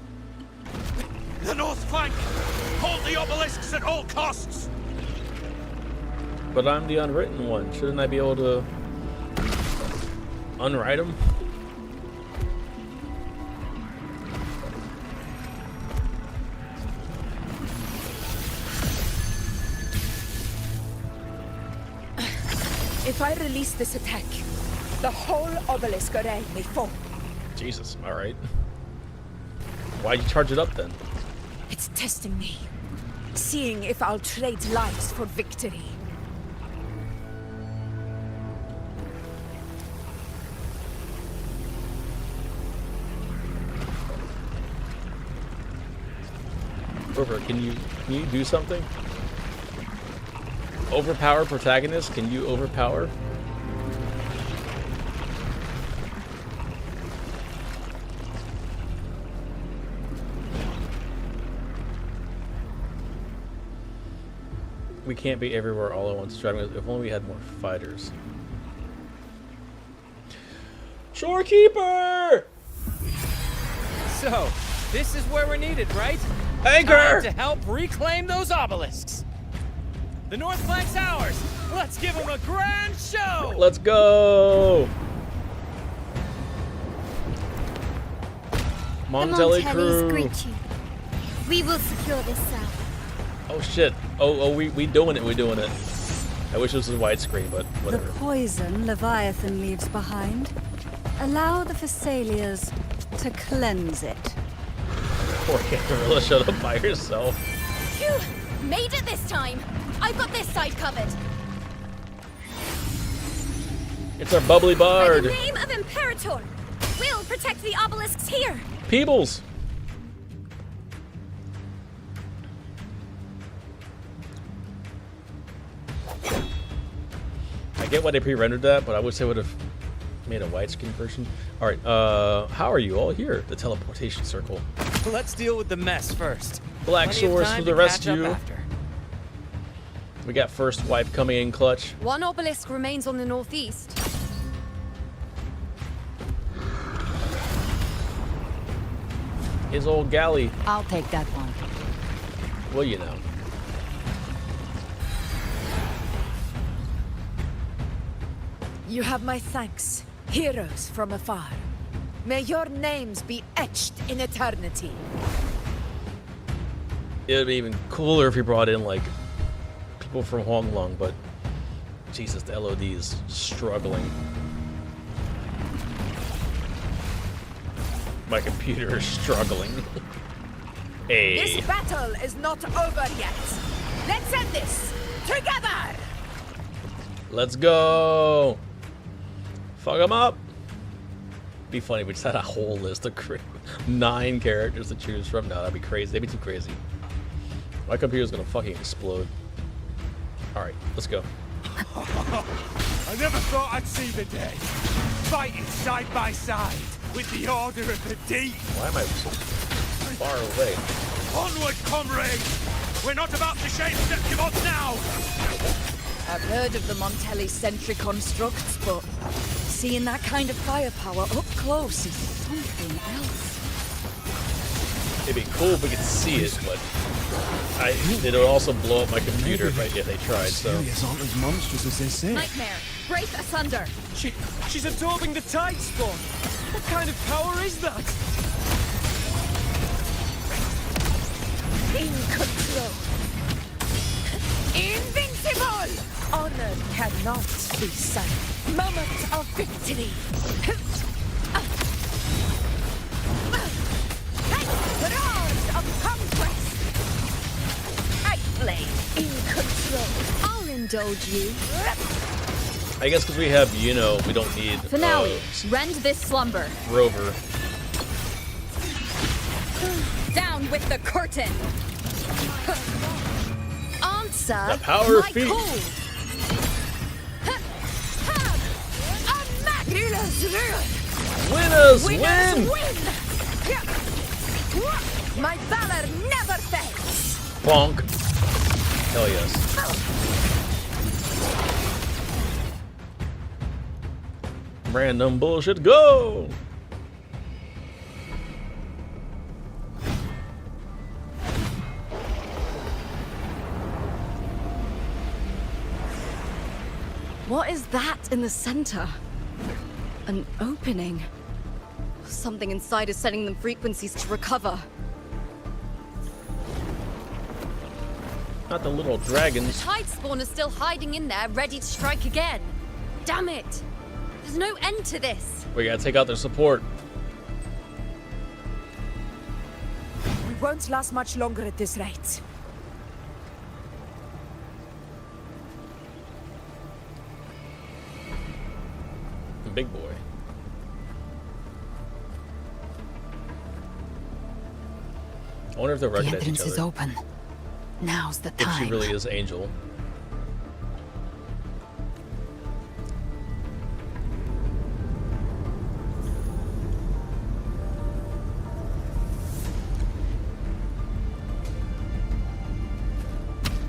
The north flank! Hold the obelisks at all costs! But I'm the unwritten one. Shouldn't I be able to unwrite them? If I release this attack, the whole obelisk array may fall. Jesus, alright. Why'd you charge it up then? It's testing me, seeing if I'll trade lives for victory. Rover, can you do something? Overpower protagonist? Can you overpower? We can't be everywhere all at once. If only we had more fighters. Shorekeeper! So, this is where we're needed, right? Anchor! Time to help reclaim those obelisks. The north flank's ours. Let's give them a grand show. Let's go! Montelli crew. greet you. We will secure this cell. Oh shit. Oh, we doing it. We doing it. I wish this was widescreen, but whatever. The poison Leviathan leaves behind. Allow the Thessalians to cleanse it. Poor Camarilla, shut up by yourself. Phew! Made it this time! I've got this side covered. It's our bubbly bard. By the name of Imperator, we'll protect the obelisks here. Peebles. I get why they pre-rendered that, but I wish they would have made a widescreen version. All right, how are you all here? The teleportation circle. Let's deal with the mess first. Black Plenty of Source time for the to rest catch of up you. after. We got first wipe coming in clutch. One obelisk remains on the northeast. His old galley. I'll take that one. Well, you know. You have my thanks, heroes from afar. May your names be etched in eternity. It would be even cooler if you brought in, like, people from Honglong, but Jesus, the LOD is struggling. My computer is struggling. Hey. This battle is not over yet. Let's end this together! Let's go. Fuck them up. Be funny if we just had a whole list of 9 characters to choose from. No, that'd be crazy. That'd be too crazy. My computer's gonna fucking explode. Alright, let's go. I never thought I'd see the day. Fighting side by side with the Order of the Deep. Why am I so far away? Onward, comrades! We're not about to shame Septimos now! I've heard of the Montelli sentry constructs, but seeing that kind of firepower up close is something else. It'd be cool if we could see it, but it'll also blow up my computer if they tried, so. Serious aren't as monstrous as they say. Nightmare, break asunder. She's absorbing the tide spawn. What kind of power is that? In control. Invincible! Honor cannot be silent. Moment of victory. Roars of conquest. I play in control. I'll indulge you. I guess because we have, you know, we don't need Finale, rend this slumber. Rover. Down with the curtain. Answer The power my feat. call. Winners Winners win! win! My valor never fails. Bonk. Hell yes. Random bullshit, go! What is that in the center? An opening. Something inside is sending them frequencies to recover. Not the little dragons. Tide spawn is still hiding in there, ready to strike again. Damn it! There's no end to this. We gotta take out their support. We won't last much longer at this rate. Big boy. I wonder if they'll The recognize each entrance is other. open. Now's the If time. she really is Angel.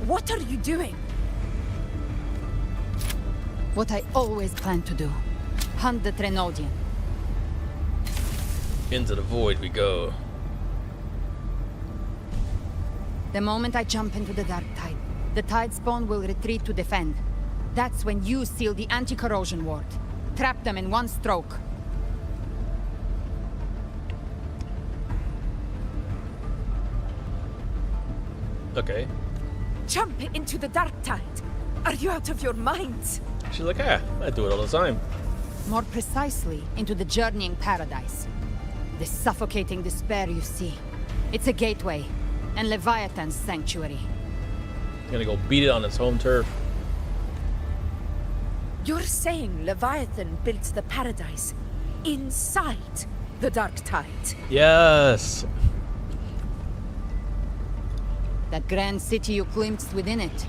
What are you doing? What I always planned to do. Hunt the Trenodian. Into the void we go. The moment I jump into the dark tide, the tide spawn will retreat to defend. That's when you seal the anti-corrosion ward. Trap them in one stroke. Okay. Jump into the dark tide. Are you out of your minds? She's like, ah, I do it all the time. More precisely, into the journeying paradise. The suffocating despair you see. It's a gateway, and Leviathan's sanctuary. Gonna go beat it on its home turf. You're saying Leviathan built the paradise inside the dark tide? Yes. That grand city you glimpsed within it,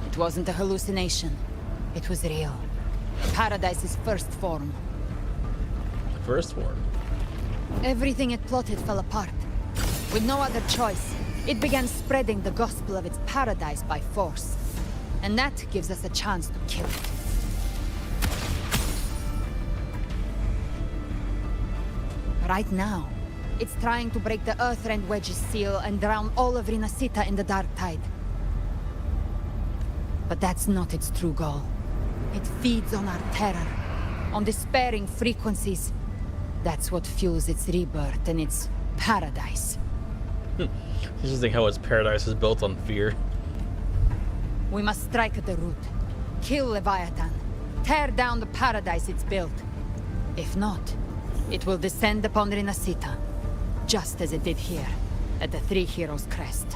it wasn't a hallucination. It was real. Paradise's first form. First form. Everything it plotted fell apart. With no other choice, it began spreading the gospel of its paradise by force. And that gives us a chance to kill it. Right now, it's trying to break the Earthrend Wedge's seal and drown all of Rinasita in the dark tide. But that's not its true goal. It feeds on our terror, on despairing frequencies. That's what fuels its rebirth and its paradise. Interesting how its paradise is built on fear. We must strike at the root. Kill Leviathan. Tear down the paradise it's built. If not, it will descend upon Rinasita, just as it did here, at the Three Heroes Crest.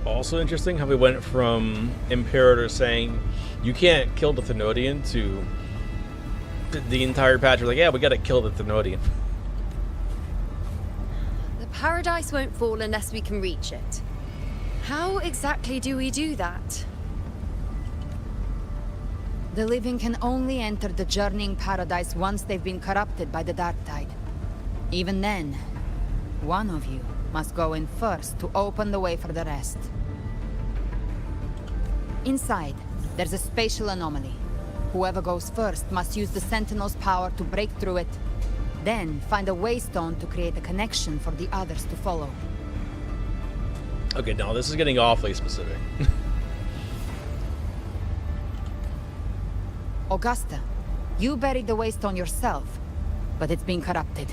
Also interesting how we went from Imperator saying, you can't kill the Thenodian, to the entire patch was like, yeah, we gotta kill the Thenodian. The paradise won't fall unless we can reach it. How exactly do we do that? The living can only enter the journeying paradise once they've been corrupted by the dark tide. Even then, one of you must go in first to open the way for the rest. Inside, there's a spatial anomaly. Whoever goes first must use the Sentinel's power to break through it, then find a waystone to create a connection for the others to follow. Okay, now this is getting awfully specific. Augusta, you buried the waystone yourself, but it's been corrupted.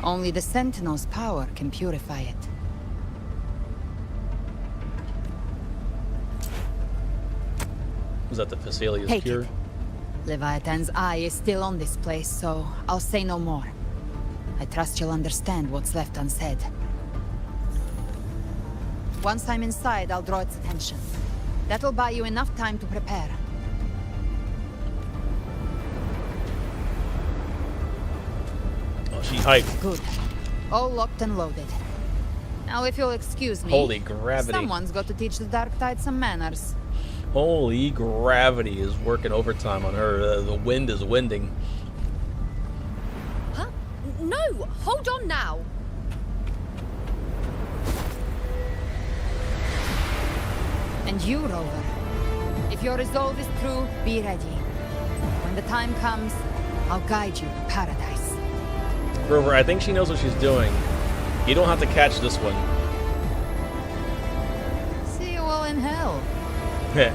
Only the Sentinel's power can purify it. Was that the Phasalia's Take cure? it. Leviathan's eye is still on this place, so I'll say no more. I trust you'll understand what's left unsaid. Once I'm inside, I'll draw its attention. That'll buy you enough time to prepare. Oh, she hyped. Good. All locked and loaded. Now, if you'll excuse me. Holy gravity. Someone's got to teach the Dark Tide some manners. Holy gravity is working overtime on her. The wind is winding. Huh? No! Hold on now! And you, Rover. If your resolve is true, be ready. When the time comes, I'll guide you to paradise. Rover, I think she knows what she's doing. You don't have to catch this one. See you all in hell. Heh.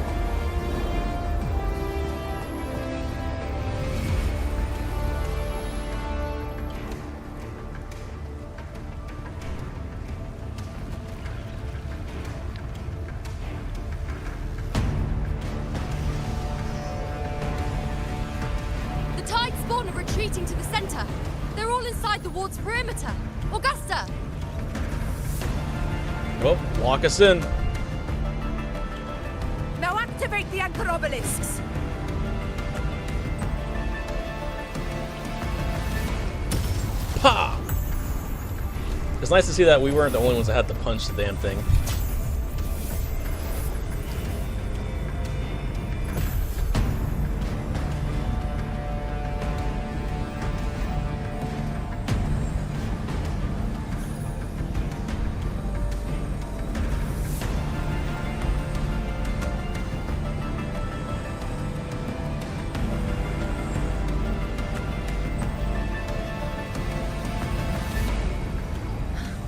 The tide spawn are retreating to the center. They're all inside the ward's perimeter. Augusta! Well, lock us in. Now activate the anchor obelisks. Pa! It's nice to see that we weren't the only ones that had to punch the damn thing.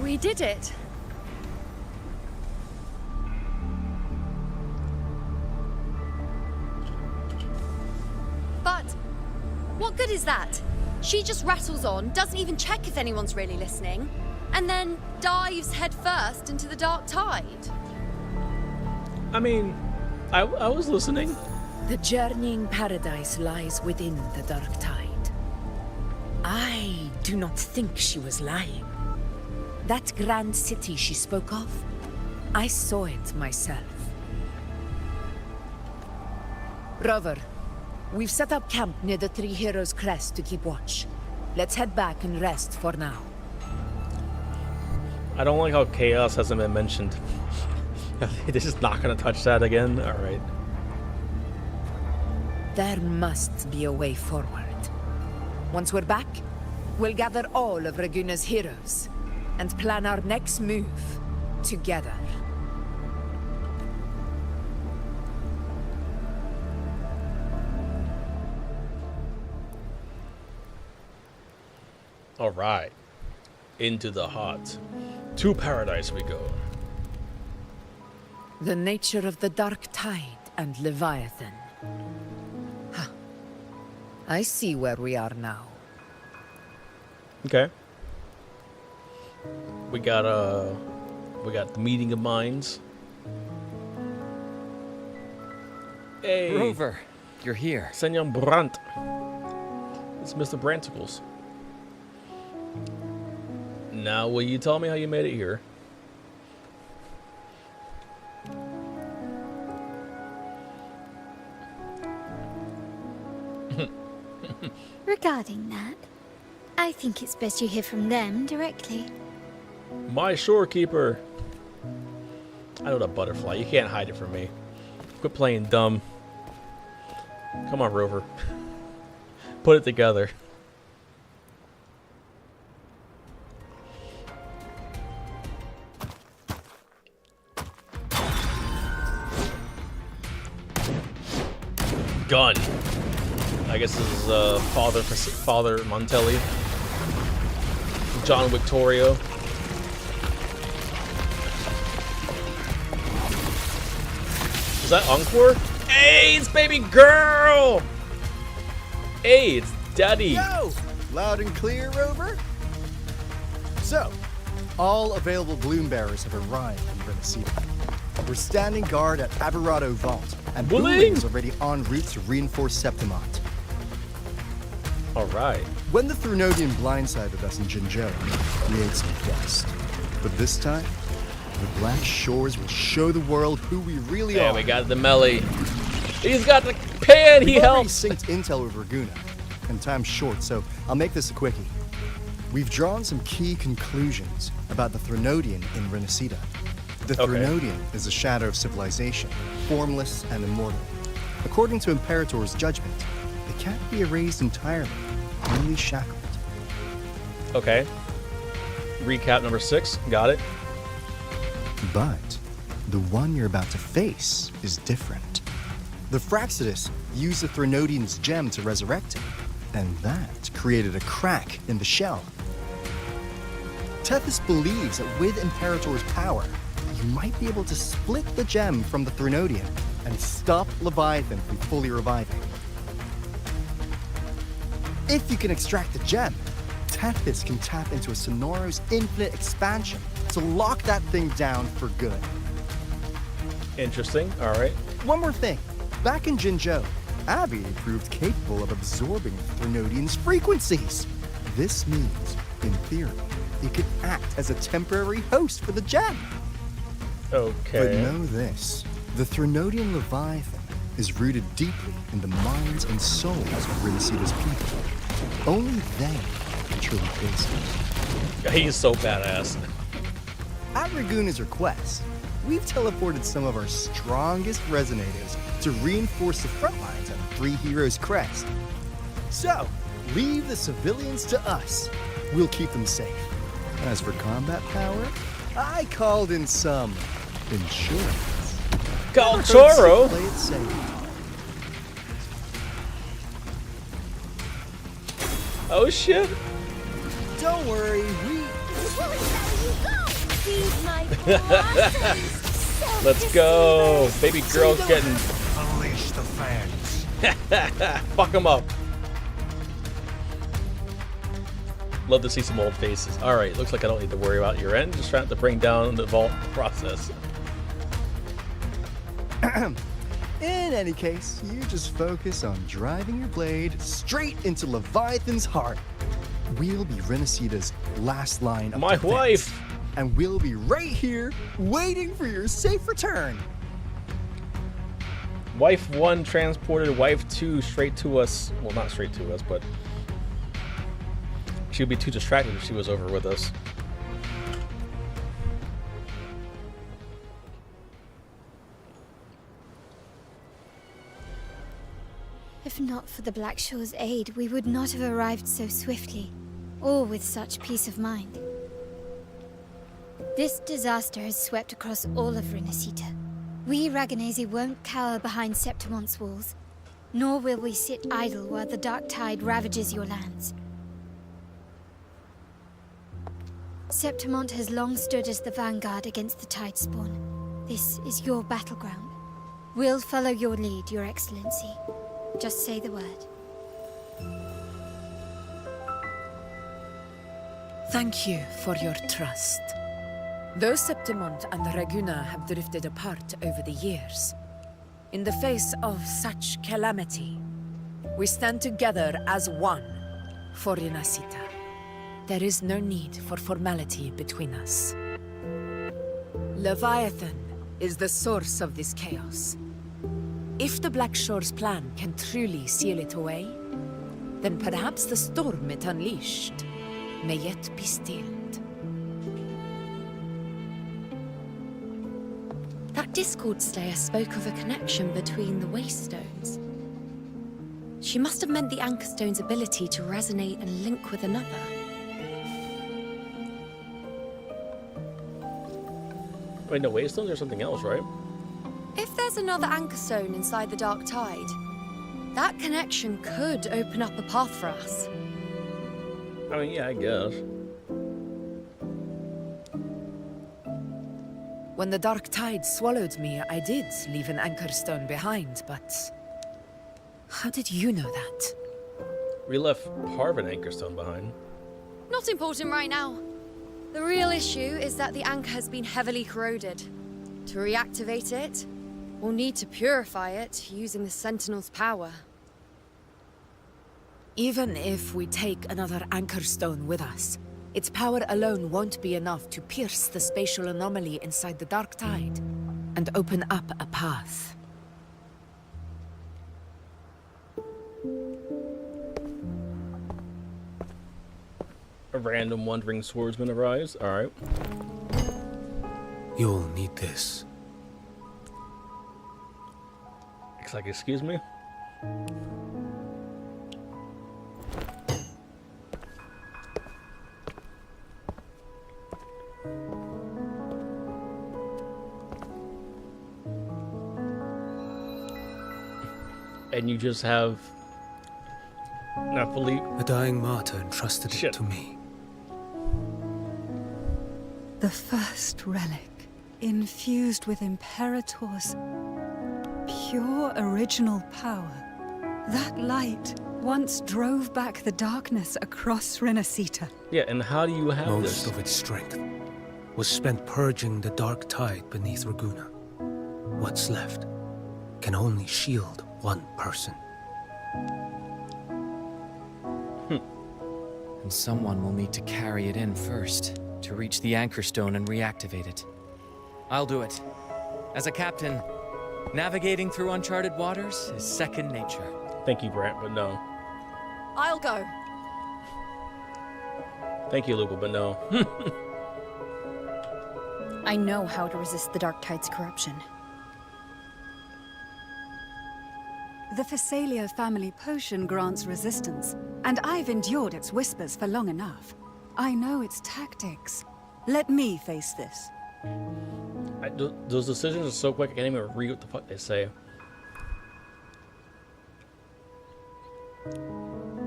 We did it. But what good is that? She just rattles on, doesn't even check if anyone's really listening, and then dives headfirst into the dark tide. I mean, I was listening. The journeying paradise lies within the dark tide. I do not think she was lying. That grand city she spoke of, I saw it myself. Rover, we've set up camp near the Three Heroes Crest to keep watch. Let's head back and rest for now. I don't like how chaos hasn't been mentioned. They're just not gonna touch that again? Alright. There must be a way forward. Once we're back, we'll gather all of Raguna's heroes and plan our next move together. Alright. Into the hot. To paradise we go. The nature of the dark tide and Leviathan. Huh. I see where we are now. Okay. We got the meeting of minds. Hey, Rover, you're here. Senor Brandt. It's Mr. Branticles. Now, will you tell me how you made it here? Regarding that, I think it's best you hear from them directly. My shorekeeper. I know the butterfly. You can't hide it from me. Quit playing dumb. Come on, Rover. Put it together. Gun. I guess this is Father Montelli. John Victorio. Is that Encore? Hey, it's baby girl! Hey, it's Daddy. Yo! Loud and clear, Rover? So, all available bloom bearers have arrived in Renaissance. We're standing guard at Aberrado Vault, and Booling's already en route to reinforce Septimont. Alright. When the Thrunodian blindsided us in Jinzhou, we ate some dust. But this time, the Black Shores will show the world who we really are. Yeah, we got the melee. He's got the pan, he helps. We've already synced intel with Raguna, and time's short, so I'll make this a quickie. we've drawn some key conclusions about the Threnodian in Renacida. The Threnodian is a shadow of civilization, formless and immortal. According to Imperator's judgment, it can't be erased entirely, only shackled. Okay. Recap number 6. Got it. But the one you're about to face is different. The Fraxidus used the Threnodian's gem to resurrect him, and that created a crack in the shell. Tethys believes that with Imperator's power, you might be able to split the gem from the Threnodian and stop Leviathan from fully reviving. If you can extract the gem, Tethys can tap into a Sonoro's infinite expansion to lock that thing down for good. Interesting. All right. One more thing. Back in Jinzhou, Abby proved capable of absorbing Threnodian's frequencies. This means, in theory, it could act as a temporary host for the gem. Okay. But know this. The Threnodian Leviathan is rooted deeply in the minds and souls of Renacida's people. Only they can truly face it. He's so badass. At Raguna's request, we've teleported some of our strongest resonators to reinforce the front lines on Three Heroes Crest. So, leave the civilians to us. We'll keep them safe. As for combat power, I called in some insurance. Called Toro? Play it safe. Oh shit. Don't worry, Let's go. Baby girl's getting... Unleash the fans. Fuck them up. Love to see some old faces. Alright, looks like I don't need to worry about your end. Just trying to bring down the vault process. In any case, you just focus on driving your blade straight into Leviathan's heart. We'll be Renacida's last line of My defense, wife! and we'll be right here waiting for your safe return. Wife 1 transported Wife 2 straight to us. Well, not straight to us, but she would be too distracted if she was over with us. If not for the Black Shore's aid, we would not have arrived so swiftly, or with such peace of mind. This disaster has swept across all of Renacita. We Raganese won't cower behind Septimonte's walls, nor will we sit idle while the dark tide ravages your lands. Septimonte has long stood as the vanguard against the tide spawn. This is your battleground. We'll follow your lead, Your Excellency. Just say the word. Thank you for your trust. Though Septimont and Raguna have drifted apart over the years, in the face of such calamity, we stand together as one for Renacita. There is no need for formality between us. Leviathan is the source of this chaos. If the Black Shore's plan can truly seal it away, then perhaps the storm it unleashed may yet be stilled. That Discord Slayer spoke of a connection between the Waystones. She must have meant the Anchor Stone's ability to resonate and link with another. Wait, no, Waystones or something else, right? If there's another Anchor Stone inside the Dark Tide, that connection could open up a path for us. I mean, yeah, I guess. When the Dark Tide swallowed me, I did leave an Anchor Stone behind, but... how did you know that? We left part of an Anchor Stone behind. Not important right now. The real issue is that the anchor has been heavily corroded. To reactivate it, we'll need to purify it using the Sentinel's power. Even if we take another Anchor Stone with us, its power alone won't be enough to pierce the spatial anomaly inside the Dark Tide and open up a path. A random wandering swordsman arrives. Alright. You'll need this. Looks like, excuse me? And you just have Napoli. A dying martyr entrusted it to me. The first relic, infused with Imperator's pure original power. That light once drove back the darkness across Renacita. Yeah, and how do you have Most this? of its strength was spent purging the dark tide beneath Raguna. What's left can only shield one person. And someone will need to carry it in first, to reach the anchor stone and reactivate it. I'll do it. As a captain, navigating through uncharted waters is second nature. Thank you, Brant, but no. I'll go. Thank you, Luca, but no. I know how to resist the Dark Tide's corruption. The Phasalia family potion grants resistance, and I've endured its whispers for long enough. I know its tactics. Let me face this. Those decisions are so quick, I can't even read what the fuck they say.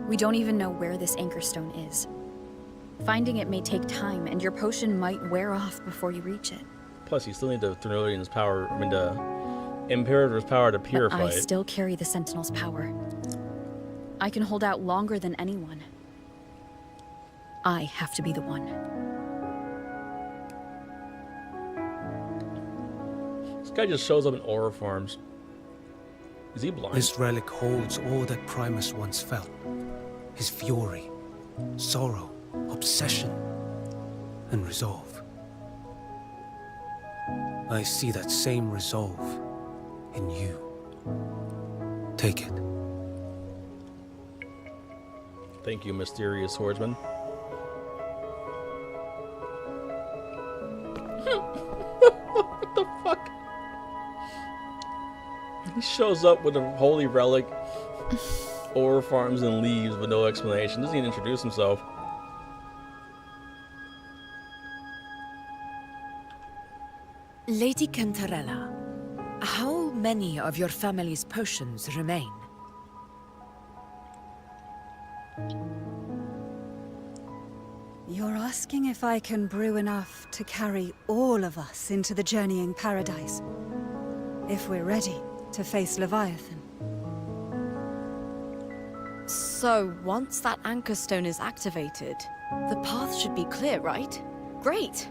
We don't even know where this anchor stone is. Finding it may take time, and your potion might wear off before you reach it. Plus, you still need the Thermodian's power, I mean, the Imperator's power to purify I it. still carry the Sentinel's power. I can hold out longer than anyone. I have to be the one. This guy just shows up in aura farms. Is he blind? This relic holds all that Primus once felt. His fury, sorrow, obsession, and resolve. I see that same resolve in you. Take it. Thank you, mysterious swordsman. What the fuck? He shows up with a holy relic, ore farms, and leaves with no explanation. Doesn't even introduce himself. Lady Cantarella, how many of your family's potions remain? You're asking if I can brew enough to carry all of us into the journeying paradise. If we're ready to face Leviathan. So, once that anchor stone is activated, the path should be clear, right? Great!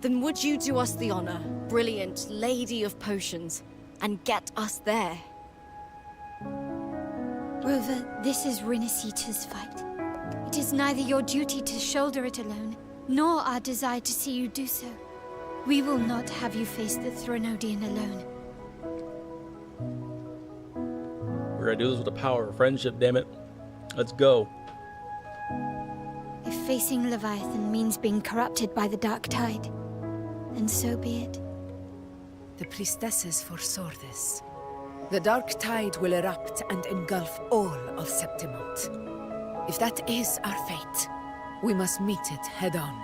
Then would you do us the honor, brilliant Lady of Potions, and get us there? Rover, this is Renacita's fight. It is neither your duty to shoulder it alone, nor our desire to see you do so. We will not have you face the Threnodian alone. We're gonna do this with the power of friendship, damn it. Let's go. If facing Leviathan means being corrupted by the Dark Tide, then so be it. The priestesses foresaw this. The dark tide will erupt and engulf all of Septimont. If that is our fate, we must meet it head-on.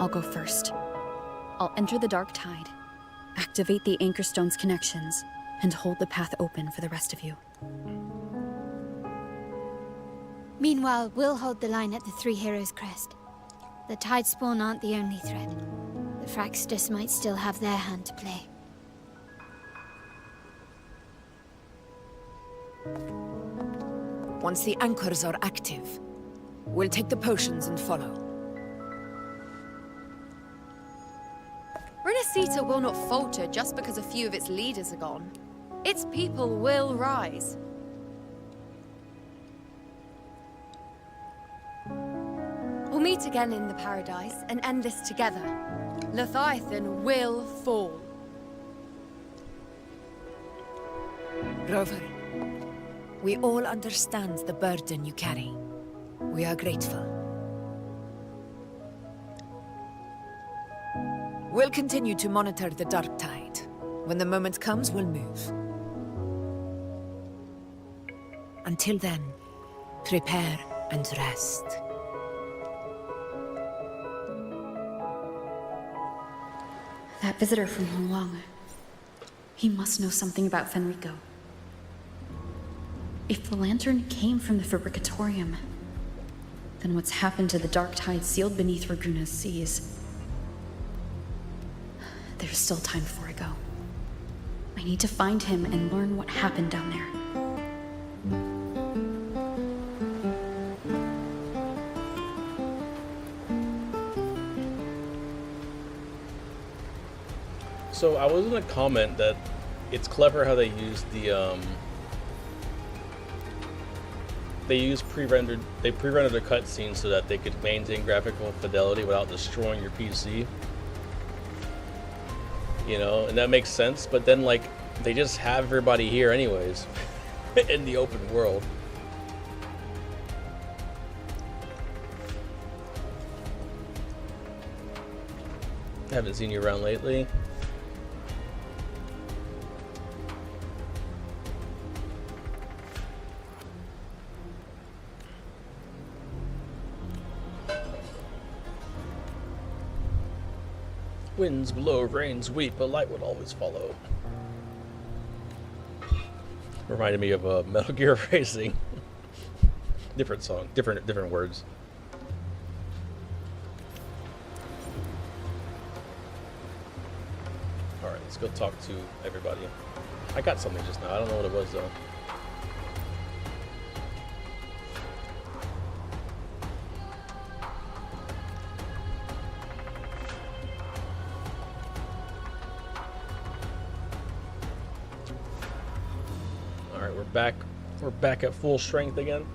I'll go first. I'll enter the Dark Tide, activate the Anchor Stone's connections, and hold the path open for the rest of you. Meanwhile, we'll hold the line at the Three Heroes Crest. The Tidespawn aren't the only threat. The Fraxtus might still have their hand to play. Once the anchors are active, we'll take the potions and follow. Renacita will not falter just because a few of its leaders are gone. Its people will rise. We'll meet again in the paradise and end this together. Leviathan will fall. Rover, We all understand the burden you carry. We are grateful. We'll continue to monitor the dark tide. When the moment comes, we'll move. Until then, prepare and rest. That visitor from Huang. He must know something about Fenrico. If the lantern came from the Fabricatorium, then what's happened to the dark tide sealed beneath Raguna's seas? There's still time before I go. I need to find him and learn what happened down there. So I was gonna comment that it's clever how they use the pre-rendered the cutscenes so that they could maintain graphical fidelity without destroying your PC. You know, and that makes sense, but then like they just have everybody here anyways in the open world. I haven't seen you around lately. Winds blow, rains weep, but light would always follow. Reminded me of Metal Gear Racing. Different song, different words. All right, let's go talk to everybody. I got something just now. I don't know what it was though. We're back at full strength again.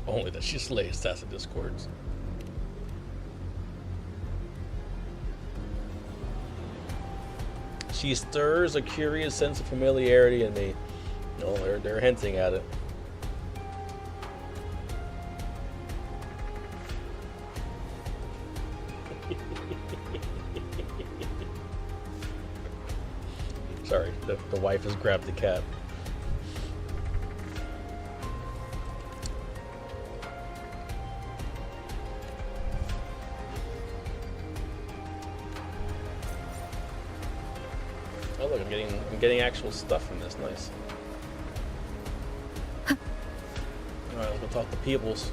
Only that she slays tacit discords. She stirs a curious sense of familiarity in me. No, they're hinting at it. Sorry, the wife has grabbed the cat. Oh look, I'm getting actual stuff from this. Nice. All right, let's go talk to Peebles.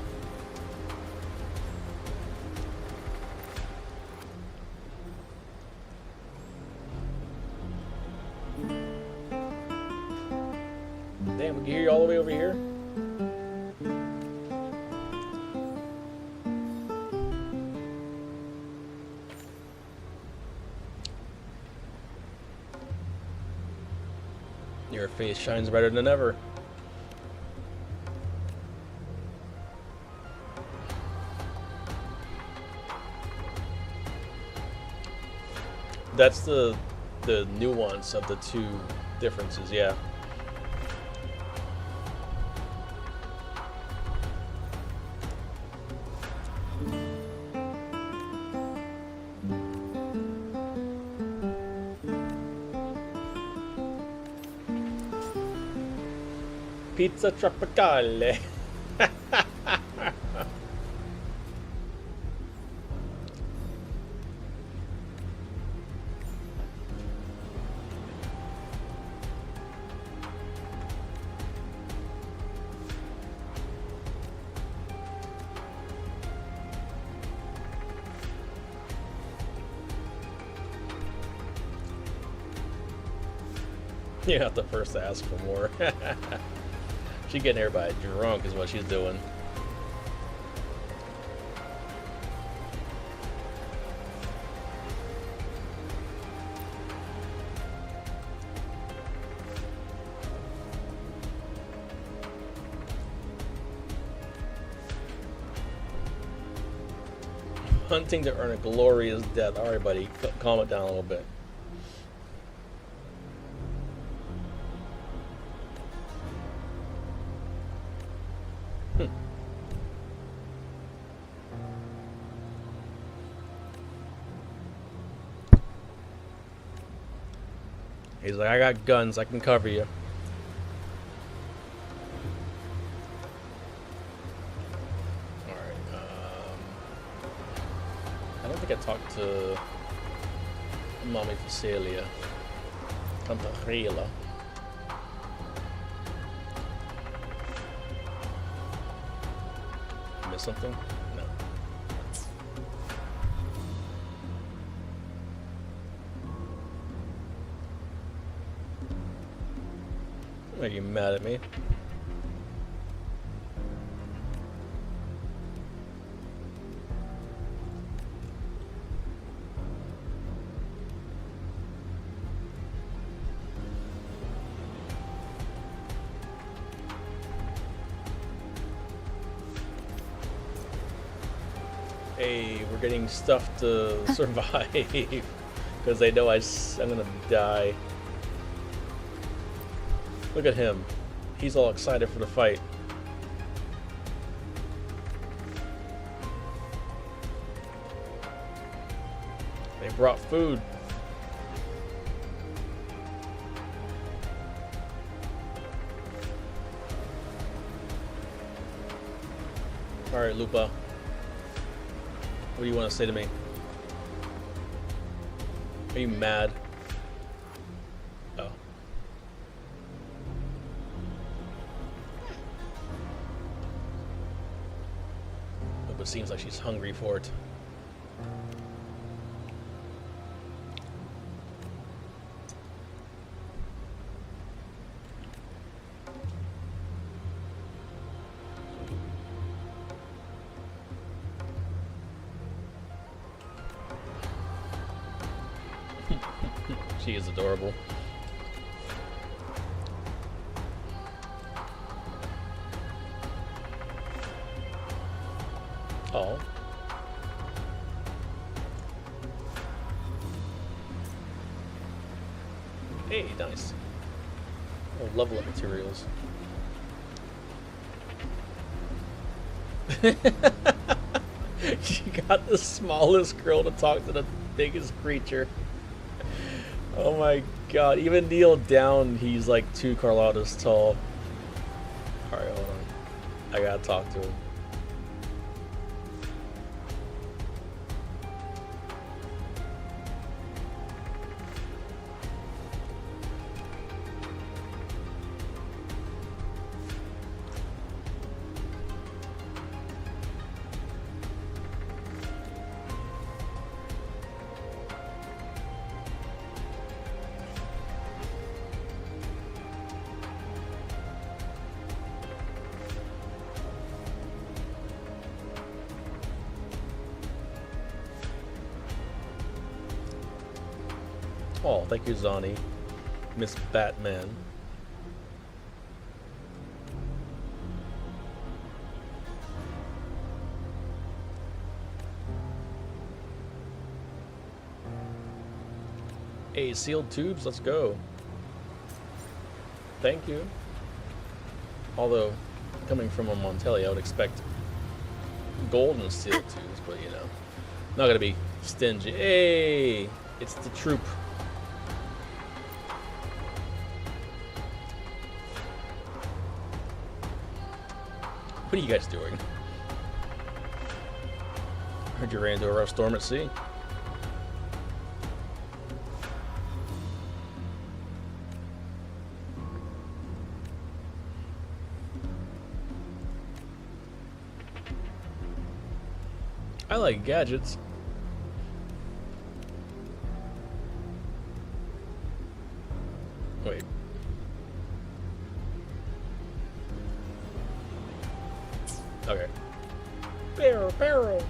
Damn, we can hear you all the way over here. Your face shines brighter than ever. That's the nuance of the two differences, yeah. Pizza tropicale. You're not the first to ask for more. She getting everybody drunk is what she's doing. Hunting to earn a glorious death. Alright, buddy. Calm it down a little bit. He's like, I got guns. I can cover you. I don't think I talked to Mommy Facelia. Tante Grela. Miss something? No. Are you mad at me? Hey, we're getting stuff to survive because they know I'm gonna die. Look at him. He's all excited for the fight. They brought food. Alright, Lupa. What do you want to say to me? Are you mad? Oh. But it seems like she's hungry for it. She is adorable. Oh. Hey, nice. Oh, level of materials. She got the smallest girl to talk to the biggest creature. Oh my god, even kneel down, he's like 2 Carlotas tall. Alright, hold on. I gotta talk to him. Oh, thank you, Zani. Miss Batman. Hey, sealed tubes, let's go. Thank you. Although, coming from a Montelli, I would expect gold and sealed tubes, but you know, not gonna be stingy. Hey, it's the troop. What are you guys doing? Heard you ran into a rough storm at sea. I like gadgets. Wait. Okay. Barrel.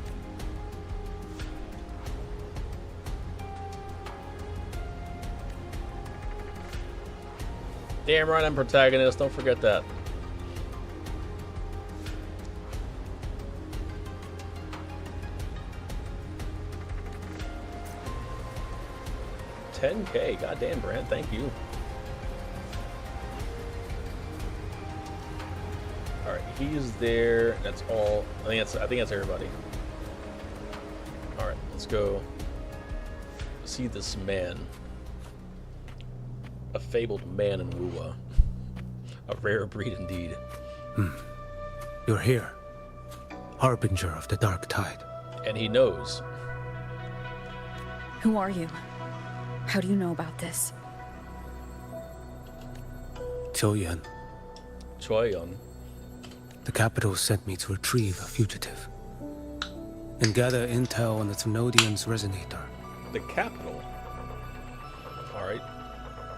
Damn right I'm protagonist, don't forget that. 10K. Goddamn, Brand. Thank you. Alright, he's there. That's all. I think that's everybody. Alright, let's go see this man. A fabled man in Wuwa. A rare breed indeed. You're here. Harbinger of the Dark Tide. And he knows. Who are you? How do you know about this? Choyan. Choyan. The capital sent me to retrieve a fugitive. And gather intel on the Thenodian's resonator. The capital? Alright.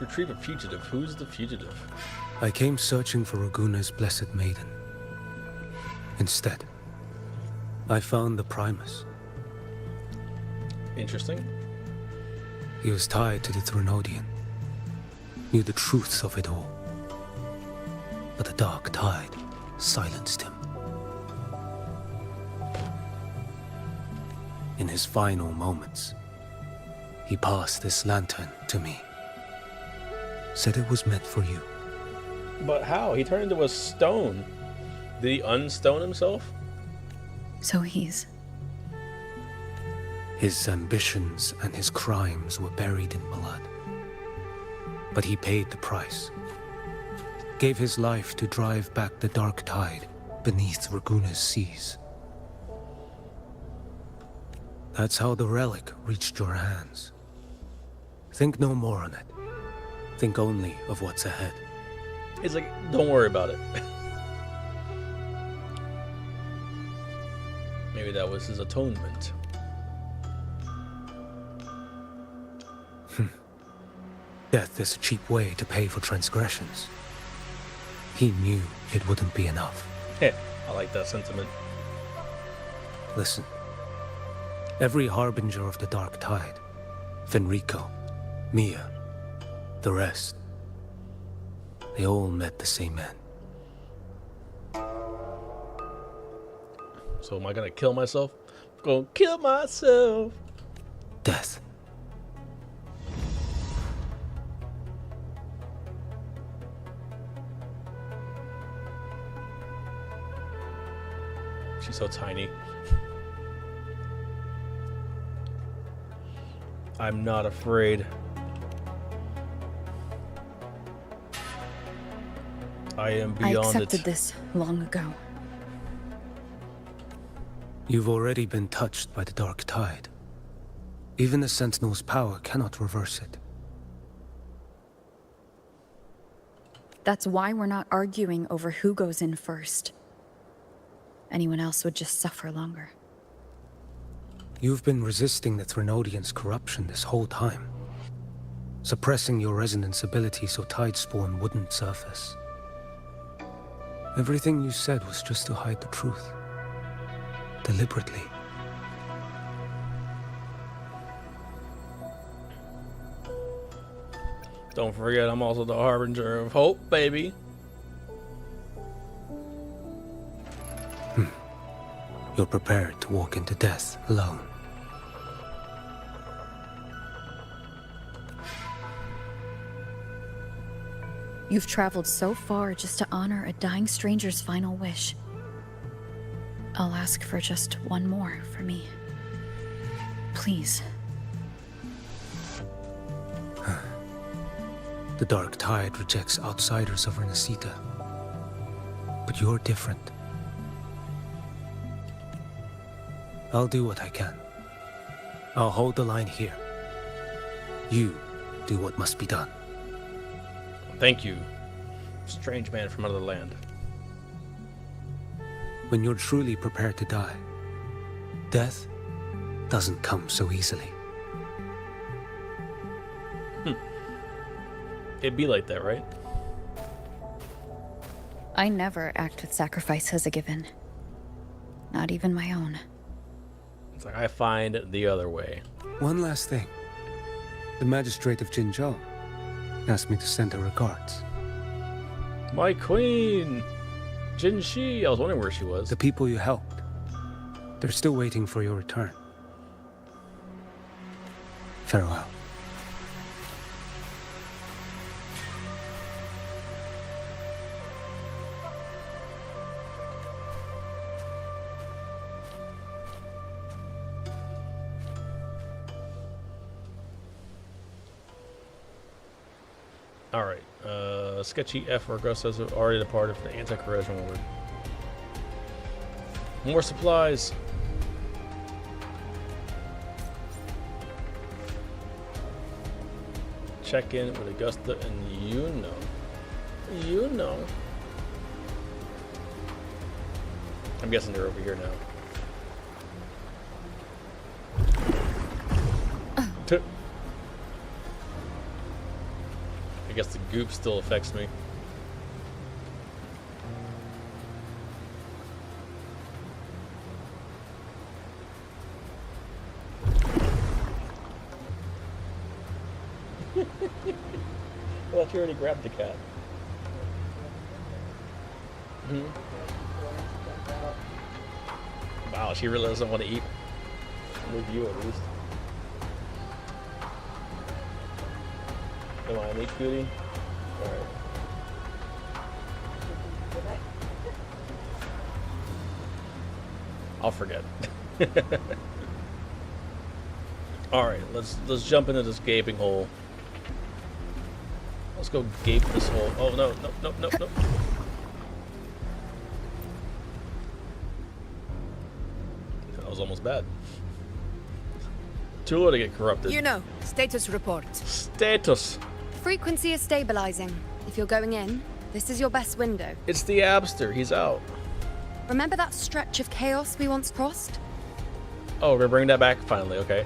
Retrieve a fugitive. Who's the fugitive? I came searching for Raguna's blessed maiden. Instead, I found the Primus. Interesting. He was tied to the Thenodian. Knew the truths of it all. But the Dark Tide silenced him. In his final moments, he passed this lantern to me. Said it was meant for you. But how? He turned into a stone. Did he unstone himself? So he's... His ambitions and his crimes were buried in blood. But he paid the price. Gave his life to drive back the Dark Tide beneath Raguna's seas. That's how the relic reached your hands. Think no more on it. Think only of what's ahead. He's like, don't worry about it. Maybe that was his atonement. Death is a cheap way to pay for transgressions. He knew it wouldn't be enough. I like that sentiment. Listen. Every harbinger of the Dark Tide, Fenrico, Mia, the rest, they all met the same end. So am I gonna kill myself? I'm gonna kill myself. Death. She's so tiny. I'm not afraid. I am beyond it. I accepted this long ago. You've already been touched by the Dark Tide. Even the Sentinel's power cannot reverse it. That's why we're not arguing over who goes in first. Anyone else would just suffer longer. You've been resisting the Thenodian's corruption this whole time. Suppressing your resonance ability so Tidespawn wouldn't surface. Everything you said was just to hide the truth. Deliberately. Don't forget, I'm also the harbinger of hope, baby. You're prepared to walk into death alone. You've traveled so far just to honor a dying stranger's final wish. I'll ask for just one more for me. Please. The Dark Tide rejects outsiders of Renacita. But you're different. I'll do what I can. I'll hold the line here. You do what must be done. Thank you, strange man from another land. When you're truly prepared to die, death doesn't come so easily. It'd be like that, right? I never act with sacrifice as a given. Not even my own. It's like I find the other way. One last thing. The magistrate of Jinzhou asked me to send her regards. My queen! Jinshi! I was wondering where she was. The people you helped. They're still waiting for your return. Farewell. Alright. Sketchy F Regress has already departed from the anti-corrosion ward. More supplies. Check in with Augusta and Yuno. Yuno. I'm guessing they're over here now. I guess the goop still affects me. Well, you already grabbed the cat. Wow, she really doesn't want to eat with you at least. Am I a meat cutie? Alright. I'll forget. Alright, let's jump into this gaping hole. Let's go gape this hole. Oh no, no. That was almost bad. Too low to get corrupted. You know, status report. Status. Frequency is stabilizing. If you're going in, this is your best window. It's the Abster. He's out. Remember that stretch of chaos we once crossed? Oh, we're bringing that back finally. Okay.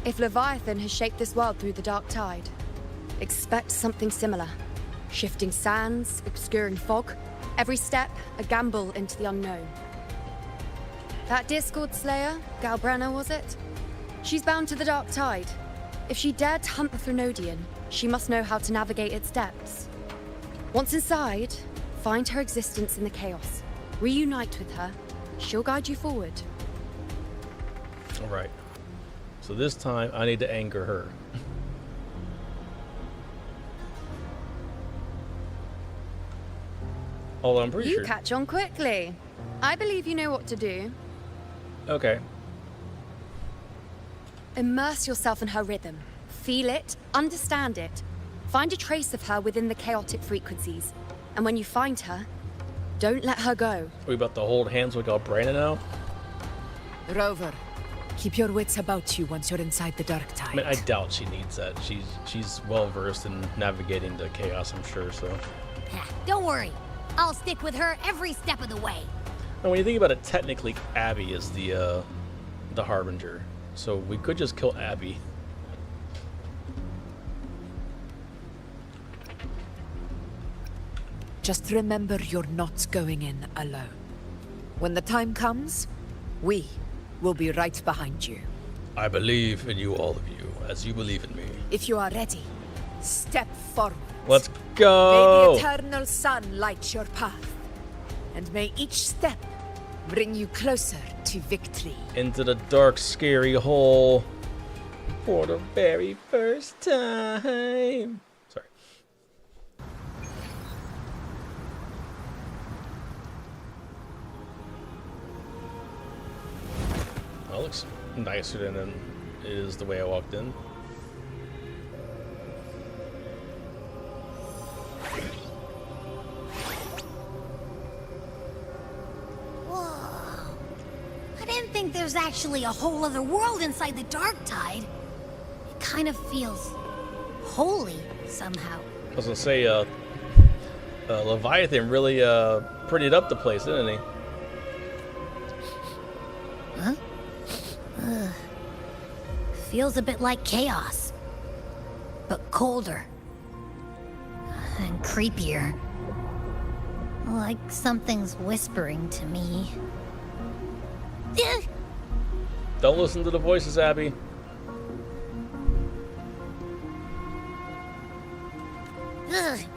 If Leviathan has shaped this world through the dark tide, expect something similar. Shifting sands, obscuring fog. Every step, a gamble into the unknown. That Discord Slayer, Galbrenna, was it? She's bound to the dark tide. If she dared to hunt the Threnodian, she must know how to navigate its depths. Once inside, find her existence in the chaos. Reunite with her. She'll guide you forward. Alright. So this time, I need to anger her. Although I'm pretty sure. You catch on quickly. I believe you know what to do. Okay. Immerse yourself in her rhythm. Feel it, understand it. Find a trace of her within the chaotic frequencies. And when you find her, don't let her go. Are we about to hold hands with Galbrenna now? Rover, keep your wits about you once you're inside the dark tide. I mean, I doubt she needs that. She's well versed in navigating the chaos, I'm sure, so. Don't worry. I'll stick with her every step of the way. And when you think about it, technically Abby is the Harbinger. So we could just kill Abby. Just remember you're not going in alone. When the time comes, we will be right behind you. I believe in you, all of you, as you believe in me. If you are ready, step forward. Let's go! May the eternal sun light your path. And may each step bring you closer to victory. Into the dark, scary hole for the very first time. Sorry. That looks nicer than it is the way I walked in. I didn't think there's actually a whole other world inside the dark tide. It kind of feels holy somehow. I was gonna say, Leviathan really prettied up the place, didn't he? Huh? Ugh. Feels a bit like chaos, but colder and creepier. Like something's whispering to me. Don't listen to the voices, Abby.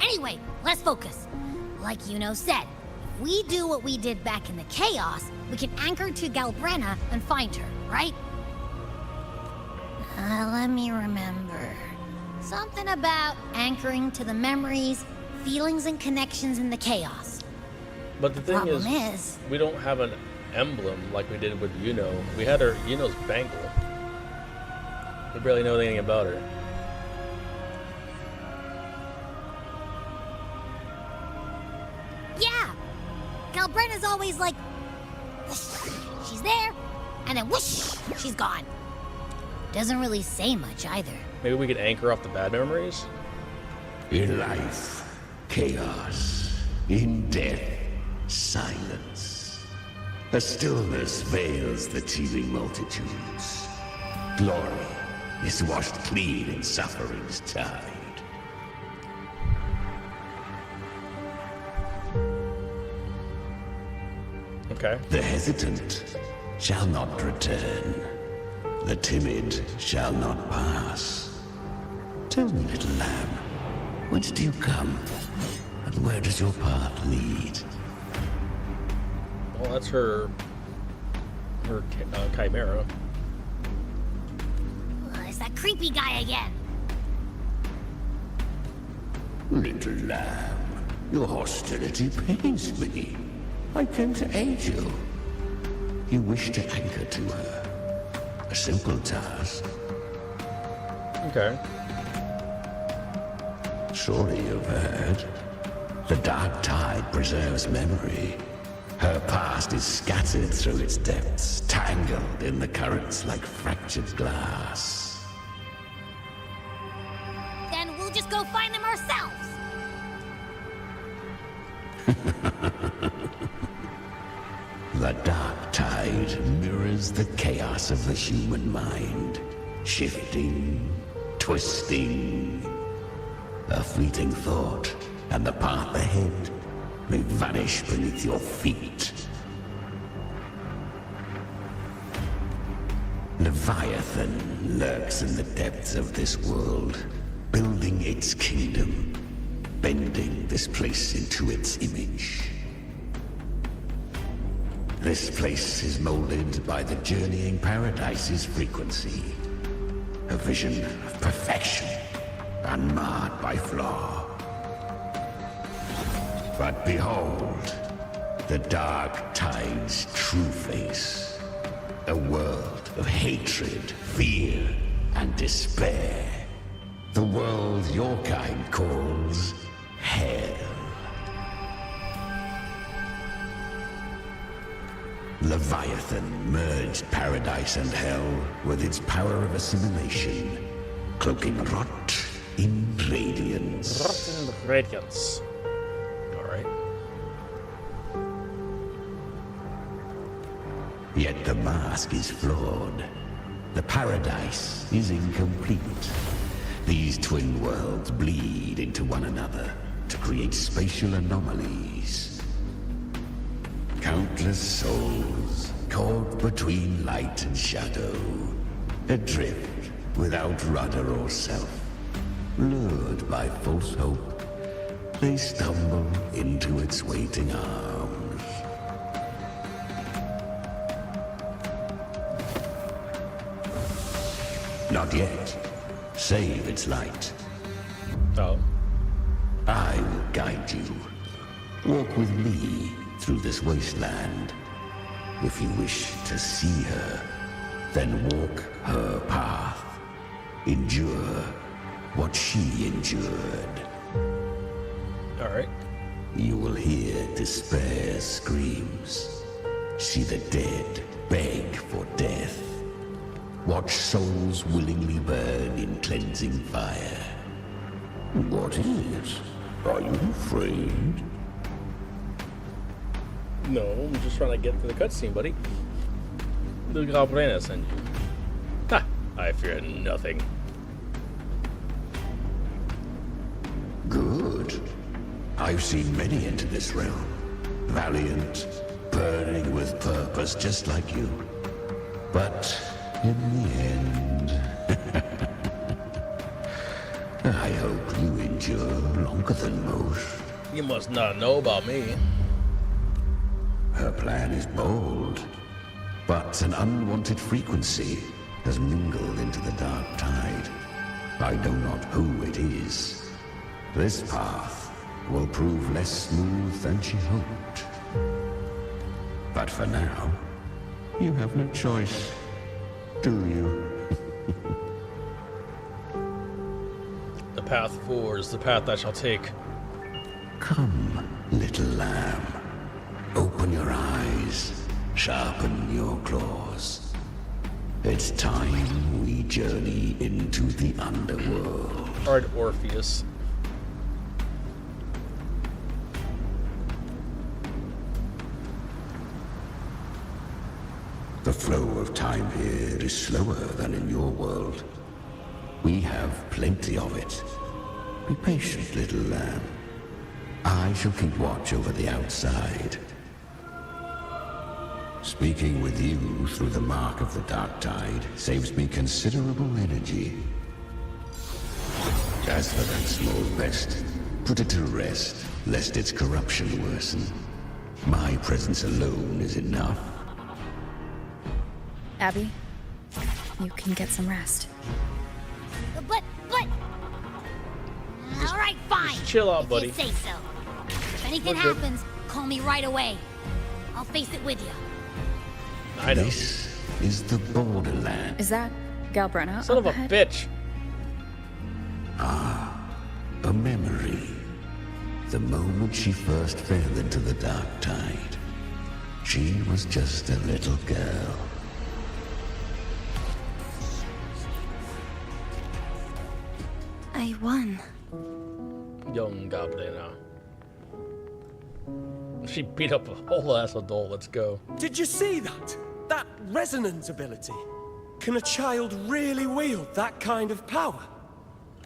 Anyway, let's focus. Like Yuno said, if we do what we did back in the chaos, we can anchor to Galbrenna and find her, right? Let me remember. Something about anchoring to the memories, feelings, and connections in the chaos. But the thing Problem is, we don't have an emblem like we did with Yuno. We had her Yuno's bangle. We barely know anything about her. how Brenna's always like, whoosh, she's there, and then whoosh, she's gone. Doesn't really say much either. Maybe we could anchor off the bad memories? In life, chaos. In death, silence. A stillness veils the teeming multitudes. Glory is washed clean in suffering's tide. Okay. The hesitant shall not return. The timid shall not pass. Tell me, little lamb, whence do you come? And where does your path lead? Well, that's her chimera. It's that creepy guy again. Little lamb, your hostility pains me. I came to aid you. You wish to anchor to her. A simple task. Okay. Surely you've heard. The dark tide preserves memory. Her past is scattered through its depths, tangled in the currents like fractured glass. Then we'll just go find them ourselves. The dark tide mirrors the chaos of the human mind, shifting, twisting. A fleeting thought, and the path ahead may vanish beneath your feet. Leviathan lurks in the depths of this world, building its kingdom, bending this place into its image. This place is molded by the journeying paradise's frequency. A vision of perfection, unmarred by flaw. But behold, the dark tide's true face. A world of hatred, fear, and despair. The world your kind calls hell. Leviathan merged paradise and hell with its power of assimilation, cloaking rot in radiance. Rot in radiance. Alright. Yet the mask is flawed. The paradise is incomplete. These twin worlds bleed into one another to create spatial anomalies. Countless souls caught between light and shadow, adrift without rudder or self. Lured by false hope, they stumble into its waiting arms. Not yet. Save its light. Oh. I will guide you. Walk with me through this wasteland. If you wish to see her, then walk her path. Endure what she endured. Alright. You will hear despair's screams. See the dead beg for death. Watch souls willingly burn in cleansing fire. What is it? Are you afraid? No, I'm just trying to get to the cutscene, buddy. The Gabrena sent you. Ha! I fear nothing. Good. I've seen many enter this realm. Valiant, burning with purpose, just like you. But in the end, I hope you endure longer than most. You must not know about me. Her plan is bold, but an unwanted frequency has mingled into the dark tide. I know not who it is. This path will prove less smooth than she hoped. But for now, you have no choice, do you? The path forward is the path I shall take. Come, little lamb. Open sharpen your claws. It's time we journey into the underworld. Alright, Orpheus. The flow of time here is slower than in your world. We have plenty of it. Be patient, little lamb. I shall keep watch over the outside. Speaking with you through the mark of the dark tide saves me considerable energy. As for that small pest, put it to rest, lest its corruption worsen. My presence alone is enough. Abby, you can get some rest. But... All right, fine. Just chill out, buddy. If you say so. If anything We're good. happens, call me right away. I'll face it with you. I know. This is the borderland. Is that Galbrenna? Son of a ahead? bitch. A memory. The moment she first fell into the dark tide. She was just a little girl. I won. Young Galbrenna. She beat up a whole ass adult. Let's go. Did you see that? That resonance ability. Can a child really wield that kind of power?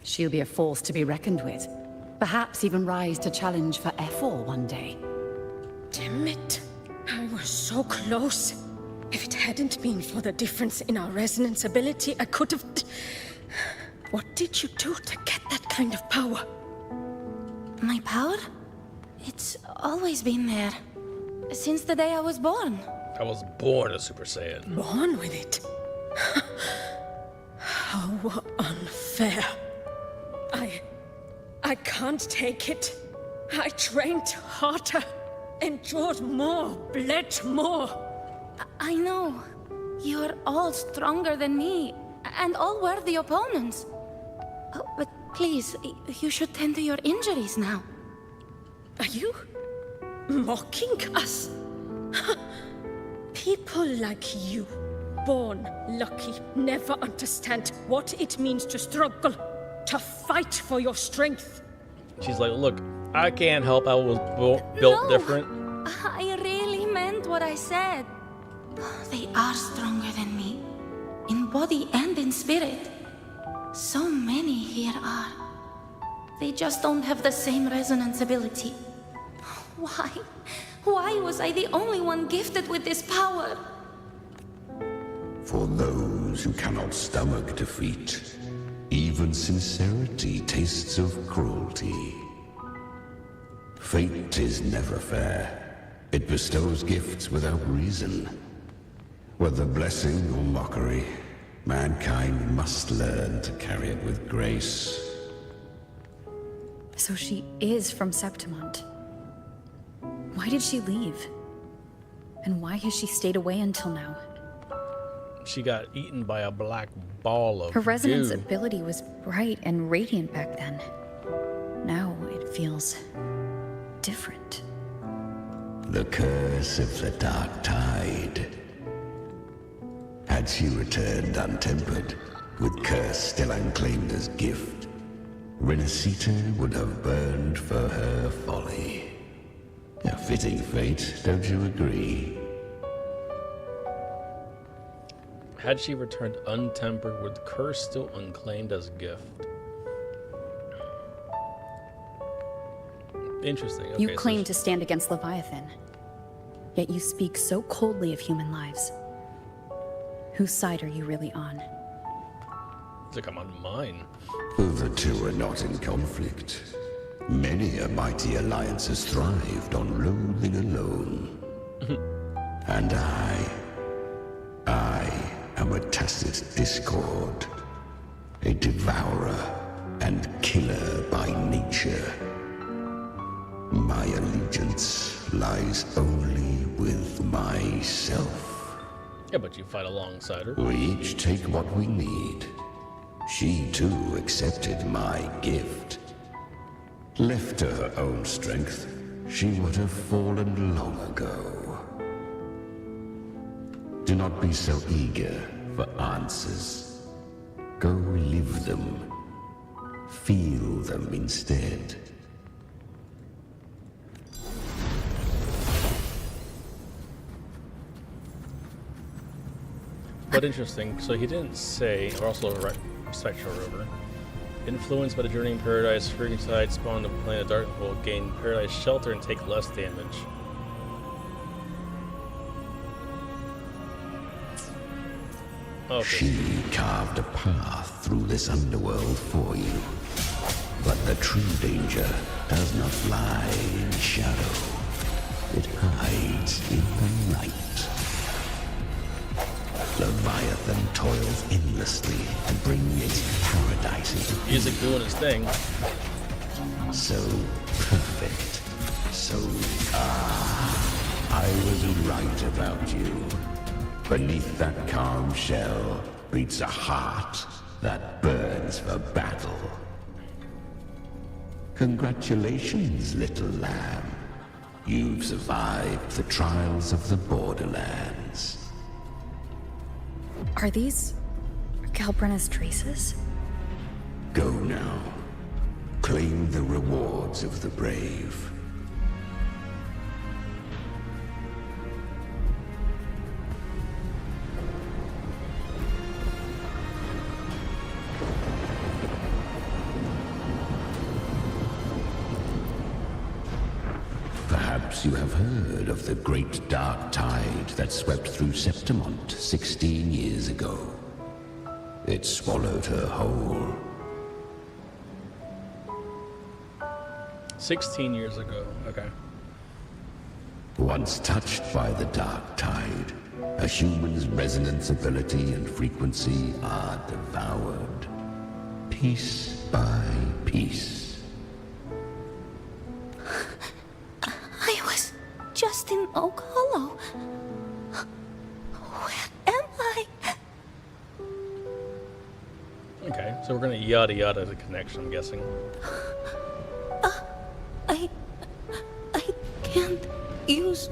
She'll be a force to be reckoned with. Perhaps even rise to challenge for F4 one day. Damn it. I was so close. If it hadn't been for the difference in our resonance ability, I could have... What did you do to get that kind of power? My power? It's always been there. Since the day I was born. I was born a Super Saiyan. Born with it? How unfair. I can't take it. I trained harder, endured more, bled more. I know. You're all stronger than me, and all worthy opponents. Oh, but please, you should tend to your injuries now. Are you mocking us? People like you, born lucky, never understand what it means to struggle, to fight for your strength. She's like, look, I can't help. I was built different. I really meant what I said. They are stronger than me, in body and in spirit. So many here are. They just don't have the same resonance ability. Why? Why was I the only one gifted with this power? For those who cannot stomach defeat, even sincerity tastes of cruelty. Fate is never fair. It bestows gifts without reason. Whether blessing or mockery, mankind must learn to carry it with grace. So she is from Septimont. Why did she leave? And why has she stayed away until now? She got eaten by a black ball of Her resonance goo. ability was bright and radiant back then. Now it feels different. The curse of the dark tide. Had she returned untempered, with curse still unclaimed as gift, Renacita would have burned for her folly. A fitting fate, don't you agree? Had she returned untempered with curse still unclaimed as gift? Interesting. Okay, You so claim to stand against Leviathan, yet you speak so coldly of human lives. Whose side are you really on? It's like I'm on mine. The two are not in conflict. Many a mighty alliance has thrived on loathing alone. And I am a tacit discord. A devourer and killer by nature. My allegiance lies only with myself. Yeah, but you fight alongside her. We each take what we need. She too accepted my gift. Left to her own strength, she would have fallen long ago. Do not be so eager for answers. Go live them. Feel them instead. But interesting, so he didn't say, or also a Spectral Rover. Influenced by the journey in paradise, Freaking spawn the planet Dark will gain paradise shelter and take less damage. Okay. She carved a path through this underworld for you. But the true danger does not lie in shadow. It hides in the light. Leviathan toils endlessly to bring its paradise into being. Music doing its thing. So perfect. So I was right about you. Beneath that calm shell beats a heart that burns for battle. Congratulations, little lamb. You've survived the trials of the borderlands. Are these Kalbrenna's traces? Go now. Claim the rewards of the brave. Perhaps you have heard of the great dark tide that swept through Septimont 16 years ago. It swallowed her whole. 16 years ago, okay. Once touched by the dark tide, a human's resonance ability and frequency are devoured, piece by piece. I was just in Oak Hollow. Where am I? Okay, so we're gonna yada yada the connection, I'm guessing. I can't use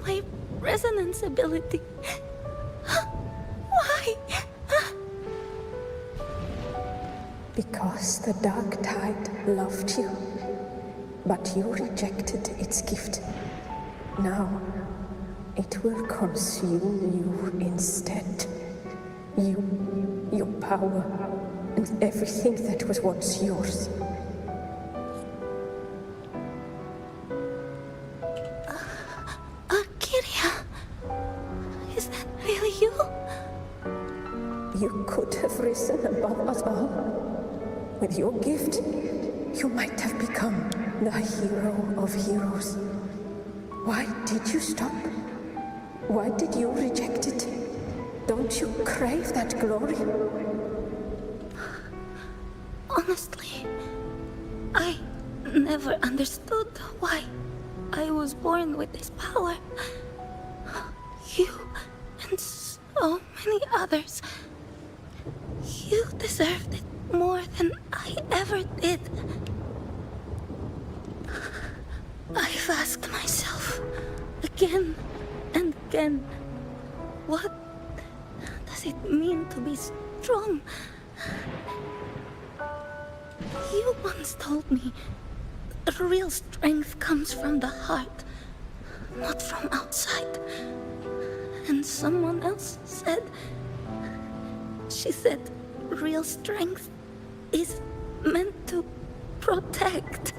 my resonance ability. Why? Because the dark tide loved you, but you rejected its gift. Now, it will consume you instead. You, your power, and everything that was once yours. Kiria, is that really you? You could have risen above us all. With your gift, you might have become the hero of heroes. Why did you stop? Why did you reject it? Don't you crave that glory? Honestly, I never understood why I was born with this power. You and so many others. You deserved it more than I ever did. I've asked myself again and again, what does it mean to be strong? You once told me real strength comes from the heart, not from outside. And someone else said, she said, real strength is meant to protect.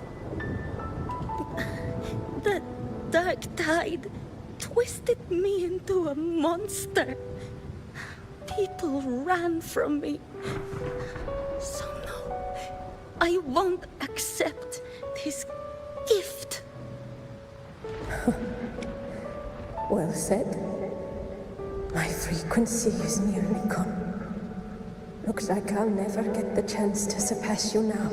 The dark tide twisted me into a monster. People ran from me. So no, I won't accept this gift. Well said. My frequency is nearly gone. Looks like I'll never get the chance to surpass you now.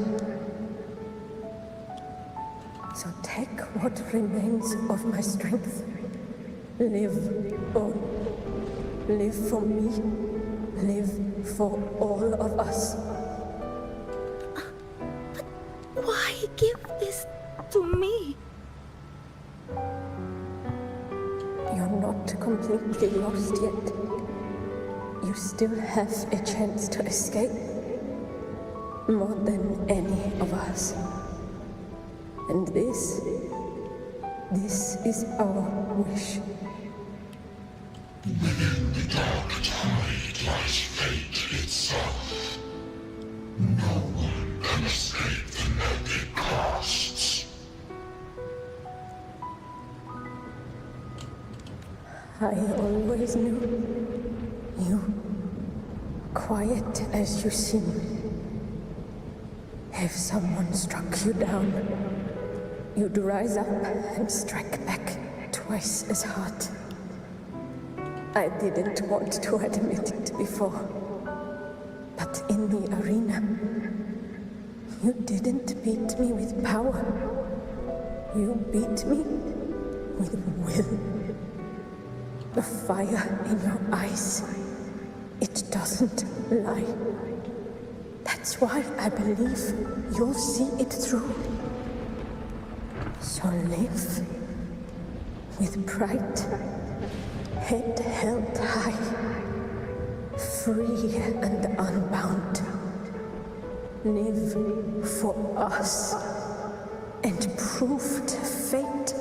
So take what remains of my strength. Live on. Live for me. Live for all of us. But why give this to me? You're not completely lost yet. You still have a chance to escape. More than any of us. And this is our wish. Within the dark tide lies fate itself. No one can escape the net it casts. I always knew you, quiet as you seem. If someone struck you down, you'd rise up and strike back twice as hard. I didn't want to admit it before, but in the arena, you didn't beat me with power. You beat me with will. The fire in your eyes, it doesn't lie. That's why I believe you'll see it through. So live with pride, head held high, free and unbound. Live for us and prove to fate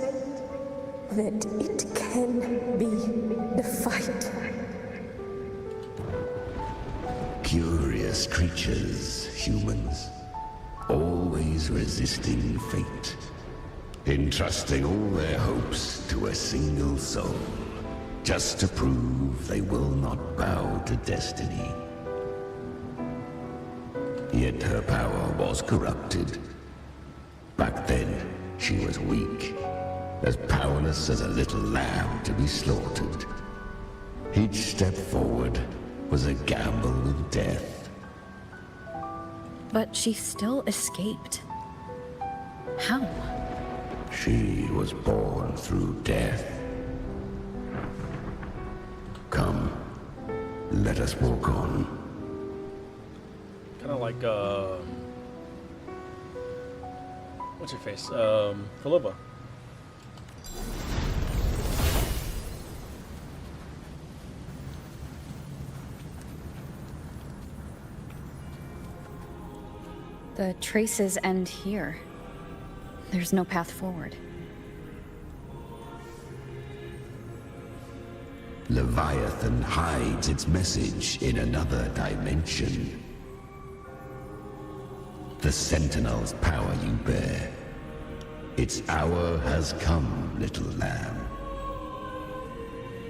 that it can be the fight. Curious creatures, humans, always resisting fate, entrusting all their hopes to a single soul, just to prove they will not bow to destiny. Yet her power was corrupted. Back then, she was weak, as powerless as a little lamb to be slaughtered. Each step forward was a gamble with death. But she still escaped. How? She was born through death. Come, let us walk on. Kind of like, what's your face? Philippa. The traces end here. There's no path forward. Leviathan hides its message in another dimension. The Sentinel's power you bear. Its hour has come, little lamb.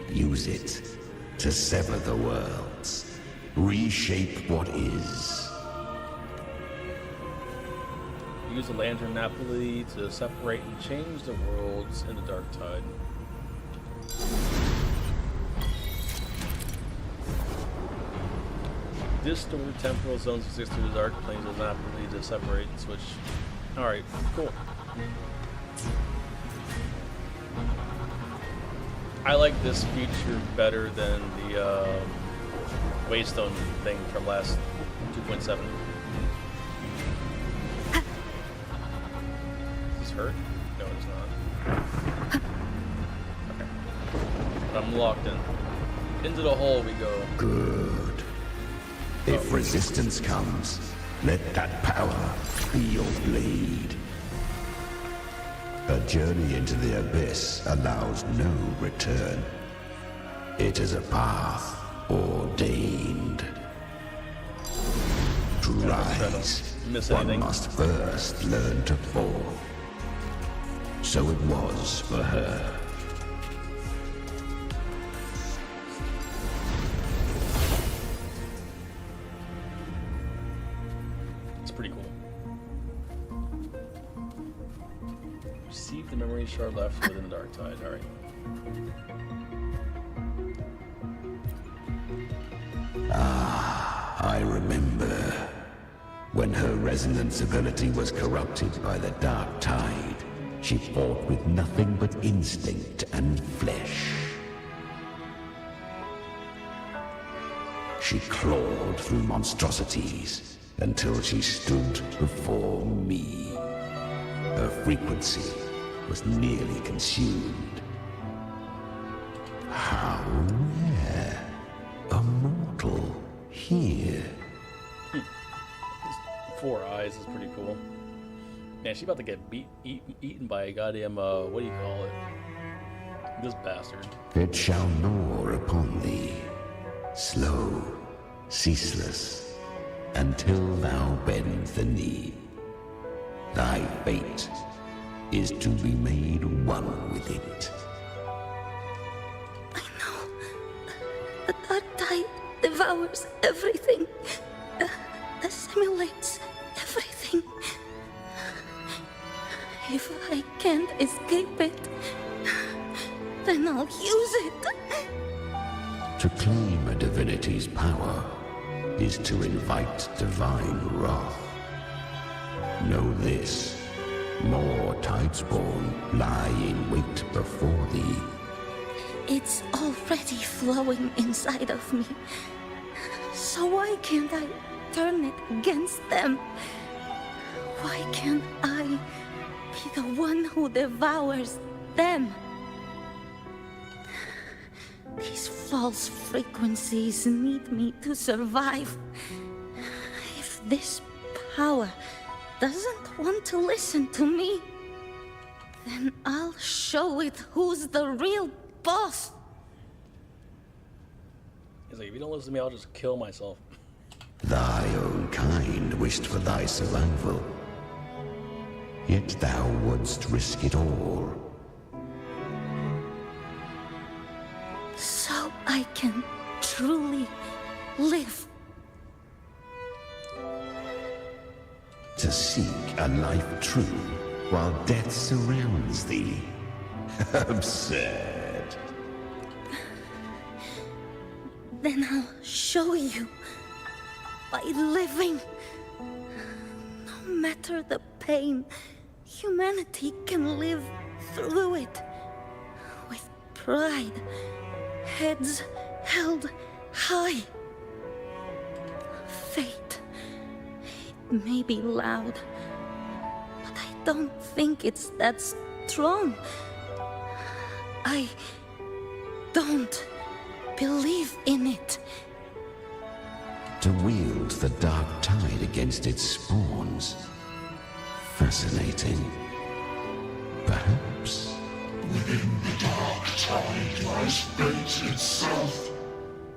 Use it to sever the worlds. Reshape what is. Use the lantern Napoli to separate and change the worlds in the dark tide. Distort temporal zones exist through the dark planes of Napoli to separate and switch. Alright, cool. I like this feature better than the Waystone thing from last 2.7. Hurt? No, it's not. Okay. But I'm locked in. Into the hole we go. Good. If resistance comes, let that power be your blade. A journey into the abyss allows no return. It is a path ordained. To rise, one must first learn to fall. So it was for her. It's pretty cool. Receive the memory shard left within the dark tide. Alright. Ah, I remember. When her resonance ability was corrupted by the dark tide, she fought with nothing but instinct and flesh. She clawed through monstrosities until she stood before me. Her frequency was nearly consumed. How rare. A mortal here. Four eyes is pretty cool. Man, she's about to get eaten by a goddamn, what do you call it? This bastard. It shall gnaw upon thee, slow, ceaseless, until thou bend the knee. Thy fate is to be made one with it. The dark tide devours everything, assimilates everything. If I can't escape it, then I'll use it. To claim a divinity's power is to invite divine wrath. Know this, more Tidespawn lie in wait before thee. It's already flowing inside of me. So why can't I turn it against them? Why can't I be the one who devours them? These false frequencies need me to survive. If this power doesn't want to listen to me, then I'll show it who's the real boss. He's like, if you don't listen to me, I'll just kill myself. Thy own kind wished for thy survival, yet thou wouldst risk it all. So I can truly live. To seek a life true while death surrounds thee. Absurd. Then I'll show you. By living. No matter the pain, humanity can live through it. With pride. Heads held high. Fate. It may be loud, but I don't think it's that strong. I don't believe in it. To wield the dark tide against its spawns. Fascinating. Perhaps. Within the dark tide lies fate itself.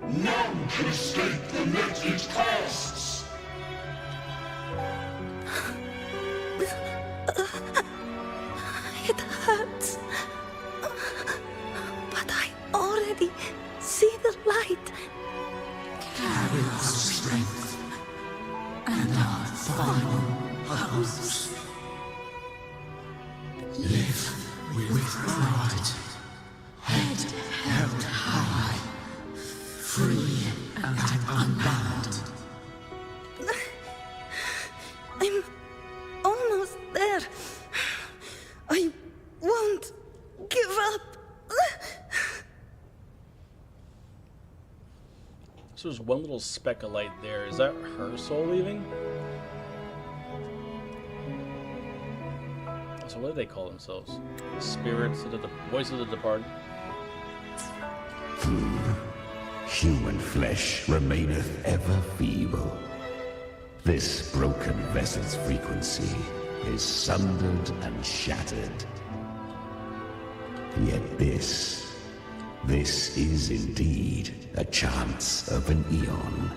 None can escape the net it casts. It hurts. But I already see the light. Carry our strength and our final hopes. Live with pride, head held high, free and unbound. I'm almost there. I won't give up. So there's one little speck of light there. Is that her soul leaving? So what do they call themselves? Spirits of the voice of the departed? Human flesh remaineth ever feeble. This broken vessel's frequency is sundered and shattered. Yet this is indeed a chance of an eon.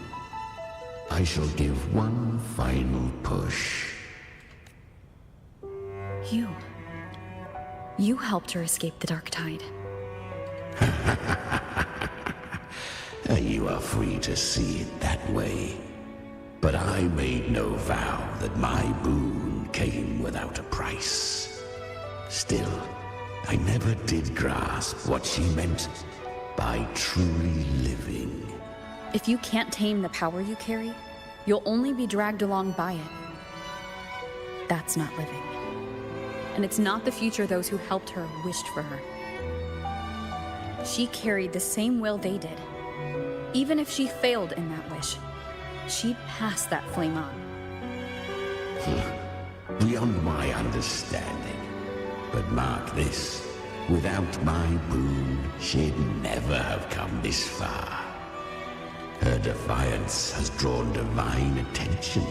I shall give one final push. You helped her escape the dark tide. You are free to see it that way. But I made no vow that my boon came without a price. Still, I never did grasp what she meant by truly living. If you can't tame the power you carry, you'll only be dragged along by it. That's not living. And it's not the future those who helped her wished for her. She carried the same will they did. Even if she failed in that wish, she'd pass that flame on. Beyond my understanding. But mark this, Without my boon, she'd never have come this far. Her defiance has drawn divine attention.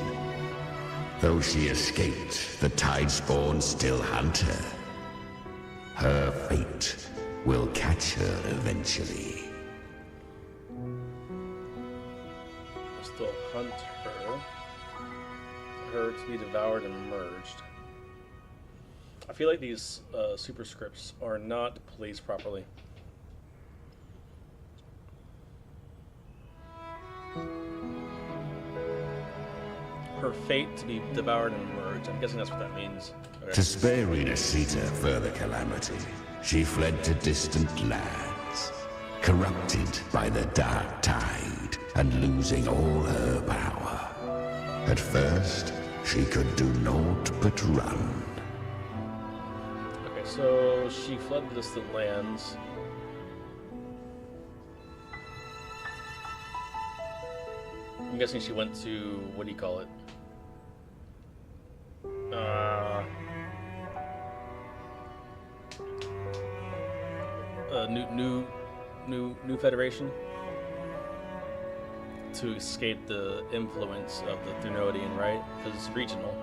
Though she escaped, the Tidespawn still hunt her. Her fate will catch her eventually. Still hunt her. Her to be devoured and merged. I feel like these superscripts are not placed properly. Her fate to be devoured and merged. I'm guessing that's what that means. Okay. To spare Renacita further calamity, she fled to distant lands, corrupted by the dark tide and losing all her power. At first, she could do naught but run. Okay, so she fled distant lands. I'm guessing she went to, what do you call it? New Federation to escape the influence of the Threnodian, right? Because it's regional.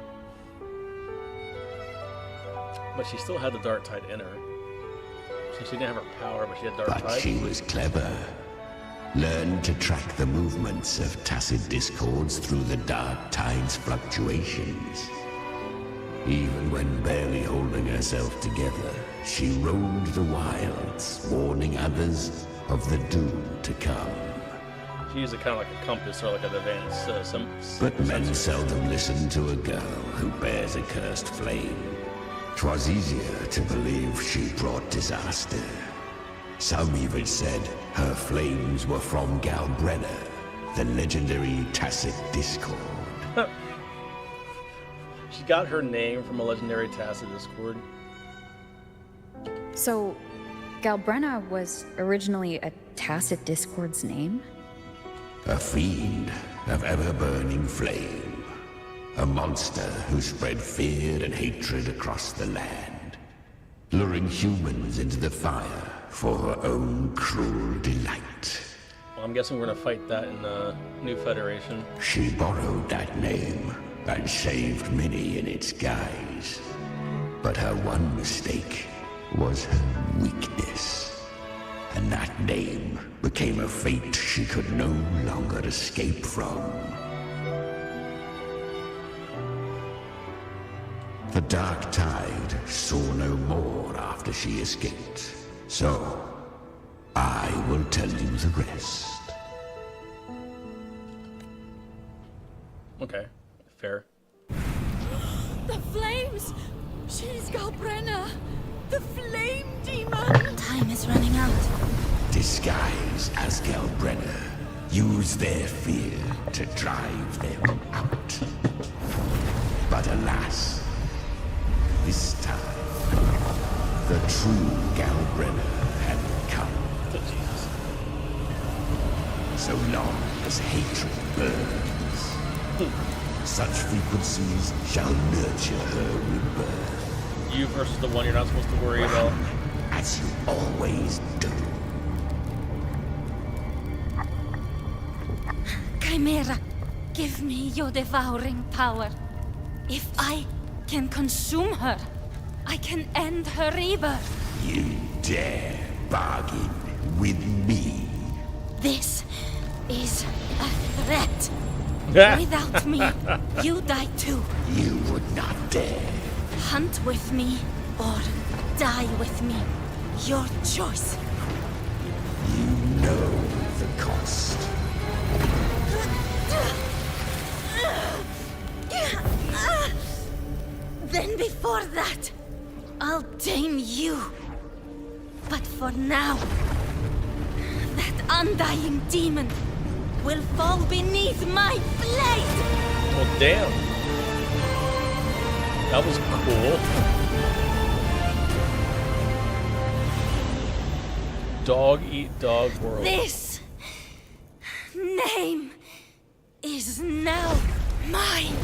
But she still had the Dark Tide in her. So she didn't have her power, but she had Dark Tide. But she was clever. Learned to track the movements of tacit discords through the Dark Tide's fluctuations. Even when barely holding herself together, she roamed the wilds, warning others of the doom to come. She used it kind of like a compass or like an advanced But men seldom listen to a girl who bears a cursed flame. 'Twas easier to believe she brought disaster. Some even said her flames were from Galbrenna, the legendary tacit discord. She got her name from a legendary tacit discord. So, Galbrenna was originally a tacit discord's name? A fiend of ever-burning flame. A monster who spread fear and hatred across the land, luring humans into the fire for her own cruel delight. Well, I'm guessing we're gonna fight that in the New Federation. She borrowed that name and saved many in its guise. But her one mistake was her weakness. And that name became a fate she could no longer escape from. The Dark Tide saw no more after she escaped. So, I will tell you the rest. Okay, fair. The flames! She's Galbrenna! The flame demon! Time is running out. Disguised as Galbrenna, use their fear to drive them out. But alas, this time, the true Galbrenna had come. So long as hatred burns, such frequencies shall nurture her rebirth. You versus the one you're not supposed to worry about. As you always do. Chimera, give me your devouring power. If I can consume her, I can end her rebirth. You dare bargain with me? This is a threat. Without me, you die too. You would not dare. Hunt with me or die with me. Your choice. You know the cost. Then before that, I'll tame you. But for now, that undying demon will fall beneath my blade! Well, damn. That was cool. Dog eat dog world. This name is now mine.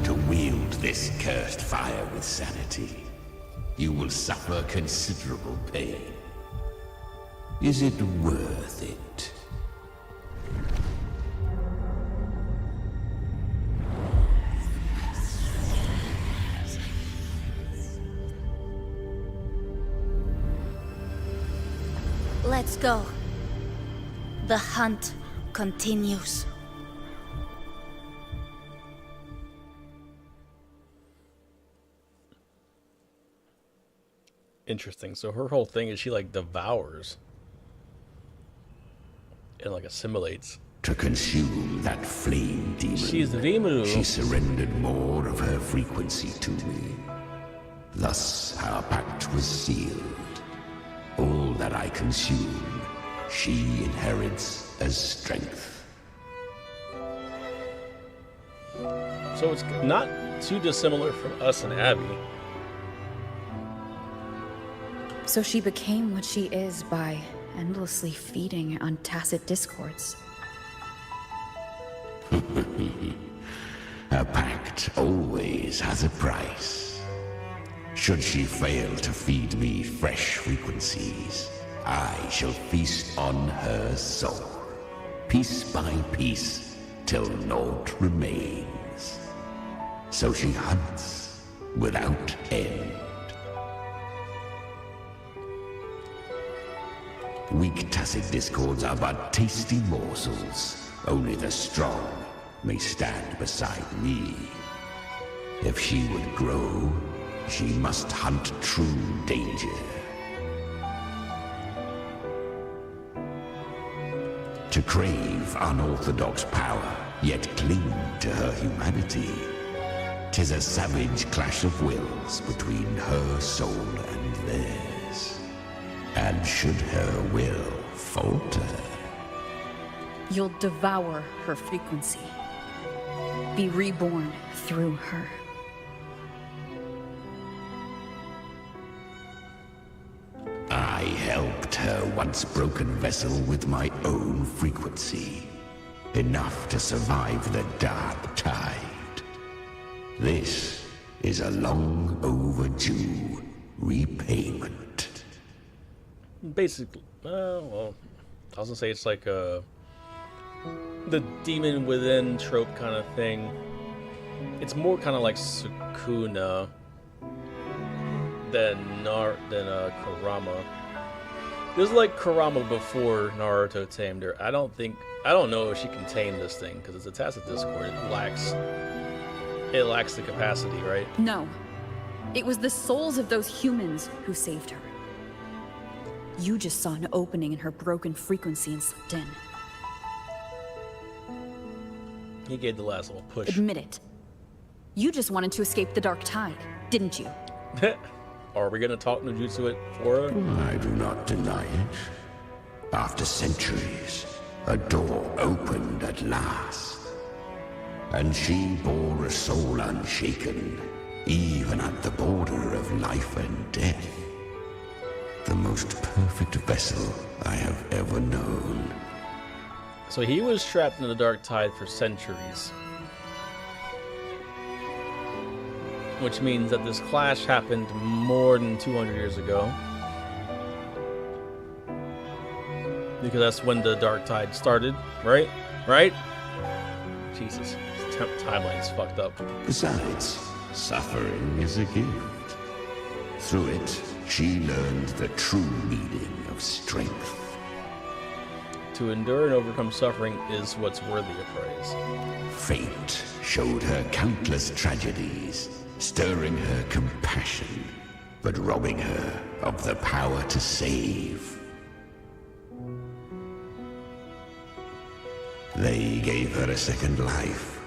To wield this cursed fire with sanity, you will suffer considerable pain. Is it worth it? Let's go. The hunt continues. Interesting. So her whole thing is she like devours and like assimilates. To consume that flame demon, She's the demon. she surrendered more of her frequency to me. Thus our pact was sealed. All that I consume, she inherits as strength. So it's not too dissimilar from us and Abby. So she became what she is by endlessly feeding on tacit discords. A pact always has a price. Should she fail to feed me fresh frequencies, I shall feast on her soul, piece by piece, till naught remains. So she hunts without end. Weak tacit discords are but tasty morsels. Only the strong may stand beside me. If she would grow, she must hunt true danger. To crave unorthodox power, yet cling to her humanity, 'tis a savage clash of wills between her soul and theirs. And should her will falter, You'll devour her frequency. Be reborn through her. I helped her once broken vessel with my own frequency. Enough to survive the dark tide. This is a long overdue repayment. Basically, well, I was gonna say it's like the demon within trope kind of thing. It's more kind of like Sukuna than Kurama. This is like Kurama before Naruto tamed her. I don't know if she can tame this thing because it's a tacit discord. It lacks the capacity, right? No. It was the souls of those humans who saved her. You just saw an opening in her broken frequency and slipped in. He gave the last little push. Admit it. You just wanted to escape the dark tide, didn't you? Are we gonna talk Nojutsu it for her? I do not deny it. After centuries, a door opened at last. And she bore a soul unshaken, even at the border of life and death. The most perfect vessel I have ever known. So he was trapped in the dark tide for centuries. Which means that this clash happened more than 200 years ago. Because that's when the dark tide started, right? Right? Jesus, this timeline's fucked up. Besides, suffering is a gift. Through it, she learned the true meaning of strength. To endure and overcome suffering is what's worthy of praise. Fate showed her countless tragedies, stirring her compassion, but robbing her of the power to save. They gave her a second life,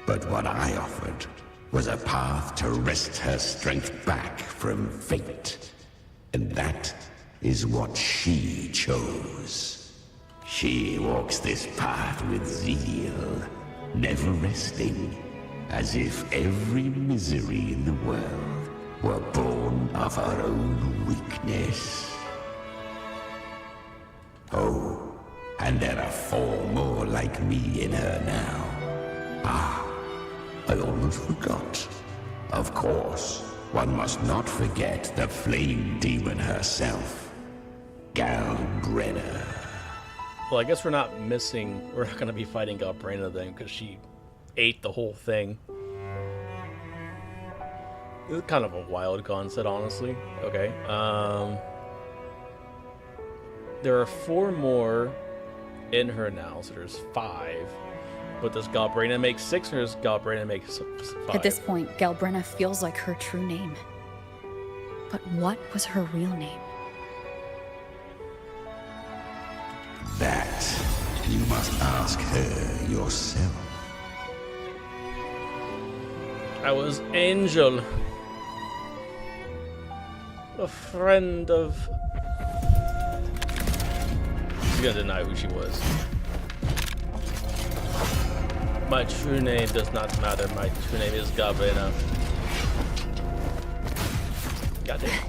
but what I offered was a path to wrest her strength back from fate. And that is what she chose. She walks this path with zeal, never resting, as if every misery in the world were born of her own weakness. Oh, and there are 4 more like me in her now. Ah, I almost forgot. Of course, one must not forget the flame demon herself, Galbrenna. Well, I guess we're not going to be fighting Galbrenna then, because she ate the whole thing. It's kind of a wild concept, honestly. Okay. There are 4 more in her now, so there's 5. But does Galbrenna make 6, or does Galbrenna make 5? At this point, Galbrenna feels like her true name. But what was her real name? That you must ask her yourself. I was Angel, a friend of... She's gonna deny who she was. My true name does not matter. My true name is Galbrenna. Goddamn.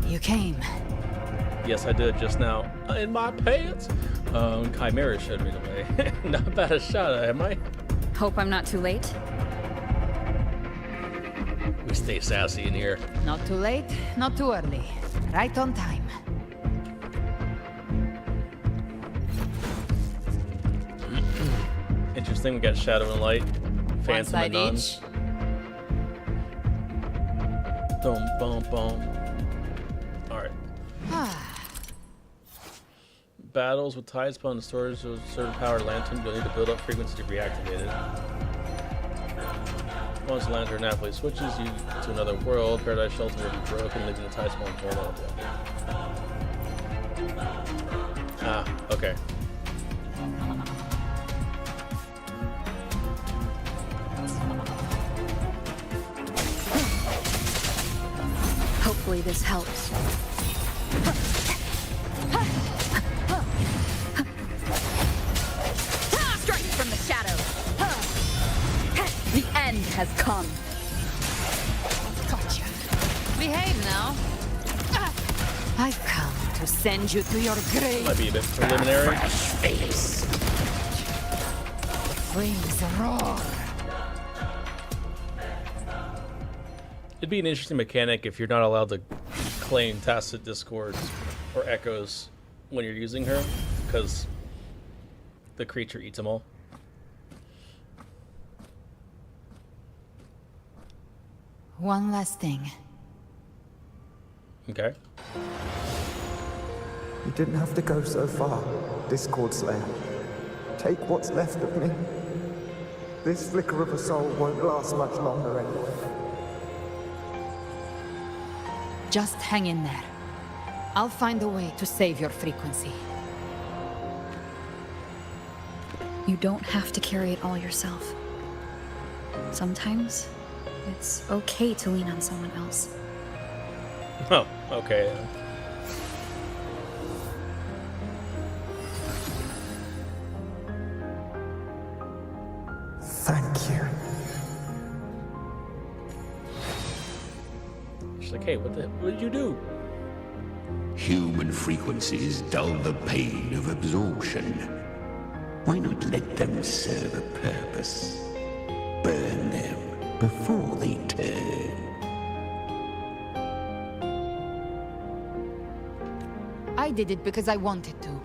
You came. Yes, I did just now. In my pants. Chimera showed me the way. Not bad a shot, am I? Hope I'm not too late. We stay sassy in here. Not too late, not too early. Right on time. Interesting, we got Shadow and Light. Phantom and Nun. Boom, boom, boom. Alright. Battles with Tide Spawn and storage of certain powered lantern. You'll need to build up frequency to reactivate it. Once the lantern naturally switches you to another world, Paradise Shelter will be broken, leaving the Tide Spawn vulnerable. Ah, okay. Hopefully this helps. Strike from the shadow. The end has come. Gotcha. Behave now. I've come to send you to your grave. Might be a bit preliminary. Face. The flames roar. It'd be an interesting mechanic if you're not allowed to claim tacit discords or echoes when you're using her, because the creature eats them all. One last thing. Okay. You didn't have to go so far, Discord Slayer. Take what's left of me. This flicker of a soul won't last much longer anyway. Just hang in there. I'll find a way to save your frequency. You don't have to carry it all yourself. Sometimes, it's okay to lean on someone else. Oh, okay. Thank you. She's like, hey, what did you do? Human frequencies dull the pain of absorption. Why not let them serve a purpose? Burn them before they turn. I did it because I wanted to.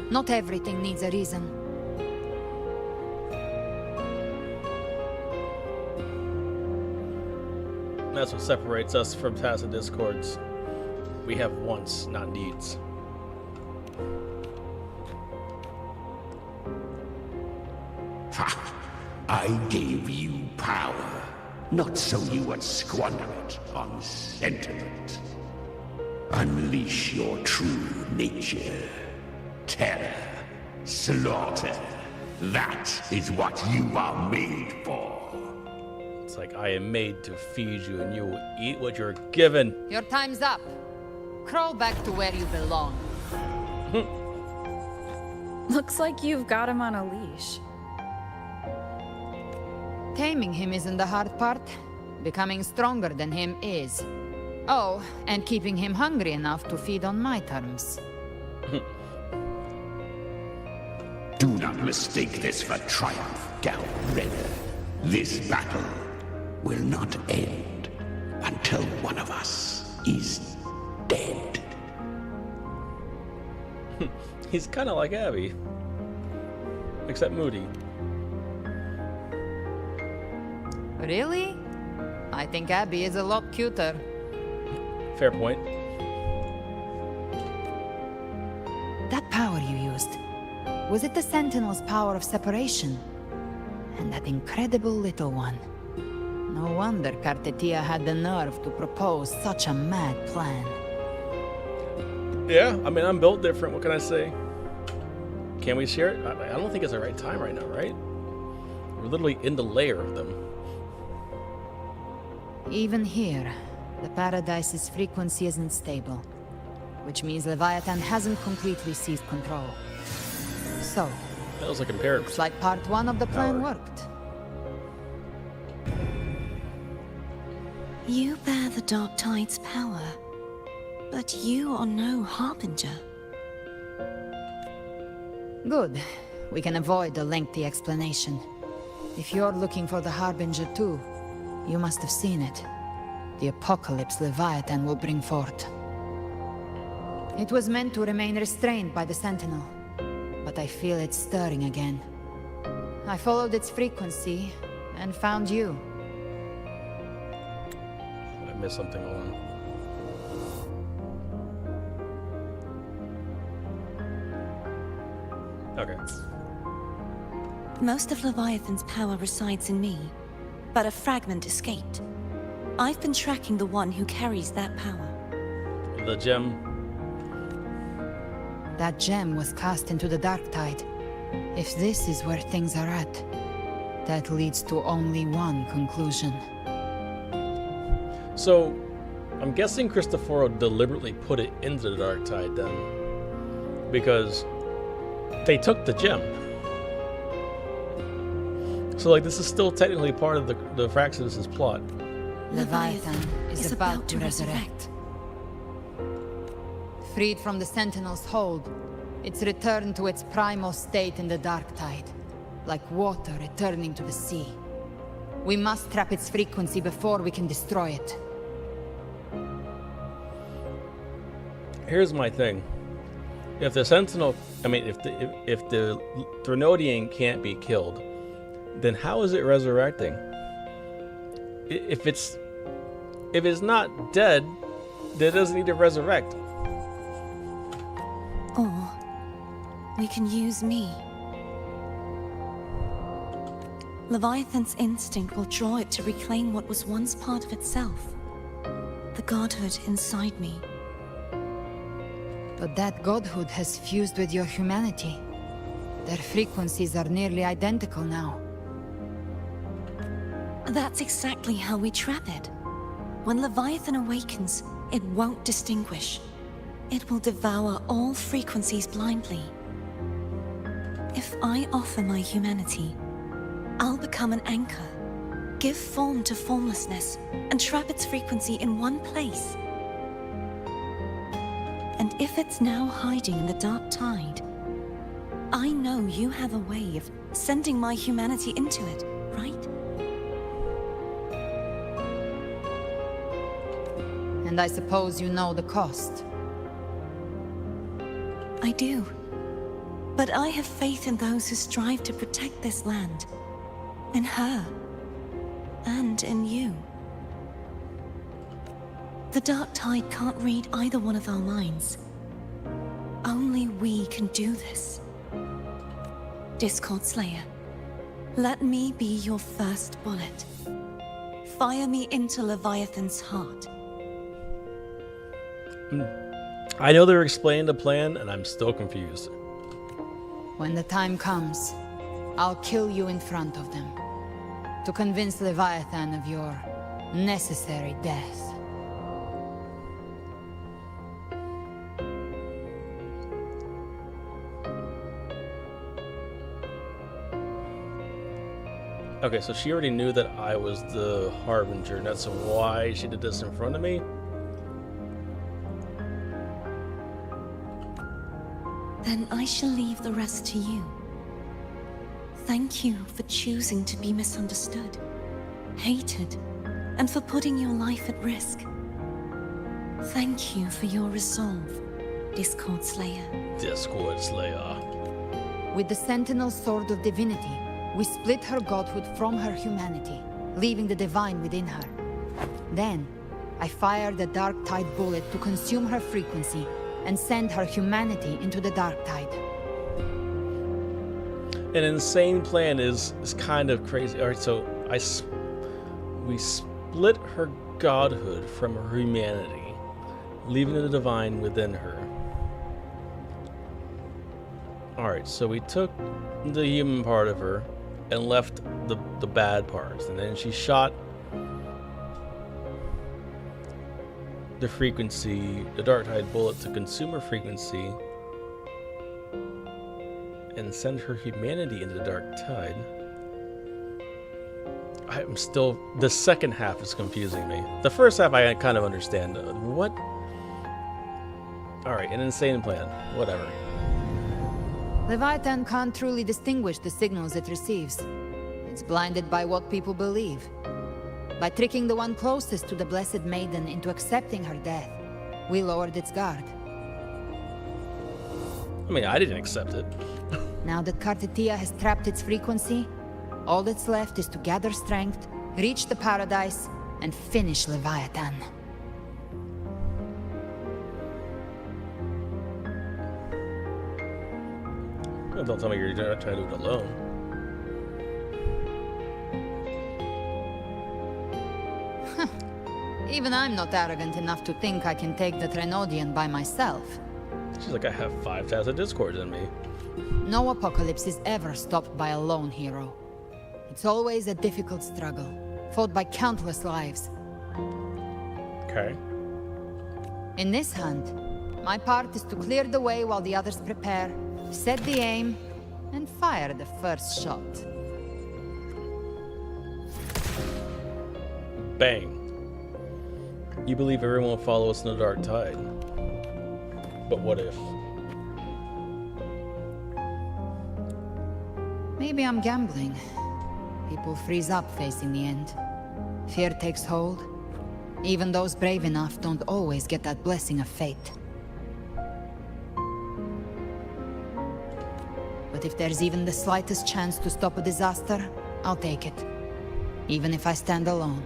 Not everything needs a reason. That's what separates us from tacit discords. We have wants, not needs. Ha! I gave you power, not so you would squander it on sentiment. Unleash your true nature. Terror, slaughter. That is what you are made for. It's like, I am made to feed you, and you will eat what you're given. Your time's up. Crawl back to where you belong. Looks like you've got him on a leash. Taming him isn't the hard part. Becoming stronger than him is. Oh, and keeping him hungry enough to feed on my terms. mistake this for triumph, Gal-Red. This battle will not end until one of us is dead. He's kind of like Abby, except moody. Really? I think Abby is a lot cuter. Fair point. That power you used, was it the Sentinel's power of separation? And that incredible little one. No wonder Cartetia had the nerve to propose such a mad plan. Yeah, I mean, I'm built different. What can I say? Can we share it? I don't think it's the right time right now, right? We're literally in the layer of them. Even here, the Paradise's frequency isn't stable, which means Leviathan hasn't completely seized control. So, that was like imperative. Looks like part one of the plan worked. You bear the Dark Tide's power, but you are no Harbinger. Good. We can avoid a lengthy explanation. If you're looking for the Harbinger too, you must have seen it. The apocalypse Leviathan will bring forth. It was meant to remain restrained by the Sentinel, but I feel it stirring again. I followed its frequency and found you. I missed something along. Okay. Most of Leviathan's power resides in me, but a fragment escaped. I've been tracking the one who carries that power. The gem. That gem was cast into the Dark Tide. If this is where things are at, that leads to only one conclusion. So, I'm guessing Cristoforo deliberately put it into the Dark Tide then, because they took the gem. So, like, this is still technically part of the Fraxidus' plot. Leviathan is about to resurrect. Freed from the Sentinel's hold, it's returned to its primal state in the Dark Tide, like water returning to the sea. We must trap its frequency before we can destroy it. Here's my thing. If the Sentinel, I mean, if the Threnodian can't be killed, then how is it resurrecting? If it's not dead, then it doesn't need to resurrect. Or we can use me. Leviathan's instinct will draw it to reclaim what was once part of itself. The godhood inside me. But that godhood has fused with your humanity. Their frequencies are nearly identical now. That's exactly how we trap it. When Leviathan awakens, it won't distinguish. It will devour all frequencies blindly. If I offer my humanity, I'll become an anchor, give form to formlessness, and trap its frequency in one place. And if it's now hiding in the Dark Tide, I know you have a way of sending my humanity into it, right? And I suppose you know the cost. I do. But I have faith in those who strive to protect this land. In her. And in you. The Dark Tide can't read either one of our minds. Only we can do this. Discord Slayer, let me be your first bullet. Fire me into Leviathan's heart. I know they're explaining the plan, and I'm still confused. When the time comes, I'll kill you in front of them. To convince Leviathan of your necessary death. Okay, so she already knew that I was the Harbinger, and that's why she did this in front of me? Then I shall leave the rest to you. Thank you for choosing to be misunderstood, hated, and for putting your life at risk. Thank you for your resolve, Discord Slayer. Discord Slayer. With the Sentinel Sword of Divinity, we split her godhood from her humanity, leaving the divine within her. Then, I fired a Dark Tide bullet to consume her frequency and send her humanity into the Dark Tide. An insane plan is kind of crazy. All right, so we split her godhood from her humanity, leaving the divine within her. All right, so we took the human part of her and left the bad parts, and then she shot the frequency, the Dark Tide bullet, to consume her frequency and send her humanity into the Dark Tide. I'm still... The second half is confusing me. The first half I kind of understand. What? Alright, an insane plan. Whatever. Leviathan can't truly distinguish the signals it receives. It's blinded by what people believe. By tricking the one closest to the Blessed Maiden into accepting her death, we lowered its guard. I mean, I didn't accept it. Now that Kartetia has trapped its frequency, all that's left is to gather strength, reach the paradise, and finish Leviathan. Don't tell me you're trying to do it alone. Even I'm not arrogant enough to think I can take the Trenodian by myself. She's like, I have 5,000 discords in me. No apocalypse is ever stopped by a lone hero. It's always a difficult struggle, fought by countless lives. Okay. In this hunt, my part is to clear the way while the others prepare, set the aim, and fire the first shot. Bang. You believe everyone will follow us in the Dark Tide. But what if? Maybe I'm gambling. People freeze up facing the end. Fear takes hold. Even those brave enough don't always get that blessing of fate. But if there's even the slightest chance to stop a disaster, I'll take it. Even if I stand alone.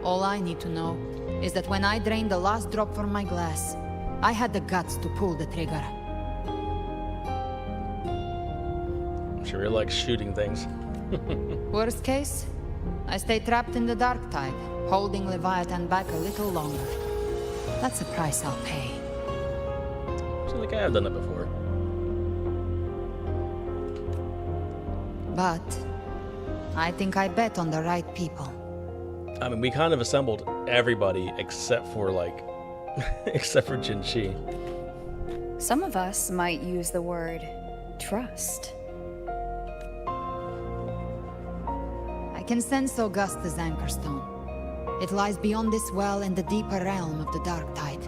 All I need to know is that when I drained the last drop from my glass, I had the guts to pull the trigger. She really likes shooting things. Worst case, I stay trapped in the Dark Tide, holding Leviathan back a little longer. That's a price I'll pay. Seems like I have done that before. But I think I bet on the right people. I mean, we kind of assembled everybody except for, like, except for Jinxi. Some of us might use the word trust. I can sense Augusta's Anchorstone. It lies beyond this well in the deeper realm of the Dark Tide.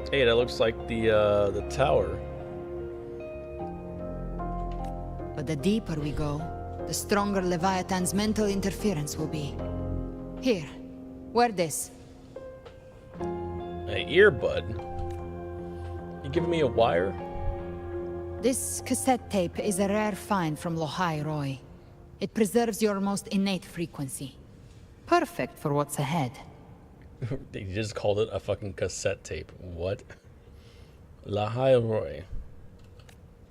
Hey, that looks like the tower. But the deeper we go, the stronger Leviathan's mental interference will be. Here, wear this. An earbud? You giving me a wire? This cassette tape is a rare find from Lohai Roy. It preserves your most innate frequency. Perfect for what's ahead. They just called it a fucking cassette tape. What? Lahai Roy.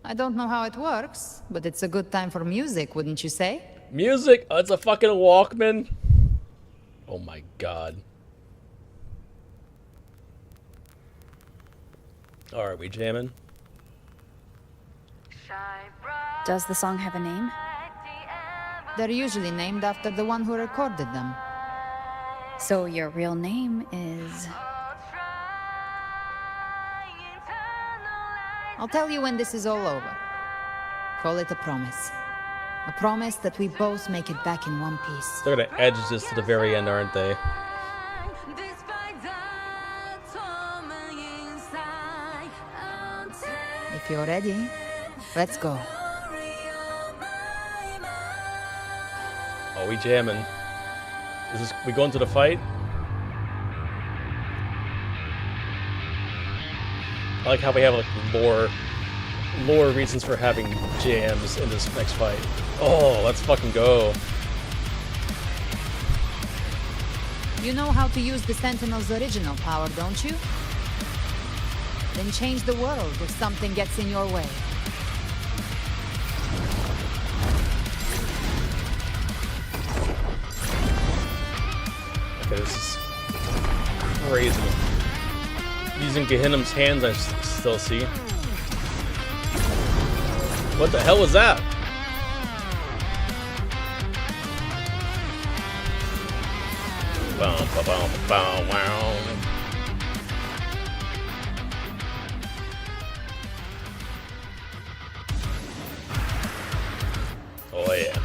I don't know how it works, but it's a good time for music, wouldn't you say? Music? Oh, it's a fucking Walkman? Oh my god. Alright, we jamming? Does the song have a name? They're usually named after the one who recorded them. So your real name is... I'll tell you when this is all over. Call it a promise. A promise that we both make it back in one piece. They're gonna edge this to the very end, aren't they? If you're ready. Let's go. Oh, we jamming. Is this we going to the fight? I like how we have like lore reasons for having jams in this next fight. Oh, let's fucking go. You know how to use the Sentinel's original power, don't you? Then change the world if something gets in your way. Okay, this is crazy. Using Gehinnom's hands, I still see. What the hell was that? Bow, bow, bow, bow, wow. Oh yeah.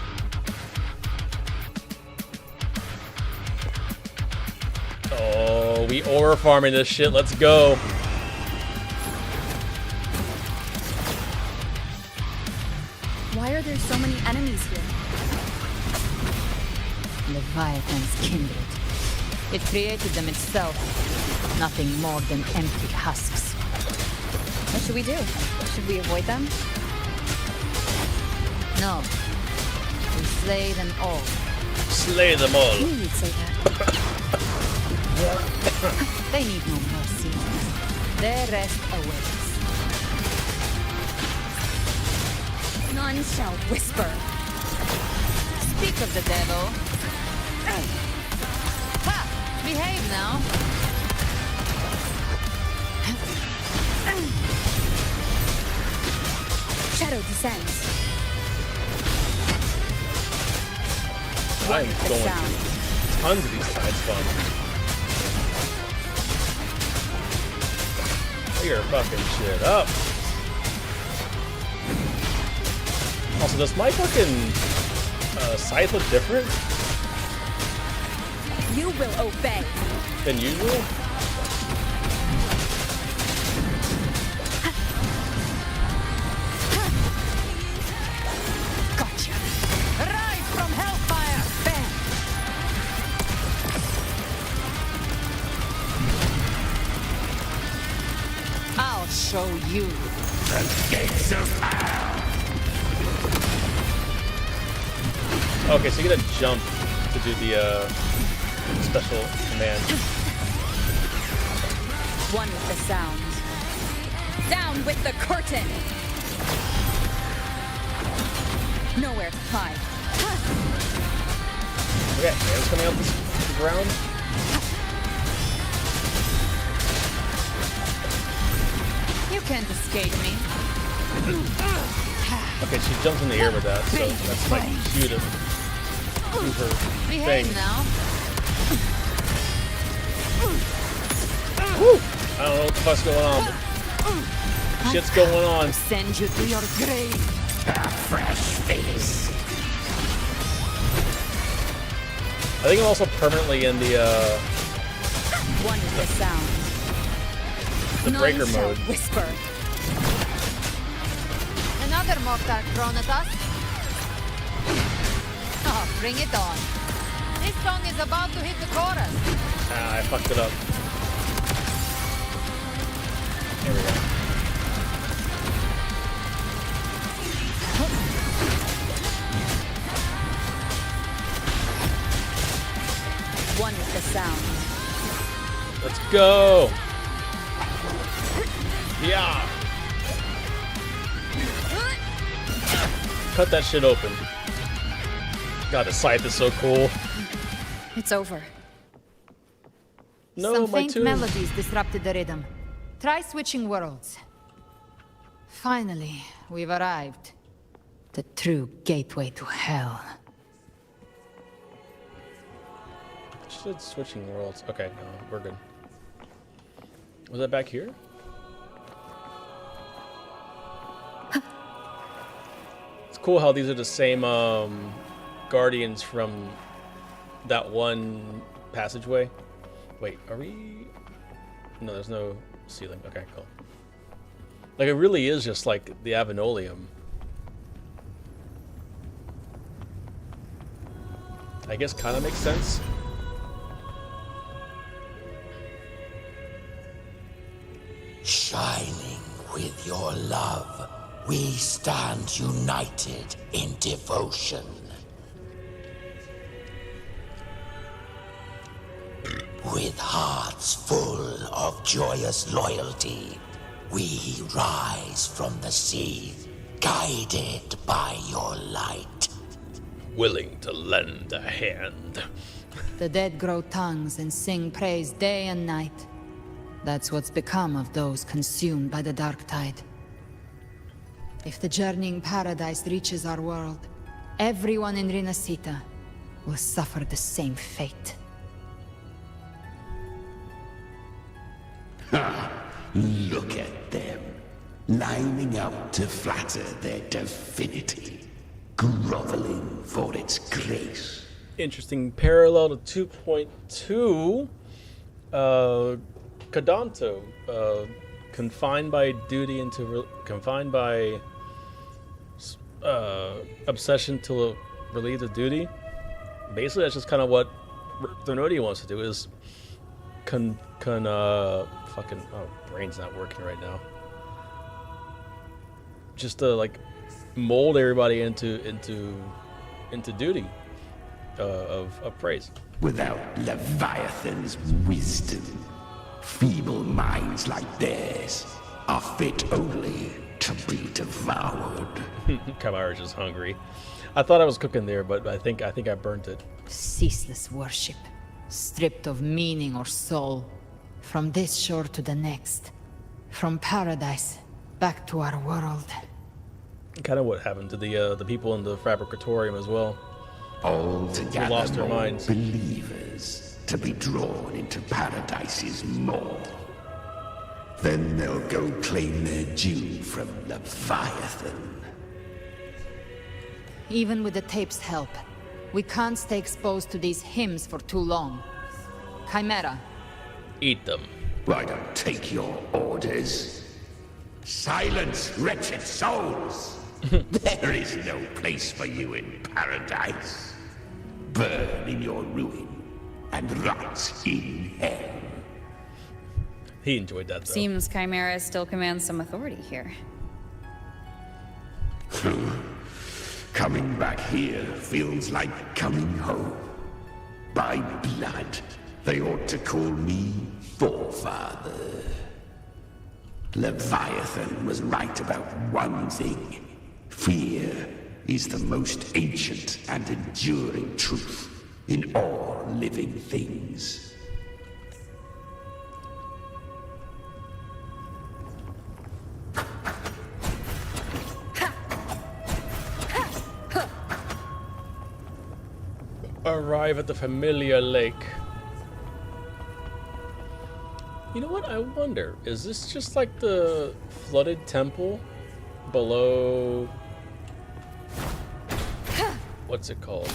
Oh, we ore farming this shit. Let's go. Why are there so many enemies here? Leviathan's kindred. It created them itself. Nothing more than empty husks. What should we do? Should we avoid them? No. We slay them all. Slay them all. You would say that. They need no mercy. Their rest awaits. None shall whisper. Speak of the devil. Ha! Behave now. Shadow descends. I'm going through tons of these tide spawns. You're fucking shit up. Also, does my fucking scythe look different You will obey. than usual? Gotcha. Rise from hellfire. Bam. I'll show you. The gates of hell. Okay, so you gotta jump to do the special command. One with the sound. Down with the curtain. Nowhere to hide. Okay, hands coming out the ground. You can't escape me. Okay, she jumps in the air with that, so that's my cue to do her Behave thing. now. Woo! I don't know what the fuck's going on, but shit's going on. Send you to your grave. A fresh face. I think I'm also permanently in the One with the sound. breaker None shall mode. whisper. Another mortar thrown at us. Oh, bring it on. This song is about to hit the chorus. Ah, I fucked it up. There we go. One with the sound. Let's go. Yeah. Cut that shit open. God, the scythe is so cool. It's over. No, Some my faint tune. melodies disrupted the rhythm. Try switching worlds. Finally, we've arrived. The true gateway to hell. Should switching worlds. Okay, no, we're good. Was that back here? It's cool how these are the same guardians from that one passageway. Wait, are we? No, there's no ceiling. Okay, cool. Like it really is just like the Avenolium I guess kind of makes sense. Shining with your love, we stand united in devotion. With hearts full of joyous loyalty, we rise from the sea, guided by your light. Willing to lend a hand. The dead grow tongues and sing praise day and night. That's what's become of those consumed by the dark tide. If the journeying paradise reaches our world, everyone in Rinasita will suffer the same fate. Ha! Look at them, lining up to flatter their divinity, groveling for its grace. Interesting parallel to 2.2. Kadanto, confined by duty into confined by obsession to relieve the duty. Basically, that's just kind of what Thernodia wants to do. Is fucking brain's not working right now. Just to like mold everybody into duty of praise. Without Leviathan's wisdom, feeble minds like theirs are fit only to be devoured. Kamara's just hungry. I thought I was cooking there, but I think I burnt it. Ceaseless worship, stripped of meaning or soul. From this shore to the next. From paradise back to our world. Kind of what happened to the people in the Fabricatorium as well. All together lost their minds. Believers to be drawn into Paradise's maw. Then they'll go claim their due from Leviathan. Even with the tape's help, we can't stay exposed to these hymns for too long. Chimera. Eat them. I don't take your orders. Silence, wretched souls! There is no place for you in paradise. Burn in your ruin and rot in hell. He enjoyed that, though. Seems Chimera still commands some authority here. Coming back here feels like coming home. By blood, they ought to call me Forefather. Leviathan was right about one thing. Fear is the most ancient and enduring truth in all living things. Arrive at the familiar lake. You know what? I wonder, is this just like the flooded temple below... What's it called?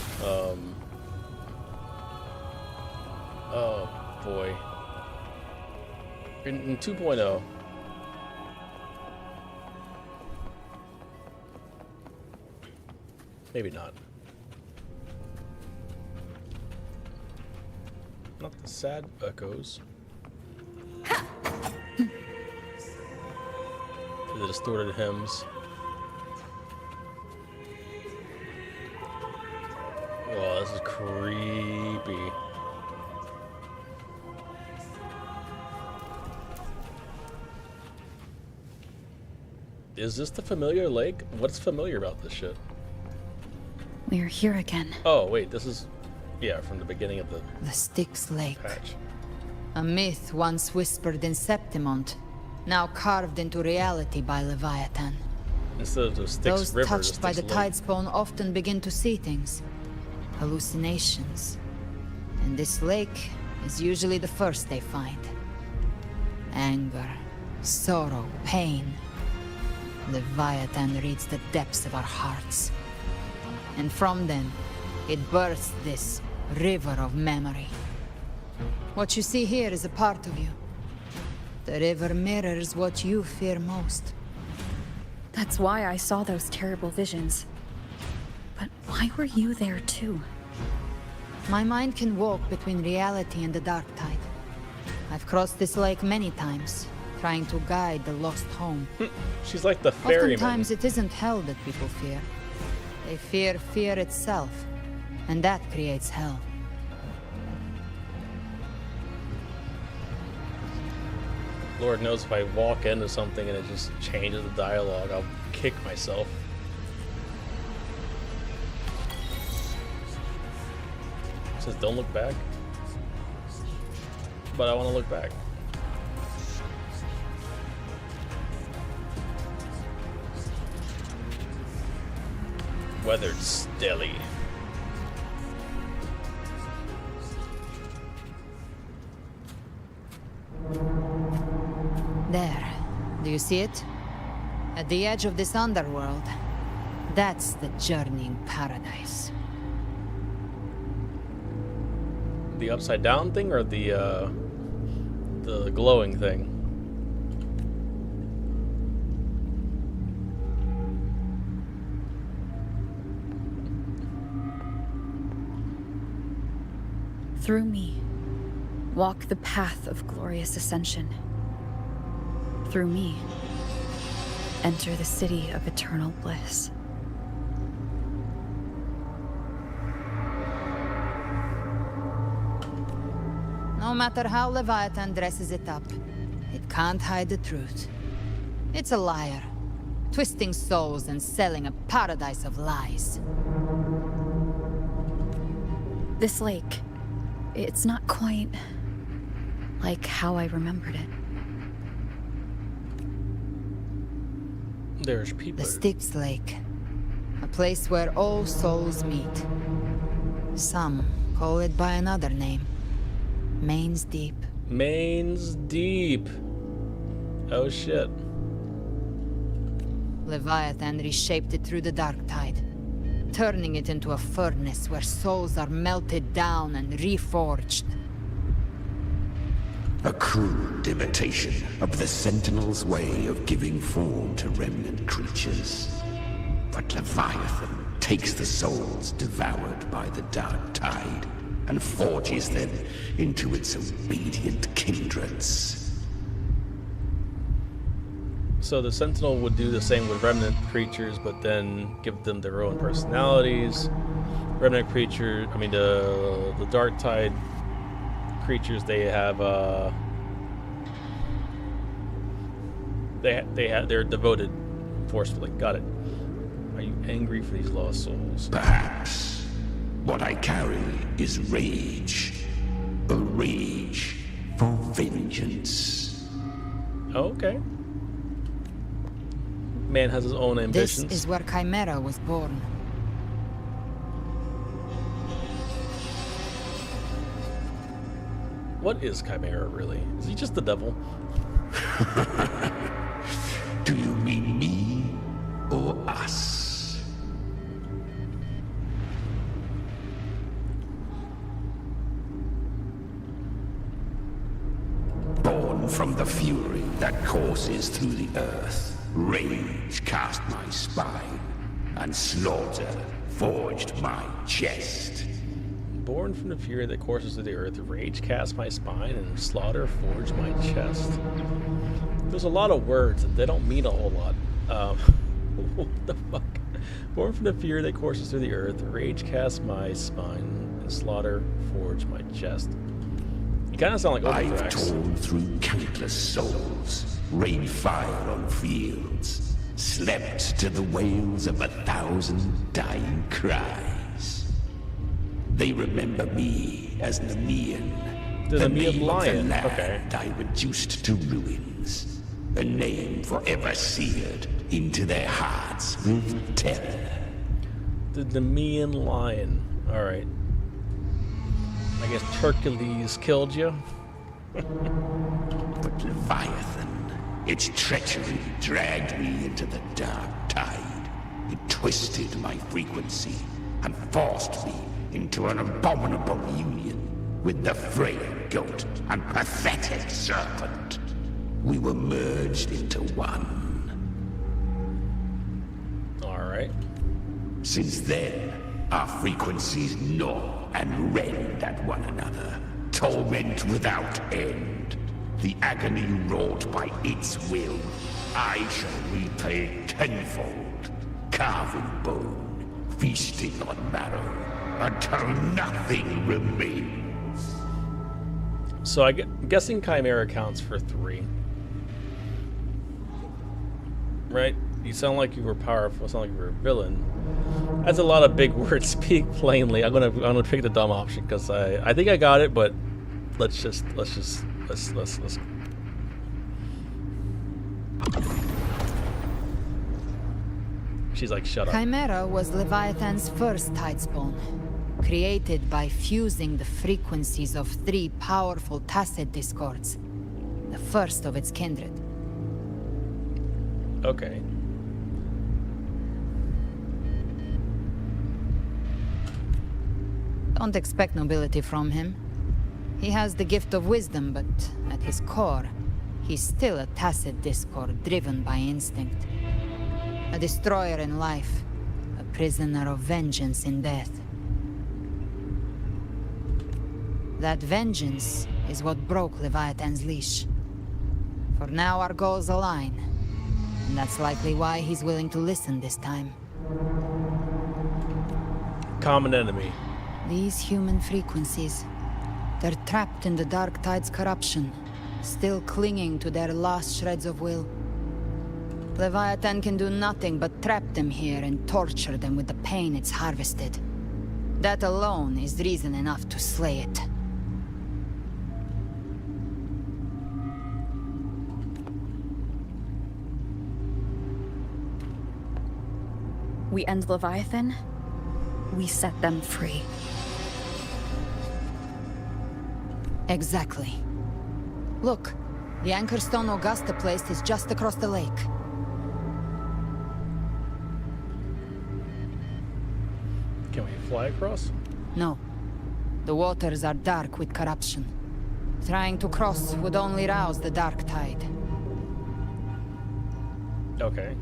Oh boy. In 2.0. Maybe not. Not the sad echoes. The distorted hymns. Oh, this is creepy. Is this the familiar lake? What's familiar about this shit? We're here again. Oh, wait, this is... Yeah, from the beginning of the Styx Lake. Patch. A myth once whispered in Septimont, now carved into reality by Leviathan. Instead of the Styx Those River, touched by the Styx tide Lake. spawn often begin to see things. Hallucinations. And this lake is usually the first they find. Anger, sorrow, pain. Leviathan reads the depths of our hearts. And from them, it births this river of memory. What you see here is a part of you. The river mirrors what you fear most. That's why I saw those terrible visions. But why were you there too? My mind can walk between reality and the dark tide. I've crossed this lake many times, trying to guide the lost home. She's like the ferryman. Oftentimes it isn't hell that people fear. They fear fear itself, and that creates hell. Lord knows if I walk into something and it just changes the dialogue, I'll kick myself. It says don't look back. But I want to look back. Weathered Stelly. There. Do you see it? At the edge of this underworld. That's the journeying paradise. The upside down thing or the glowing thing? Through me, walk the path of glorious ascension. Through me, enter the city of eternal bliss. No matter how Leviathan dresses it up, it can't hide the truth. It's a liar, twisting souls and selling a paradise of lies. This lake, it's not quite like how I remembered it. There's people. The Styx Lake, a place where all souls meet. Some call it by another name. Main's Deep. Main's Deep. Oh shit. Leviathan reshaped it through the dark tide, turning it into a furnace where souls are melted down and reforged. A crude imitation of the Sentinel's way of giving form to remnant creatures. But Leviathan takes the souls devoured by the dark tide and forges them into its obedient kindreds. So the Sentinel would do the same with remnant creatures, but then give them their own personalities. Remnant creature, I mean the Dark Tide creatures, they have they're devoted forcefully. Got it. Are you angry for these lost souls? Perhaps. What I carry is rage. A rage for vengeance. Okay. Man has his own ambitions. This is where Chimera was born. What is Chimera really? Is he just the devil? Do you mean me or us? Born from the fury that courses through the earth, rage cast my spine, and slaughter forged my chest. Born from the fury that courses through the earth, rage cast my spine, and slaughter forged my chest. There's a lot of words, and they don't mean a whole lot. What the fuck? Born from the fury that courses through the earth, rage cast my spine, and slaughter forged my chest. You kind of sound like I've Overdrax. torn through countless souls, rained fire on fields, slept to the wails of 1,000 dying cries. They remember me as Nemean, The Nemean name lion, of the land okay. I reduced to ruins, a name forever seared into their hearts with terror. The Nemean lion. Alright. I guess Hercules killed you? But Leviathan, its treachery dragged me into the dark tide. It twisted my frequency and forced me into an abominable union with the frail goat and pathetic serpent. We were merged into one. Alright. Since then, Our frequencies gnaw and rend at one another, torment without end. The agony wrought by its will, I shall repay tenfold, carving bone, feasting on marrow, until nothing remains. So I'm guessing Chimera counts for 3. Right? You sound like you were powerful, you sound like you were a villain. That's a lot of big words, speak plainly. I'm gonna pick the dumb option because I think I got it, but let's She's like, shut up. Chimera was Leviathan's first tidespawn, created by fusing the frequencies of 3 powerful tacit discords, the first of its kindred. Okay. Don't expect nobility from him. He has the gift of wisdom, but at his core, he's still a tacit discord driven by instinct. A destroyer in life, a prisoner of vengeance in death. That vengeance is what broke Leviathan's leash. For now our goals align, and that's likely why he's willing to listen this time. Common enemy. These human frequencies, they're trapped in the Dark Tide's corruption, still clinging to their last shreds of will. Leviathan can do nothing but trap them here and torture them with the pain it's harvested. That alone is reason enough to slay it. We end Leviathan, we set them free. Exactly. Look, the anchor stone Augusta placed is just across the lake. Can we fly across? No. The waters are dark with corruption. Trying to cross would only rouse the Dark Tide. Okay.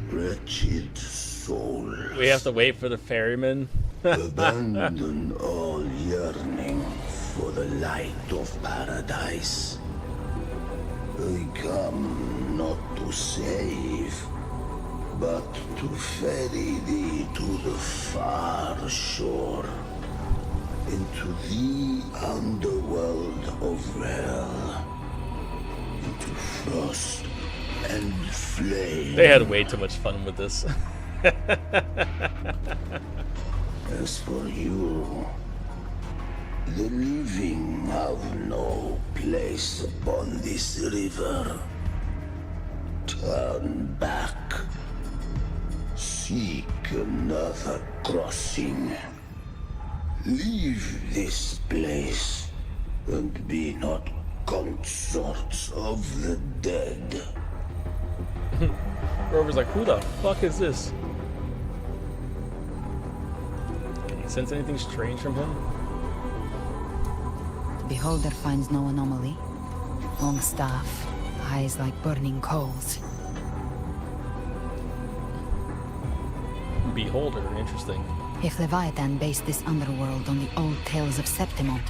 Wretched soul. We have to wait for the ferryman. Abandon all yearning for the light of paradise. I come not to save, but to ferry thee to the far shore, into the underworld of hell, into frost and flame. They had way too much fun with this. As for you, the living have no place upon this river. Turn back. Seek another crossing. Leave this place, and be not consorts of the dead. Rover's like, who the fuck is this? Can you sense anything strange from him? The beholder finds no anomaly. Long staff, eyes like burning coals. Beholder, interesting. If Leviathan based this underworld on the old tales of Septimont,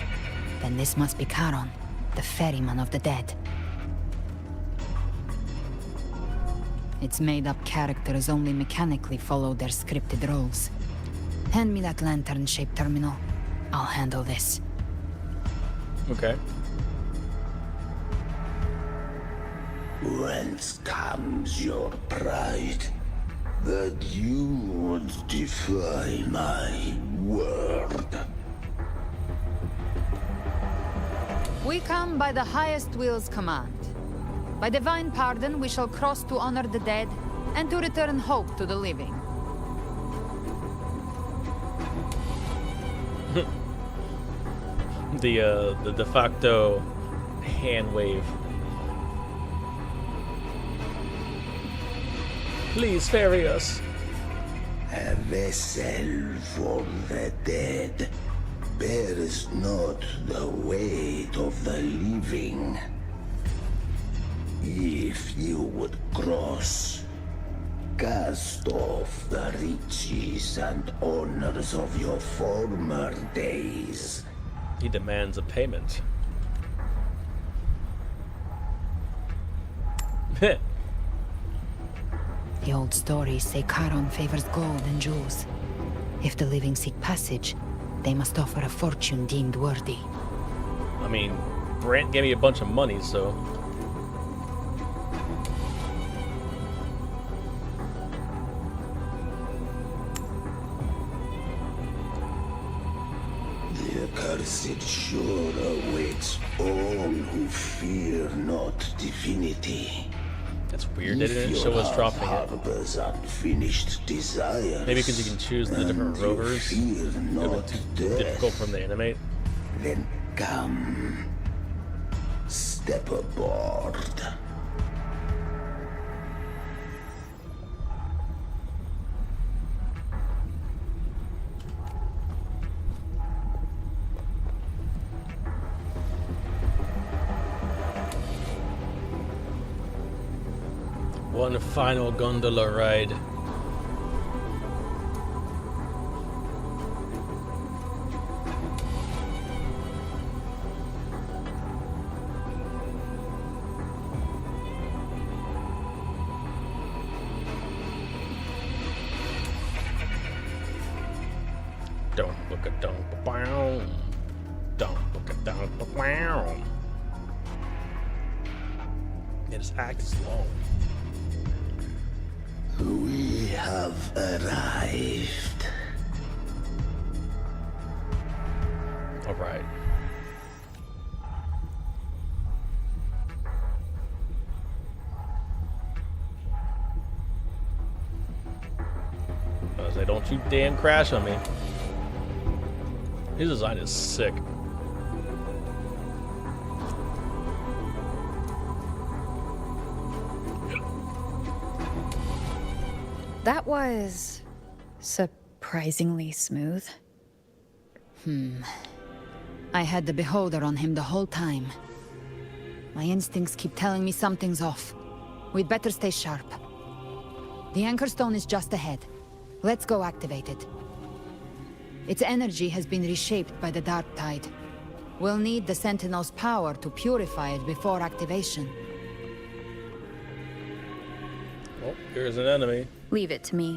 then this must be Charon, the ferryman of the dead. Its made-up characters only mechanically follow their scripted roles. Hand me that lantern-shaped terminal. I'll handle this. Okay. Whence comes your pride? That you would defy my word? We come by the highest will's command. By divine pardon, we shall cross to honor the dead, and to return hope to the living. The de facto hand wave. Please ferry us. A vessel for the dead bears not the weight of the living. If you would cross, Cast off the riches and honors of your former days. He demands a payment. The old stories say Charon favors gold and jewels. If the living seek passage, they must offer a fortune deemed worthy. I mean, Brant gave me a bunch of money, so... The accursed shore awaits all who fear not divinity. That's weird, they didn't show us dropping it. Harbor's unfinished desires. Maybe because you can choose the different rovers. It would have been too difficult for them to animate. Then come. Step aboard. One final gondola ride. Don't look at don't bow. Don't look at don't bow. Yeah, this act is long. We have arrived. All right. I was like, don't you damn crash on me. His design is sick. That was surprisingly smooth. I had the beholder on him the whole time. My instincts keep telling me something's off. We'd better stay sharp. The Anchor Stone is just ahead. Let's go activate it. Its energy has been reshaped by the Dark Tide. We'll need the Sentinel's power to purify it before activation. Oh, here's an enemy. Leave it to me.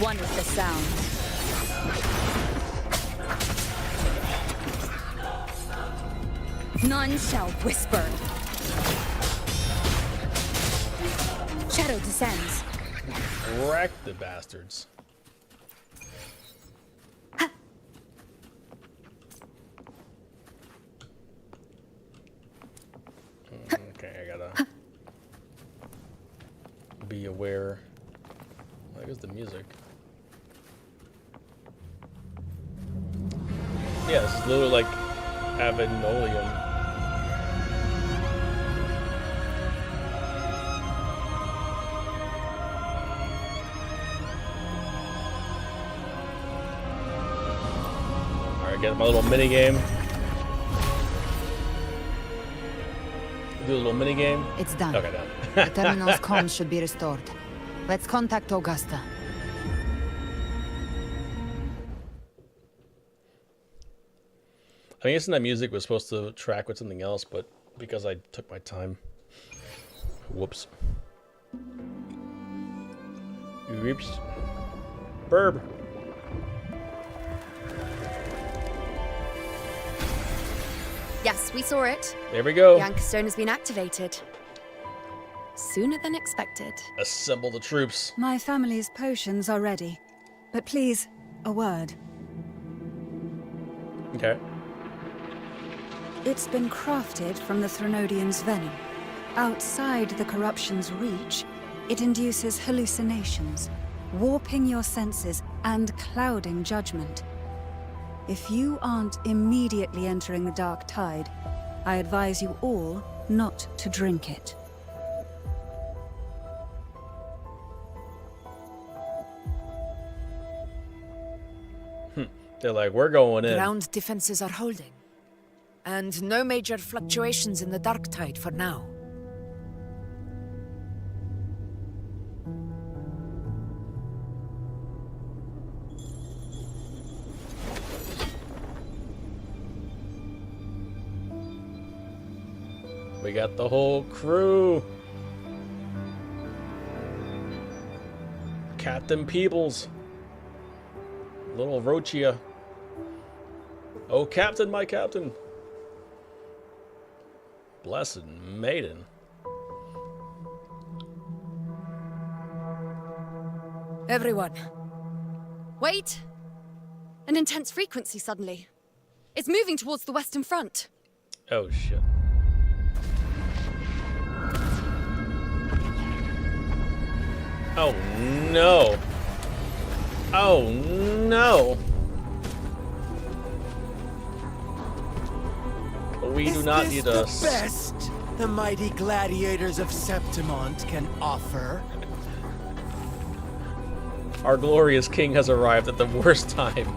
One with the sound. None shall whisper. Shadow descends. Wreck the bastards. Okay, I gotta be aware. I guess the music. Yeah, it's literally like Avenolium. Alright, get my little mini game. Do a little mini game. It's done. Okay, done. The terminal's comms should be restored. Let's contact Augusta. I mean, isn't that music was supposed to track with something else, but because I took my time. Whoops. Oops. Burb. Yes, we saw it. There we go. The Anchor Stone has been activated. Sooner than expected. Assemble the troops. My family's potions are ready. But please, a word. Okay. It's been crafted from the Threnodian's venom. Outside the corruption's reach, it induces hallucinations, warping your senses and clouding judgment. If you aren't immediately entering the Dark Tide, I advise you all not to drink it. They're like, we're going in. Ground defenses are holding. And no major fluctuations in the dark tide for now. We got the whole crew. Captain Peebles. Little Rochia. Oh, Captain, my Captain. Blessed maiden. Everyone. Wait! An intense frequency suddenly. It's moving towards the Western Front. Oh, shit. Oh, no. Oh, no. We do not need the us. best the mighty gladiators of Septimont can offer. Our glorious king has arrived at the worst time.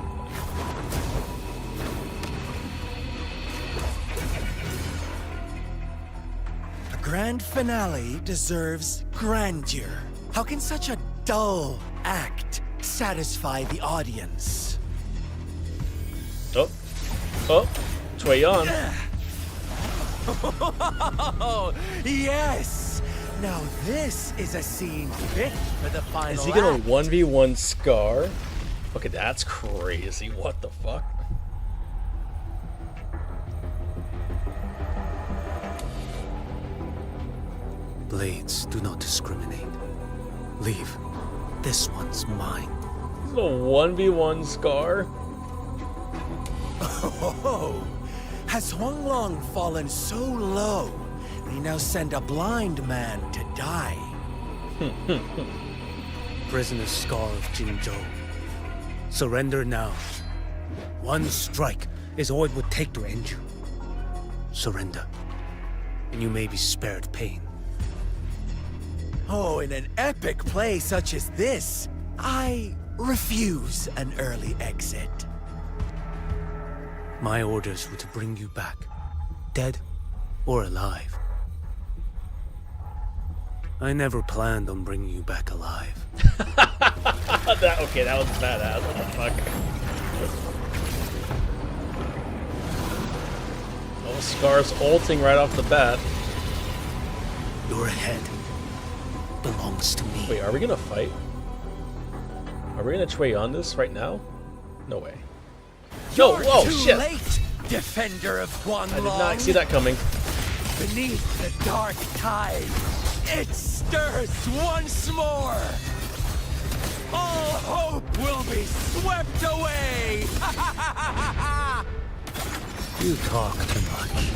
A grand finale deserves grandeur. How can such a dull act satisfy the audience? Oh. Oh. Chui Yan. Oh, yes! Now this is a scene fit for the final Is he gonna act. 1v1 Scar? Okay, that's crazy. What the fuck? Blades do not discriminate. Leave. This one's mine. This is a 1v1 Scar? Oh, has Huang Long fallen so low, they now send a blind man to die? Prisoner Scar of Jinzhou. Surrender now. One strike is all it would take to end you. Surrender, and you may be spared pain. Oh, in an epic play such as this, I refuse an early exit. My orders were to bring you back, dead or alive. I never planned on bringing you back alive. Okay, that was badass. What the fuck? Oh, Scar's ulting right off the bat. Your head belongs to me. Wait, are we gonna fight? Are we gonna Chui on this right now? No way. No, You're whoa, too shit! late, defender of Huan I did Long. not see that coming. Beneath the dark tide, it stirs once more. All hope will be swept away. You talk too much.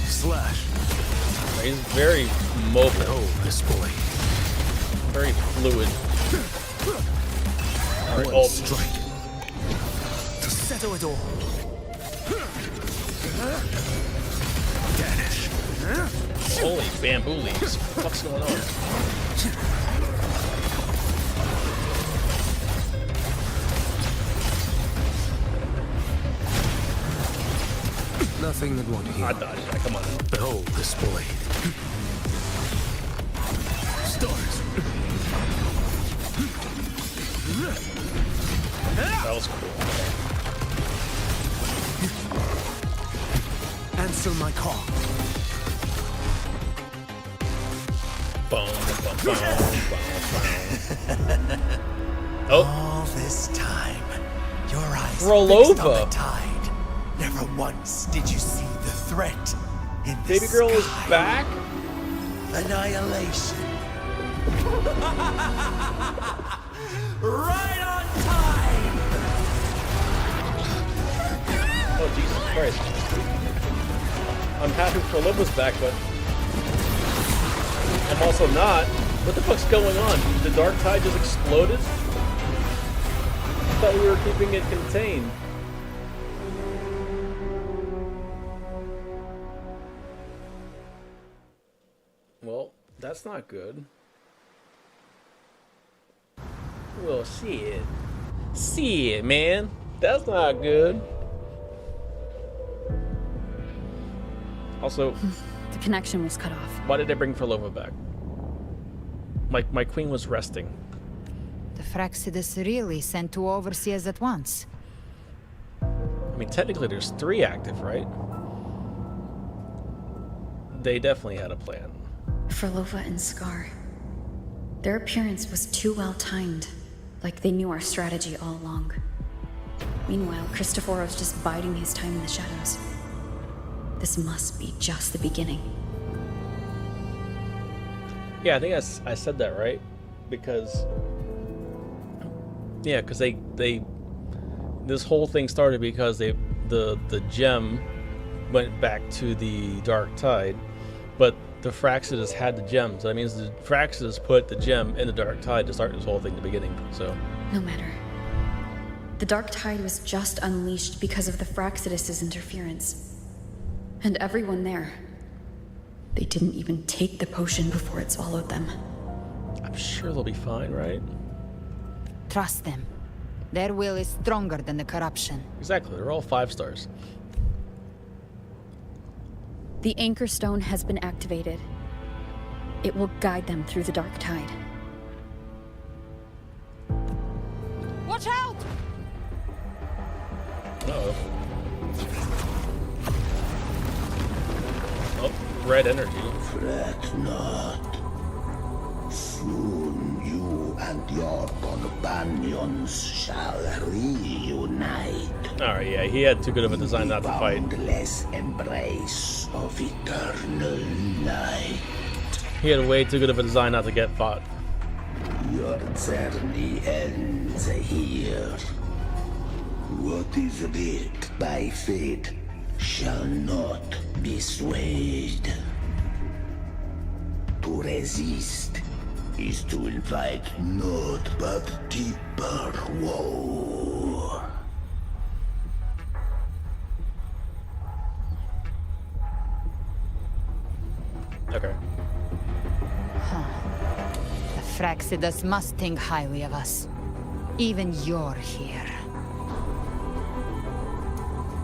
Slash. He's very mobile. Oh, this boy. Very fluid. One Alright, strike to settle it all. Danish. Holy bamboo leaves. What's going on? Nothing that won't heal. I dodged that. Come on now. Behold this blade. Stars. That was cool. Answer my call. Boom, boom, boom, boom, boom. Oh. All this time, your eyes Roll fixed over. on the tide. Never once did you see the threat in the Baby girl is sky. back? Annihilation. Right on time. Oh, Jesus Christ. I'm happy Prolopa's back, but I'm also not. What the fuck's going on? The dark tide just exploded? I thought we were keeping it contained. Well, that's not good. Well, shit. Shit, man. That's not good. Also, The connection was cut off. why did they bring Ferlova back? My queen was resting. The Fraxidus really sent two overseers at once. I mean, technically there's 3 active, right? They definitely had a plan. Ferlova and Scar. Their appearance was too well timed, like they knew our strategy all along. Meanwhile, Christophoros just biding his time in the shadows. This must be just the beginning. Yeah, I think I said that right, because yeah, because they this whole thing started because the gem went back to the Dark Tide, but the Fraxidus had the gem, so that means the Fraxidus put the gem in the Dark Tide to start this whole thing at the beginning. So No matter. The Dark Tide was just unleashed because of the Fraxidus' interference. And everyone there, they didn't even take the potion before it swallowed them. I'm sure they'll be fine, right? Trust them. Their will is stronger than the corruption. Exactly, they're all 5 stars. The Anchor Stone has been activated. It will guide them through the Dark Tide. Watch out! Uh-oh. Oh, red energy. Fret not. Soon you and your companions shall reunite. Alright, yeah, he had too good of a design not to fight. Boundless embrace of eternal light. He had way too good of a design not to get fought. Your journey ends here. What is writ by fate shall not be swayed. To resist is to invite naught but deeper woe. Okay. The Fraxidus must think highly of us. Even you're here.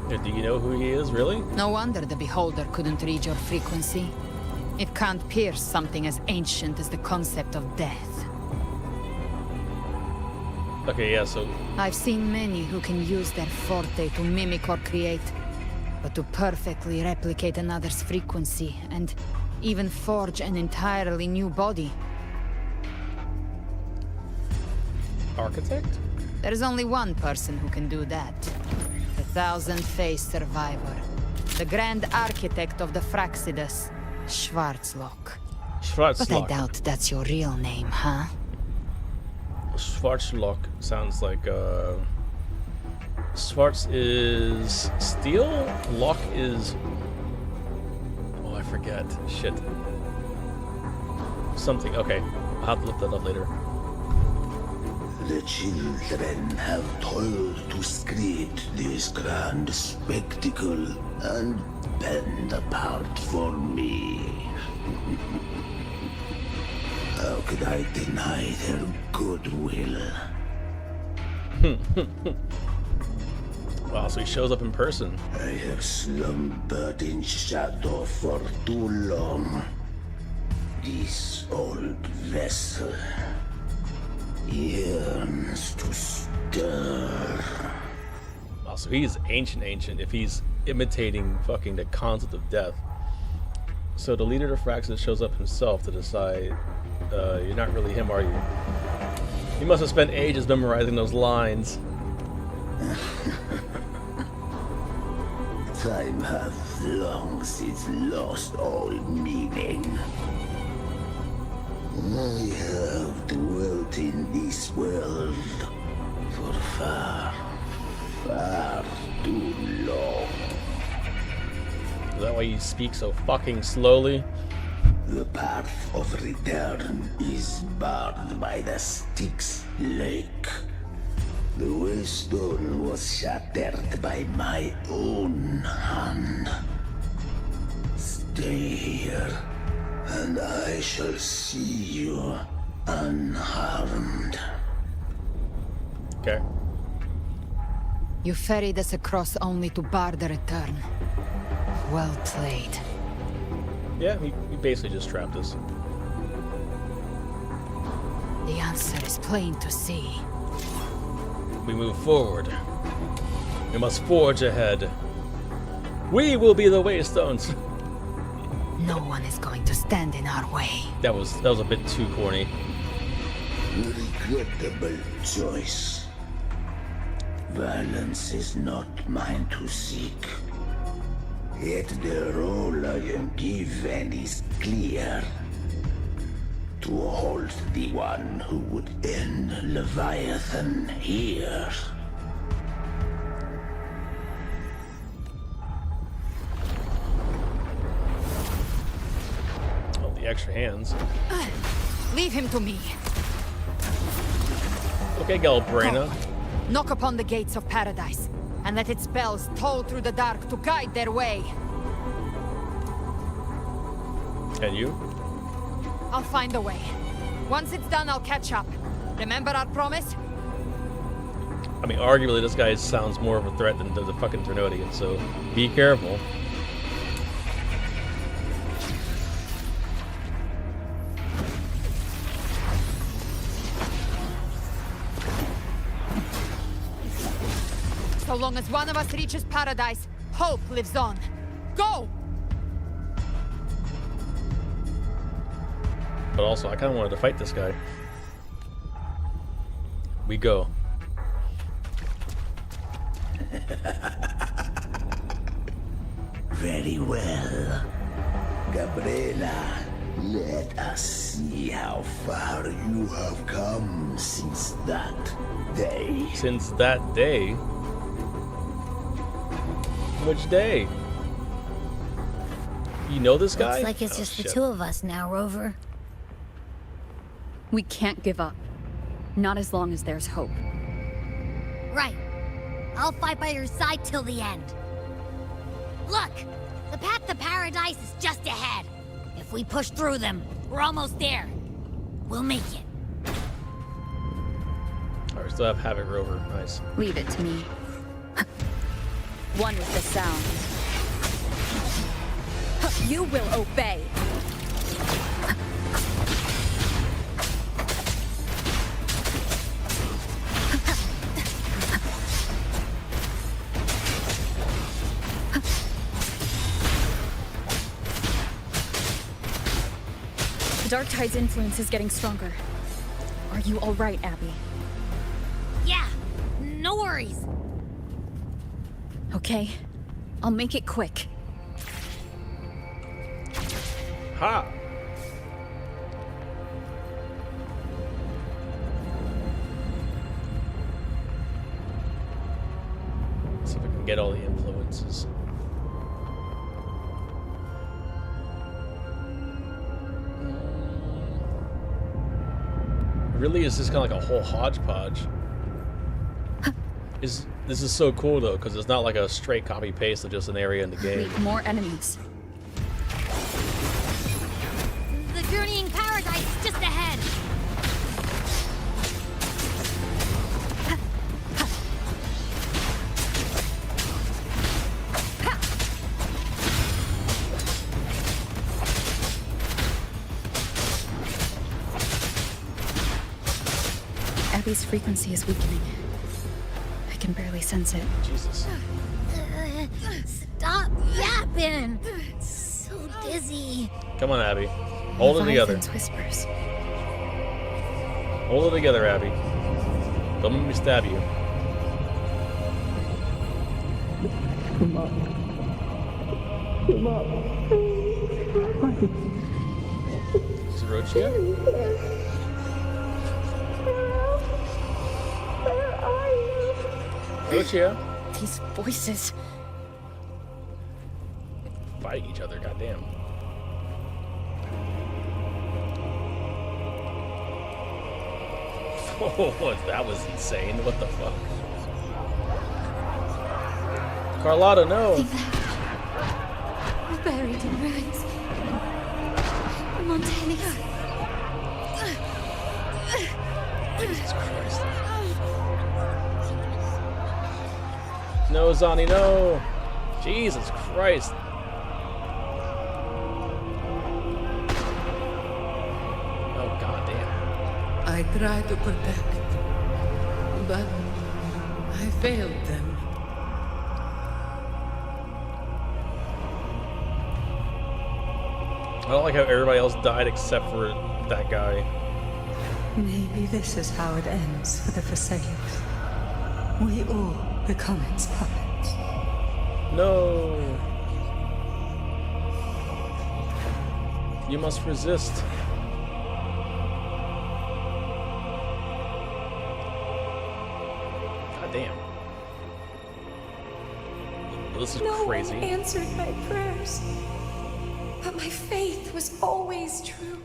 Do you know who he is, really? No wonder the Beholder couldn't read your frequency. It can't pierce something as ancient as the concept of death. Okay, yeah, so... I've seen many who can use their forte to mimic or create, but to perfectly replicate another's frequency, and even forge an entirely new body. Architect? There's only one person who can do that. The thousand-faced survivor. The grand architect of the Fraxidus, Schwarzlock. Schwarzlock. But I doubt that's your real name, huh? Schwarzlock sounds like, Schwarz is steel? Lock is... Oh, I forget. Shit. Something. Okay. I'll have to look that up later. The children have toiled to script this grand spectacle and bend apart for me. How could I deny their goodwill? Wow, so he shows up in person. I have slumbered in shadow for too long. This old vessel yearns to stir. Wow, so he's ancient if he's imitating fucking the concept of death. So the leader of Fraxidus shows up himself to decide, you're not really him, are you? He must have spent ages memorizing those lines. Time hath long since lost all meaning. I have dwelt in this world for far, far too long. Is that why you speak so fucking slowly? The path of return is barred by the Styx Lake. The waystone was shattered by my own hand. Stay here, and I shall see you unharmed. Okay. You ferried us across only to bar the return. Well played. Yeah, he basically just trapped us. The answer is plain to see. We move forward. We must forge ahead. We will be the Waystones. No one is going to stand in our way. That was a bit too corny. Regrettable choice. Violence is not mine to seek. Yet the role I am given is clear. To hold the one who would end Leviathan here. Oh, the extra hands. Leave him to me. Okay, Galbraina. Knock upon the gates of paradise, and let its spells toll through the dark to guide their way. Can you? I'll find a way. Once it's done, I'll catch up. Remember our promise? I mean, arguably, this guy sounds more of a threat than the fucking Ternodian, so be careful. So long as one of us reaches paradise, hope lives on. Go! But also, I kind of wanted to fight this guy. We go. Very well. Gabriela, let us see how far you have come since that day. Since that day? Which day? You know this guy? Looks like it's just the two of us now, Rover. We can't give up. Not as long as there's hope. Right. I'll fight by your side till the end. Look! The path to paradise is just ahead. If we push through them, we're almost there. We'll make it. Alright, still have Havoc Rover. Nice. Leave it to me. One is the sound. You will obey. The Dark Tide's influence is getting stronger. Are you all right, Abby? Yeah, no worries. Okay, I'll make it quick. Ha! Let's see if I can get all the influences. Really, is this kind of like a whole hodgepodge? This is so cool though, because it's not like a straight copy paste of just an area in the game. Meet more enemies. The journeying paradise is just ahead. Abby's frequency is weakening. I can barely sense it. Jesus. Stop yapping. It's so dizzy. Come on, Abby. Hold it together. Leviathan's whispers. Hold it together, Abby. Don't let me stab you. Come on. Come on. Is it Rochia? Rochia? These voices. Fighting each other, goddamn. Oh, that was insane. What the fuck? Carlotta, no! We're buried in ruins. Montelli's. Jesus Christ. No, Zani, no! Jesus Christ! Oh, goddamn. I tried to protect, but I failed them. I don't like how everybody else died except for that guy. Maybe this is how it ends for the Phasaelus. We all become its puppets. No! You must resist. God damn. This is crazy. No one answered my prayers, but my faith was always true.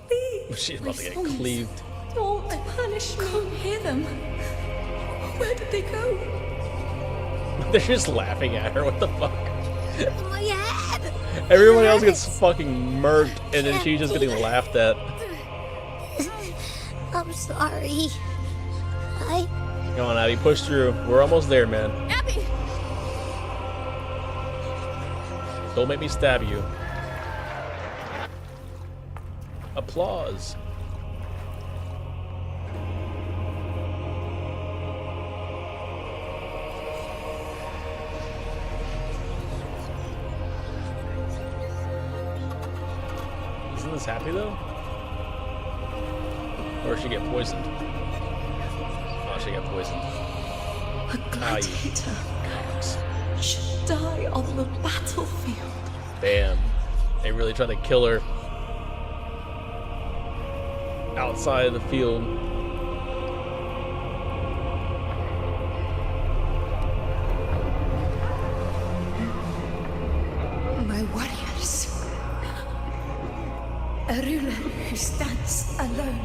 Please, She's about to get please, cleaved. don't punish me. Can't hear them. Where did they go? They're just laughing at her. What the fuck? My head! Everyone else gets fucking murked, and then she's just getting laughed at. I'm sorry. Come on, Abby, push through. We're almost there, man. Abby! Don't make me stab you. Applause. Isn't this happy though? Or she get poisoned? Oh, she got poisoned. A gladiator should die on the battlefield. Damn. They really tried to kill her outside of the field. My warriors. A ruler who stands alone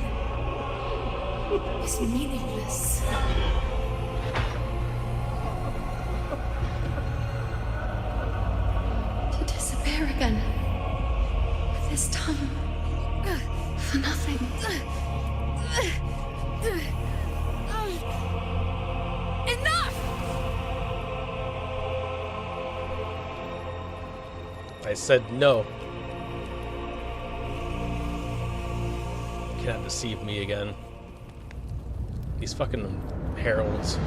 is meaningless. To disappear again. This time, for nothing. Enough! I said no. You cannot deceive me again. These fucking heralds.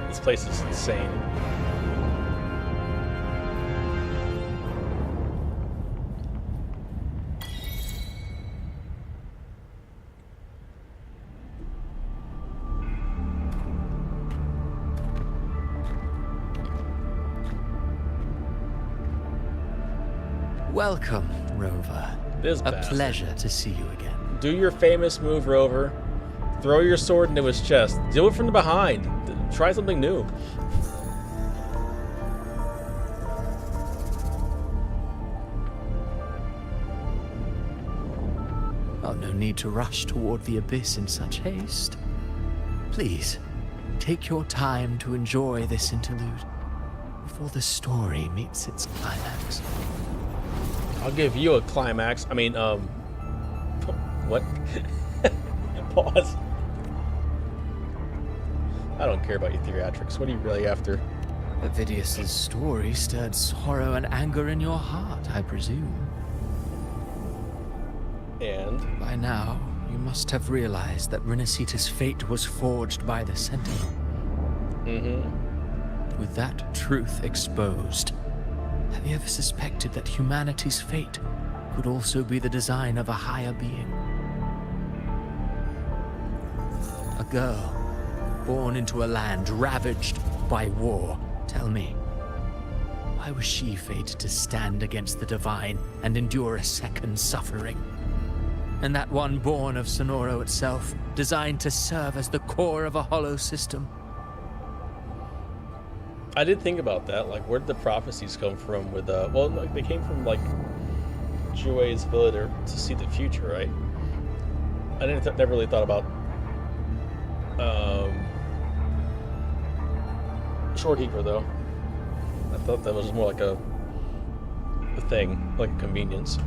This place is insane. Welcome, Rover. This a bastard. pleasure to see you again. Do your famous move, Rover. Throw your sword into his chest. Do it from the behind. Try something new. Oh, no need to rush toward the abyss in such haste. Please, take your time to enjoy this interlude before the story meets its climax. I'll give you a climax. I mean, what? Pause. I don't care about your theatrics. What are you really after? Avidius's story stirred sorrow and anger in your heart, I presume. And? By now, you must have realized that Renacita's fate was forged by the Sentinel. Mm-hmm. With that truth exposed, have you ever suspected that humanity's fate could also be the design of a higher being? A girl, born into a land ravaged by war. Tell me, why was she fated to stand against the divine and endure a second suffering? And that one born of Sonoro itself, designed to serve as the core of a hollow system? I did think about that. Like, where did the prophecies come from? With well, like, they came from like Joue's villager to see the future, right? I never really thought about Shortkeeper though. I thought that was more like a thing, like a convenience.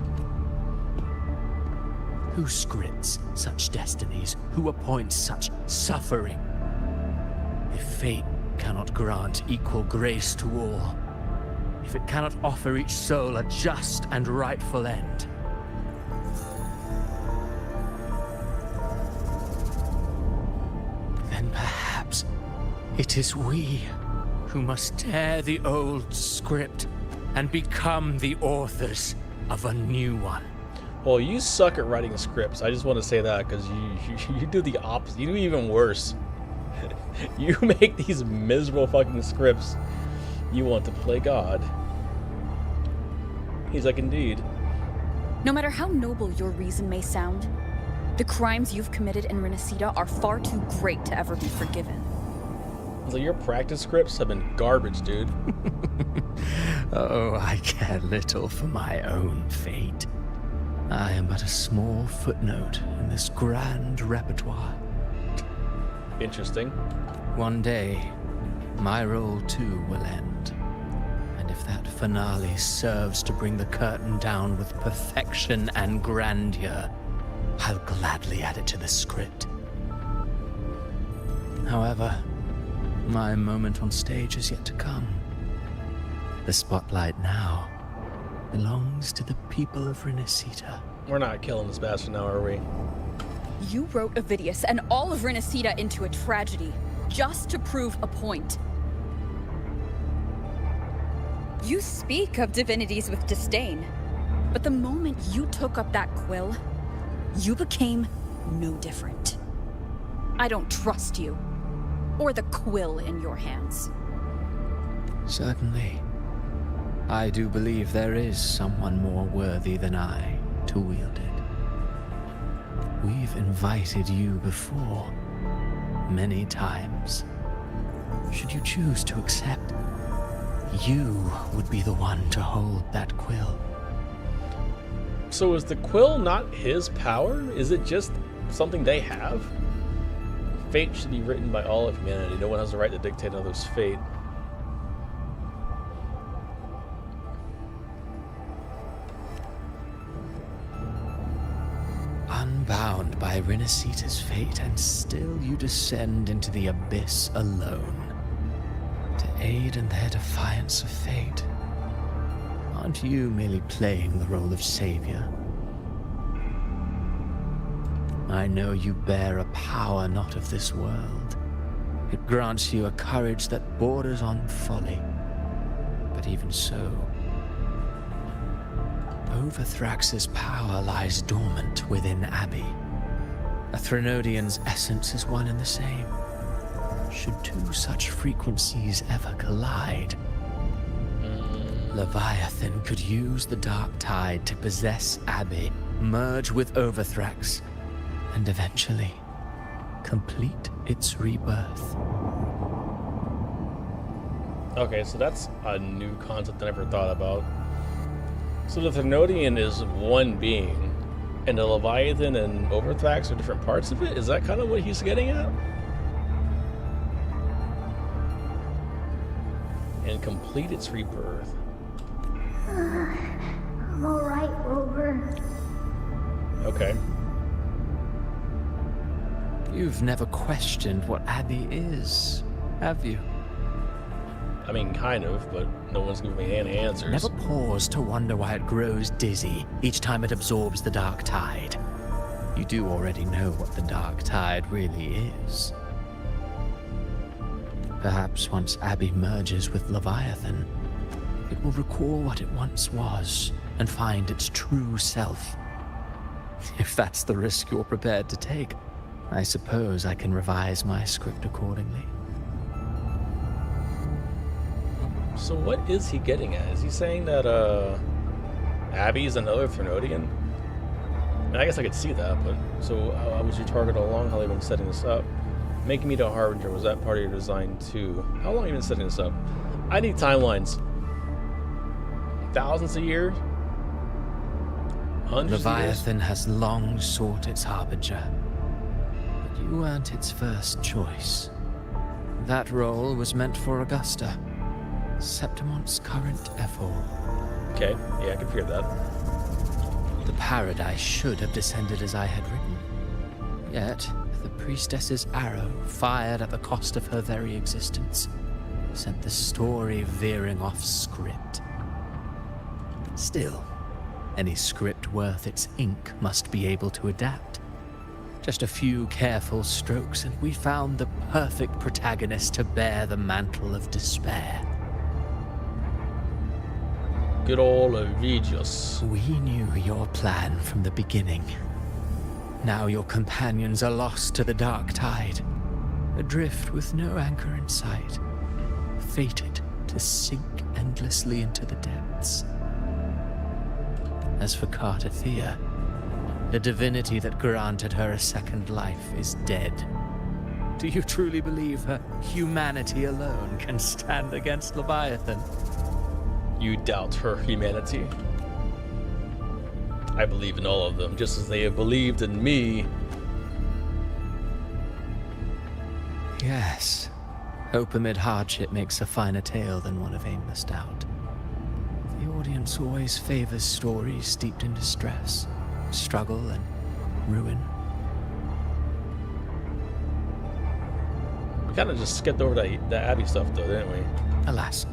Who scripts such destinies? Who appoints such suffering? If fate cannot grant equal grace to all, if it cannot offer each soul a just and rightful end, then perhaps it is we who must tear the old script and become the authors of a new one. Well, you suck at writing scripts. I just want to say that because you do the opposite. You do even worse. You make these miserable fucking scripts. You want to play God. He's like, indeed. No matter how noble your reason may sound, the crimes you've committed in Renacida are far too great to ever be forgiven. So your practice scripts have been garbage, dude. Oh, I care little for my own fate. I am but a small footnote in this grand repertoire. Interesting. One day, my role too will end. And if that finale serves to bring the curtain down with perfection and grandeur, I'll gladly add it to the script. However, my moment on stage is yet to come. The spotlight now belongs to the people of Renacida. We're not killing this bastard now, are we? You wrote Ovidius and all of Renacida into a tragedy, just to prove a point. You speak of divinities with disdain, but the moment you took up that quill, you became no different. I don't trust you, or the quill in your hands. Certainly. I do believe there is someone more worthy than I to wield it. We've invited you before, many times. Should you choose to accept, you would be the one to hold that quill. So is the quill not his power? Is it just something they have? Fate should be written by all of humanity. No one has the right to dictate another's fate. Unbound by Renacida's fate, and still you descend into the abyss alone, to aid in their defiance of fate. Aren't you merely playing the role of savior? I know you bear a power not of this world. It grants you a courage that borders on folly. But even so, Overthrax's power lies dormant within Abby. A Threnodian's essence is one and the same. Should two such frequencies ever collide, Leviathan could use the dark tide to possess Abby, merge with Overthrax, and eventually complete its rebirth. Okay, so that's a new concept I never thought about. So the Threnodian is one being, and the Leviathan and Overthrax are different parts of it? Is that kind of what he's getting at? And complete its rebirth. I'm alright, Rover. Okay. You've never questioned what Abby is, have you? I mean, kind of, but no one's giving me any answers. Never pause to wonder why it grows dizzy each time it absorbs the dark tide. You do already know what the dark tide really is. Perhaps once Abby merges with Leviathan, it will recall what it once was and find its true self. If that's the risk you're prepared to take, I suppose I can revise my script accordingly. So what is he getting at? Is he saying that Abby's another Threnodian? I mean, I guess I could see that, but so how was your target all along? How have you been setting this up? Making me the Harbinger, was that part of your design too? How long have you been setting this up? I need timelines. Thousands of years? Hundreds Leviathan of years? has long sought its Harbinger, but you weren't its first choice. That role was meant for Augusta, Septimon's current Ephor. Okay, yeah, I can figure that. The Paradise should have descended as I had written. Yet, The priestess's arrow, fired at the cost of her very existence, sent the story veering off script. Still, any script worth its ink must be able to adapt. Just a few careful strokes and we found the perfect protagonist to bear the mantle of despair. Good old Avigius. We knew your plan from the beginning. Now your companions are lost to the dark tide, adrift with no anchor in sight, fated to sink endlessly into the depths. As for Cartathea, the divinity that granted her a second life is dead. Do you truly believe her humanity alone can stand against Leviathan? You doubt her humanity? I believe in all of them, just as they have believed in me. Yes. Hope amid hardship makes a finer tale than one of aimless doubt. The audience always favors stories steeped in distress, struggle, and ruin. We kind of just skipped over the Abbey stuff, though, didn't we? Alas,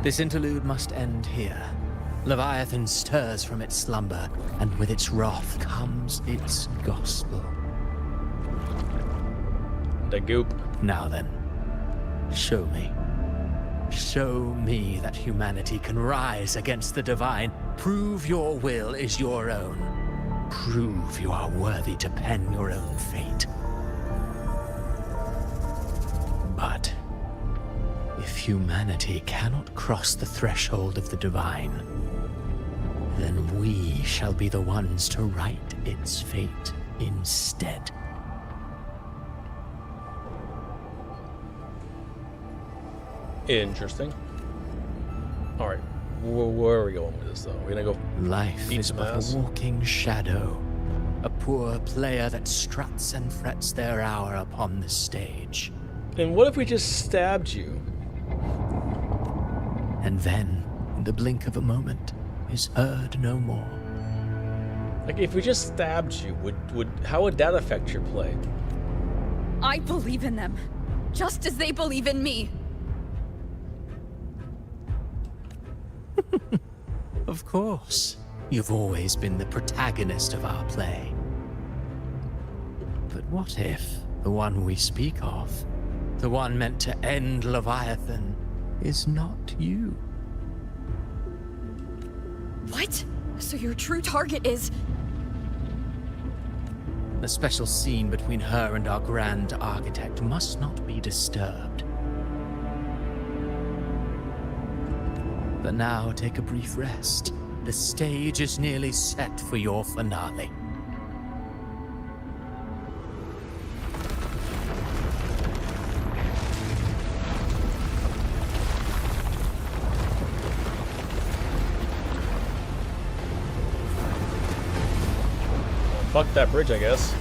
this interlude must end here. Leviathan stirs from its slumber, and with its wrath comes its gospel. The goop. Now then, show me. Show me that humanity can rise against the divine. Prove your will is your own. Prove you are worthy to pen your own fate. But if humanity cannot cross the threshold of the divine, then we shall be the ones to write its fate instead. Interesting. Alright, where are we going with this, though? We're gonna go... Life is but a walking shadow. A poor player that struts and frets their hour upon the stage. And what if we just stabbed you? And then, in the blink of a moment, is heard no more. Like, if we just stabbed you, how would that affect your play? I believe in them, just as they believe in me. Of course. You've always been the protagonist of our play. But what if the one we speak of, the one meant to end Leviathan, is not you? What? So your true target is... The special scene between her and our grand architect must not be disturbed. But now take a brief rest. The stage is nearly set for your finale. Fuck that bridge, I guess.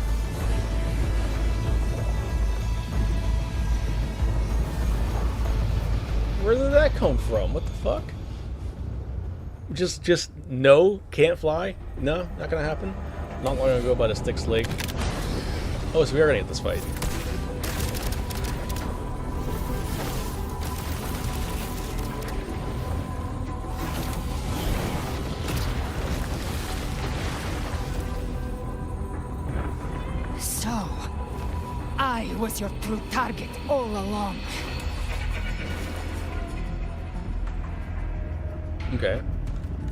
Where did that come from? What the fuck? Just no, can't fly? No, not gonna happen? Not gonna go by the Styx Lake. Oh, so we are gonna get this fight. So, I was your true target all along. Okay.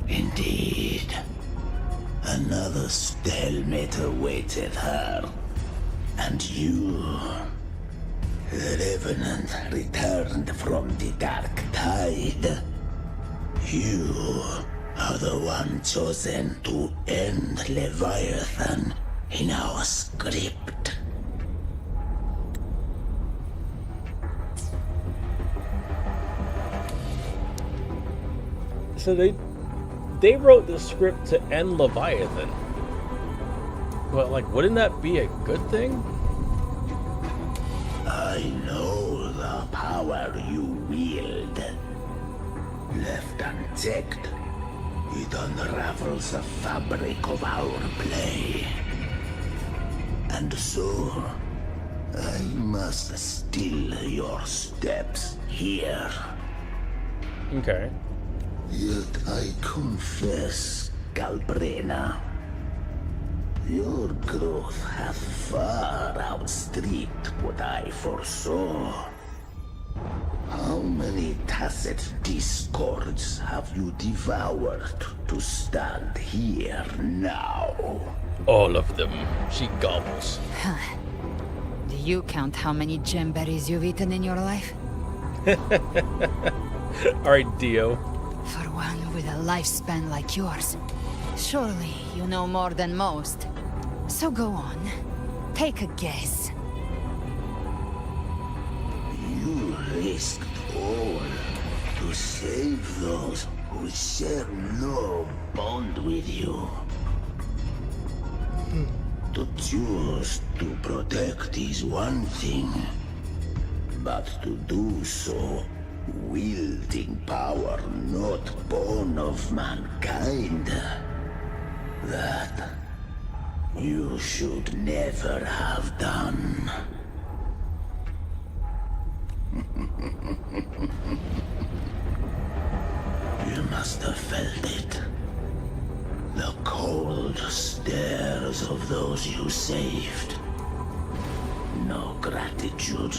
Indeed. Another stalemate awaited her. And you, the Revenant, returned from the Dark Tide. You are the one chosen to end Leviathan in our script. So they wrote the script to end Leviathan. But, like, wouldn't that be a good thing? I know the power you wield. Left unchecked, it unravels the fabric of our play. And so, I must still your steps here. Okay. Yet I confess, Galbrena, your growth hath far outstripped what I foresaw. How many tacit discords have you devoured to stand here now? All of them. She gobbles. Do you count how many gemberries you've eaten in your life? Alright, Dio. For one with a lifespan like yours, surely you know more than most. So go on. Take a guess. You risked all to save those who share no bond with you. To choose to protect is one thing, but to do so wielding power not born of mankind, that you should never have done. You must have felt it. The cold stares of those you saved. No gratitude.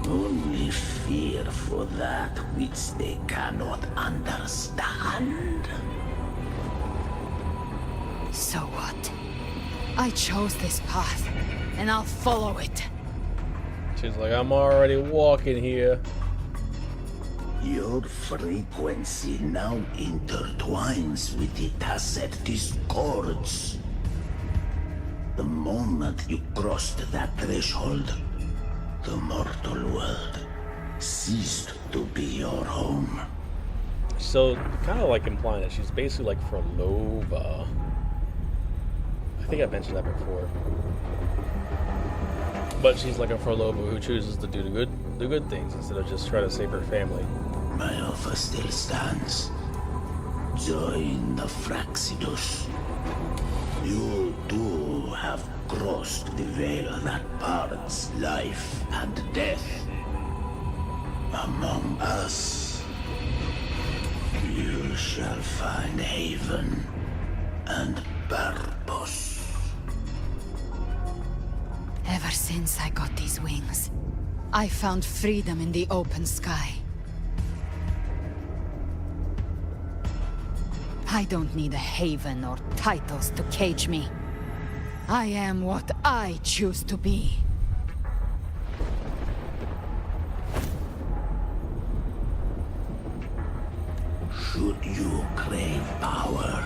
Only fear for that which they cannot understand. So what? I chose this path, and I'll follow it. She's like, I'm already walking here. Your frequency now intertwines with the tacit discords. The moment you crossed that threshold, the mortal world ceased to be your home. So, kind of like implying that she's basically like Frolova. I think I mentioned that before. But she's like a Frolova who chooses to do the good things instead of just try to save her family. My offer still stands. Join the Fraxidus. You too have crossed the veil that parts life and death. Among us, you shall find haven and purpose. Ever since I got these wings, I found freedom in the open sky. I don't need a haven or titles to cage me. I am what I choose to be. Should you crave power,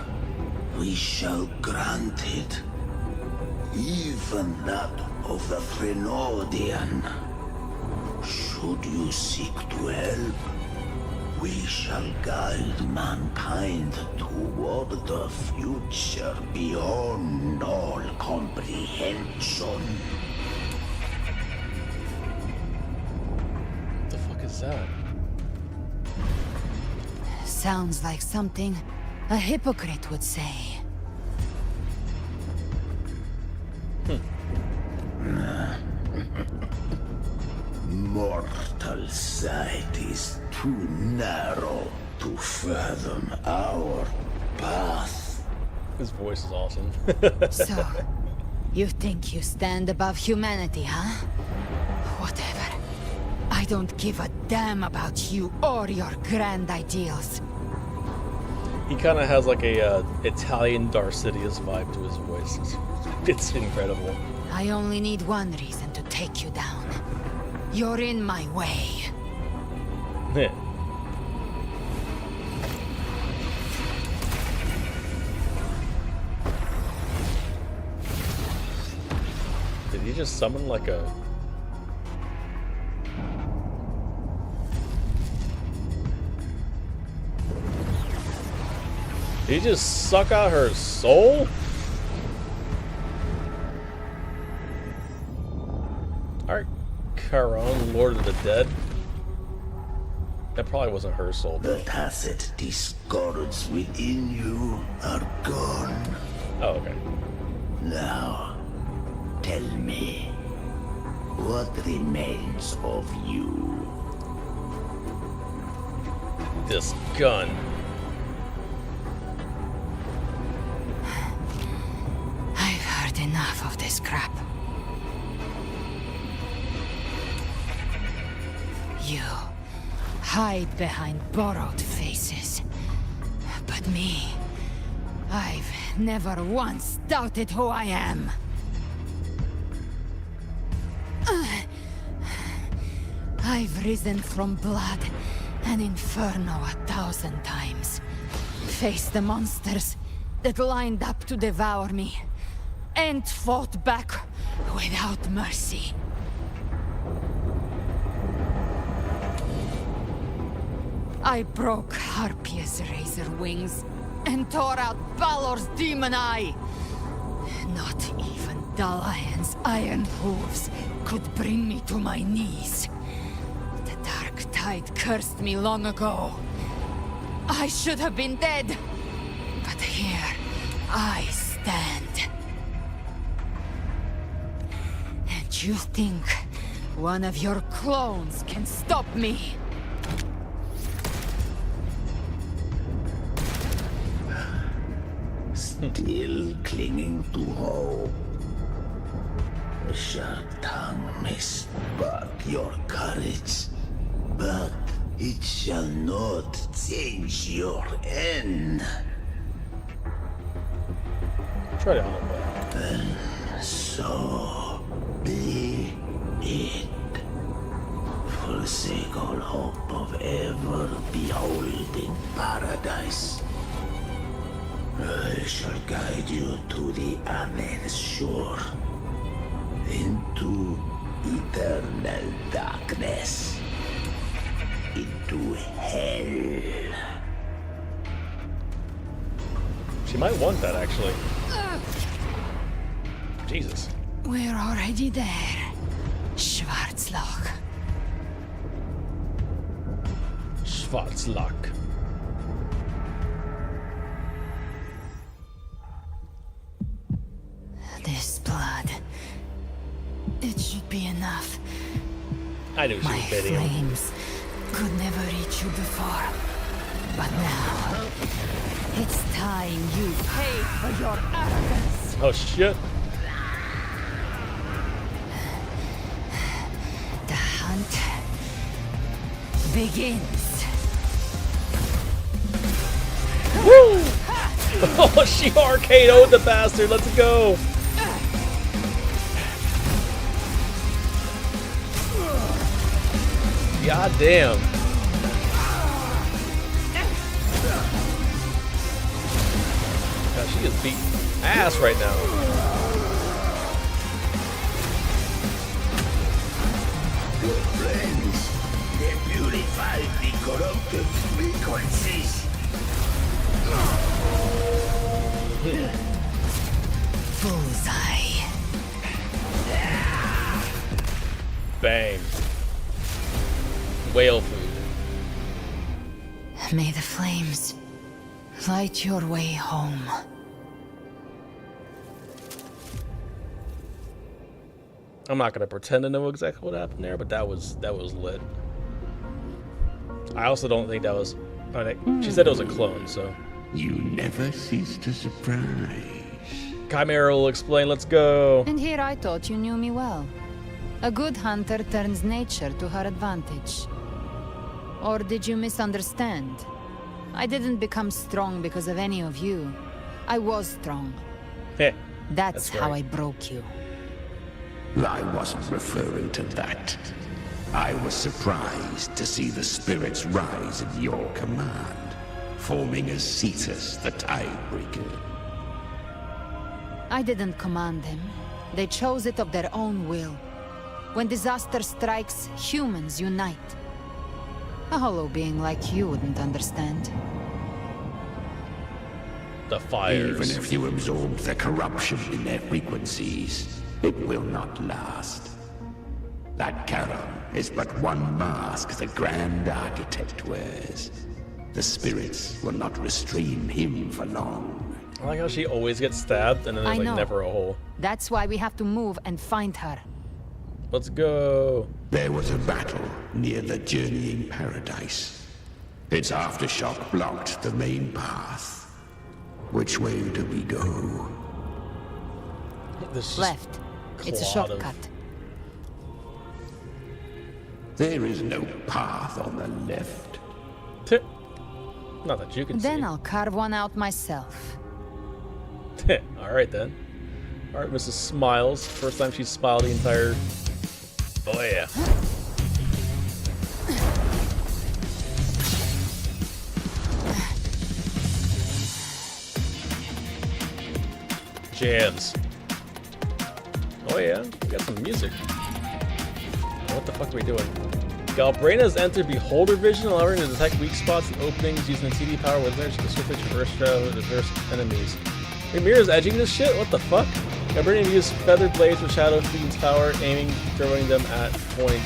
we shall grant it. Even that of the Frenodian. Should you seek to help, we shall guide mankind toward the future beyond all comprehension. What the fuck is that? Sounds like something a hypocrite would say. Mortal sight is too narrow to fathom our path. His voice is awesome. So, you think you stand above humanity, huh? Whatever. I don't give a damn about you or your grand ideals. He kind of has like a Italian Darcidius vibe to his voice. It's incredible. I only need one reason to take you down. You're in my way. Yeah. Did he just summon like a... Did he just suck out her soul? Alright, Charon, Lord of the Dead. That probably wasn't her soul, though. The tacit discords within you are gone. Oh, okay. Now, tell me, What remains of you? This gun. I've heard enough of this crap. You hide behind borrowed faces. But me, I've never once doubted who I am. I've risen from blood and inferno 1,000 times. Faced the monsters that lined up to devour me, and fought back without mercy. I broke Harpia's razor wings and tore out Balor's demon eye. Not even Dalahan's iron hooves could bring me to my knees. The dark tide cursed me long ago. I should have been dead, but here I stand. And you think one of your clones can stop me? Still clinging to hope. A sharp tongue may spark your courage, but it shall not change your end. Try to help it. And so be it. Forsake all hope of ever beholding paradise. I shall guide you to the Amen shore, into eternal darkness, into hell. She might want that, actually. Jesus. We're already there, Schwarzloch. Schwarzloch. This blood, it should be enough. I knew she was bidding him. My flames could never reach you before, but now it's time you pay for your arrogance. Oh shit! The hunt begins. Woo! Oh, she RKO'd the bastard. Let's go. God damn. God, she is beating ass right now. Good friends, they purify the corrupted frequencies. Bullseye. Bang. Whale food. May the flames light your way home. I'm not gonna pretend to know exactly what happened there, but that was lit. I also don't think that was. She said it was a clone, so. You never cease to surprise. Chimera will explain. Let's go. And here I thought you knew me well. A good hunter turns nature to her advantage. Or did you misunderstand? I didn't become strong because of any of you. I was strong. That's how I broke you. I wasn't referring to that. I was surprised to see the spirits rise at your command, forming as Cetus the Tidebreaker. I didn't command them. They chose it of their own will. When disaster strikes, humans unite. A hollow being like you wouldn't understand. The fires. Even if you absorb the corruption in their frequencies, it will not last. That Charon is but one mask the Grand Architect wears. The spirits will not restrain him for long. I like how she always gets stabbed and then there's like never a hole. That's why we have to move and find her. Let's go. There was a battle near the Journeying Paradise. Its aftershock blocked the main path. Which way do we go? Left. It's a shortcut. There is no path on the left. Not that you can Then I'll carve one out myself. see. Alright then. Alright, Mrs. Smiles. First time she's smiled the entire... Oh yeah. Jams. Oh yeah, we got some music. What the fuck are we doing? Galbraina has entered Beholder Vision, allowing her to detect weak spots and openings using the TD power with her to swiftly traverse shadow to diverse enemies. Mira's edging this shit? What the fuck? Galbraina uses feather blades with Shadow Fiend's power, aiming, throwing them at point.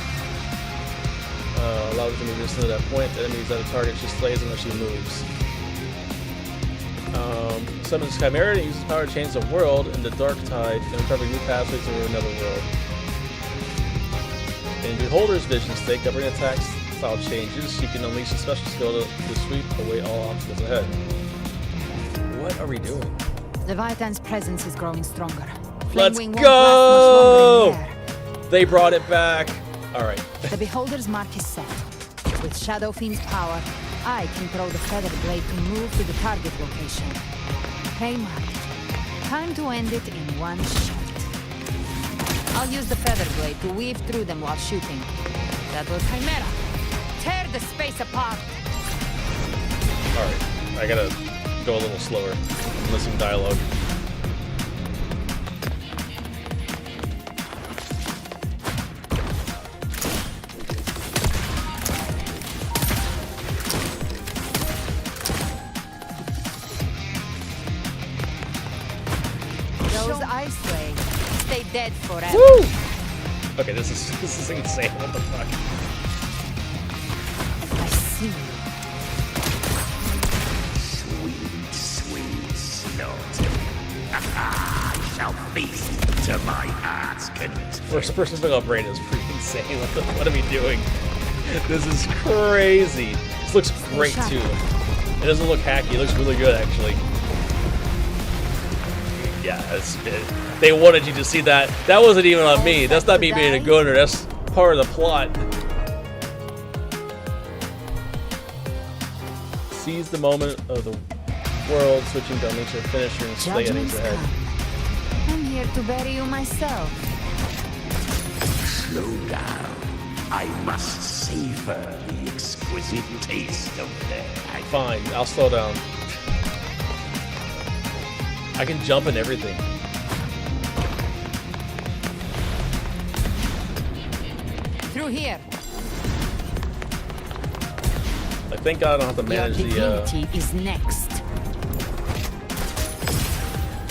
Allows them to move to that point. The enemies at a target, she slays them when she moves. Summons Chimera and uses power to change the world in the Dark Tide and uncover new pathways to another world. In Beholder's Vision state, Galbraina attacks style changes. She can unleash a special skill to sweep away all obstacles ahead. What are we doing? Leviathan's presence is growing stronger. Let's Flame Wing go! won't last much longer in there. They brought it back. Alright. The Beholder's mark is set. With Shadow Fiend's power, I can throw the feather blade to move to the target location. Okay, Mark. Time to end it in one shot. I'll use the feather blade to weave through them while shooting. That will Chimera. Tear the space apart. Alright. I gotta go a little slower. Listen dialogue. Those ice waves stay dead forever. Woo! Okay, this is insane. What the fuck? I see. Sweet, sweet slaughter. I shall feast to my heart's content. First person thing on brain is pretty insane. What are we doing? This is crazy. This looks great too. It doesn't look hacky. It looks really good actually. Yeah, they wanted you to see that. That wasn't even on me. That's not me being a gooner. That's part of the plot. Seize the moment of the world, switching to unleash your finisher and slay enemies ahead. I'm here to bury you myself. Slow down. I must savor the exquisite taste of death. Fine, I'll slow down. I can jump and everything. Through here. I think I don't have to manage Your divinity is next.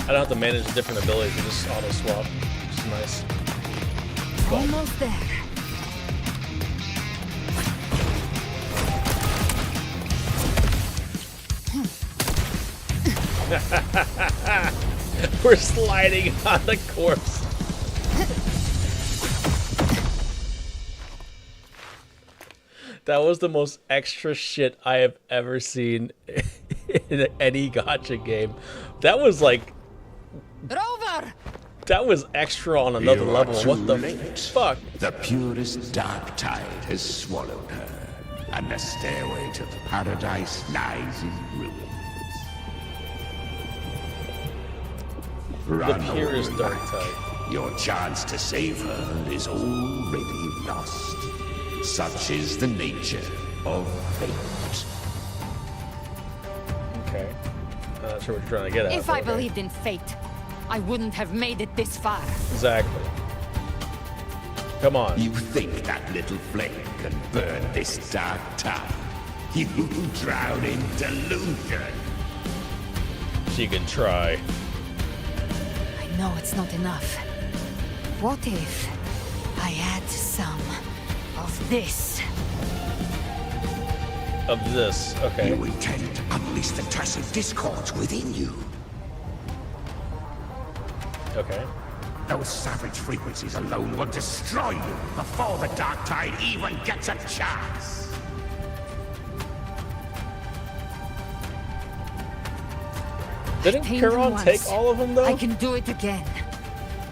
I don't have to manage the different abilities. I just auto swap, which is nice. Almost there. We're sliding on the corpse. That was the most extra shit I have ever seen in any gacha game. That was like... Rover! That was extra on another level. What the fuck? The purest dark tide has swallowed her, and the stairway to paradise lies in ruins. Run The purest away, dark Mike. tide. Your chance to save her is already lost. Such is the nature of fate. Okay. I'm not sure what you're trying to get at. If but I okay. believed in fate, I wouldn't have made it this far. Exactly. Come on. You think that little flame can burn this dark tide? You drown in delusion. She can try. I know it's not enough. What if I add some of this? Of this, okay. You intend to unleash the tacit discords within you. Okay. Those savage frequencies alone will destroy you before the Dark Tide even gets a chance. Didn't Pain Chiron once. take all of them, though? I can do it again.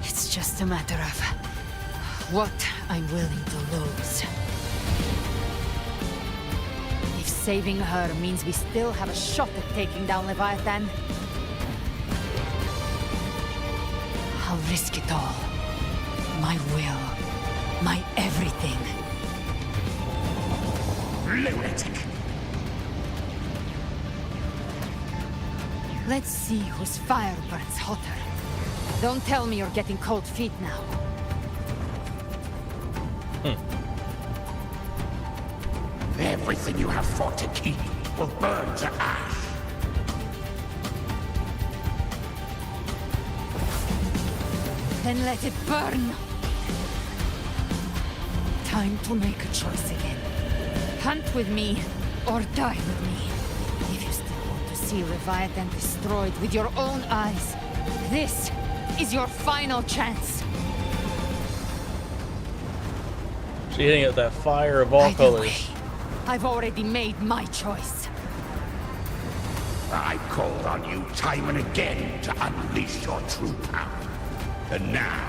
It's just a matter of what I'm willing to lose. If saving her means we still have a shot at taking down Leviathan, I'll risk it all. My will. My everything. Lunatic! Let's see whose fire burns hotter. Don't tell me you're getting cold feet now. Everything you have fought to keep will burn to ash. Then let it burn! Time to make a choice again. Hunt with me, or die with me. If you still want to see Leviathan destroyed with your own eyes, this is your final chance. She's hitting it with that fire of all colors. I've already made my choice. I called on you time and again to unleash your true power. And now,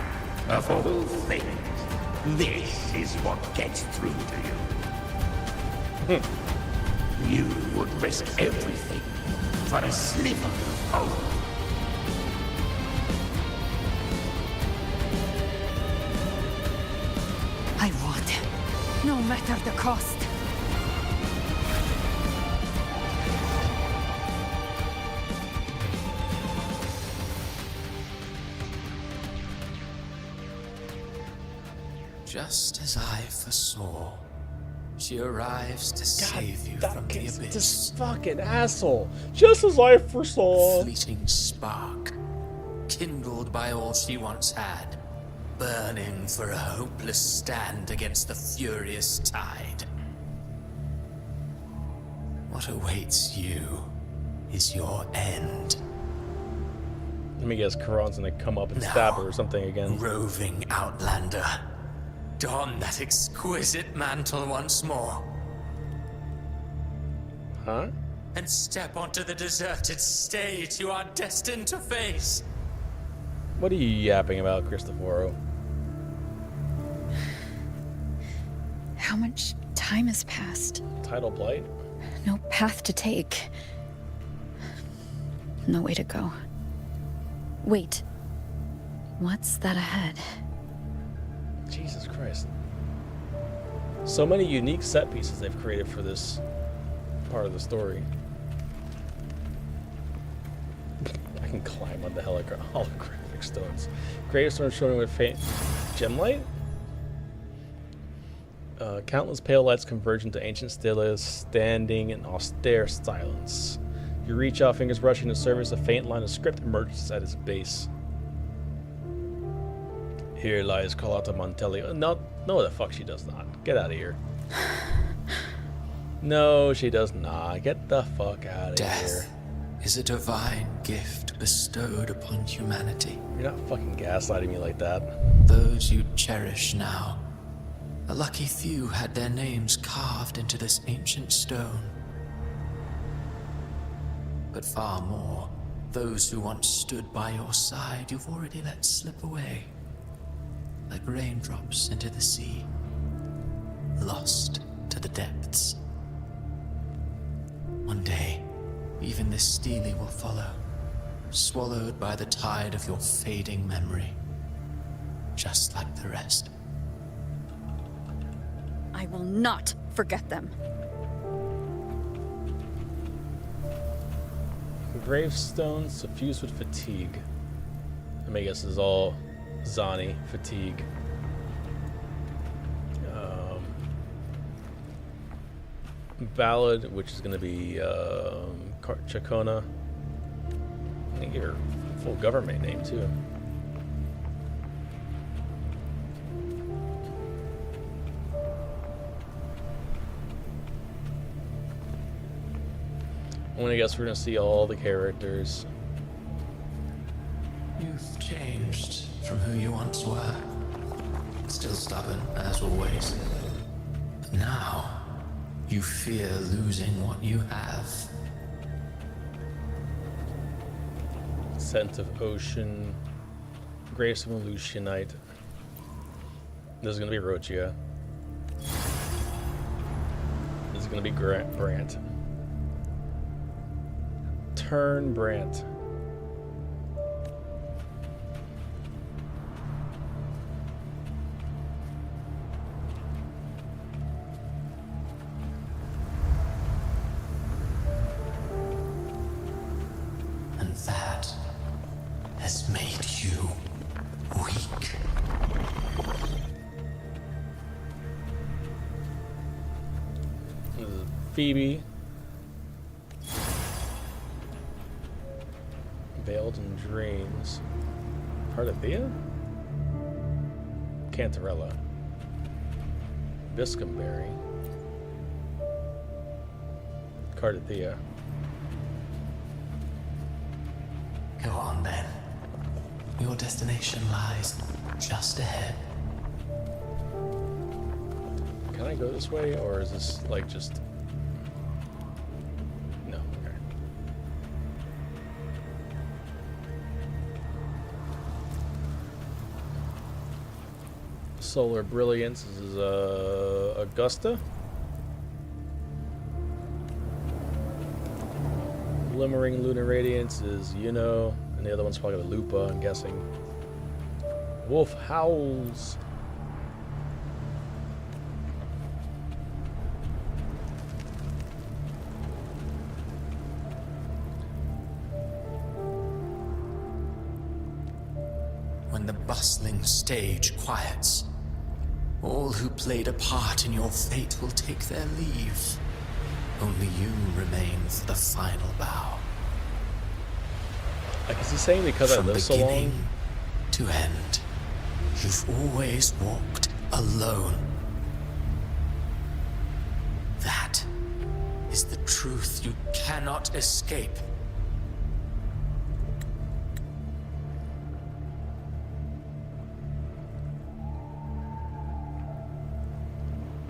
of all things, this is what gets through to you. You would risk everything for a sliver of hope. I would, no matter the cost. Just as I foresaw, she arrives to save you from the abyss. This fucking asshole. Just as I foresaw. A fleeting spark, kindled by all she once had, burning for a hopeless stand against the furious tide. What awaits you is your end. Let me guess, Chiron's gonna come up and stab her or something again. Roving outlander, don that exquisite mantle once more. Huh? And step onto the deserted stage you are destined to face. What are you yapping about, Cristoforo? How much time has passed? Tidal blight? No path to take. No way to go. Wait. What's that ahead? Jesus Christ. So many unique set pieces they've created for this part of the story. I can climb on the holographic stones. Creative stones showing with faint gem light? Countless pale lights converge into ancient stelas, standing in austere silence. You reach out, fingers brushing the surface, a faint line of script emerges at its base. Here lies Carlotta Montelli. No, the fuck she does not. Get out of here. No, she does not. Get the fuck out of here. Death is a divine gift bestowed upon humanity. You're not fucking gaslighting me like that. Those you cherish now, a lucky few had their names carved into this ancient stone. But far more, those who once stood by your side you've already let slip away. Like raindrops into the sea, lost to the depths. One day, even this stele will follow, swallowed by the tide of your fading memory, just like the rest. I will not forget them. Gravestone suffused with fatigue. I mean, I guess this is all Zani fatigue. Ballad, which is going to be Chacona. I think your full government name too. I'm gonna guess we're gonna see all the characters. You've changed, from who you once were. Still stubborn, as always. But now, you fear losing what you have. Scent of ocean. Grace of Lucianite. This is gonna be Rogia. This is gonna be Brant. Turn Brant. And that has made you weak. This is Phoebe. Veiled in Dreams. Parthenia? Cantarella. Viscumberry. Cardathea. Go on then. Your destination lies just ahead. Can I go this way, or is this like just... No, okay. Solar Brilliance is Augusta. Glimmering Lunar Radiance is Yuno, and the other one's probably Lupa, I'm guessing. Wolf Howls. When the bustling stage quiets, all who played a part in your fate will take their leave. Only you remain for the final bow. Like, is he saying because I live so long? From beginning to end, you've always walked alone. That is the truth you cannot escape.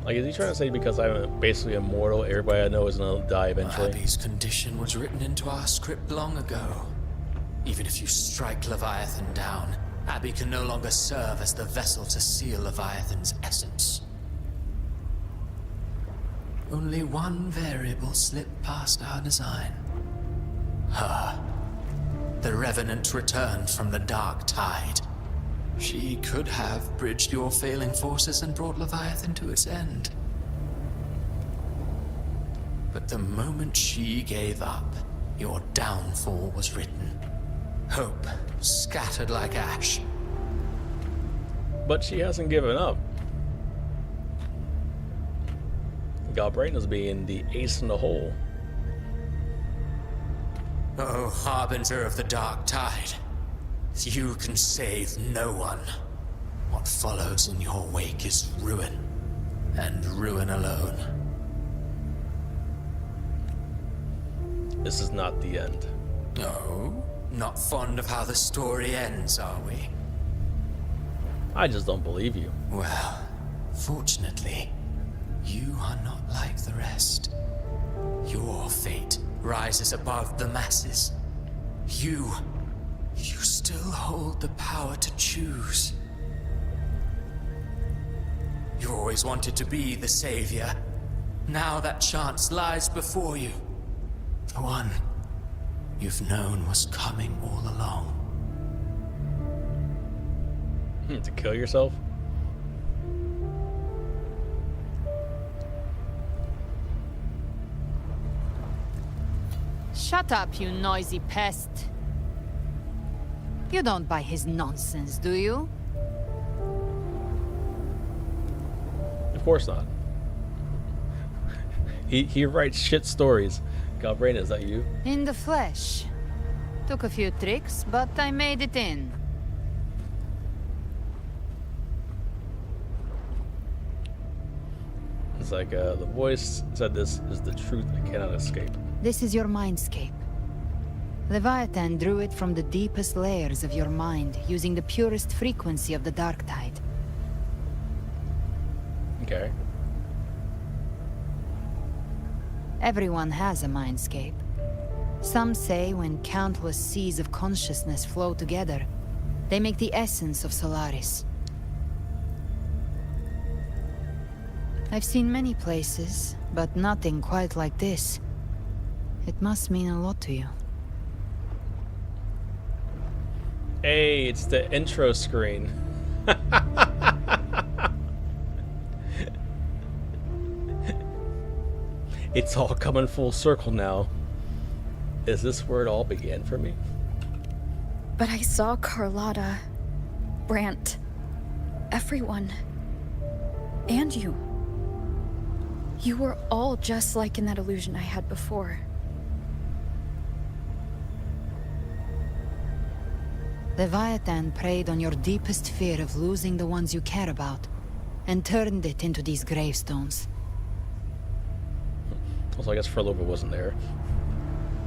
Like, is he trying to say because I'm basically immortal, everybody I know is gonna die eventually? Abby's condition was written into our script long ago. Even if you strike Leviathan down, Abby can no longer serve as the vessel to seal Leviathan's essence. Only one variable slipped past our design. Her. The Revenant returned from the Dark Tide. She could have bridged your failing forces and brought Leviathan to its end. But the moment she gave up, your downfall was written. Hope scattered like ash. But she hasn't given up. Galbraith's being the ace in the hole. Oh, harbinger of the Dark Tide. You can save no one. What follows in your wake is ruin, and ruin alone. This is not the end. No, not fond of how the story ends, are we? I just don't believe you. Well, fortunately, you are not like the rest. Your fate rises above the masses. You still hold the power to choose. You always wanted to be the savior. Now that chance lies before you. The one you've known was coming all along. To kill yourself? Shut up, you noisy pest. You don't buy his nonsense, do you? Of course not. He writes shit stories. Galbraith, is that you? In the flesh. Took a few tricks, but I made it in. It's like the voice said this is the truth I cannot escape. This is your mindscape. Leviathan drew it from the deepest layers of your mind, using the purest frequency of the dark tide. Okay. Everyone has a mindscape. Some say when countless seas of consciousness flow together, they make the essence of Solaris. I've seen many places, but nothing quite like this. It must mean a lot to you. Hey, it's the intro screen. It's all coming full circle now. Is this where it all began for me? But I saw Carlotta, Brant, everyone. And you. You were all just like in that illusion I had before. Leviathan preyed on your deepest fear of losing the ones you care about, and turned it into these gravestones. Also, I guess Furlova wasn't there.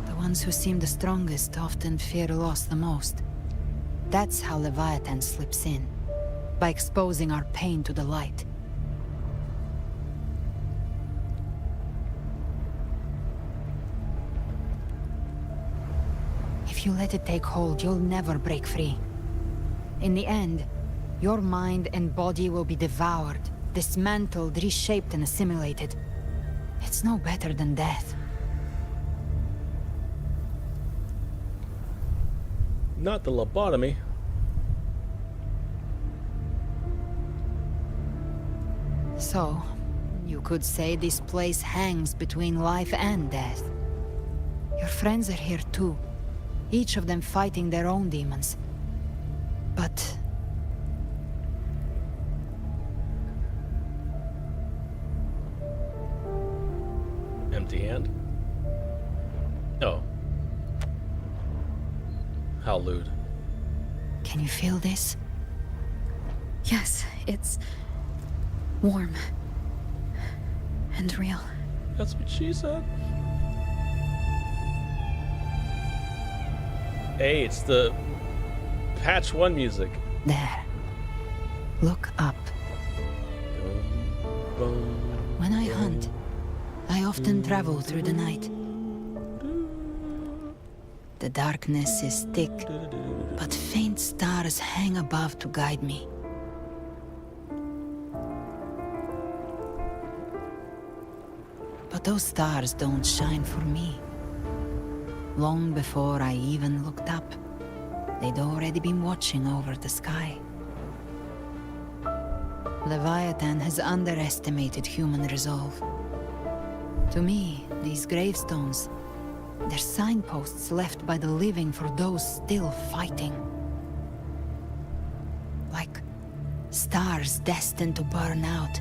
The ones who seem the strongest often fear loss the most. That's how Leviathan slips in, by exposing our pain to the light. If you let it take hold, you'll never break free. In the end, your mind and body will be devoured, dismantled, reshaped, and assimilated. It's no better than death. Not the lobotomy. So, you could say this place hangs between life and death. Your friends are here too, each of them fighting their own demons. But... empty hand? Oh. How lewd. Can you feel this? Yes, it's warm and real. That's what she said. Hey, it's the patch 1 music. There. Look up. When I hunt, I often travel through the night. The darkness is thick, but faint stars hang above to guide me. But those stars don't shine for me. Long before I even looked up, they'd already been watching over the sky. Leviathan has underestimated human resolve. To me, these gravestones, they're signposts left by the living for those still fighting. Like stars destined to burn out,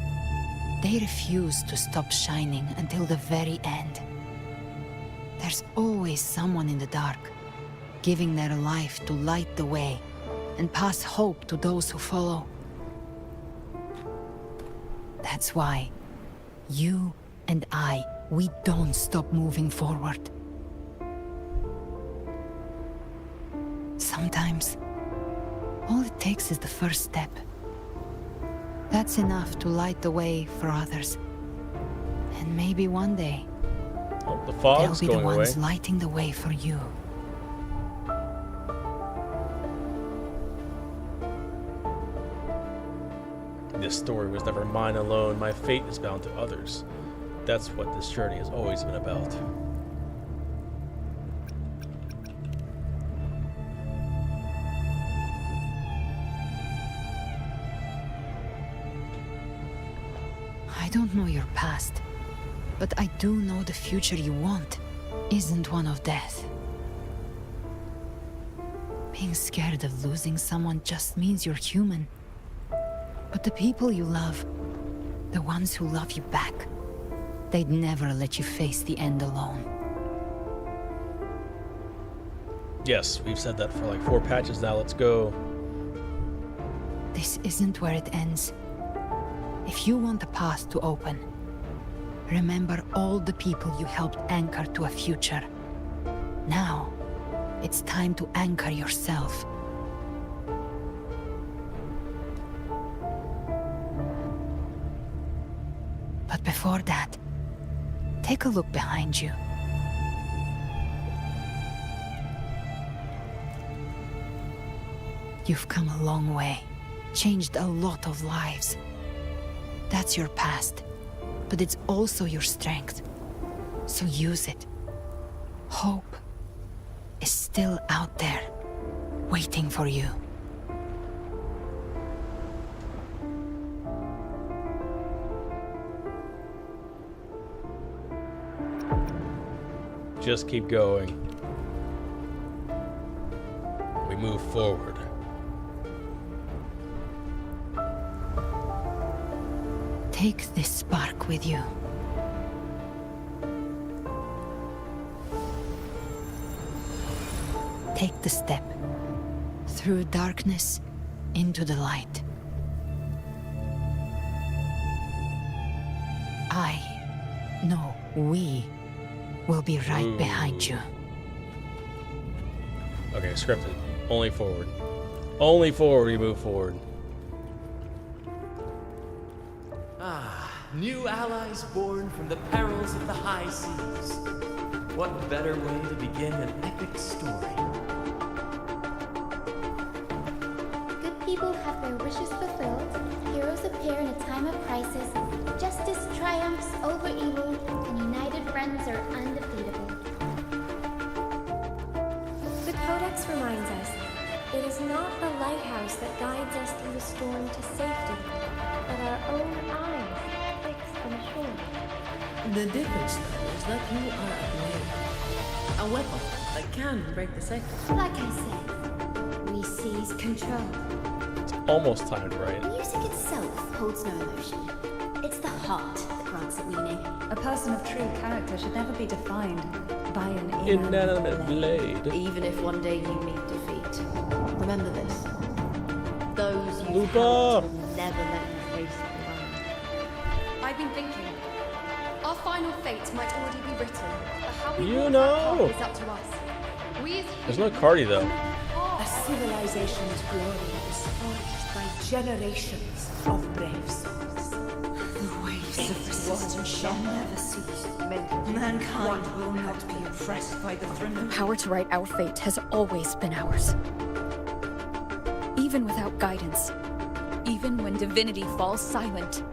they refuse to stop shining until the very end. There's always someone in the dark, giving their life to light the way and pass hope to those who follow. That's why you and I, we don't stop moving forward. Sometimes, all it takes is the first step. That's enough to light the way for others. And maybe one day, oh, the fog's they'll be going the ones away. lighting the way for you. This story was never mine alone. My fate is bound to others. That's what this journey has always been about. I don't know your past, but I do know the future you want isn't one of death. Being scared of losing someone just means you're human. But the people you love, the ones who love you back, they'd never let you face the end alone. Yes, we've said that for like 4 patches now. Let's go. This isn't where it ends. If you want the path to open, remember all the people you helped anchor to a future. Now, It's time to anchor yourself. But before that, take a look behind you. You've come a long way, changed a lot of lives. That's your past, but it's also your strength. So use it. Hope is still out there, waiting for you. Just keep going. We move forward. Take this spark with you. Take the step through darkness into the light. We will be right behind you. Okay, scripted. Only forward. Only forward you move forward. New allies born from the perils of the high seas. What better way to begin an epic story? Good people have their wishes fulfilled, heroes appear in a time of crisis, justice triumphs over evil, and united friends are undefeatable. The Codex reminds us, it is not the lighthouse that guides us through the storm to safety, but our own eyes fixed on shore. The difference, though, is that you are a blade. A weapon that can break the cycle. Like I said, we seize control. It's almost timed right. Music itself holds no emotion. It's the heart that grants it meaning. A person of true character should never be defined by an Inanimate blade. Even if one day you meet defeat, remember this. Those you Lupa! will never let you face it alone. I've been thinking. Our final fate might already be written, but how we You walk know. that path is up to us. We as There's no Cardi though. A civilization's glory is forged by generations of brave souls. The waves of resistance shall never cease. Mankind will not be oppressed by the The power to write our fate has always been ours. Even without guidance, even when divinity falls silent,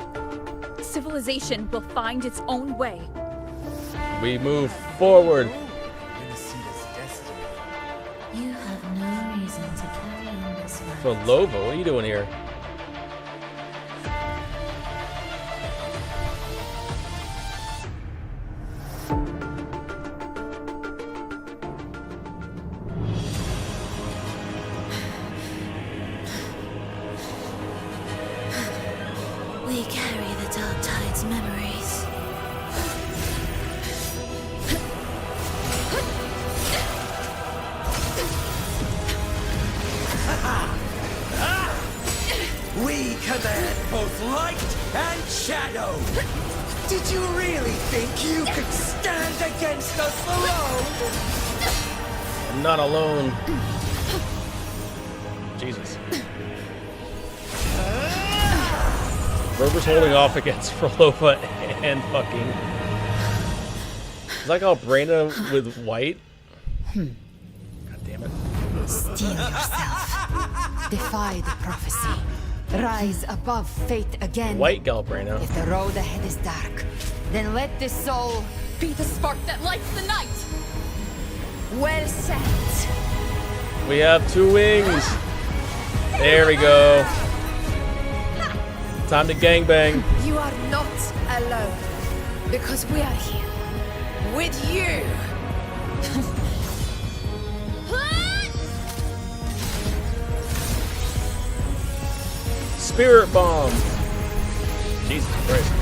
civilization will find its own way. We move forward. You have no reason to carry on this way. So Lova, what are you doing here? We carry the Dark Tide's memories. We command both light and shadow. Did you really think you could stand against us alone? I'm not alone. Jesus. Rover's holding off against Frolova and fucking. It's like Albrena with white. God damn it. Steel yourself. Defy the prophecy. Rise above fate again. White Galbrena. If the road ahead is dark, then let this soul Be the spark that lights the night! well set. We have 2 wings. There we go. Time to gangbang. You are not alone, because we are here with you. Spirit bomb. Jesus Christ.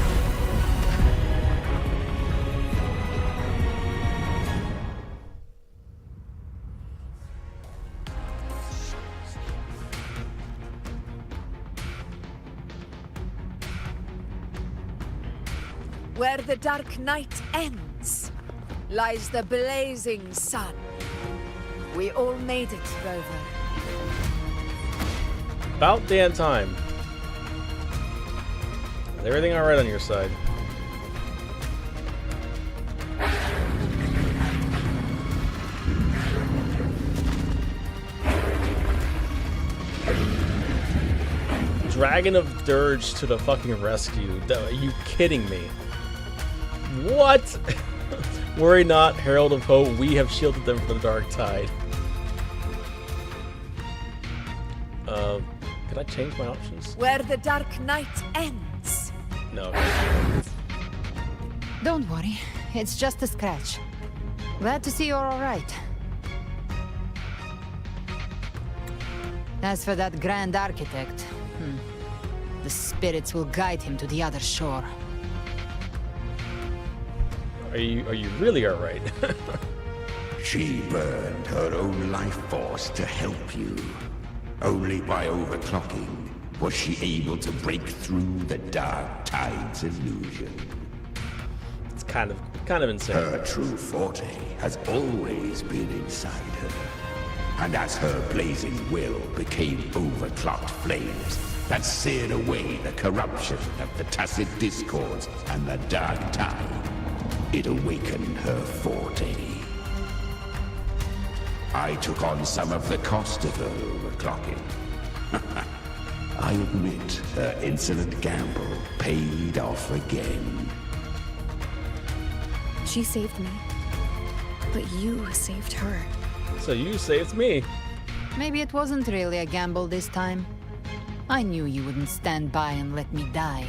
Where the dark night ends, lies the blazing sun. We all made it, Rover. About damn time. Is everything alright on your side? Dragon of Dirge to the fucking rescue. Are you kidding me? What? Worry not, Herald of Hope. We have shielded them from the dark tide. Can I change my options? Where the dark night ends. No. Don't worry, it's just a scratch. Glad to see you're alright. As for that Grand Architect, the spirits will guide him to the other shore. Are you really alright? She burned her own life force to help you. Only by overclocking was she able to break through the dark tide's illusion. It's kind of insane. Her true forte has always been inside her. And as her blazing will became overclocked flames that seared away the corruption of the tacit discords and the dark tide, it awakened her forte. I took on some of the cost of her overclocking. I admit her insolent gamble paid off again. She saved me. But you saved her. So you saved me. Maybe it wasn't really a gamble this time. I knew you wouldn't stand by and let me die.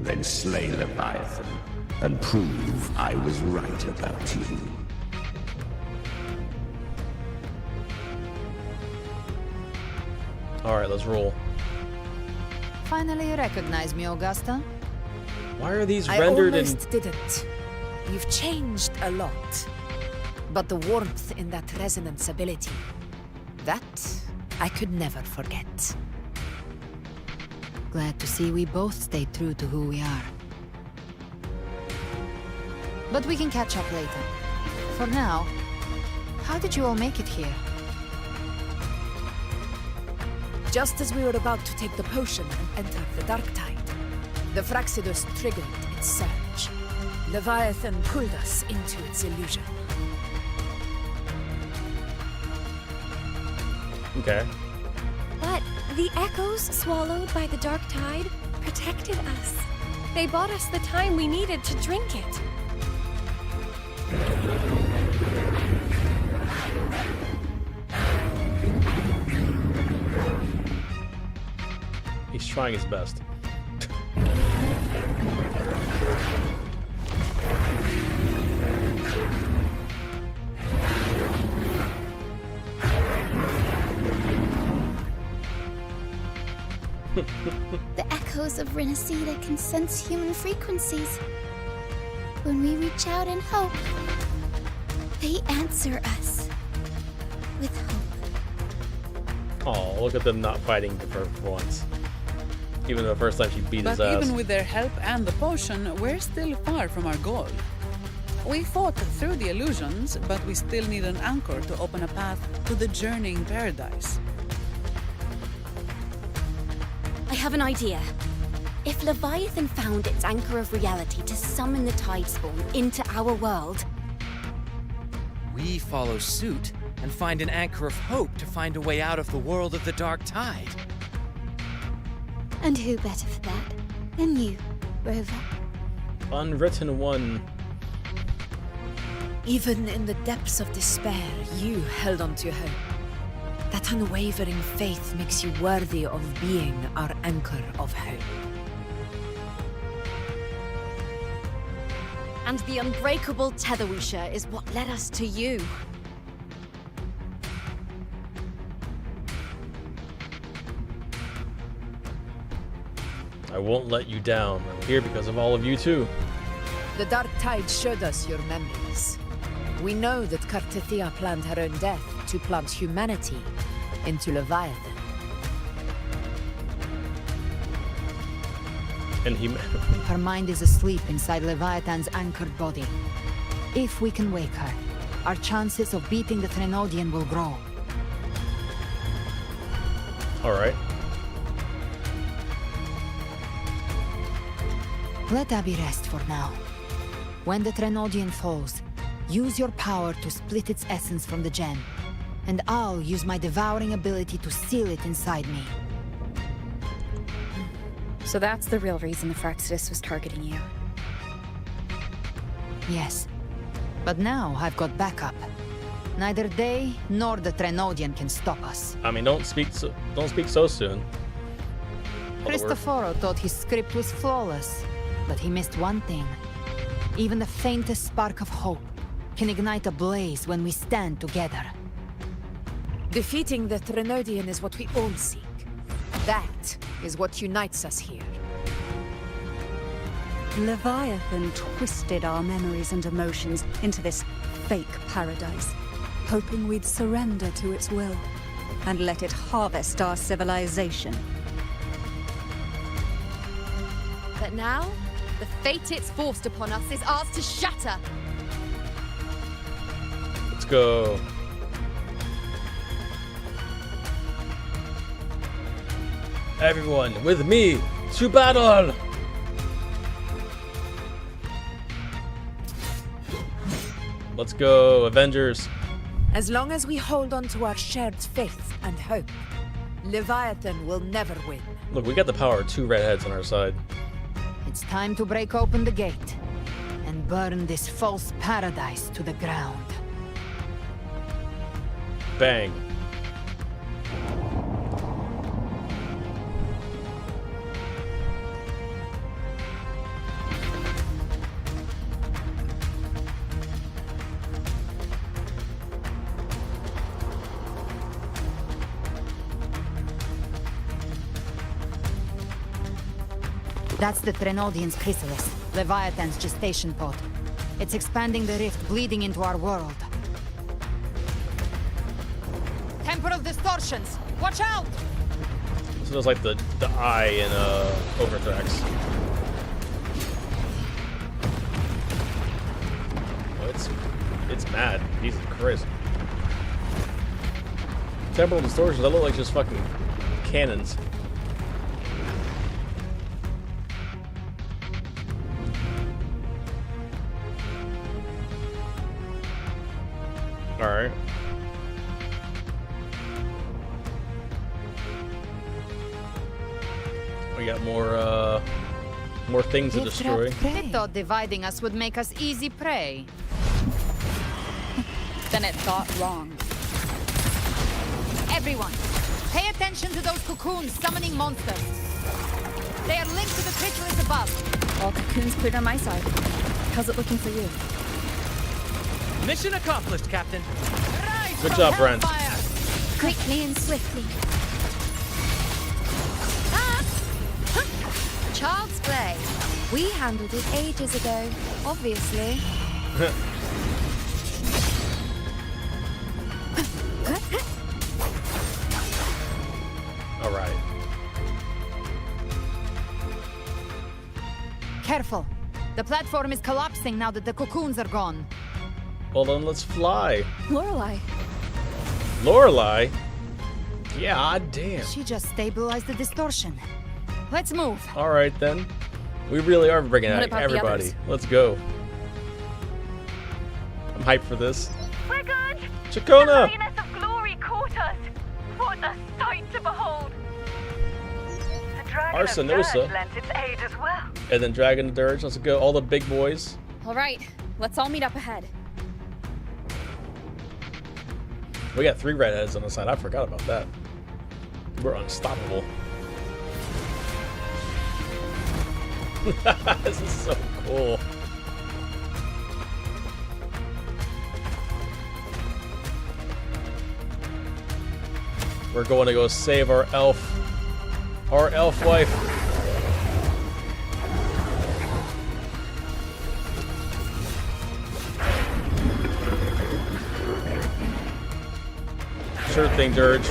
Then slay Leviathan and prove I was right about you. Alright, let's roll. Finally you recognize me, Augusta? Why are these rendered in... I almost didn't. You've changed a lot. But the warmth in that resonance ability, that I could never forget. Glad to see we both stayed true to who we are. But we can catch up later. For now, how did you all make it here? Just as we were about to take the potion and enter the dark tide, the Fraxidus triggered its surge. Leviathan pulled us into its illusion. Okay. But the echoes swallowed by the dark tide protected us. They bought us the time we needed to drink it. He's trying his best. The echoes of Renacida can sense human frequencies. When we reach out in hope, they answer us with hope. Oh, look at them not fighting for once. Even the first time she beat his But ass. even with their help and the potion, we're still far from our goal. We fought through the illusions, but we still need an anchor to open a path to the journeying paradise. I have an idea. If Leviathan found its anchor of reality to summon the Tidespawn into our world... We follow suit and find an anchor of hope to find a way out of the world of the dark tide. And who better for that than you, Rover? Unwritten one. Even in the depths of despair, you held on to hope. That unwavering faith makes you worthy of being our anchor of hope. And the unbreakable tether we share is what led us to you. I won't let you down. I'm here because of all of you too. The dark tide showed us your memories. We know that Kartithia planned her own death to plant humanity into Leviathan. And Her mind is asleep inside Leviathan's anchored body. If we can wake her, our chances of beating the Thenodian will grow. Alright. Let Abby rest for now. When the Thenodian falls, use your power to split its essence from the gem, and I'll use my devouring ability to seal it inside me. So that's the real reason the Fraxidus was targeting you. Yes. But now I've got backup. Neither they nor the Thenodian can stop us. I mean, don't speak so soon. Cristoforo thought his script was flawless, but he missed one thing. Even the faintest spark of hope can ignite a blaze when we stand together. Defeating the Thenodian is what we all seek. That is what unites us here. Leviathan twisted our memories and emotions into this fake paradise, hoping we'd surrender to its will and let it harvest our civilization. But now, the fate it's forced upon us is ours to shatter. Let's go. Everyone, with me, to battle! Let's go, Avengers. As long as we hold on to our shared faith and hope, Leviathan will never win. Look, we got the power of 2 redheads on our side. It's time to break open the gate and burn this false paradise to the ground. Bang. That's the Thenodian's chrysalis, Leviathan's gestation pod. It's expanding the rift, bleeding into our world. Temporal distortions! Watch out! So it's like the eye in Overthrax. Oh, it's mad. Jesus Christ. Temporal distortions, that look like just fucking cannons. Alright. We got more things to destroy. They thought dividing us would make us easy prey. Then it thought wrong. Everyone, pay attention to those cocoons summoning monsters. They are linked to the chrysalis above. All cocoons cleared on my side. How's it looking for you? Mission accomplished, Captain. Good job, Brent. Quickly and swiftly. Child's play. We handled it ages ago, obviously. All right. Careful. The platform is collapsing now that the cocoons are gone. Well then, let's fly. Lorelei. Lorelei? Yeah, damn. She just stabilized the distortion. Let's move. All right then. We really are bringing What out about the everybody. others? Let's go. I'm hyped for this. We're good. Chacona! The lioness of glory caught us. What a sight to behold. The dragon of Arsenosa. Dirge lent its aid as well. And then Dragon Dirge. Let's go. All the big boys. All right, let's all meet up ahead. We got 3 redheads on the side. I forgot about that. We're unstoppable. This is so cool. We're going to go save our elf wife. Sure thing, Dirge.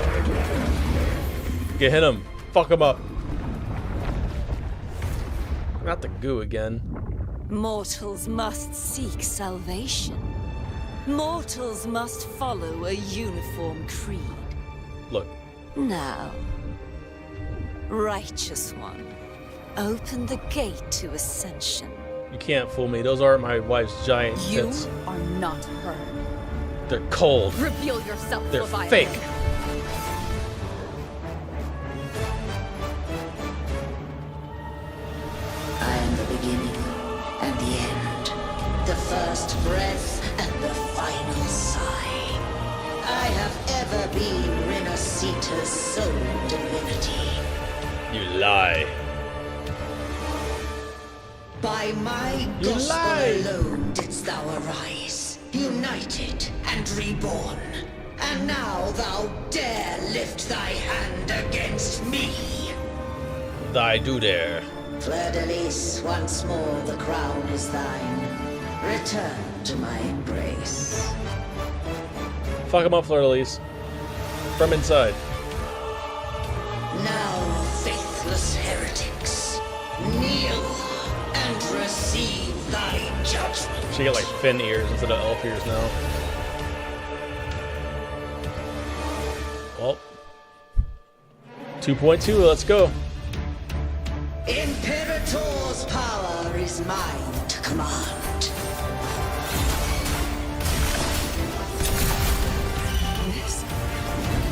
Get hit him. Fuck him up. Not the goo again. Mortals must seek salvation. Mortals must follow a uniform creed. Look. Now, Righteous One, open the gate to ascension. You can't fool me. Those aren't my wife's giant tits. You are not her. They're cold. Reveal yourself, They're Leviathan. fake. I am the beginning and the end, the first breath and the final sigh. I have ever been Renacita's sole divinity. You lie. By my gospel alone didst thou arise, united and reborn. And now thou dare lift thy hand against me. I do dare. Fleur-de-Lis, once more the crown is thine. Return to my embrace. Fuck him up, Fleur-de-Lis. From inside. Now, faithless heretics, kneel and receive thy judgment. She got like fin ears instead of elf ears now. Well, 2.2, let's go. Imperator's power is mine to command.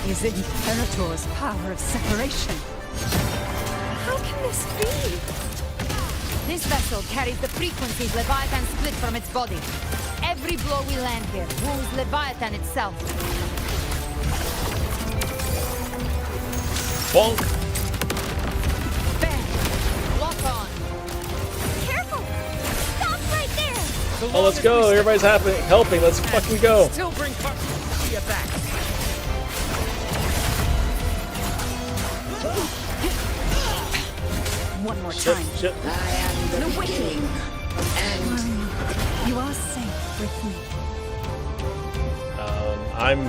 This is Imperator's power of separation. How can this be? This vessel carries the frequencies Leviathan split from its body. Every blow we land here wounds Leviathan itself. Bonk. Bang! Lock on! Careful! Stop right there! Oh, let's go. Everybody's helping. Let's fucking go. Still bring you back. One more time. Shit. I am the beginning and You are safe with me. I'm.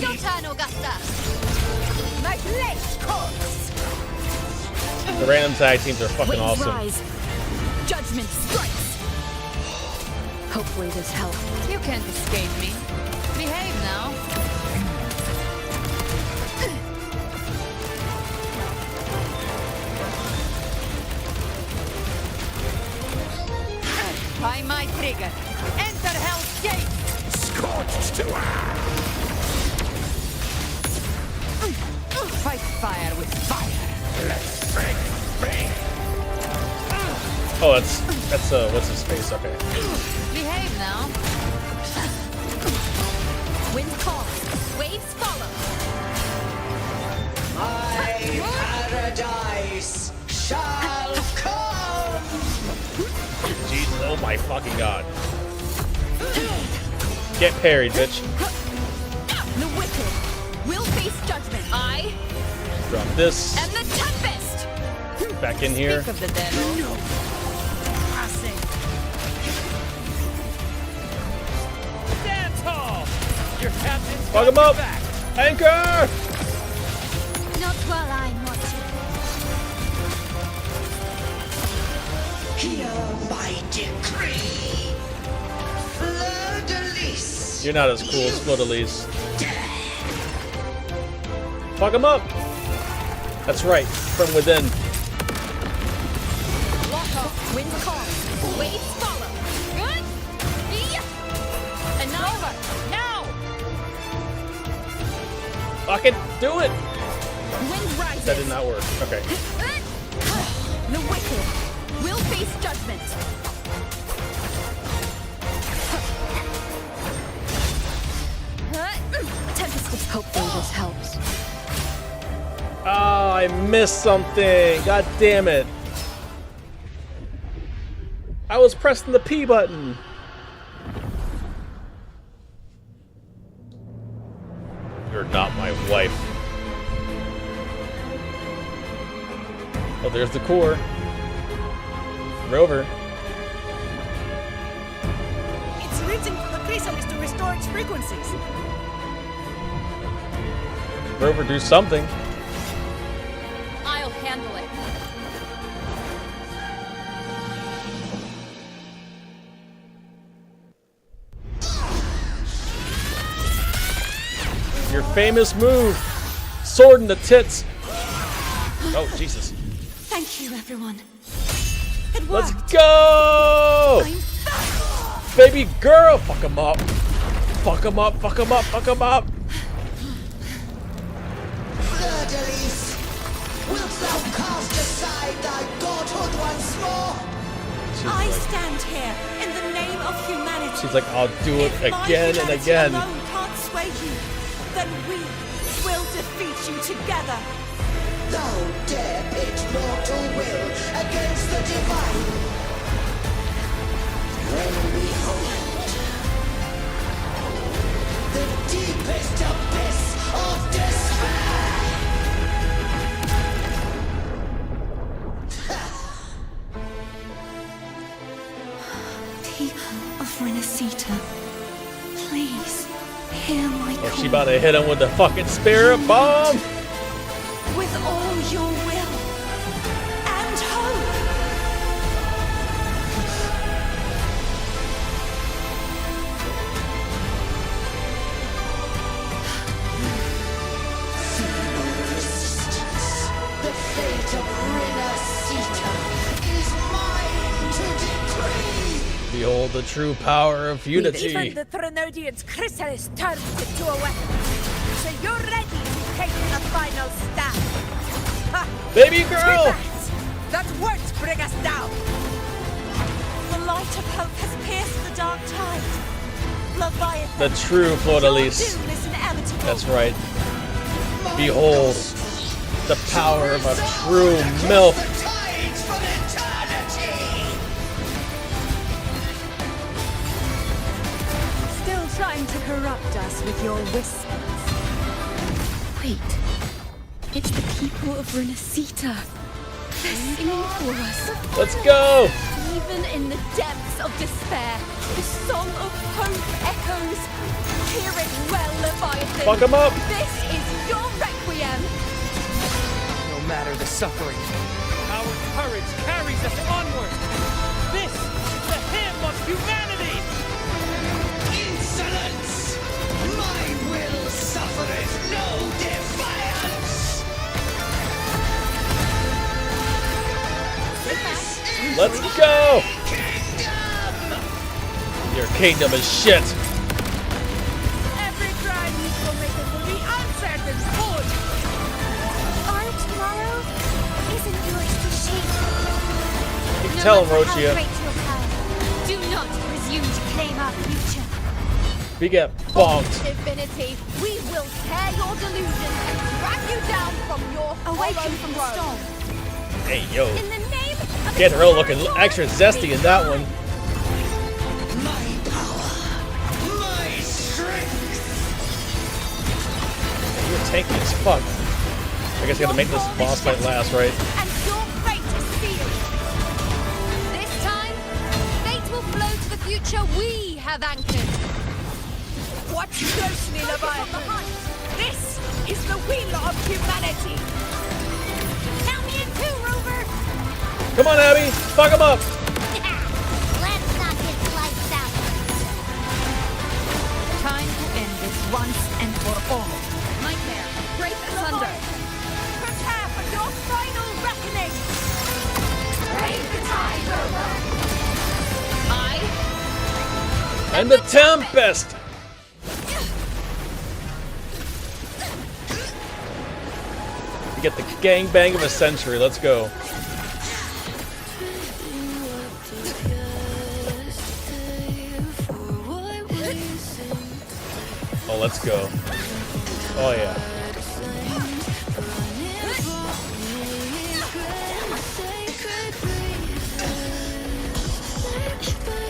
Your turn, Augusta! My flesh calls! The random tag teams are fucking Winds awesome. rise. Judgment strikes. Hopefully this helps. You can't escape me. Behave now. By my trigger. Enter Hell's Gate! Scorched to Fight fire with fire. Let's break. Oh, that's what's his face? Okay. Behave now. Wind calls, waves follow. my paradise shall come. Jesus, oh my fucking god. Get parried, bitch. The wicked will face judgment. I Drop this. am the Tempest. Back in here. Speak of the devil. No. Passing. Stand tall. Your captain's Fuck him up. Anchor! Not while I'm watching. Hear my decree. Fleur-de-Lis. You're not as cool as Fleur-de-Lis. Fuck him up! That's right, from within. Lock off. Wind calls. Waves follow. Good. And now. Fucking do it! Wind rises. That did not work. Okay. The wicked will face judgment. Tempest. Hopefully this helps. Oh, I missed something. God damn it. I was pressing the P button. You're not my wife. Oh, there's the core. Rover. It's written for the chrysalis to restore its frequencies. Rover, do something. I'll handle it. Your famous move. Sword in the tits. Oh, Jesus. Thank you, everyone. It Let's worked. go! Baby girl! Fuck him up. Fuck him up, fuck him up, fuck him up. Fleur-de-lis, wilt thou cast aside thy godhood once more? I stand here in the name of humanity. She's like, I'll do it If my again and humanity again. alone can't sway you, then we will defeat you together. Thou dare pit mortal will against the divine. Then behold, the deepest abyss of despair. People of Renacita, please hear my call. Oh, she about to hit him with the fucking spirit bomb. With all your will and hope. Resistance. The fate of Renacita is mine to decree. Behold the true power of unity. Even the Trinodian's chrysalis turned into a weapon. So you're ready to take the final stand. Ha! Baby girl! That won't bring us down. The light of hope has pierced the dark tide. Leviathan. The true Fleur-de-lis. Your doom is inevitable. That's right. Behold the power of a true MILF. Tides from eternity. Still trying to corrupt us with your whispers. Wait. It's the people of Renacita. They're singing for us. Let's go! Even in the depths of despair, the song of hope echoes. Hear it well, Leviathan. Fuck 'em up. This is your requiem. No matter the suffering, our courage carries us onward. This is the hymn of humanity. Insolence! My will suffereth no defiance! Let's go! Your kingdom is shit. Every cry needs to make it will be answered and good. Our tomorrow isn't yours to shape. You can No tell him, matter how Rochia. great your power, do not presume to claim our future. We get bonked. Divinity, we will tear your delusions and drag you down from your Awaken from the storm. Hey, yo. In the name of Getting her looking extra zesty in that one. My power, my strength. You're tanky as fuck. I guess I gotta make this boss fight last, right? and your fate is sealed. This time, fate will flow to the future we have anchored. Watch closely, Leviathan. This is the will of humanity. Count me in two, Rover! Come on, Abby. Fuck him up. Let's knock his lights out. Time to end this once and for all. Nightmare, break asunder. Prepare for your final reckoning. Break the tide, Rover. And the Tempest. You get the gangbang of a century. Let's go. Oh, let's go. Oh, yeah.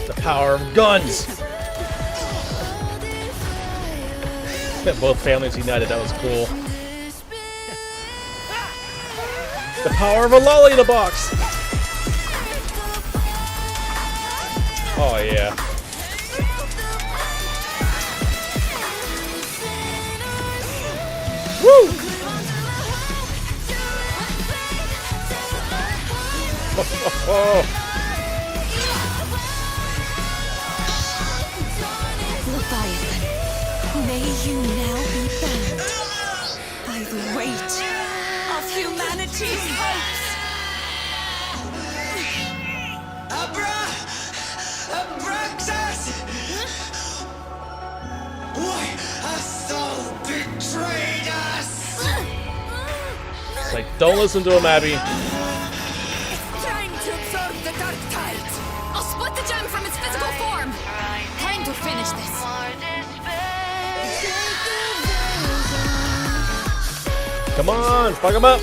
The power of guns. Both families united. That was cool. The power of a lolly in a box. Oh, yeah. Woo! Leviathan, may you now be bound. the weight of humanity's hopes. Abraxas! Why hast thou betrayed us? It's like, don't listen to him, Abby. It's trying to absorb the dark tide. I'll split the gem from its physical form. Time to finish this. Come on, fuck him up.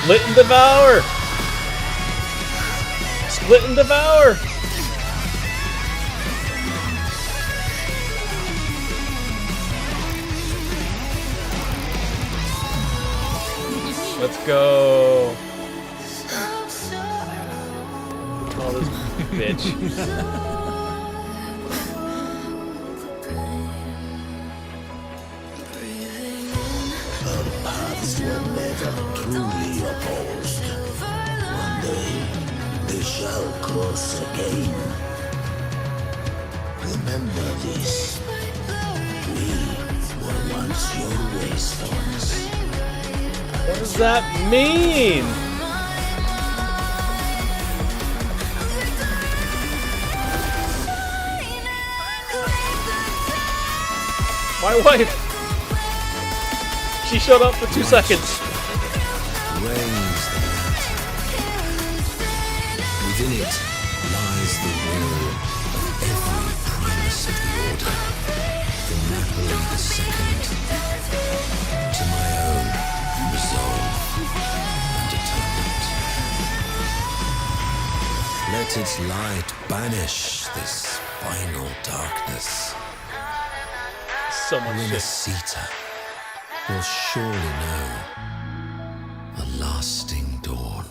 Split and devour. Split and devour. Let's go. Oh, this bitch. Our paths were never truly opposed. One day, they shall cross again. Remember this. We were once your wastelands. What does that mean? My wife! She showed up for 2 seconds. Reigns the night. Within it lies the will of every primus of the order, from Napoli II to my own resolve and atonement. Let its light banish this final darkness. So much shit. Sita will surely know a lasting dawn.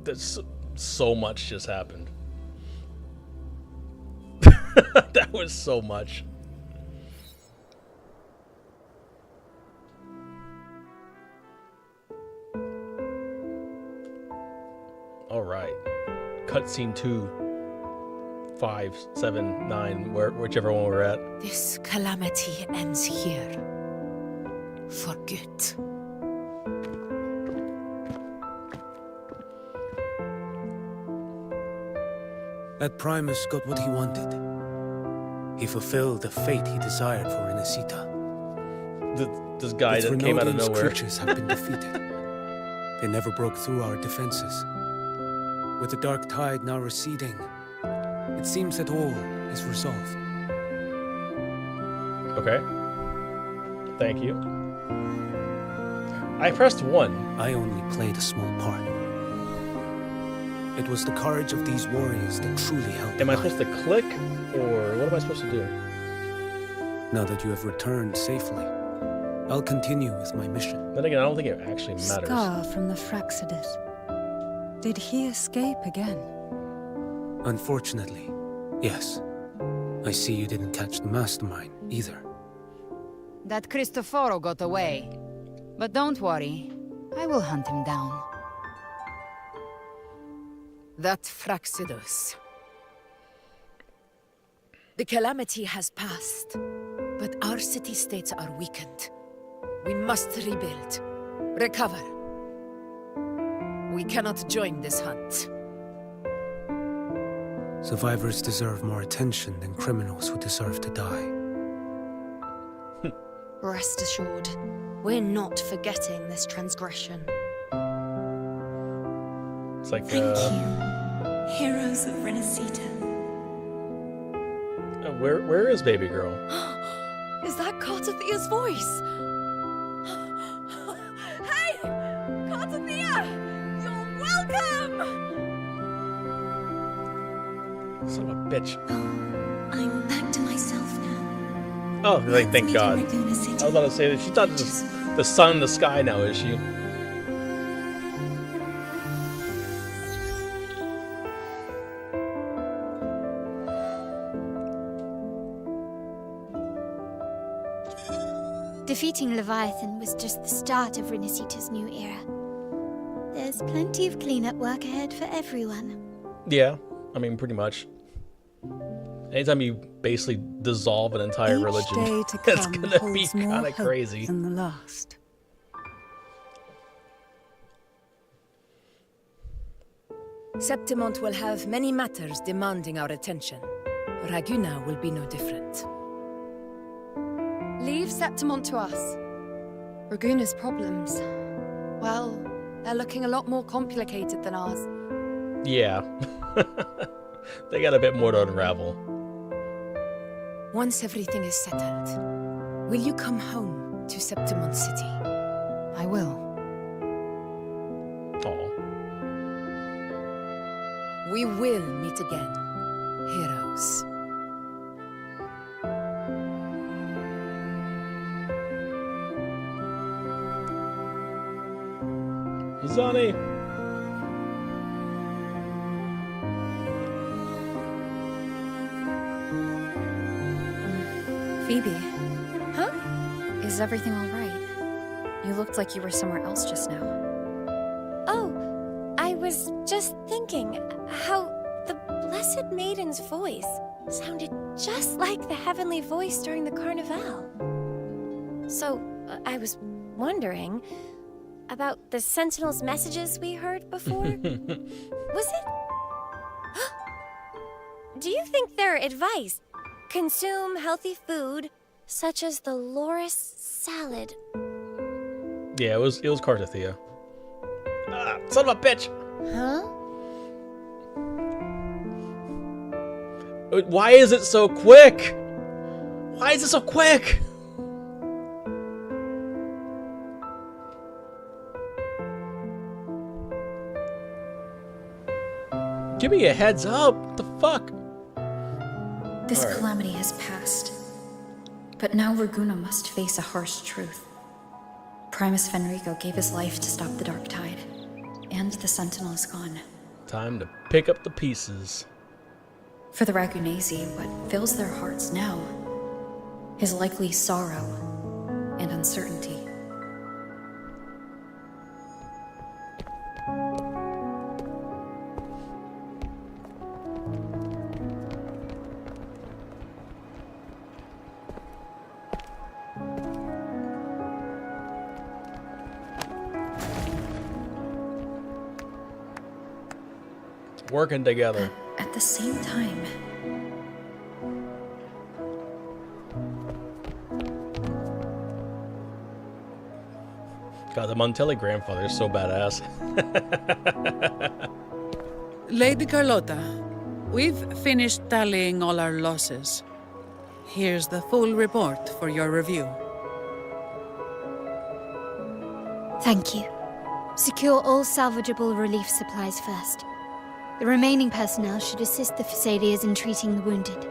There's so much just happened. That was so much. All right. Cutscene 2. 5, 7, 9, whichever one we're at. This calamity ends here. For good. That Primus got what he wanted. He fulfilled the fate he desired for Inesita. This guy that came out of nowhere. Creatures have been defeated. They never broke through our defenses. With the dark tide now receding, it seems that all is resolved. Okay. Thank you. I pressed 1. I only played a small part. It was the courage of these warriors that truly helped. Am I supposed to click, or what am I supposed to do? Now that you have returned safely, I'll continue with my mission. Then again, I don't think it actually matters. Scar from the Fraxidus. Did he escape again? Unfortunately, yes. I see you didn't catch the mastermind either. That Cristoforo got away. But don't worry, I will hunt him down. That Fraxidus. The calamity has passed, but our city-states are weakened. We must rebuild, recover. We cannot join this hunt. Survivors deserve more attention than criminals who deserve to die. Rest assured, we're not forgetting this transgression. It's like, Thank you, heroes of Renacita. Where is baby girl? Is that Cartathia's voice? Hey! Cartathia! You're welcome! Son of a bitch. I'm back to myself now. Oh, like, thank God. I was about to say that she's not just the sun in the sky now, is she? Defeating Leviathan was just the start of Renacita's new era. There's plenty of cleanup work ahead for everyone. Yeah, I mean, pretty much. Anytime you basically dissolve an entire religion, day to it's come gonna be holds more kind of hope crazy. than the last. Septimont will have many matters demanding our attention. Raguna will be no different. Leave Septimont to us. Raguna's problems, well, they're looking a lot more complicated than ours. Yeah. They got a bit more to unravel. Once everything is settled, will you come home to Septimont City? I will. Oh. We will meet again, heroes. Zani! Phoebe. Huh? Is everything all right? You looked like you were somewhere else just now. Oh, I was just thinking how the Blessed Maiden's voice sounded just like the heavenly voice during the Carnival. So, I was wondering about the Sentinel's messages we heard before. Was it? Do you think their advice? Consume healthy food, such as the Loris salad. Yeah, it was Cartathea. Ah, son of a bitch! Huh? Why is it so quick? Why is it so quick? Give me a heads up. What the fuck? This calamity has passed. But now Raguna must face a harsh truth. Primus Fenrico gave his life to stop the Dark Tide. And the Sentinel is gone. Time to pick up the pieces. For the Ragunesi, what fills their hearts now is likely sorrow and uncertainty. Working together. At the same time, God, the Montelli grandfather is so badass. Lady Carlotta, we've finished tallying all our losses. Here's the full report for your review. Thank you. Secure all salvageable relief supplies first. The remaining personnel should assist the Thessalians in treating the wounded.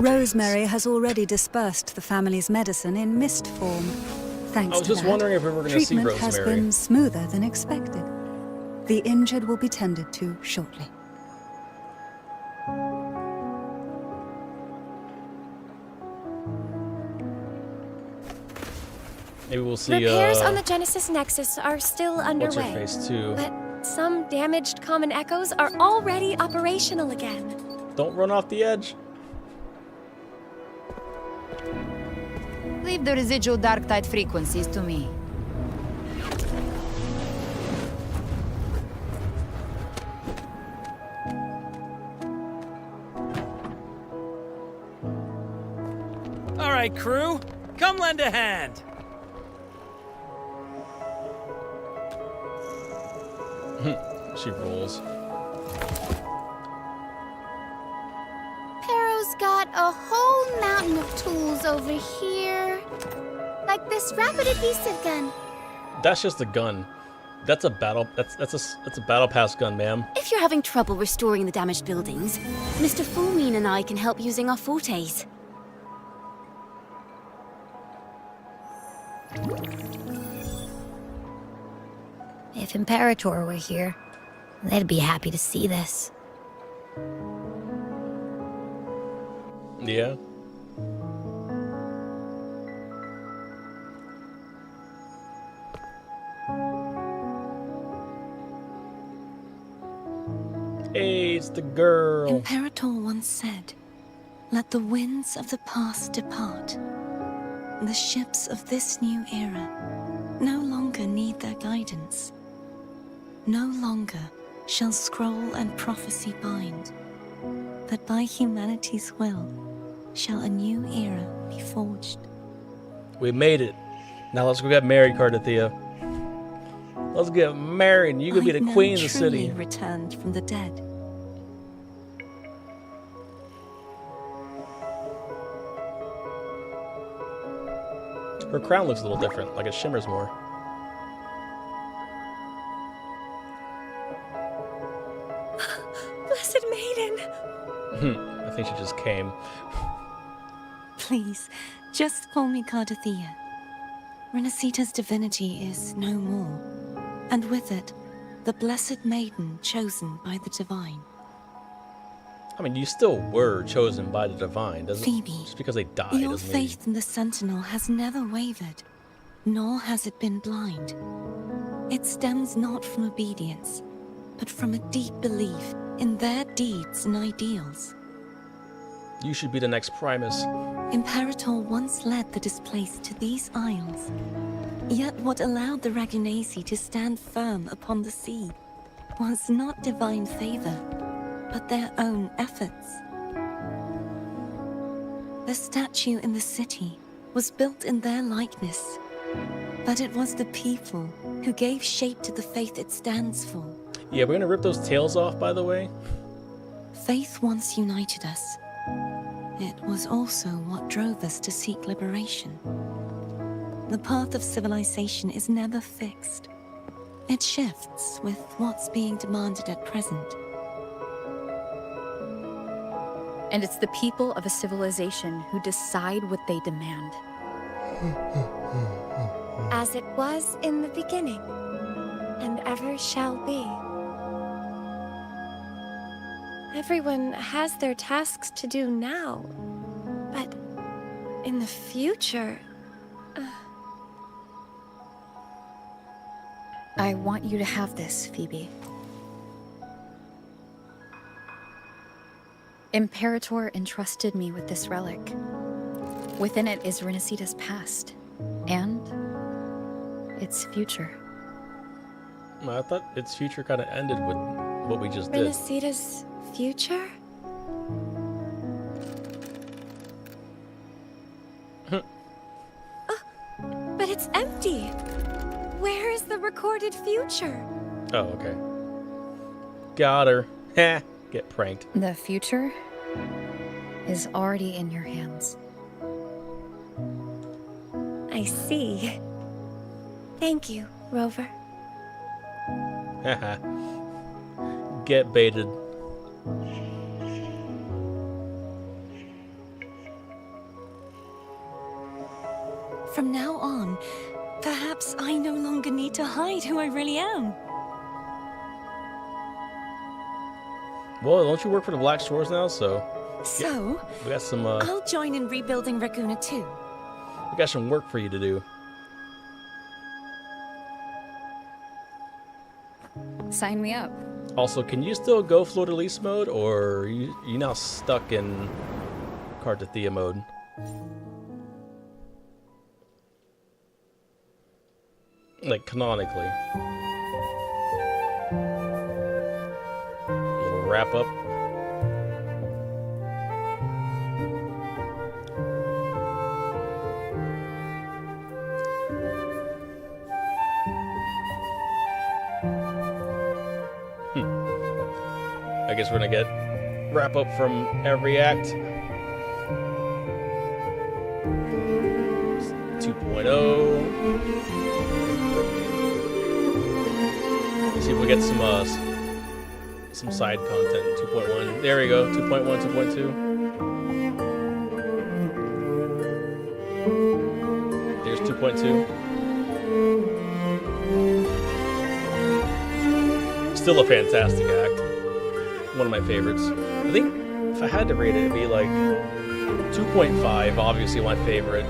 Rosemary has already dispersed the family's medicine in mist form. Thanks I was to just that, wondering if we were going to see treatment has Rosemary. been smoother than expected. The injured will be tended to shortly. Maybe we'll see. Repairs on the Genesis Nexus are still underway. What's her face too? But some damaged common echoes are already operational again. Don't run off the edge. Leave the residual dark tide frequencies to me. All right, crew, come lend a hand. She rolls. Pero's got a whole mountain of tools over here. Like this rapid adhesive gun. That's just a gun. That's a battle. That's a battle pass gun, ma'am. If you're having trouble restoring the damaged buildings, Mr. Fulmine and I can help using our fortes. If Imperator were here, they'd be happy to see this. Yeah. Hey, it's the girl. Imperator once said, "Let the winds of the past depart. The ships of this new era no longer need their guidance. No longer shall scroll and prophecy bind, but by humanity's will shall a new era be forged." We made it. Now let's go get married, Cardathea. Let's get married and you could be the queen of the city. Returned from the dead. Her crown looks a little different, like it shimmers more. Blessed Maiden! I think she just came. Please, just call me Cardathea. Renacita's divinity is no more, and with it, the Blessed Maiden chosen by the Divine. I mean, you still were chosen by the Divine, doesn't Phoebe, just because they died your doesn't mean... faith in the Sentinel has never wavered, nor has it been blind. It stems not from obedience, but from a deep belief in their deeds and ideals. You should be the next Primus. Imperator once led the displaced to these isles. Yet what allowed the Ragunasi to stand firm upon the sea was not divine favor, but their own efforts. The statue in the city was built in their likeness, but it was the people who gave shape to the faith it stands for. Yeah, we're gonna rip those tails off, by the way. Faith once united us. It was also what drove us to seek liberation. The path of civilization is never fixed. It shifts with what's being demanded at present. And it's the people of a civilization who decide what they demand. As it was in the beginning, and ever shall be. Everyone has their tasks to do now, but in the future... I want you to have this, Phoebe. Imperator entrusted me with this relic. Within it is Renacita's past, and its future. I thought its future kind of ended with what we just did. Renacita's future? But it's empty. Where is the recorded future? Oh, okay. Got her. Heh. Get pranked. The future is already in your hands. I see. Thank you, Rover. Haha. Get baited. From now on, perhaps I no longer need to hide who I really am. Well, don't you work for the Black Shores now? So So, we got some. I'll join in rebuilding Raguna too. We got some work for you to do. Sign me up. Also, can you still go Fleur-de-Lis mode, or are you now stuck in Cardathea mode? Like, canonically. Little wrap up. I guess we're gonna get wrap up from every act. 2.0. See if we get some side content. 2.1. There we go. 2.1, 2.2. There's 2.2. Still a fantastic act. One of my favorites. I think if I had to rate it, it'd be like 2.5, obviously my favorite.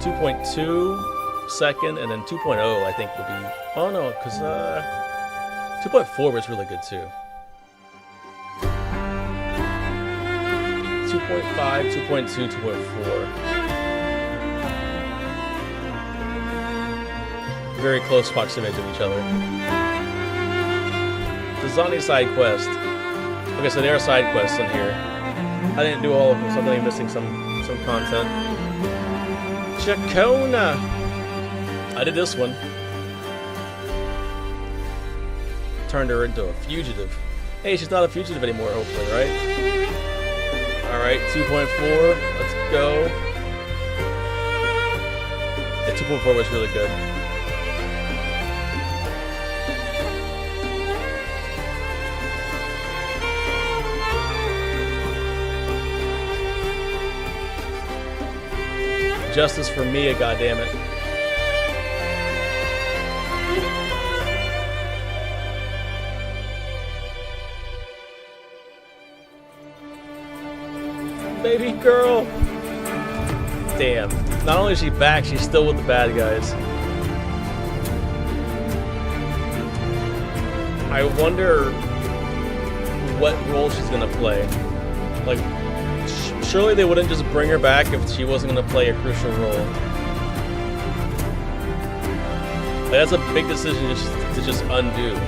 2.2, second, and then 2.0 I think would be... Oh no, because 2.4 was really good too. 2.5, 2.2, 2.4. Very close proximity to each other. The Zani side quest. Okay, so there are side quests in here. I didn't do all of them, so I'm definitely missing some content. Chacona! I did this one. Turned her into a fugitive. Hey, she's not a fugitive anymore, hopefully, right? Alright, 2.4. Let's go. Yeah, 2.4 was really good. Justice for Mia, goddammit. Baby girl! Damn. Not only is she back, she's still with the bad guys. I wonder what role she's gonna play. Like, surely they wouldn't just bring her back if she wasn't going to play a crucial role. Like, that's a big decision to just undo.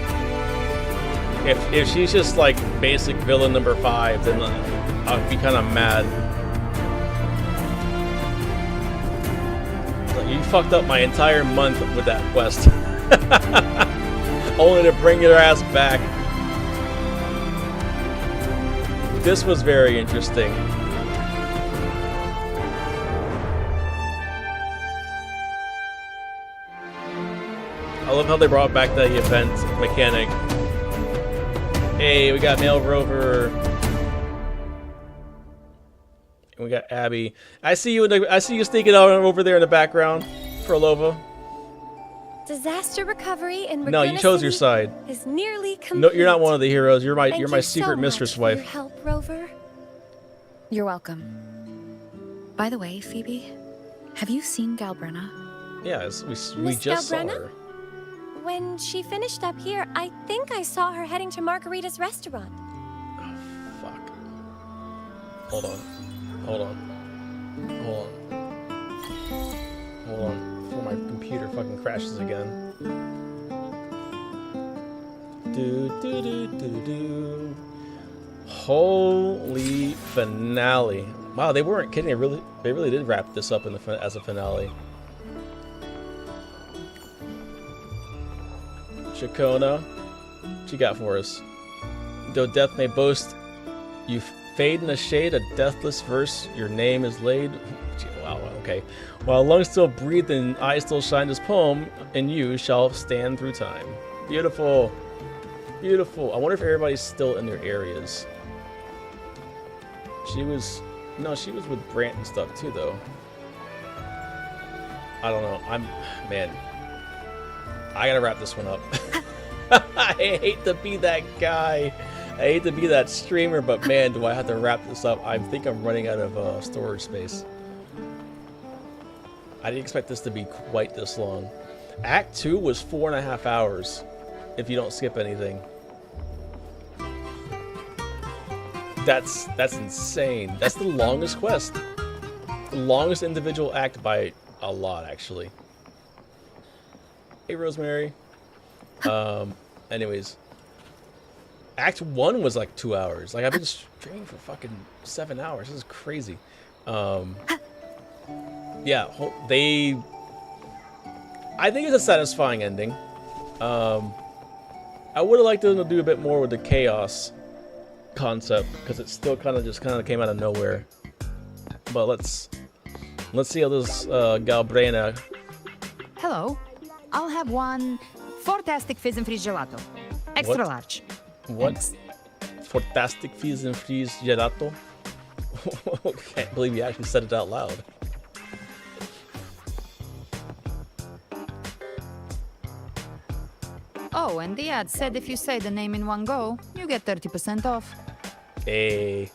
If she's just like basic villain number 5, then I'd be kind of mad. Like, you fucked up my entire month with that quest. Only to bring your ass back. This was very interesting. I love how they brought back the event mechanic. Hey, we got Male Rover. And we got Abby. I see you sneaking out over there in the background for Lova. Disaster recovery in No, you chose your side. Is nearly complete. No, you're not one of the heroes. You're my Thank you secret so mistress much for wife. your help, Rover. You're welcome. By the way, Phoebe, have you seen Galbrenna? Yeah, we Miss just saw Galbrenna? her. When she finished up here, I think I saw her heading to Margarita's restaurant. Fuck. Hold on. Hold on. Hold on. Hold on. Before my computer fucking crashes again. Do. Holy finale. Wow, they weren't kidding. They really did wrap this up as a finale. Chacona, what you got for us? Though death may boast, you fade in the shade, a deathless verse, your name is laid. Wow, okay. While lungs still breathe and eyes still shine, this poem and you shall stand through time. Beautiful. Beautiful. I wonder if everybody's still in their areas. She was with Brant and stuff too, though. I don't know. Man. I gotta wrap this one up. I hate to be that guy. I hate to be that streamer, but man, do I have to wrap this up. I think I'm running out of storage space. I didn't expect this to be quite this long. Act 2 was 4.5 hours, if you don't skip anything. That's insane. That's the longest quest. The longest individual act by a lot, actually. Hey, Rosemary. Anyways. Act 1 was like 2 hours. Like, I've been streaming for fucking 7 hours. This is crazy. Yeah, I think it's a satisfying ending. I would have liked them to do a bit more with the chaos concept, because it still kind of came out of nowhere. But let's see how this Galbrenna. Hello. I'll have one fantastic fizz and freeze gelato. Extra large. What? Fantastic fizz and freeze gelato? Can't believe you actually said it out loud. Oh, and the ad said if you say the name in one go, you get 30% off. Hey,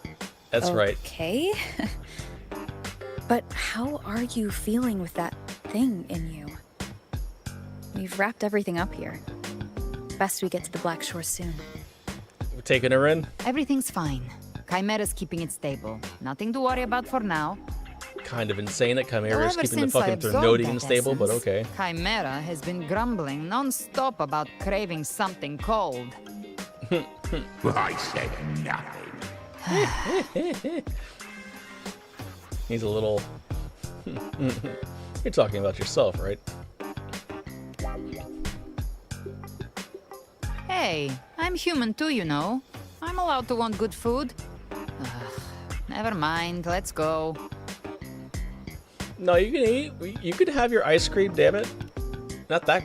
that's right. Okay. But how are you feeling with that thing in you? We've wrapped everything up here. Best we get to the Black Shore soon. We're taking her in? Everything's fine. Chimera's keeping it stable. Nothing to worry about for now. Kind of insane that Chimera is Ever keeping the since I fucking absorbed Threnodian that stable, but essence, okay. Chimera has been grumbling non-stop about craving something cold. I said nothing. He's a little... You're talking about yourself, right? Hey, I'm human too, you know. I'm allowed to want good food. Never mind, let's go. No, you can eat. You could have your ice cream, damn it. Not that...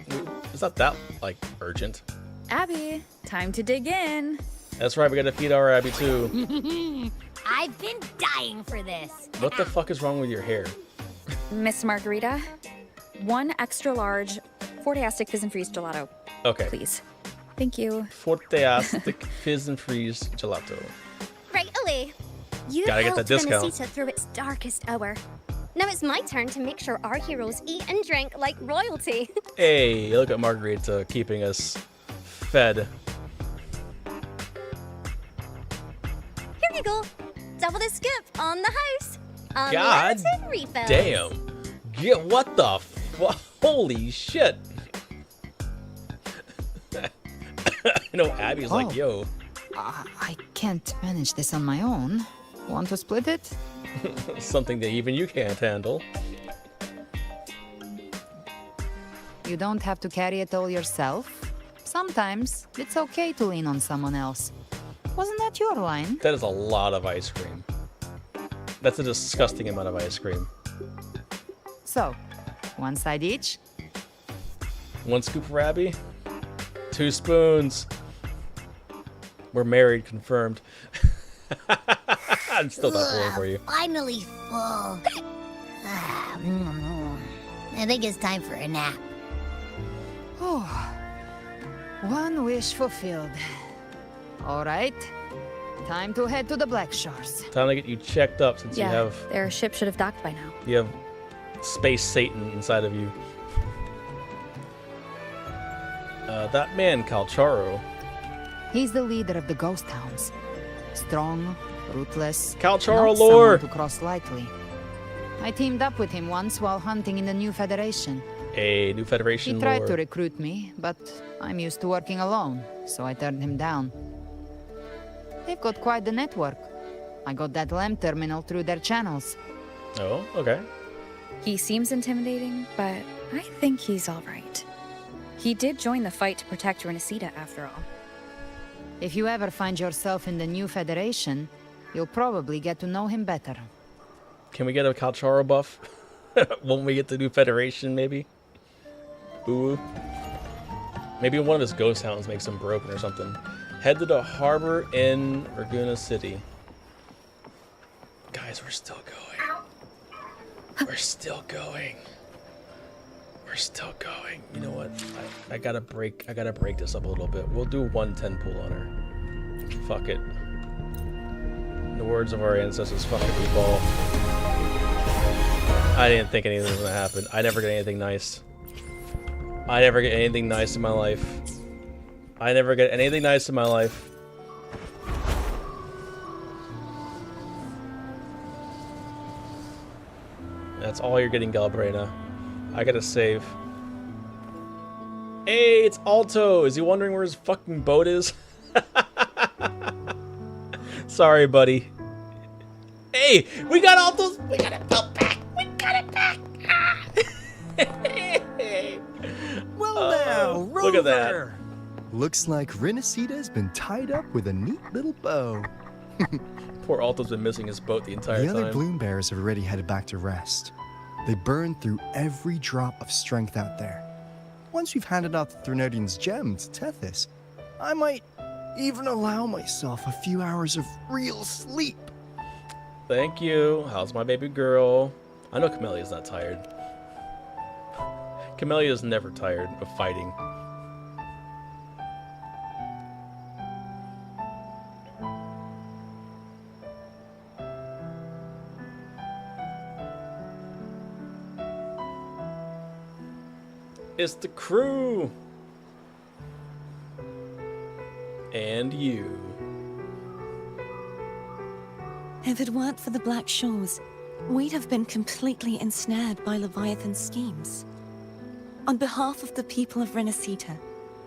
It's not that, like, urgent. Abby, time to dig in. That's right, we gotta feed our Abby too. I've been dying for this. What the fuck is wrong with your hair? Miss Margarita, 1 extra large Forteastic Fizz and Freeze gelato. Okay. Please. Thank you. Forteastic Fizz and Freeze Gelato. Right away. You Gotta get that helped discount. Minnesota through its darkest hour. Now it's my turn to make sure our heroes eat and drink like royalty. Hey, look at Margarita keeping us fed. Here you go. Double the scoop on the house. God Unlimited refills. damn. Yeah, what the holy shit. I know Abby's like, yo. I can't manage this on my own. Want to split it? Something that even you can't handle. You don't have to carry it all yourself. Sometimes it's okay to lean on someone else. Wasn't that your line? That is a lot of ice cream. That's a disgusting amount of ice cream. So, 1 side each? 1 scoop for Abby. 2 spoons. We're married, confirmed. I'm still not pulling for you. Finally full. I think it's time for a nap. Oh, 1 wish fulfilled. All right, time to head to the Black Shores. Time to get you checked up since you have their ship should have docked by now. you have space Satan inside of you. That man, Calcharo. He's the leader of the ghost hounds. Strong, ruthless, Calcharo not lore. someone to cross lightly. I teamed up with him once while hunting in the New Federation. A New Federation He tried lore. to recruit me, but I'm used to working alone, so I turned him down. They've got quite the network. I got that LEM terminal through their channels. Oh, okay. He seems intimidating, but I think he's all right. He did join the fight to protect Renesita, after all. If you ever find yourself in the New Federation, you'll probably get to know him better. Can we get a Calcharo buff? Won't we get the New Federation, maybe? Ooh. Maybe one of his ghost hounds makes him broken or something. Head to the harbor in Laguna City. Guys, we're still going. We're still going. We're still going. You know what? I gotta break this up a little bit. We'll do 110 pull on her. Fuck it. In the words of our ancestors, fuck it, we ball. I didn't think anything was gonna happen. I never get anything nice. I never get anything nice in my life. I never get anything nice in my life. That's all you're getting, Galbraina. I gotta save. Hey, it's Alto! Is he wondering where his fucking boat is? Sorry, buddy. Hey, we got Alto's. We got it back. We got it back. Well now, Rover. Look at that. Looks like Renesita's been tied up with a neat little bow. Poor Alto's been missing his boat the entire The other time. bloom bearers have already headed back to rest. They burned through every drop of strength out there. Once we've handed out the Threnodian's gem to Tethys, I might even allow myself a few hours of real sleep. Thank you. How's my baby girl? I know Camelia's not tired. Camelia's never tired of fighting. It's the crew. And you. If it weren't for the Black Shores, we'd have been completely ensnared by Leviathan's schemes. On behalf of the people of Renacita,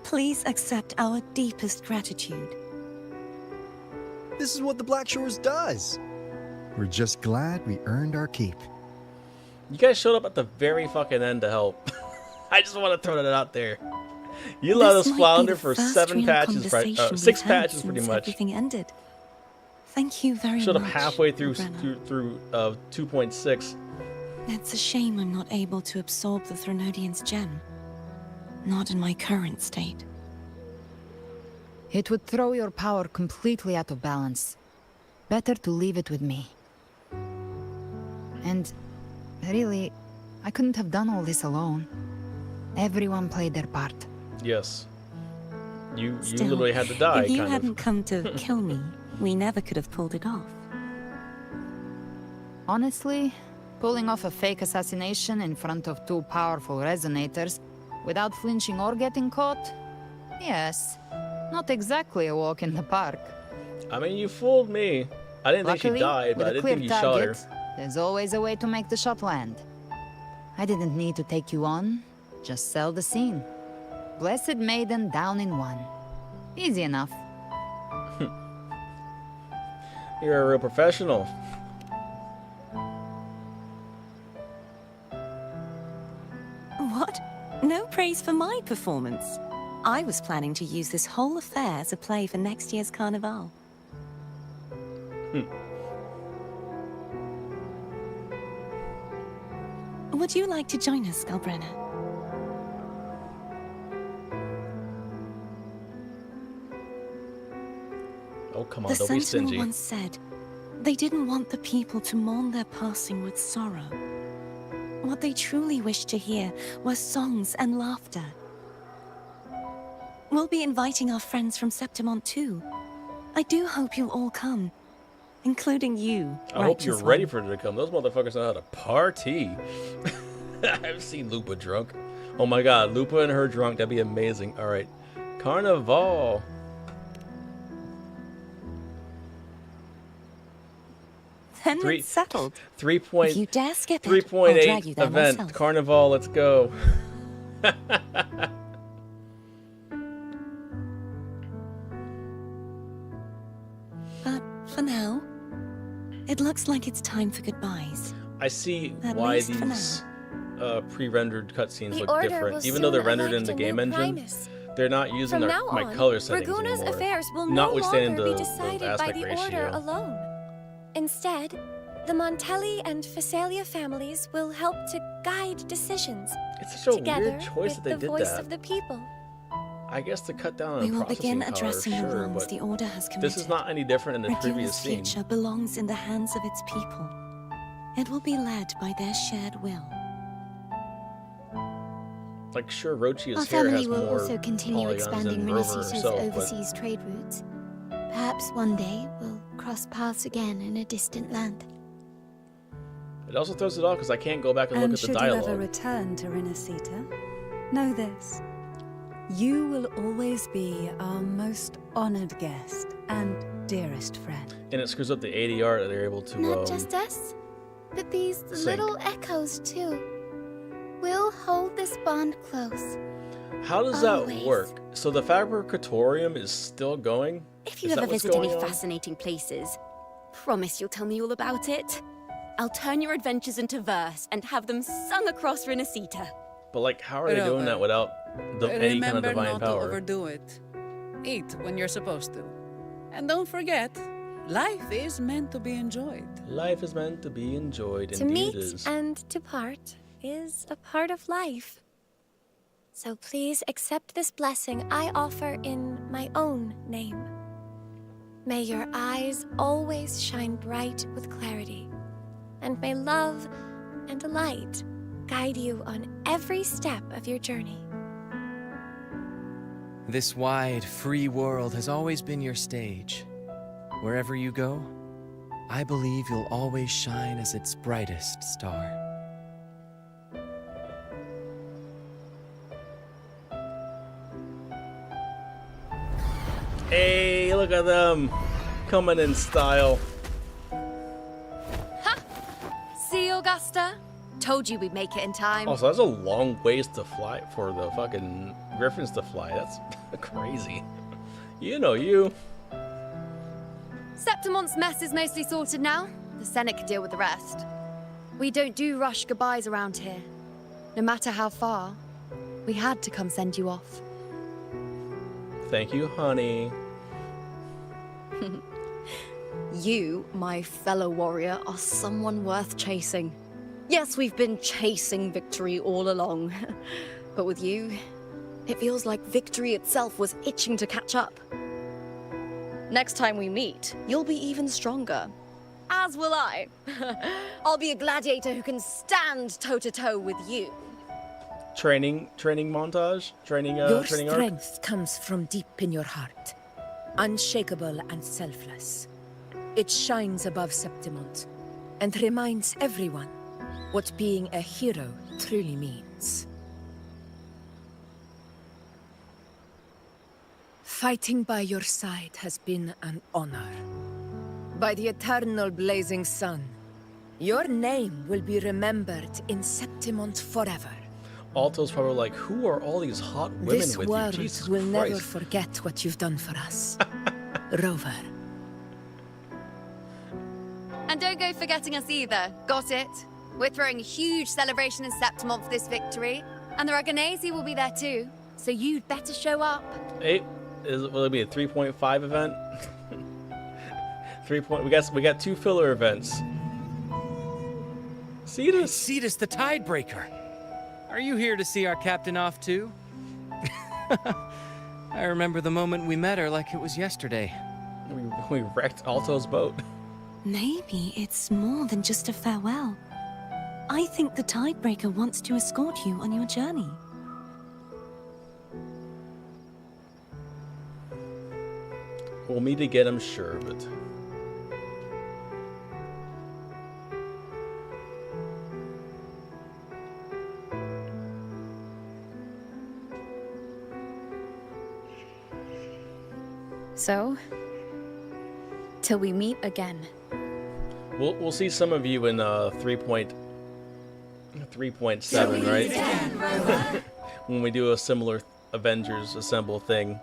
please accept our deepest gratitude. This is what the Black Shores does. We're just glad we earned our keep. You guys showed up at the very fucking end to help. I just want to throw that out there. You let us flounder for 7 patches, right? 6 patches, pretty much. Everything ended. Thank you very much. Showed up halfway through 2.6. It's a shame I'm not able to absorb the Threnodian's gem. Not in my current state. It would throw your power completely out of balance. Better to leave it with me. And really, I couldn't have done all this alone. Everyone played their part. Yes. You Still, literally had to die, if you kind of. hadn't come to kill me, we never could have pulled it off. Honestly, pulling off a fake assassination in front of 2 powerful resonators without flinching or getting caught? Yes. Not exactly a walk in the park. I mean, you fooled me. I didn't think she died, but I didn't think you shot her. There's always a way to make the shot land. I didn't need to take you on, just sell the scene. Blessed Maiden down in 1. Easy enough. You're a real professional. What? No praise for my performance. I was planning to use this whole affair as a play for next year's Carnival. Would you like to join us, Galbrenna? Oh, come on, The don't be Sentinel stingy. once said, they didn't want the people to mourn their passing with sorrow. What they truly wished to hear were songs and laughter. We'll be inviting our friends from Septimont too. I do hope you'll all come, including you. I hope you're ready for it to come. Those motherfuckers know how to party. I've seen Lupa drunk. Oh my god, Lupa and her drunk, that'd be amazing. Alright. Carnival. Then it's settled. 3.8 If you dare skip it, I'll drag you there event. myself. Carnival, let's go. But for now, it looks like it's time for goodbyes. I see At why least for these pre-rendered cutscenes The look Order different. will Even though they're soon rendered in elect the a game new engine, Primus. they're not using From their, now my on, color settings Raguna's anymore. affairs will no Notwithstanding longer be the decided by aspect the ratio. Order alone. Instead, the Montelli and Phasalia families will help to guide decisions. It's such a together weird choice that with they the did voice that. of the people. I guess to cut down on We will processing begin power, addressing the sure, wrongs but the Order has committed. this is not any different in the Raguna's previous scene. future belongs in the hands of its people. It will be led by their shared will. Like, sure, Rochia's Our hair family has will more also continue polygons expanding than Rover Renacita's herself, but overseas trade routes. Perhaps one day we'll cross paths again in a distant land. it also throws it off because I can't go back and look And at the should you ever dialogue. return to Renacita, know this. You will always be our most honored guest and dearest friend. And it screws up the ADR that they're able to Not just us, but these little echoes too. We'll hold this bond close. How does that work? So the Fabricatorium is still going? If you Is ever that what's visit any going on? fascinating places, promise you'll tell me all about it. I'll turn your adventures into verse and have them sung across Renacita. But like, how are they doing that without any kind of Remember divine not to power? overdo it. Eat when you're supposed to. And don't forget, life is meant to be enjoyed. Life is meant to be enjoyed, To indeed meet it is. and to part is a part of life. So please accept this blessing I offer in my own name. May your eyes always shine bright with clarity, and may love and light guide you on every step of your journey. This wide, free world has always been your stage. Wherever you go, I believe you'll always shine as its brightest star. Hey, look at them coming in style. Ha! See, Augusta? Told you we'd make it in time. Also, that's a long ways to fly for the fucking griffins to fly. That's crazy. You know you. Septimon's mess is mostly sorted now. The Senate could deal with the rest. We don't do rush goodbyes around here. No matter how far, we had to come send you off. Thank you, honey. You, my fellow warrior, are someone worth chasing. Yes, we've been chasing victory all along. But with you, it feels like victory itself was itching to catch up. Next time we meet, you'll be even stronger. As will I. I'll be a gladiator who can stand toe-to-toe with you. Training montage? Training Your training arc? strength comes from deep in your heart, unshakable and selfless. It shines above Septimont and reminds everyone what being a hero truly means. Fighting by your side has been an honor. By the eternal blazing sun, your name will be remembered in Septimont forever. Alto's probably like, who are all these hot women This with you? world Jesus will Christ. never forget what you've done for us. Rover. And don't go forgetting us either. Got it? We're throwing a huge celebration in Septimont for this victory. And the Raganese will be there too. So you'd better show up. Hey, will it be a 3.5 event? 3 point. We got 2 filler events. Cetus. Cetus the Tidebreaker. Are you here to see our captain off too? I remember the moment we met her like it was yesterday. We wrecked Alto's boat. Maybe it's more than just a farewell. I think the Tidebreaker wants to escort you on your journey. We'll meet again, I'm sure, but... So, till we meet again. We'll see some of you in 3.7, right? When we do a similar Avengers Assemble thing.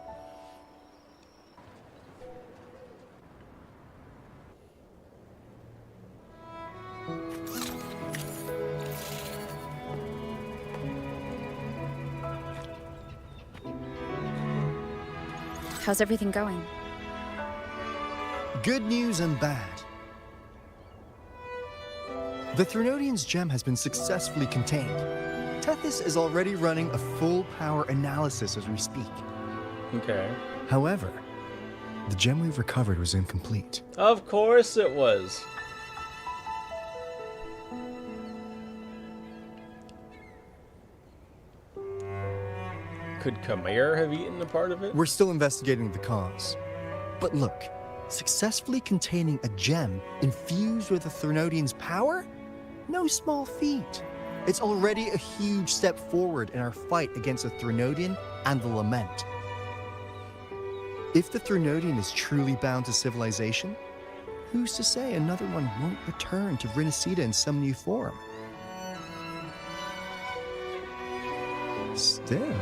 How's everything going? Good news and bad. The Threnodian's gem has been successfully contained. Tethys is already running a full power analysis as we speak. Okay. However, the gem we've recovered was incomplete. Of course it was. Could Khmer have eaten a part of it? We're still investigating the cause. But look, successfully containing a gem infused with the Threnodian's power? No small feat. It's already a huge step forward in our fight against the Threnodian and the Lament. If the Threnodian is truly bound to civilization, who's to say another one won't return to Rinasida in some new form? Still,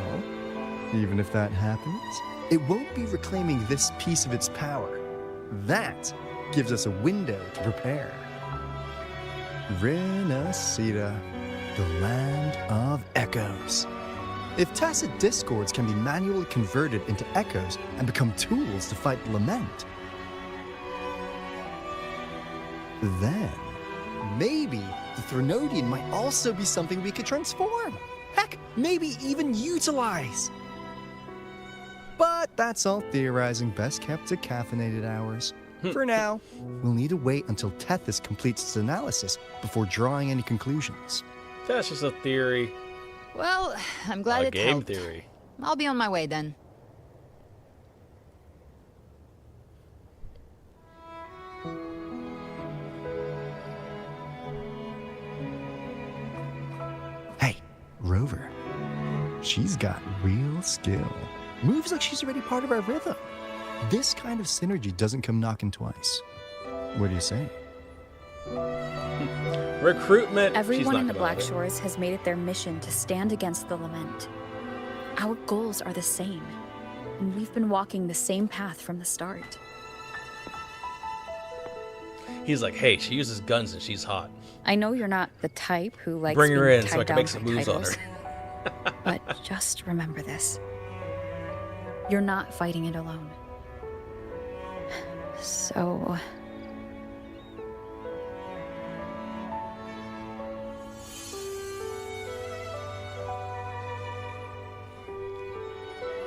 even if that happens, it won't be reclaiming this piece of its power. That gives us a window to prepare. Rinasida, the land of echoes. If tacit discords can be manually converted into echoes and become tools to fight the Lament, then maybe the Threnodian might also be something we could transform. Heck, maybe even utilize. But that's all theorizing best kept to caffeinated hours. For now, we'll need to wait until Tethys completes its analysis before drawing any conclusions. That's just a theory. Well, I'm glad A it game helped. theory. I'll be on my way then. Hey, Rover. She's got real skill. Moves like she's already part of our rhythm. This kind of synergy doesn't come knocking twice. What do you say? Recruitment. Everyone in the Black Shores has made it their mission to stand against the Lament. Our goals are the same, and we've been walking the same path from the start. He's like, hey, she uses guns and she's hot. I know you're not the type who likes Bring her being in so tied I can down make some by moves on titles. her. But just remember this. You're not fighting it alone. So...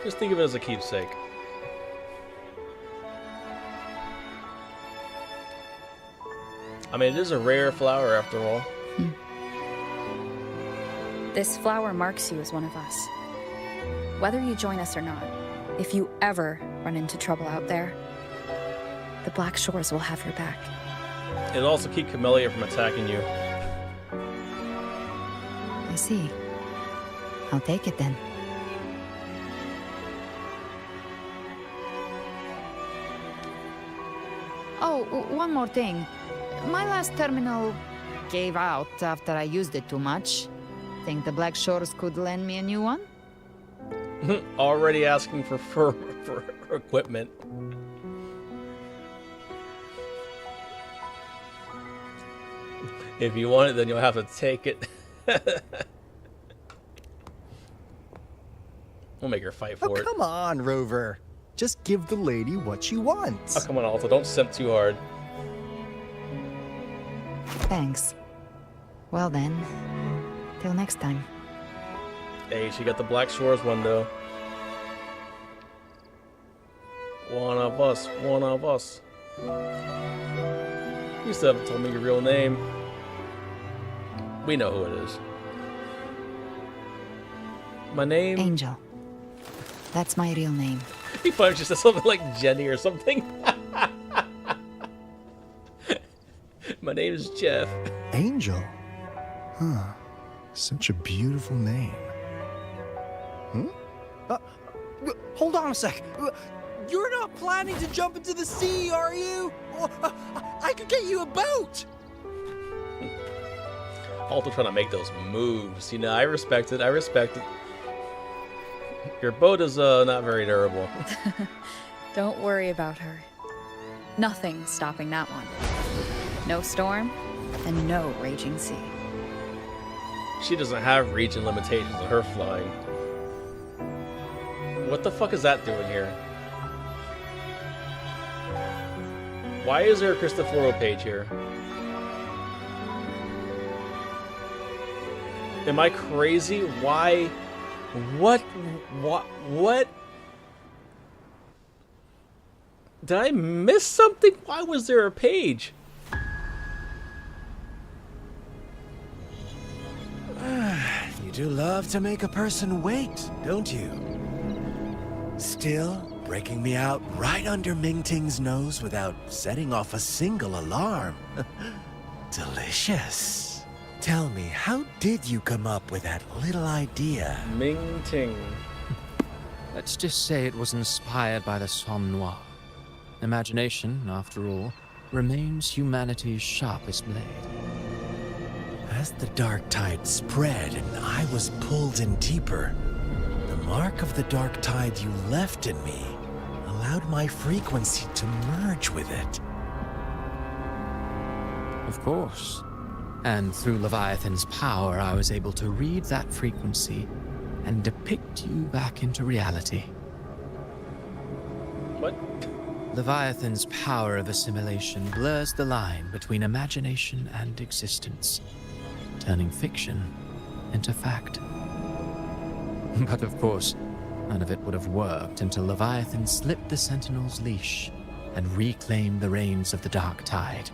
Just think of it as a keepsake. I mean, it is a rare flower after all. This flower marks you as one of us. Whether you join us or not, if you ever run into trouble out there, the Black Shores will have your back. It'll also keep Camellia from attacking you. I see. I'll take it then. Oh, one more thing. My last terminal gave out after I used it too much. Think the Black Shores could lend me a new one? Already asking for equipment. If you want it, then you'll have to take it. We'll make her fight for it. Come on, Rover. Just give the lady what she wants. Oh, come on, Alta. Don't simp too hard. Thanks. Well then, till next time. Hey, she got the Black Shores one, though. One of us. One of us. You still haven't told me your real name. We know who it is. My name? Angel. That's my real name. He probably just said something like Jenny or something. My name is Jeff. Angel? Huh. Such a beautiful name. Hold on a sec. You're not planning to jump into the sea, are you? I could get you a boat. Alta trying to make those moves. You know, I respect it. I respect it. Your boat is not very durable. Don't worry about her. Nothing's stopping that one. No storm, and no raging sea. She doesn't have region limitations on her flying. What the fuck is that doing here? Why is there a Cristoforo page here? Am I crazy? Why? What? Did I miss something? Why was there a page? You do love to make a person wait, don't you? Still, breaking me out right under Mingting's nose without setting off a single alarm. Delicious. Tell me, how did you come up with that little idea? Mingting. Let's just say it was inspired by the Somme Noir. Imagination, after all, remains humanity's sharpest blade. As the dark tide spread and I was pulled in deeper, the mark of the dark tide you left in me allowed my frequency to merge with it. Of course. And through Leviathan's power, I was able to read that frequency and depict you back into reality. What? Leviathan's power of assimilation blurs the line between imagination and existence, turning fiction into fact. But of course, none of it would have worked until Leviathan slipped the Sentinel's leash and reclaimed the reins of the dark tide.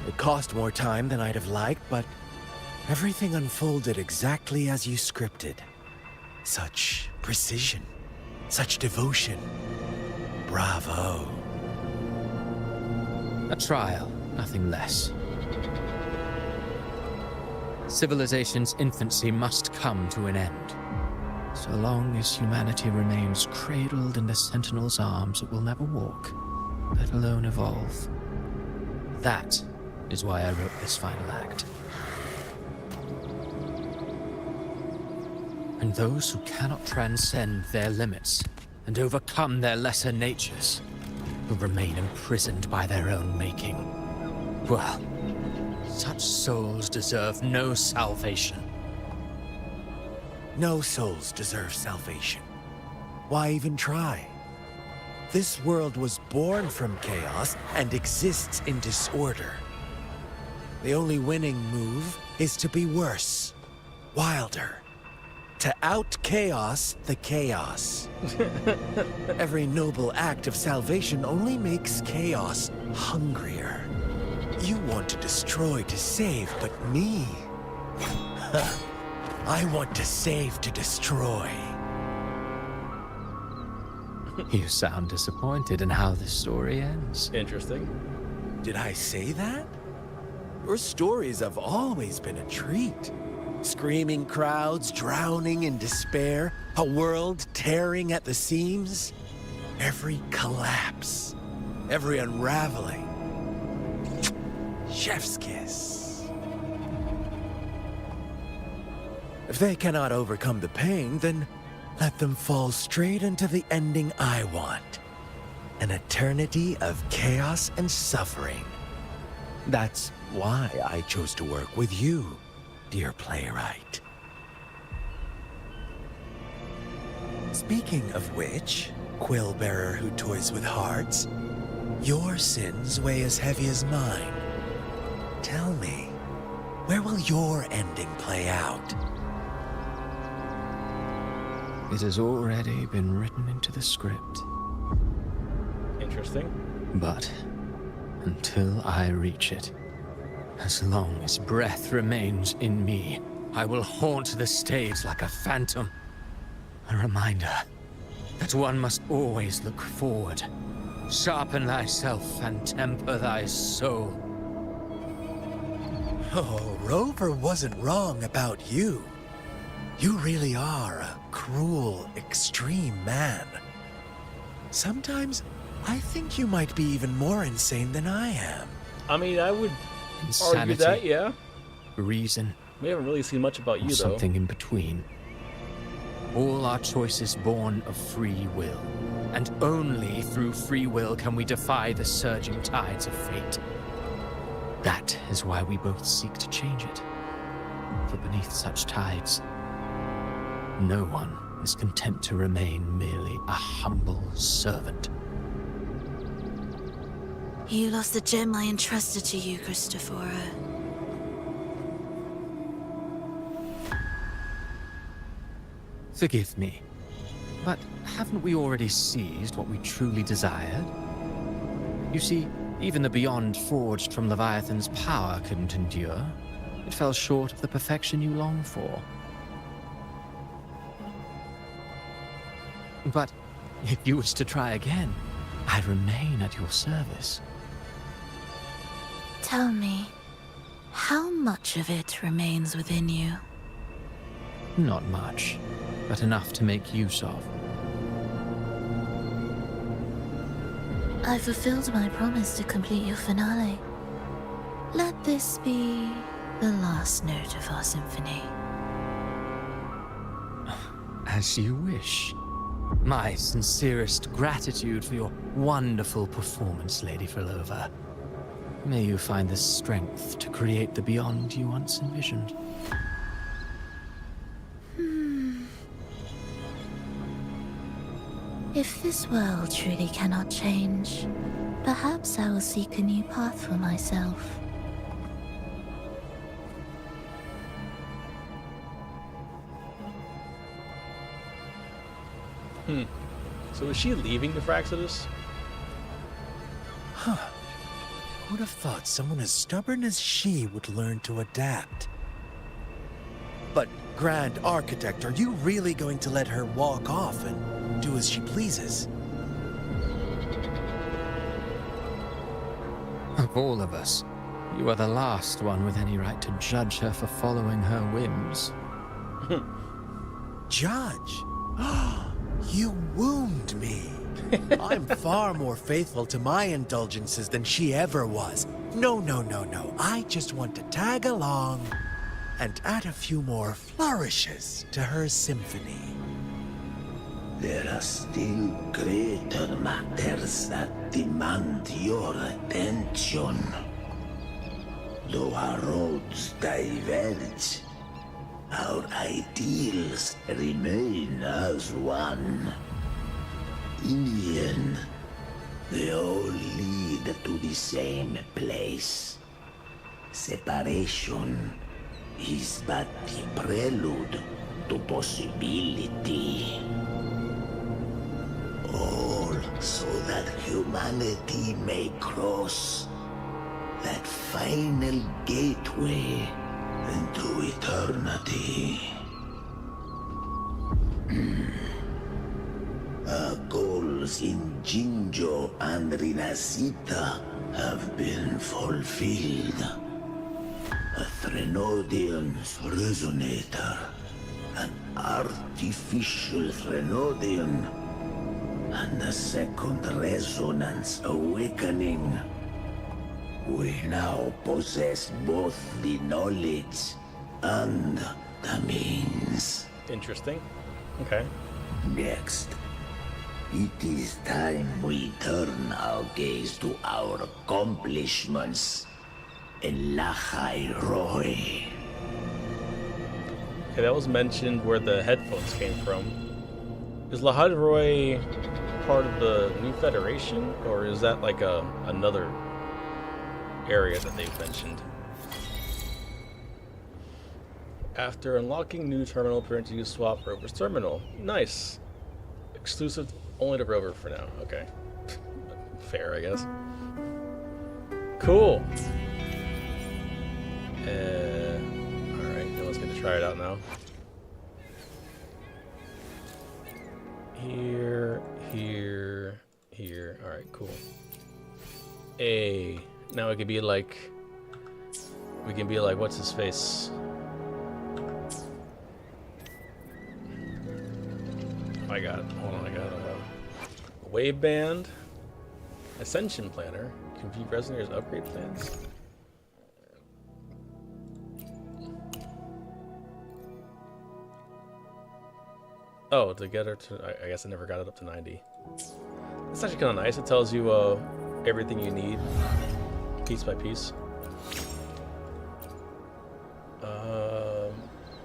It cost more time than I'd have liked, but everything unfolded exactly as you scripted. Such precision, such devotion. Bravo. A trial, nothing less. Civilization's infancy must come to an end. So long as humanity remains cradled in the Sentinel's arms, it will never walk, let alone evolve. That is why I wrote this final act. And those who cannot transcend their limits and overcome their lesser natures will remain imprisoned by their own making. Well, such souls deserve no salvation. No souls deserve salvation. Why even try? This world was born from chaos and exists in disorder. The only winning move is to be worse, wilder, to out-chaos the chaos. Every noble act of salvation only makes chaos hungrier. You want to destroy to save, but me? I want to save to destroy. You sound disappointed in how this story ends. Interesting. Did I say that? Your stories have always been a treat. Screaming crowds drowning in despair, a world tearing at the seams. Every collapse, every unraveling. Chef's kiss. If they cannot overcome the pain, then let them fall straight into the ending I want. An eternity of chaos and suffering. That's why I chose to work with you, dear playwright. Speaking of which, quill-bearer who toys with hearts, your sins weigh as heavy as mine. Tell me, where will your ending play out? It has already been written into the script. Interesting. But until I reach it, as long as breath remains in me, I will haunt the stage like a phantom. A reminder that one must always look forward. Sharpen thyself and temper thy soul. Oh, Rover wasn't wrong about you. You really are a cruel, extreme man. Sometimes I think you might be even more insane than I am. I mean, I would Insanity, argue that, yeah. Reason. We haven't really seen much about you, though. Something in between. All our choices born of free will. And only through free will can we defy the surging tides of fate. That is why we both seek to change it. For beneath such tides, no one is content to remain merely a humble servant. You lost the gem I entrusted to you, Christopher. Forgive me, but haven't we already seized what we truly desired? You see, even the beyond forged from Leviathan's power couldn't endure. It fell short of the perfection you long for. But if you wish to try again, I remain at your service. Tell me, how much of it remains within you? Not much, but enough to make use of. I fulfilled my promise to complete your finale. Let this be the last note of our symphony. As you wish. My sincerest gratitude for your wonderful performance, Lady Filova. May you find the strength to create the beyond you once envisioned. If this world truly cannot change, perhaps I will seek a new path for myself. So is she leaving the Fraxidus? Huh. Who'd have thought someone as stubborn as she would learn to adapt? But, Grand Architect, are you really going to let her walk off and do as she pleases? Of all of us, You are the last one with any right to judge her for following her whims. Judge? You wound me. I'm far more faithful to my indulgences than she ever was. No. I just want to tag along and add a few more flourishes to her symphony. There are still greater matters that demand your attention. Though our roads diverge, our ideals remain as one. In the end, they all lead to the same place. Separation is but the prelude to possibility. All so that humanity may cross that final gateway into eternity. Our goals in Jinjo and Rinasita have been fulfilled. A Threnodian's resonator, an artificial Threnodian, and a second resonance awakening. We now possess both the knowledge and the means. Interesting. Okay. Next, it is time we turn our gaze to our accomplishments in Lahai Roy. Okay, that was mentioned where the headphones came from. Is Lahai Roy part of the new Federation, or is that like another area that they've mentioned? After unlocking new terminal, appearance, use swap Rover's terminal. Nice. Exclusive only to Rover for now. Okay. Fair, I guess. Cool. Alright, no one's gonna try it out now. Here. Alright, cool. Now we can be like, what's his face? Hold on, I got a wave band, ascension planner, complete resonators upgrade plans. Oh, to get her to, I guess I never got it up to 90. It's actually kind of nice. It tells you everything you need, piece by piece.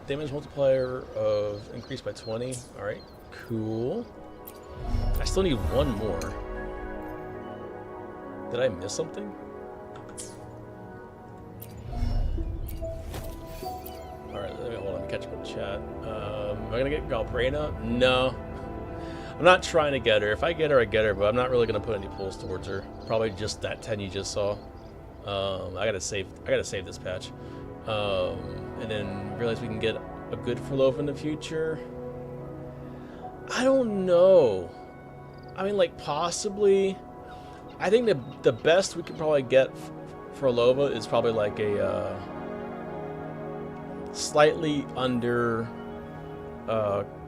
Damage multiplier of increased by 20. All right, cool. I still need one more. Did I miss something? All right, hold on, let me catch up with chat. Am I gonna get Galbrena? No. I'm not trying to get her. If I get her, I get her, but I'm not really gonna put any pulls towards her. Probably just that 10 you just saw. I gotta save this patch. And then realize we can get a good Frolova in the future. I don't know. I mean, like, possibly. I think the best we could probably get for Frolova is probably like a slightly under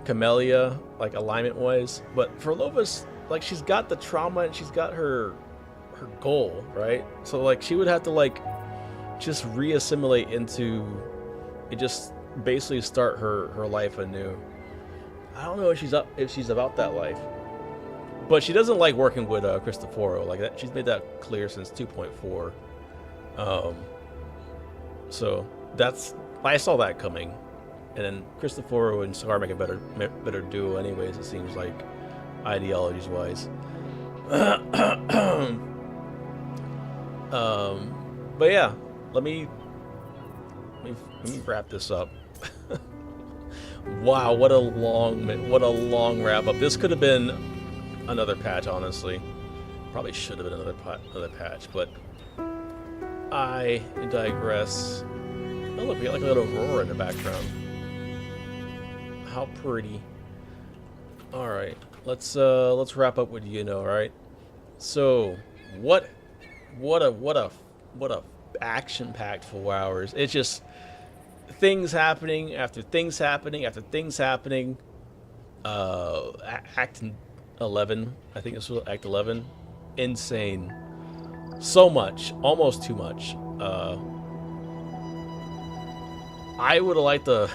Camellia, like alignment wise. But Frolova's like, she's got the trauma and she's got her goal, right? So like she would have to like just re-assimilate into it, just basically start her life anew. I don't know if she's about that life, but she doesn't like working with Cristoforo like that. She's made that clear since 2.4. So that's, I saw that coming, and then Cristoforo and Scar make a better duo anyways, it seems like, ideologies wise. But yeah, let me wrap this up. Wow, what a long wrap up. This could have been another patch, honestly. Probably should have been another patch, but I digress. Oh look, we got like a little aurora in the background. How pretty. All right, let's wrap up with all right. So what a action-packed 4 hours. It's just things happening after things happening after things happening. Act 11, I think this was Act 11. Insane. So much, almost too much. I would have liked the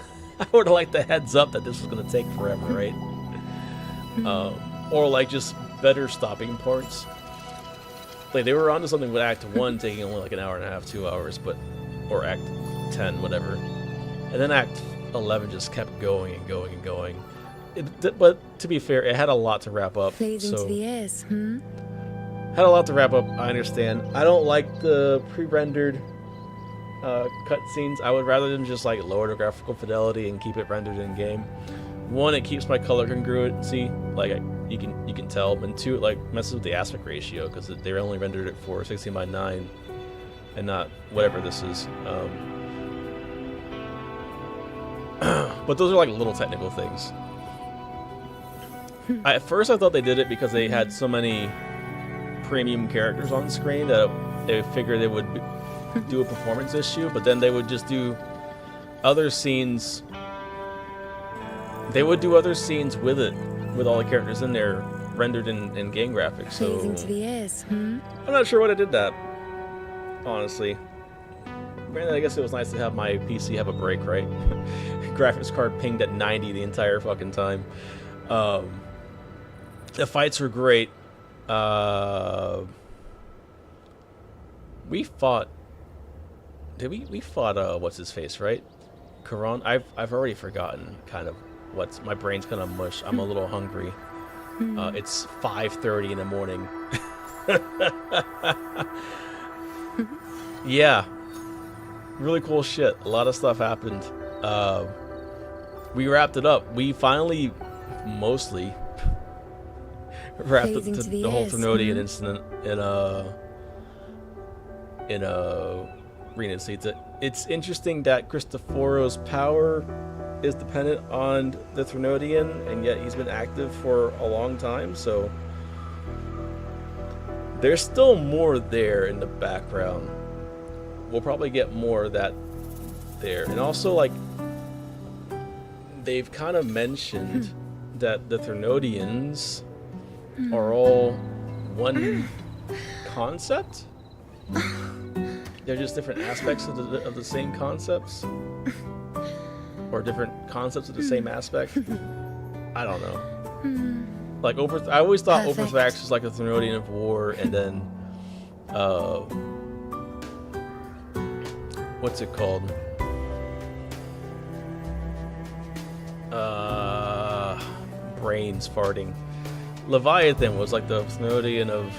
heads up that this was gonna take forever, right? Or like just better stopping parts. Like they were onto something with Act 1 taking only like an hour and a half, 2 hours, or Act 10, whatever. And then Act 11 just kept going and going and going. But to be fair, it had a lot to wrap up. Pleasing to the ears, Had a lot to wrap up, I understand. I don't like the pre-rendered cutscenes. I would rather them just like lower the graphical fidelity and keep it rendered in game. One, it keeps my color congruency, like you can tell, and two, it like messes with the aspect ratio because they only rendered it for 16:9 and not whatever this is. But those are like little technical things. At first I thought they did it because they had so many premium characters on screen that they figured they would do a performance issue, but then they would just do other scenes. They would do other scenes with it, with all the characters in there, rendered in game graphics. So Pleasing to the ears, I'm not sure why I did that, honestly. Granted, I guess it was nice to have my PC have a break, right? Graphics card pinged at 90 the entire fucking time. The fights were great. We fought. Did we? We fought. What's his face, right? Karan. I've already forgotten. Kind of. My brain's kind of mush. I'm a little hungry. It's 5:30 in the morning. Yeah. Really cool shit. A lot of stuff happened. We wrapped it up. We finally, mostly, wrapped up the whole Trinodian incident in Rena Sita. It's interesting that Cristoforo's power is dependent on the Trinodian, and yet he's been active for a long time, so there's still more there in the background. We'll probably get more of that there. And also, like, they've kind of mentioned that the Trinodians are all one concept. They're just different aspects of the same concepts, or different concepts of the same aspect. I don't know. Like I always thought Overthrax was like a Trinodian of war, and then what's it called? Brains farting. Leviathan was like the Trinodian of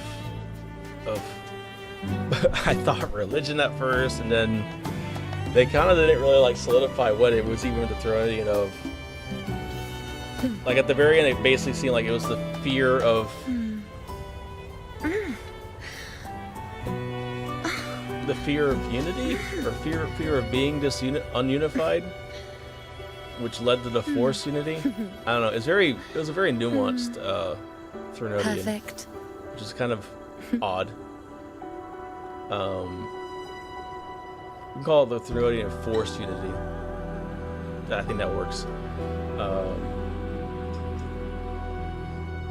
I thought religion at first, and then they kind of didn't really like solidify what it was even the Trinodian of. Like at the very end, it basically seemed like it was the fear of the fear of unity, or fear of being ununified, which led to the Force unity. I don't know. It was a very nuanced Trinodian, Perfect. which is kind of odd. We can call it the Trinodian of Force unity. I think that works.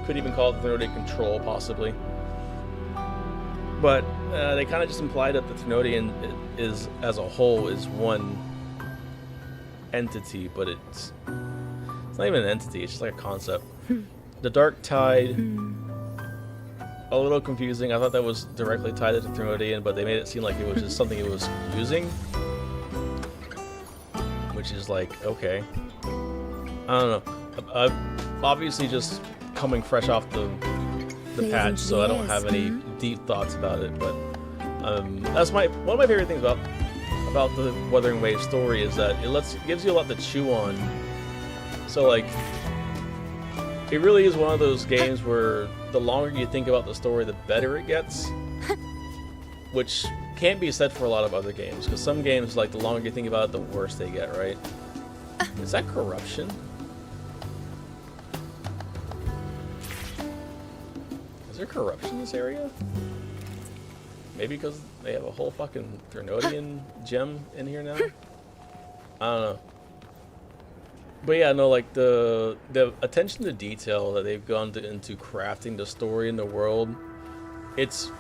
Could even call it the Trinodian control, possibly. But they kind of just implied that the Trinodian is, as a whole, is one entity, but it's not even an entity, it's just like a concept. The Dark Tide, a little confusing. I thought that was directly tied to the Trinodian, but they made it seem like it was just something it was using, which is like, okay. I don't know. Obviously just coming fresh off the patch, so I don't have any deep thoughts about it, but that's one of my favorite things about the Wuthering Waves story is that it gives you a lot to chew on. So like, it really is one of those games where the longer you think about the story, the better it gets, which can't be said for a lot of other games, because some games, like, the longer you think about it, the worse they get, right? Is that corruption? Is there corruption in this area? Maybe because they have a whole fucking Threnodian gem in here now? I don't know. But yeah, no, like the attention to detail that they've gone into crafting the story and the world, it's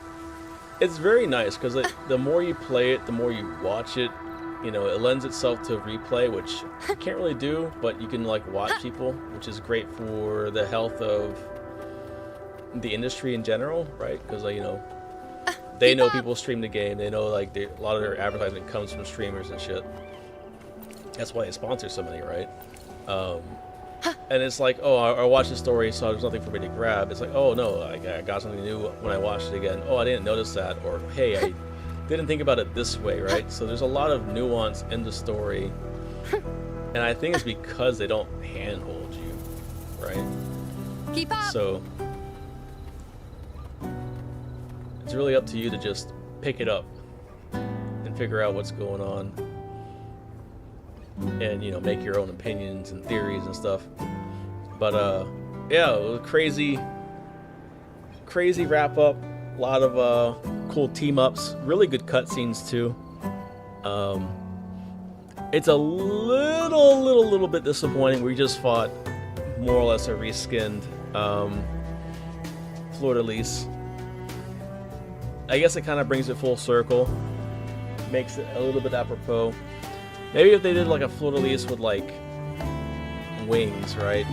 very nice because the more you play it, the more you watch it, you know, it lends itself to replay, which you can't really do, but you can like watch people, which is great for the health of the industry in general, right? Because like, you know, they know people stream the game, they know like a lot of their advertisement comes from streamers and shit. That's why they sponsor so many, right? And it's like, oh, I watched the story, so there's nothing for me to grab. It's like, oh no, I got something new when I watched it again. Oh, I didn't notice that, or hey, I didn't think about it this way, right? So there's a lot of nuance in the story, and I think it's because they don't handhold you, right? Keep up. So it's really up to you to just pick it up and figure out what's going on. And, you know, make your own opinions and theories and stuff. But, yeah, it was a crazy wrap-up. A lot of cool team-ups. Really good cutscenes, too. It's a little bit disappointing. We just fought more or less a reskinned Fleur-de-Lis. I guess it kind of brings it full circle. Makes it a little bit apropos. Maybe if they did like a Fleur-de-Lis with like wings, right?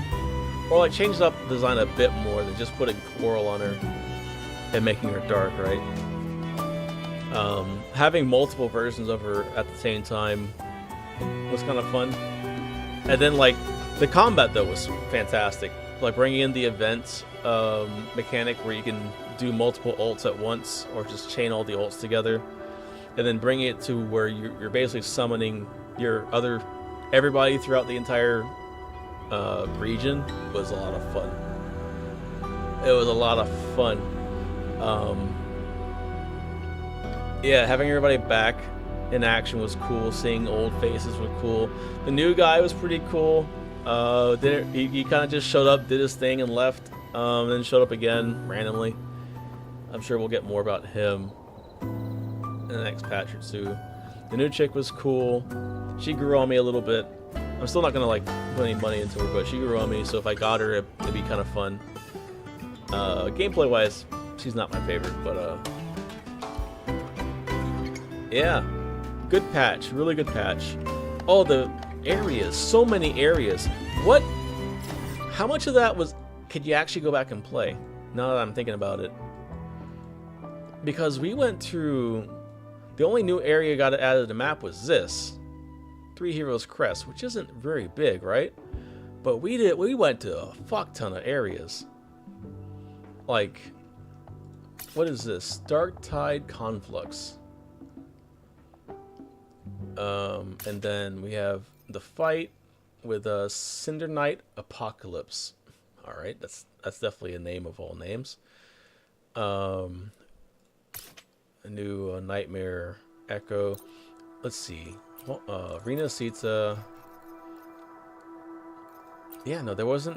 Or like changed up the design a bit more than just putting coral on her and making her dark, right? Having multiple versions of her at the same time was kind of fun. And then like the combat though was fantastic. Like bringing in the event mechanic where you can do multiple ults at once or just chain all the ults together. And then bringing it to where you're basically summoning everybody throughout the entire region was a lot of fun. It was a lot of fun. Yeah, having everybody back in action was cool. Seeing old faces was cool. The new guy was pretty cool. He kind of just showed up, did his thing, and left. Then showed up again randomly. I'm sure we'll get more about him in the next patch or two. The new chick was cool. She grew on me a little bit. I'm still not gonna like put any money into her, but she grew on me, so if I got her, it'd be kind of fun. Gameplay wise, she's not my favorite, but yeah, good patch, really good patch. Oh, the areas, so many areas. How much of that could you actually go back and play? Now that I'm thinking about it, because we went through. The only new area got added to the map was this. Three Heroes Crest, which isn't very big, right? But we went to a fuck ton of areas. Like, what is this? Dark Tide Conflux. And then we have the fight with a Cinder Knight Apocalypse. Alright, that's definitely a name of all names. A new Nightmare Echo. Let's see. Rena Sita. Yeah, no, there's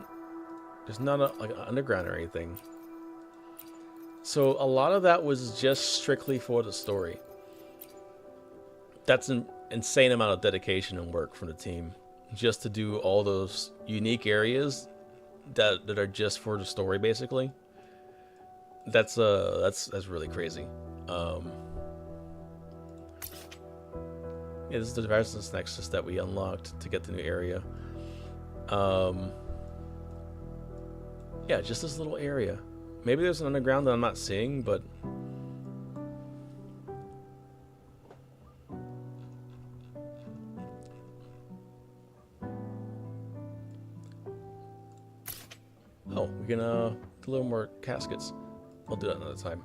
not like an underground or anything. So a lot of that was just strictly for the story. That's an insane amount of dedication and work from the team just to do all those unique areas that are just for the story, basically. That's really crazy. Yeah, this is the Resonance Nexus that we unlocked to get the new area. Yeah, just this little area. Maybe there's an underground that I'm not seeing, but oh, we can do a little more caskets. I'll do that another time.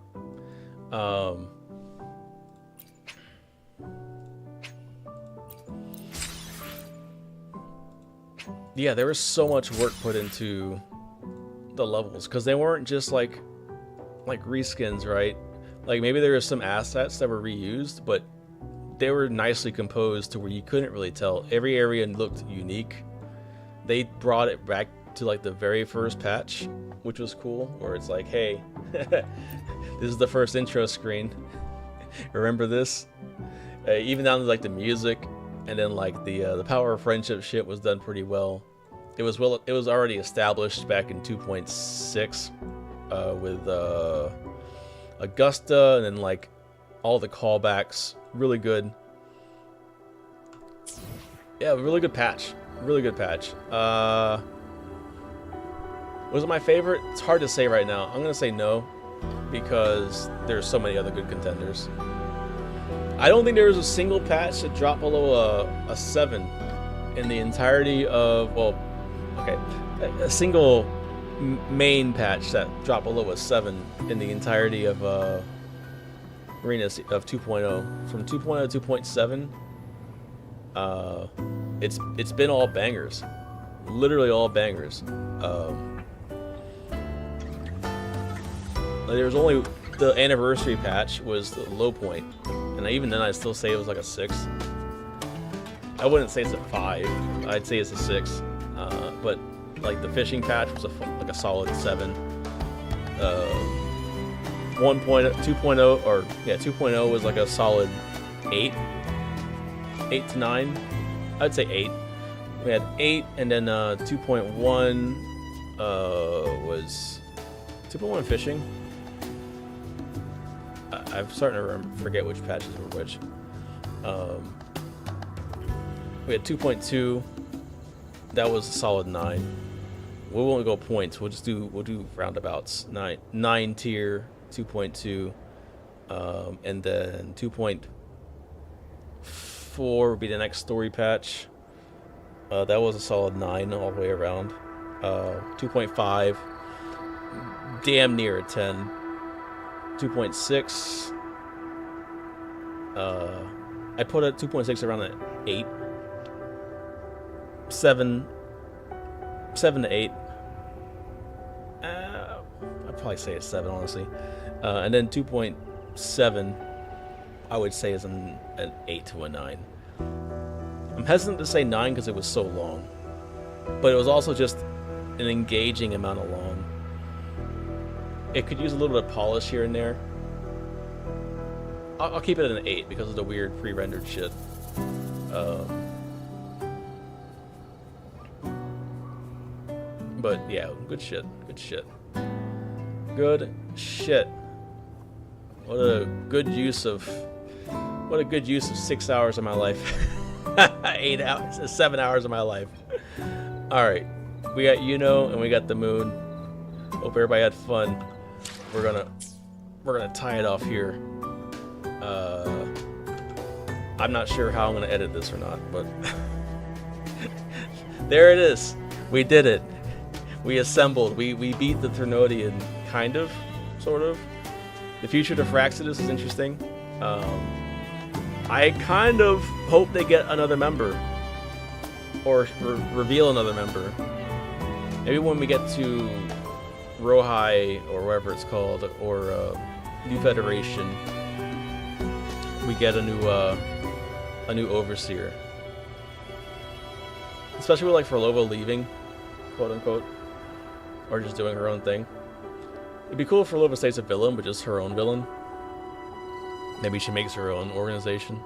Yeah, there was so much work put into the levels because they weren't just like reskins, right? Like maybe there were some assets that were reused, but they were nicely composed to where you couldn't really tell. Every area looked unique. They brought it back to like the very first patch, which was cool, where it's like, hey, this is the first intro screen. Remember this? Even down to like the music, and then like the power of friendship shit was done pretty well. It was already established back in 2.6 with Augusta, and then like all the callbacks. Really good. Yeah, really good patch. Really good patch. Was it my favorite? It's hard to say right now. I'm gonna say no, because there's so many other good contenders. I don't think there was a single patch that dropped below a 7 in the entirety of, well, okay, a single main patch that dropped below a 7 in the entirety of Arena of 2.0. From 2.0 to 2.7, it's been all bangers, literally all bangers. There was only the anniversary patch was the low point, and even then I'd still say it was like a 6. I wouldn't say it's a 5. I'd say it's a 6. But like the fishing patch was like a solid 7. 2.0 or yeah, 2.0 was like a solid 8 to 9. I'd say 8. We had 8, and then 2.1 was 2.1 fishing. I'm starting to forget which patches were which. We had 2.2. That was a solid 9. We won't go points. We'll do roundabouts. 9 tier 2.2, and then 2.4 would be the next story patch. That was a solid 9 all the way around. 2.5, damn near a 10. 2.6. I put a 2.6 around an 8. 7 to 8. I'd probably say it's 7, honestly. And then 2.7, I would say is an 8 to a 9. I'm hesitant to say 9 because it was so long, but it was also just an engaging amount of long. It could use a little bit of polish here and there. I'll keep it at an 8 because of the weird pre-rendered shit. But yeah, good shit. Good shit. Good shit. What a good use of 6 hours of my life. 8 hours, 7 hours of my life. All right, we got Yuno and we got the moon. Hope everybody had fun. We're gonna tie it off here. I'm not sure how I'm gonna edit this or not, but there it is. We did it. We assembled. We beat the Ternodian, kind of, sort of. The future to Fraxidus is interesting. I kind of hope they get another member, or reveal another member. Maybe when we get to Rohai, or whatever it's called, or New Federation, we get a new overseer. Especially with like Ferlova leaving, quote unquote, or just doing her own thing. It'd be cool if Ferlova stays a villain, but just her own villain. Maybe she makes her own organization.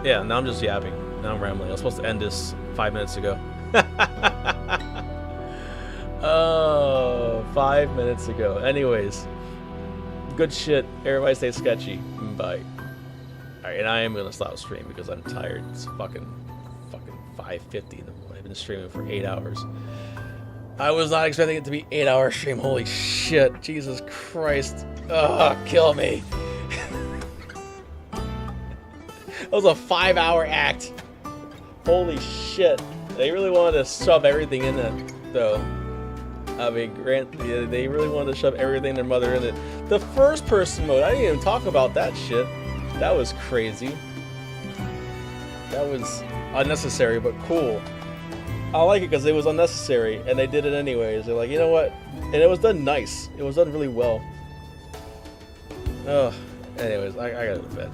Yeah, now I'm just yapping. Now I'm rambling. I was supposed to end this 5 minutes ago. Oh, 5 minutes ago. Anyways, good shit. Everybody stay sketchy. Bye. Alright, and I am gonna stop streaming because I'm tired. It's fucking 5:50 in the morning. I've been streaming for 8 hours. I was not expecting it to be 8-hour stream. Holy shit. Jesus Christ. Ugh, kill me. That was a 5-hour act. Holy shit. They really wanted to shove everything in it, though. I mean, they really wanted to shove everything their mother in it. The first person mode, I didn't even talk about that shit. That was crazy. That was unnecessary, but cool. I like it because it was unnecessary, and they did it anyways. They're like, you know what? And it was done nice. It was done really well. Ugh. Anyways, I gotta go to bed.